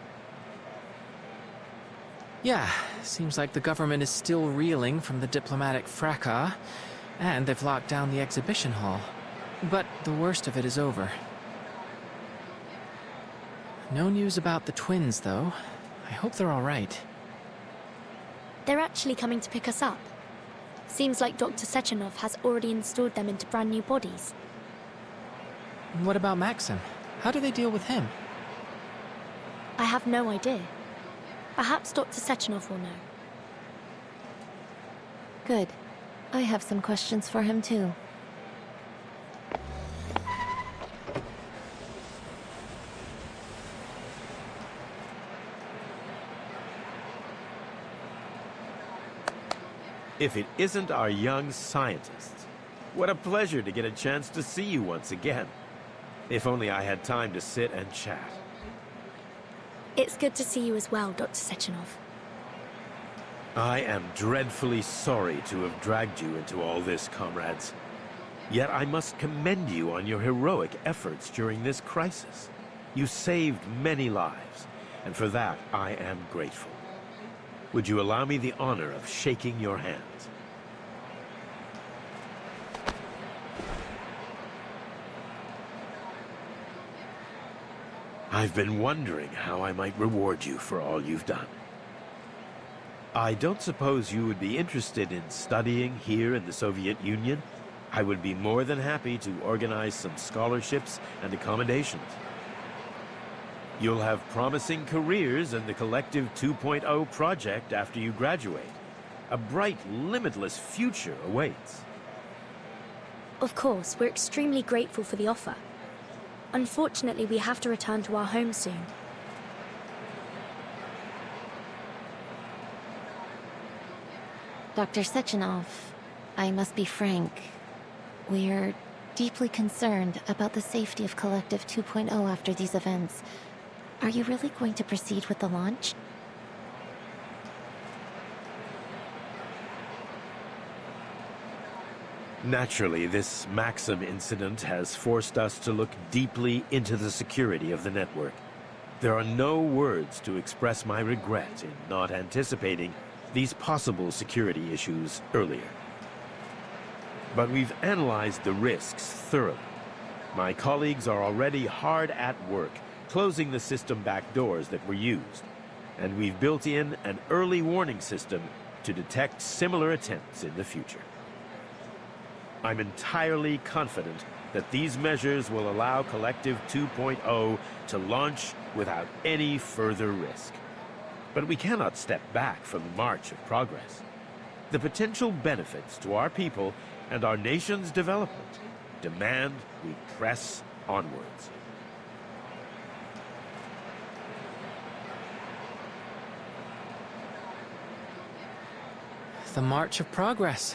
Yeah, seems like the government is still reeling from the diplomatic fracas, and they've locked down the exhibition hall. But the worst of it is over. No news about the twins, though. I hope they're all right. They're actually coming to pick us up. Seems like Dr. Sechenov has already installed them into brand new bodies. What about Maxim? How do they deal with him? I have no idea. Perhaps Dr. Sechenov will know. Good. I have some questions for him, too. If it isn't our young scientists. What a pleasure to get a chance to see you once again. If only I had time to sit and chat. It's good to see you as well, Dr. Sechenov. I am dreadfully sorry to have dragged you into all this, comrades. Yet I must commend you on your heroic efforts during this crisis. You saved many lives, and for that I am grateful. Would you allow me the honor of shaking your hands? I've been wondering how I might reward you for all you've done. I don't suppose you would be interested in studying here in the Soviet Union? I would be more than happy to organize some scholarships and accommodations. You'll have promising careers in the Collective 2.0 project after you graduate. A bright, limitless future awaits. Of course, we're extremely grateful for the offer. Unfortunately, we have to return to our home soon. Dr. Sechenov, I must be frank. We're deeply concerned about the safety of Collective 2.0 after these events. Are you really going to proceed with the launch? Naturally, this Maxim incident has forced us to look deeply into the security of the network. There are no words to express my regret in not anticipating these possible security issues earlier. But we've analyzed the risks thoroughly. My colleagues are already hard at work, closing the system back doors that were used. And we've built in an early warning system to detect similar attempts in the future. I'm entirely confident that these measures will allow Collective 2.0 to launch without any further risk. But we cannot step back from the march of progress. The potential benefits to our people and our nation's development demand we press onwards. The March of Progress.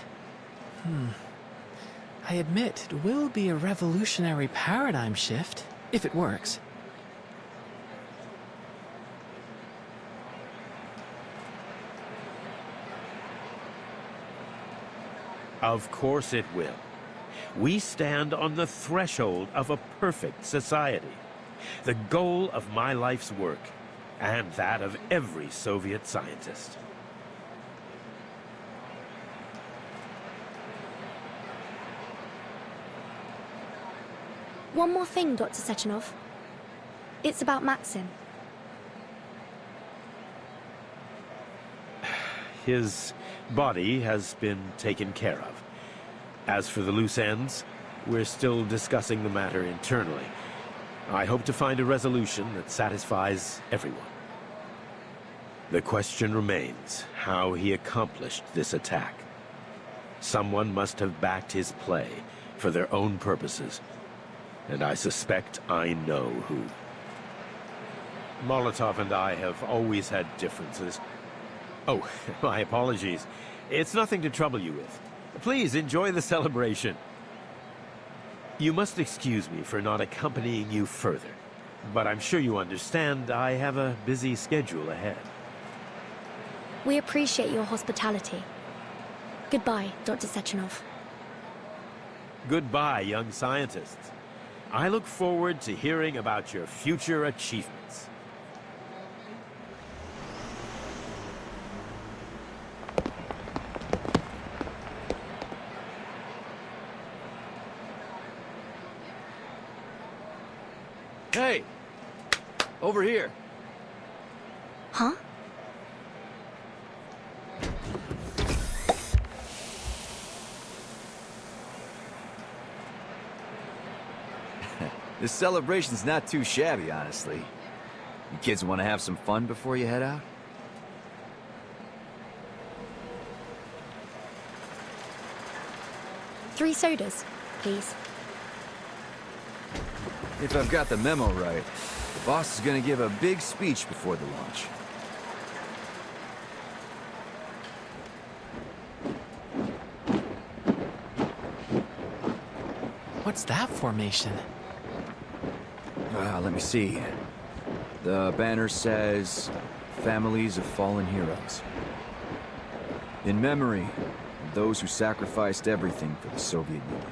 I admit, it will be a revolutionary paradigm shift, if it works. Of course it will. We stand on the threshold of a perfect society. The goal of my life's work, and that of every Soviet scientist. One more thing, Dr. Sechenov. It's about Maxim. His body has been taken care of. As for the loose ends, we're still discussing the matter internally. I hope to find a resolution that satisfies everyone. The question remains how he accomplished this attack. Someone must have backed his play for their own purposes. And I suspect I know who. Molotov and I have always had differences. Oh, my apologies. It's nothing to trouble you with. Please enjoy the celebration. You must excuse me for not accompanying you further, but I'm sure you understand I have a busy schedule ahead. We appreciate your hospitality. Goodbye, Dr. Sechenov. Goodbye, young scientists. I look forward to hearing about your future achievements. Hey! Over here. Huh? This celebration's not too shabby, honestly. You kids want to have some fun before you head out? Three sodas, please. If I've got the memo right, the boss is gonna give a big speech before the launch. What's that formation? Let me see. The banner says, Families of Fallen Heroes. In memory of those who sacrificed everything for the Soviet Union.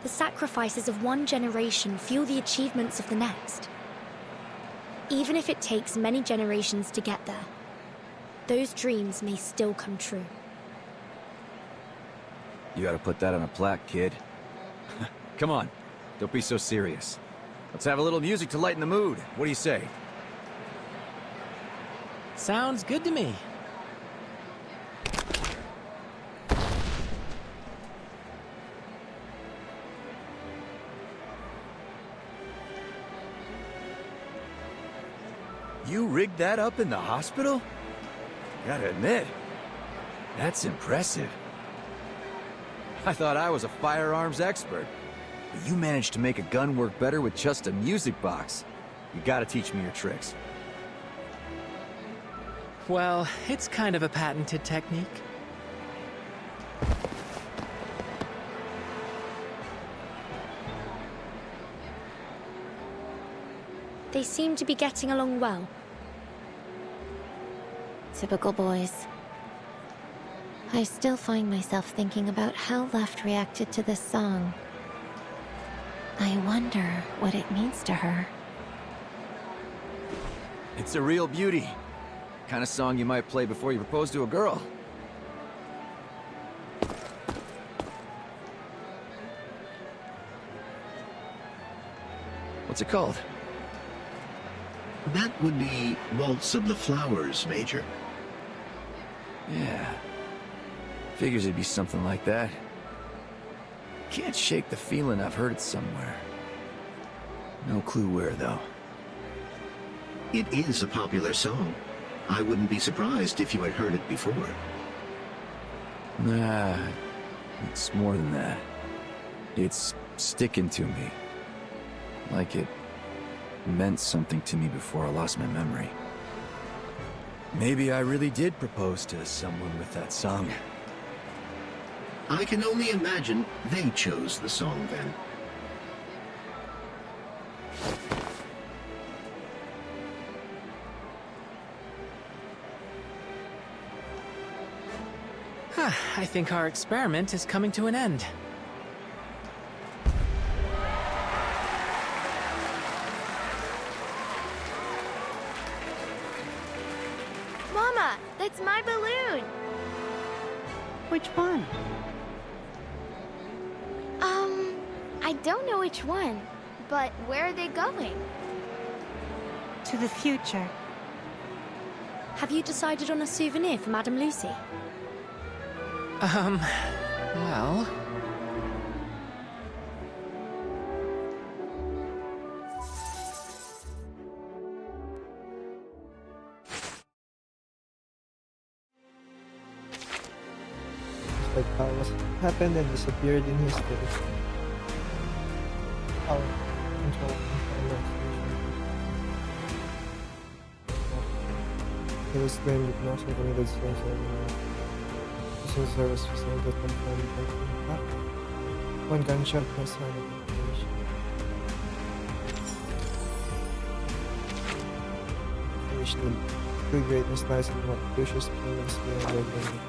The sacrifices of one generation fuel the achievements of the next. Even if it takes many generations to get there, those dreams may still come true. You gotta put that on a plaque, kid. Come on, don't be so serious. Let's have a little music to lighten the mood. What do you say? Sounds good to me. You rigged that up in the hospital? Gotta admit, that's impressive. I thought I was a firearms expert, but you managed to make a gun work better with just a music box. You gotta teach me your tricks. Well, it's kind of a patented technique. They seem to be getting along well. Typical boys. I still find myself thinking about how Left reacted to this song. I wonder what it means to her. It's a real beauty. Kind of song you might play before you propose to a girl. What's it called? That would be Waltz of the Flowers, Major. Yeah. Figures it'd be something like that. Can't shake the feeling I've heard it somewhere. No clue where, though. It is a popular song. I wouldn't be surprised if you had heard it before. Nah, it's more than that. It's sticking to me. Like it meant something to me before I lost my memory. Maybe I really did propose to someone with that song. I can only imagine they chose the song then. I think our experiment is coming to an end. Mama, that's my balloon. Which one? I don't know which one, but where are they going? To the future. Have you decided on a souvenir for Madame Lucy? Well... Like how was happened and disappeared in history. Power control it was claimed that no committed suicide. Suicide was found that confirmed by impact. One gunshot was found in information. Wish the true greatness lies in what pushes humans beyond their limits.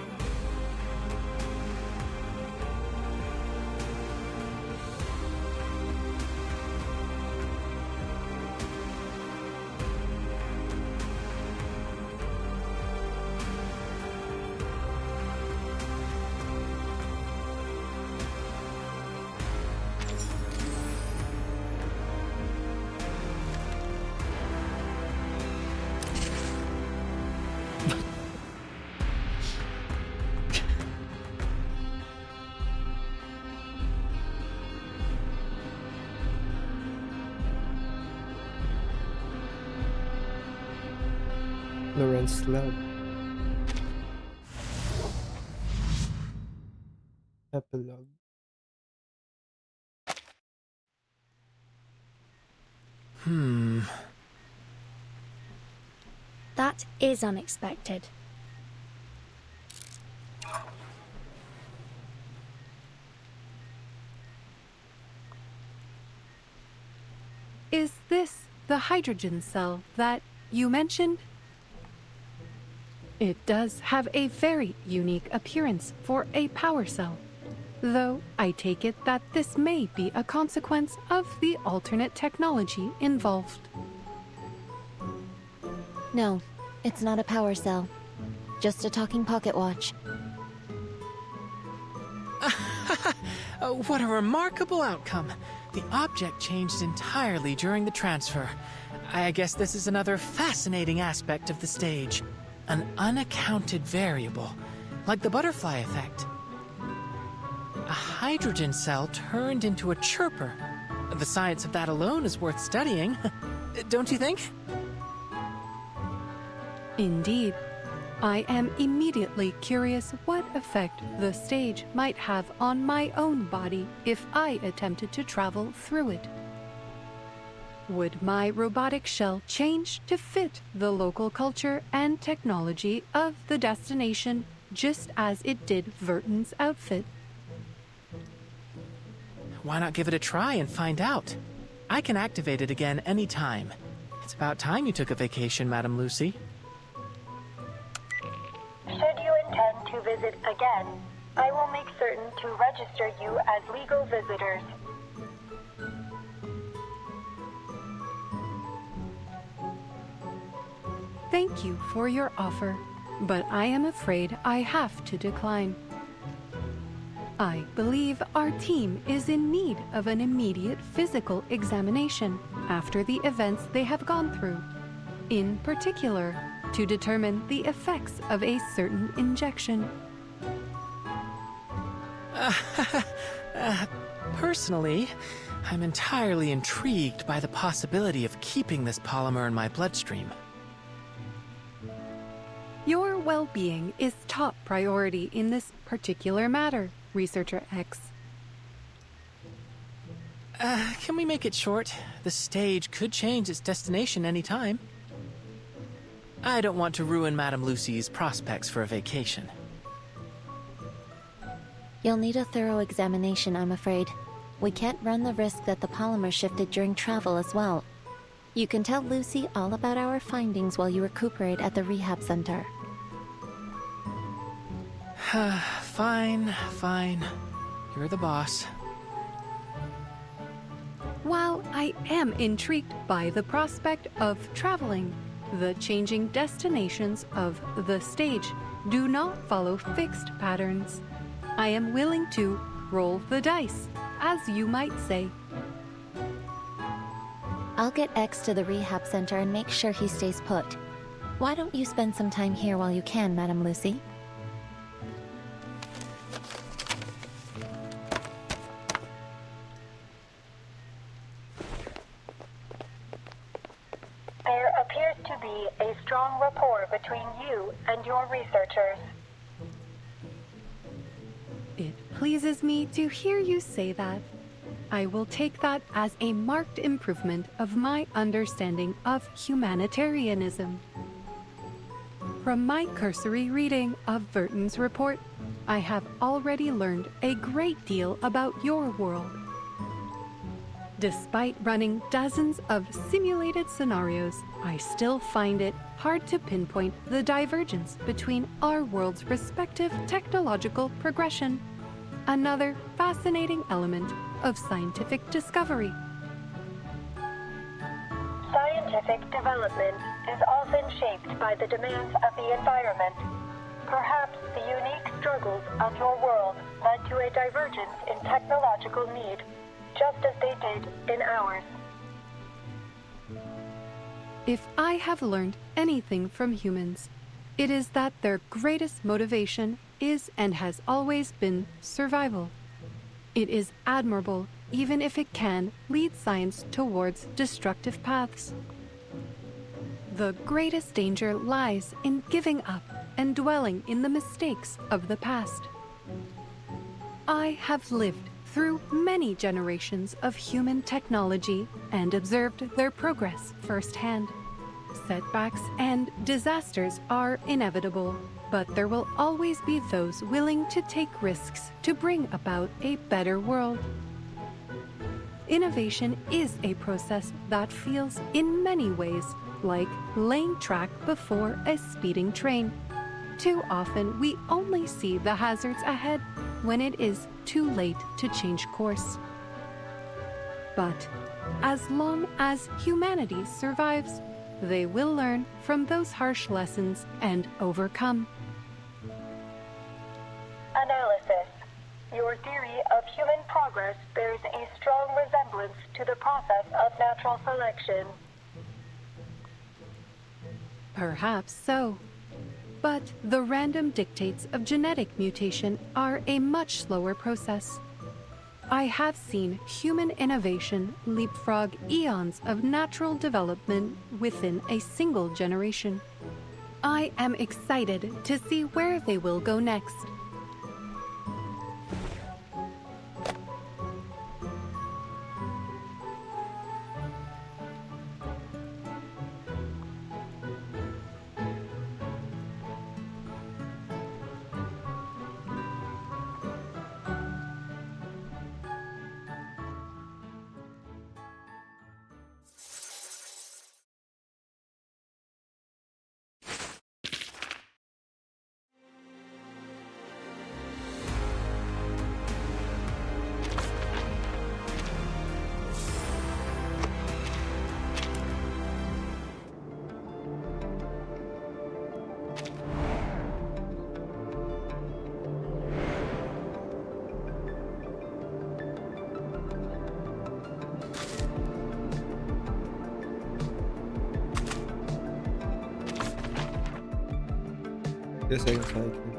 Lawrence Lab. Epilogue. That is unexpected. Is this the hydrogen cell that you mentioned? It does have a very unique appearance for a power cell, though I take it that this may be a consequence of the alternate technology involved. No, it's not a power cell. Just a talking pocket watch. What a remarkable outcome. The object changed entirely during the transfer. I guess this is another fascinating aspect of the stage. An unaccounted variable, like the butterfly effect. A hydrogen cell turned into a chirper. The science of that alone is worth studying, don't you think? Indeed. I am immediately curious what effect the stage might have on my own body if I attempted to travel through it. Would my robotic shell change to fit the local culture and technology of the destination just as it did Verton's outfit? Why not give it a try and find out? I can activate it again anytime. It's about time you took a vacation, Madam Lucy. Should you intend to visit again, I will make certain to register you as legal visitors. Thank you for your offer, but I am afraid I have to decline. I believe our team is in need of an immediate physical examination after the events they have gone through, in particular, to determine the effects of a certain injection. Personally, I'm entirely intrigued by the possibility of keeping this polymer in my bloodstream. Your well-being is top priority in this particular matter, Researcher X. Can we make it short? The stage could change its destination any time. I don't want to ruin Madam Lucy's prospects for a vacation. You'll need a thorough examination, I'm afraid. We can't run the risk that the polymer shifted during travel as well. You can tell Lucy all about our findings while you recuperate at the rehab center. Fine. You're the boss. While I am intrigued by the prospect of traveling, the changing destinations of the stage do not follow fixed patterns. I am willing to roll the dice, as you might say. I'll get X to the rehab center and make sure he stays put. Why don't you spend some time here while you can, Madam Lucy? There appears to be a strong rapport between you and your researchers. It pleases me to hear you say that. I will take that as a marked improvement of my understanding of humanitarianism. From my cursory reading of Verton's report, I have already learned a great deal about your world. Despite running dozens of simulated scenarios, I still find it hard to pinpoint the divergence between our world's respective technological progression. Another fascinating element of scientific discovery. Scientific development is often shaped by the demands of the environment. Perhaps the unique struggles of your world led to a divergence in technological need, just as they did in ours. If I have learned anything from humans, it is that their greatest motivation is and has always been survival. It is admirable, even if it can lead science towards destructive paths. The greatest danger lies in giving up and dwelling in the mistakes of the past. I have lived through many generations of human technology and observed their progress firsthand. Setbacks and disasters are inevitable, but there will always be those willing to take risks to bring about a better world. Innovation is a process that feels in many ways like laying track before a speeding train. Too often we only see the hazards ahead when it is too late to change course. But as long as humanity survives, they will learn from those harsh lessons and overcome. Analysis. Your theory of human progress bears a strong resemblance to the process of natural selection. Perhaps so. But the random dictates of genetic mutation are a much slower process. I have seen human innovation leapfrog eons of natural development within a single generation. I am excited to see where they will go next. The second cycle.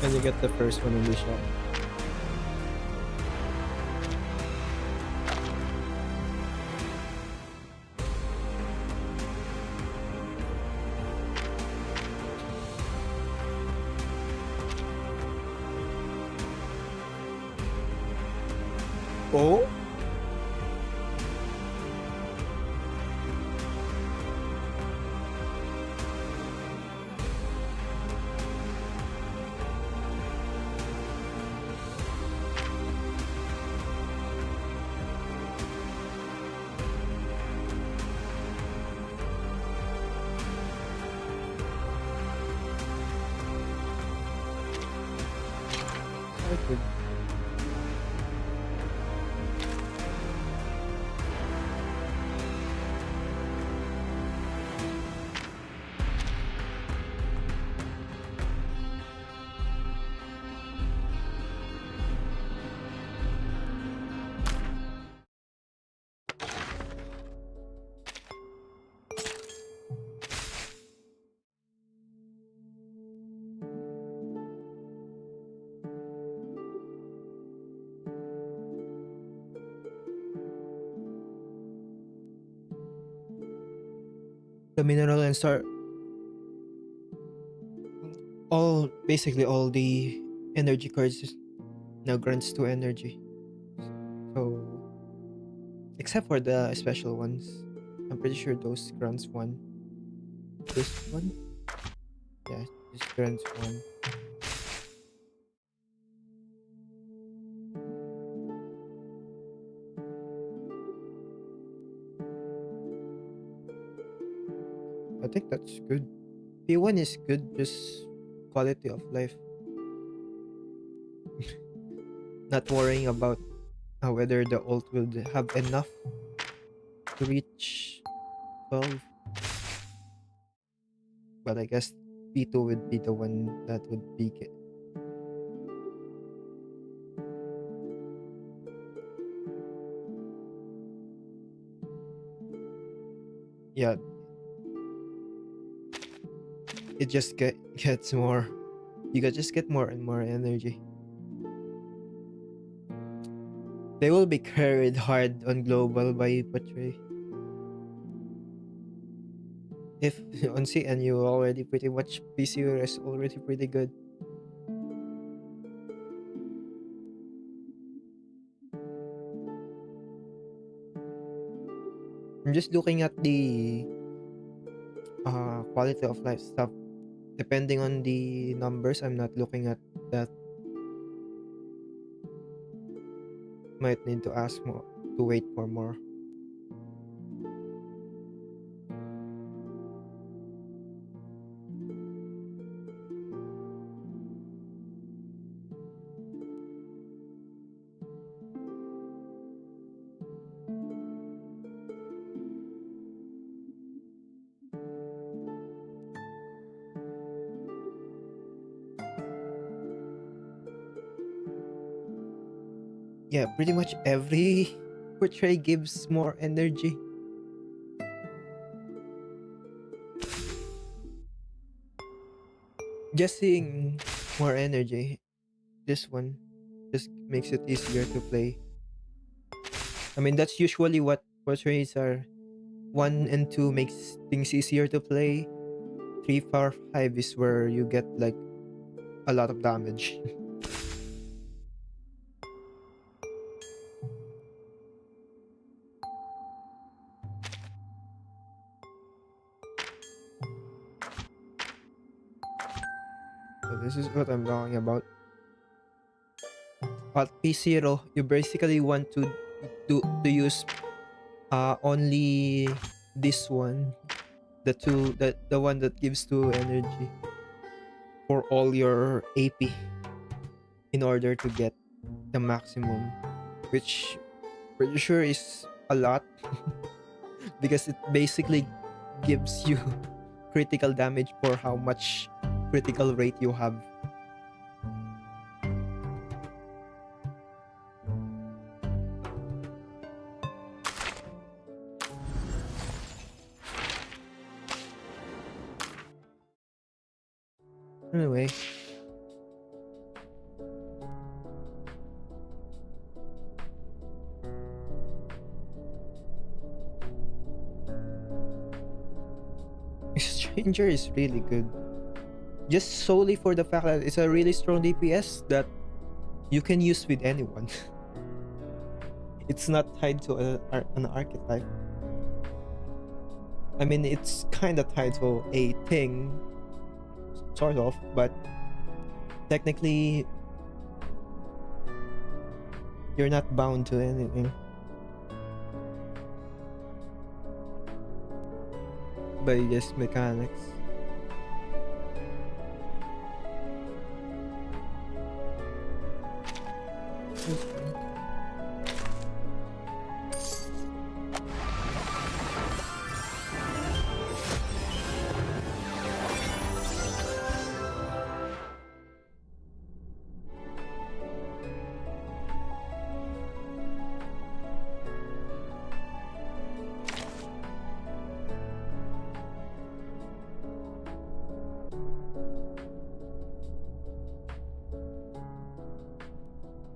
And you get the first one in the shop. Oh? Okay. The mineral and star, basically all the energy cards now grants 2 energy. So except for the special ones, I'm pretty sure those grants 1. This one, yeah, this grants 1. I think that's good. P1 is good, just quality of life. Not worrying about whether the ult will have enough to reach 12. But I guess P2 would be the one that would be yeah, it just gets more. Just get more and more energy. They will be carried hard on global by Patray. If on CN you already pretty much PCU is already pretty good. I'm just looking at the quality of life stuff. Depending on the numbers, I'm not looking at that. Might need to ask more, to wait for more. Yeah, pretty much every portray gives more energy. Just seeing more energy, this one just makes it easier to play. I mean, that's usually what portrays are. 1 and 2 makes things easier to play. 3, 4, 5 is where you get like a lot of damage. So this is what I'm talking about. At P0, you basically want to use only this one the one that gives 2 energy for all your AP in order to get the maximum, which pretty sure is a lot because it basically gives you critical damage for how much critical rate you have. Anyway, Stranger is really good. Just solely for the fact that it's a really strong DPS that you can use with anyone. It's not tied to an archetype. I mean, it's kind of tied to a thing, sort of, but technically, you're not bound to anything by just mechanics.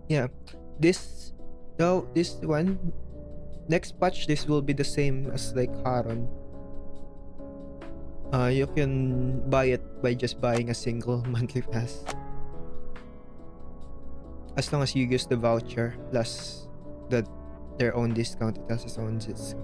Yeah, this this one next patch, this will be the same as like Haron. You can buy it by just buying a single monthly pass, as long as you use the voucher plus their own discount. It has its own discount.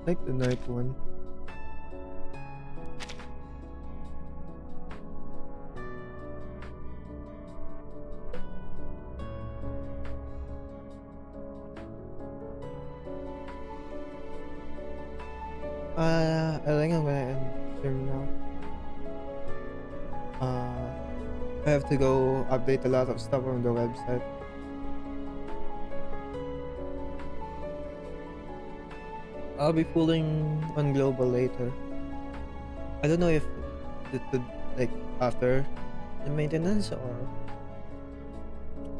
Like the night one. I think I'm gonna end stream now. I have to go update a lot of stuff on the website. I'll be pulling on global later. I don't know if it could, like, after the maintenance, or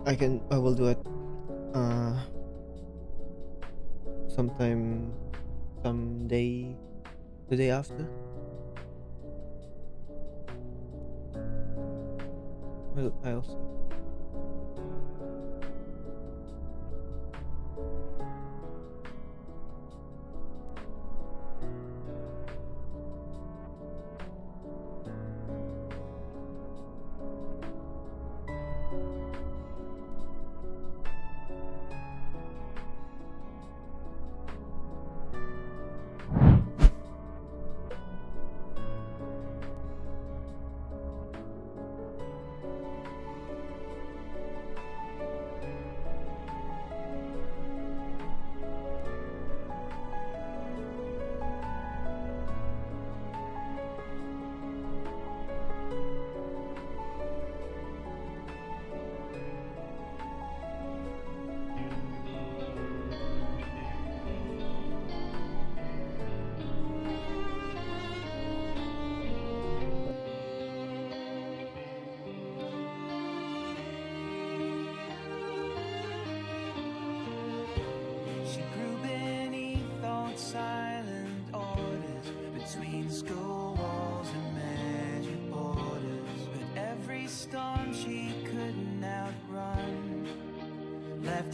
I will do it someday the day after. Well, I'll see.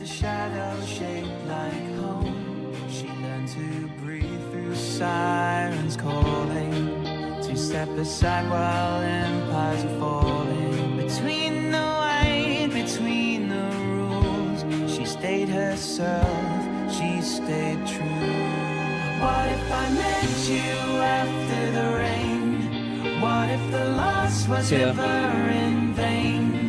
a shadow shaped like home. She learned to breathe through sirens calling, to step aside while empires are falling. Between the white, between the rules, she stayed herself, she stayed true. What if I met you after the rain? What if the loss was ever in vain?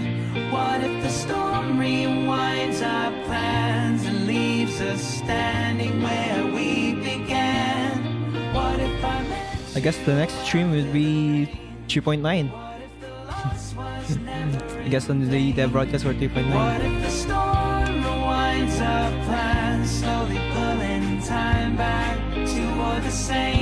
What if the storm rewinds our plans and leaves us standing where we began? What if I met I guess the next stream will be 3.9. I guess on the broadcast for 3.9. What if the storm rewinds our plans, slowly pulling time back toward the same?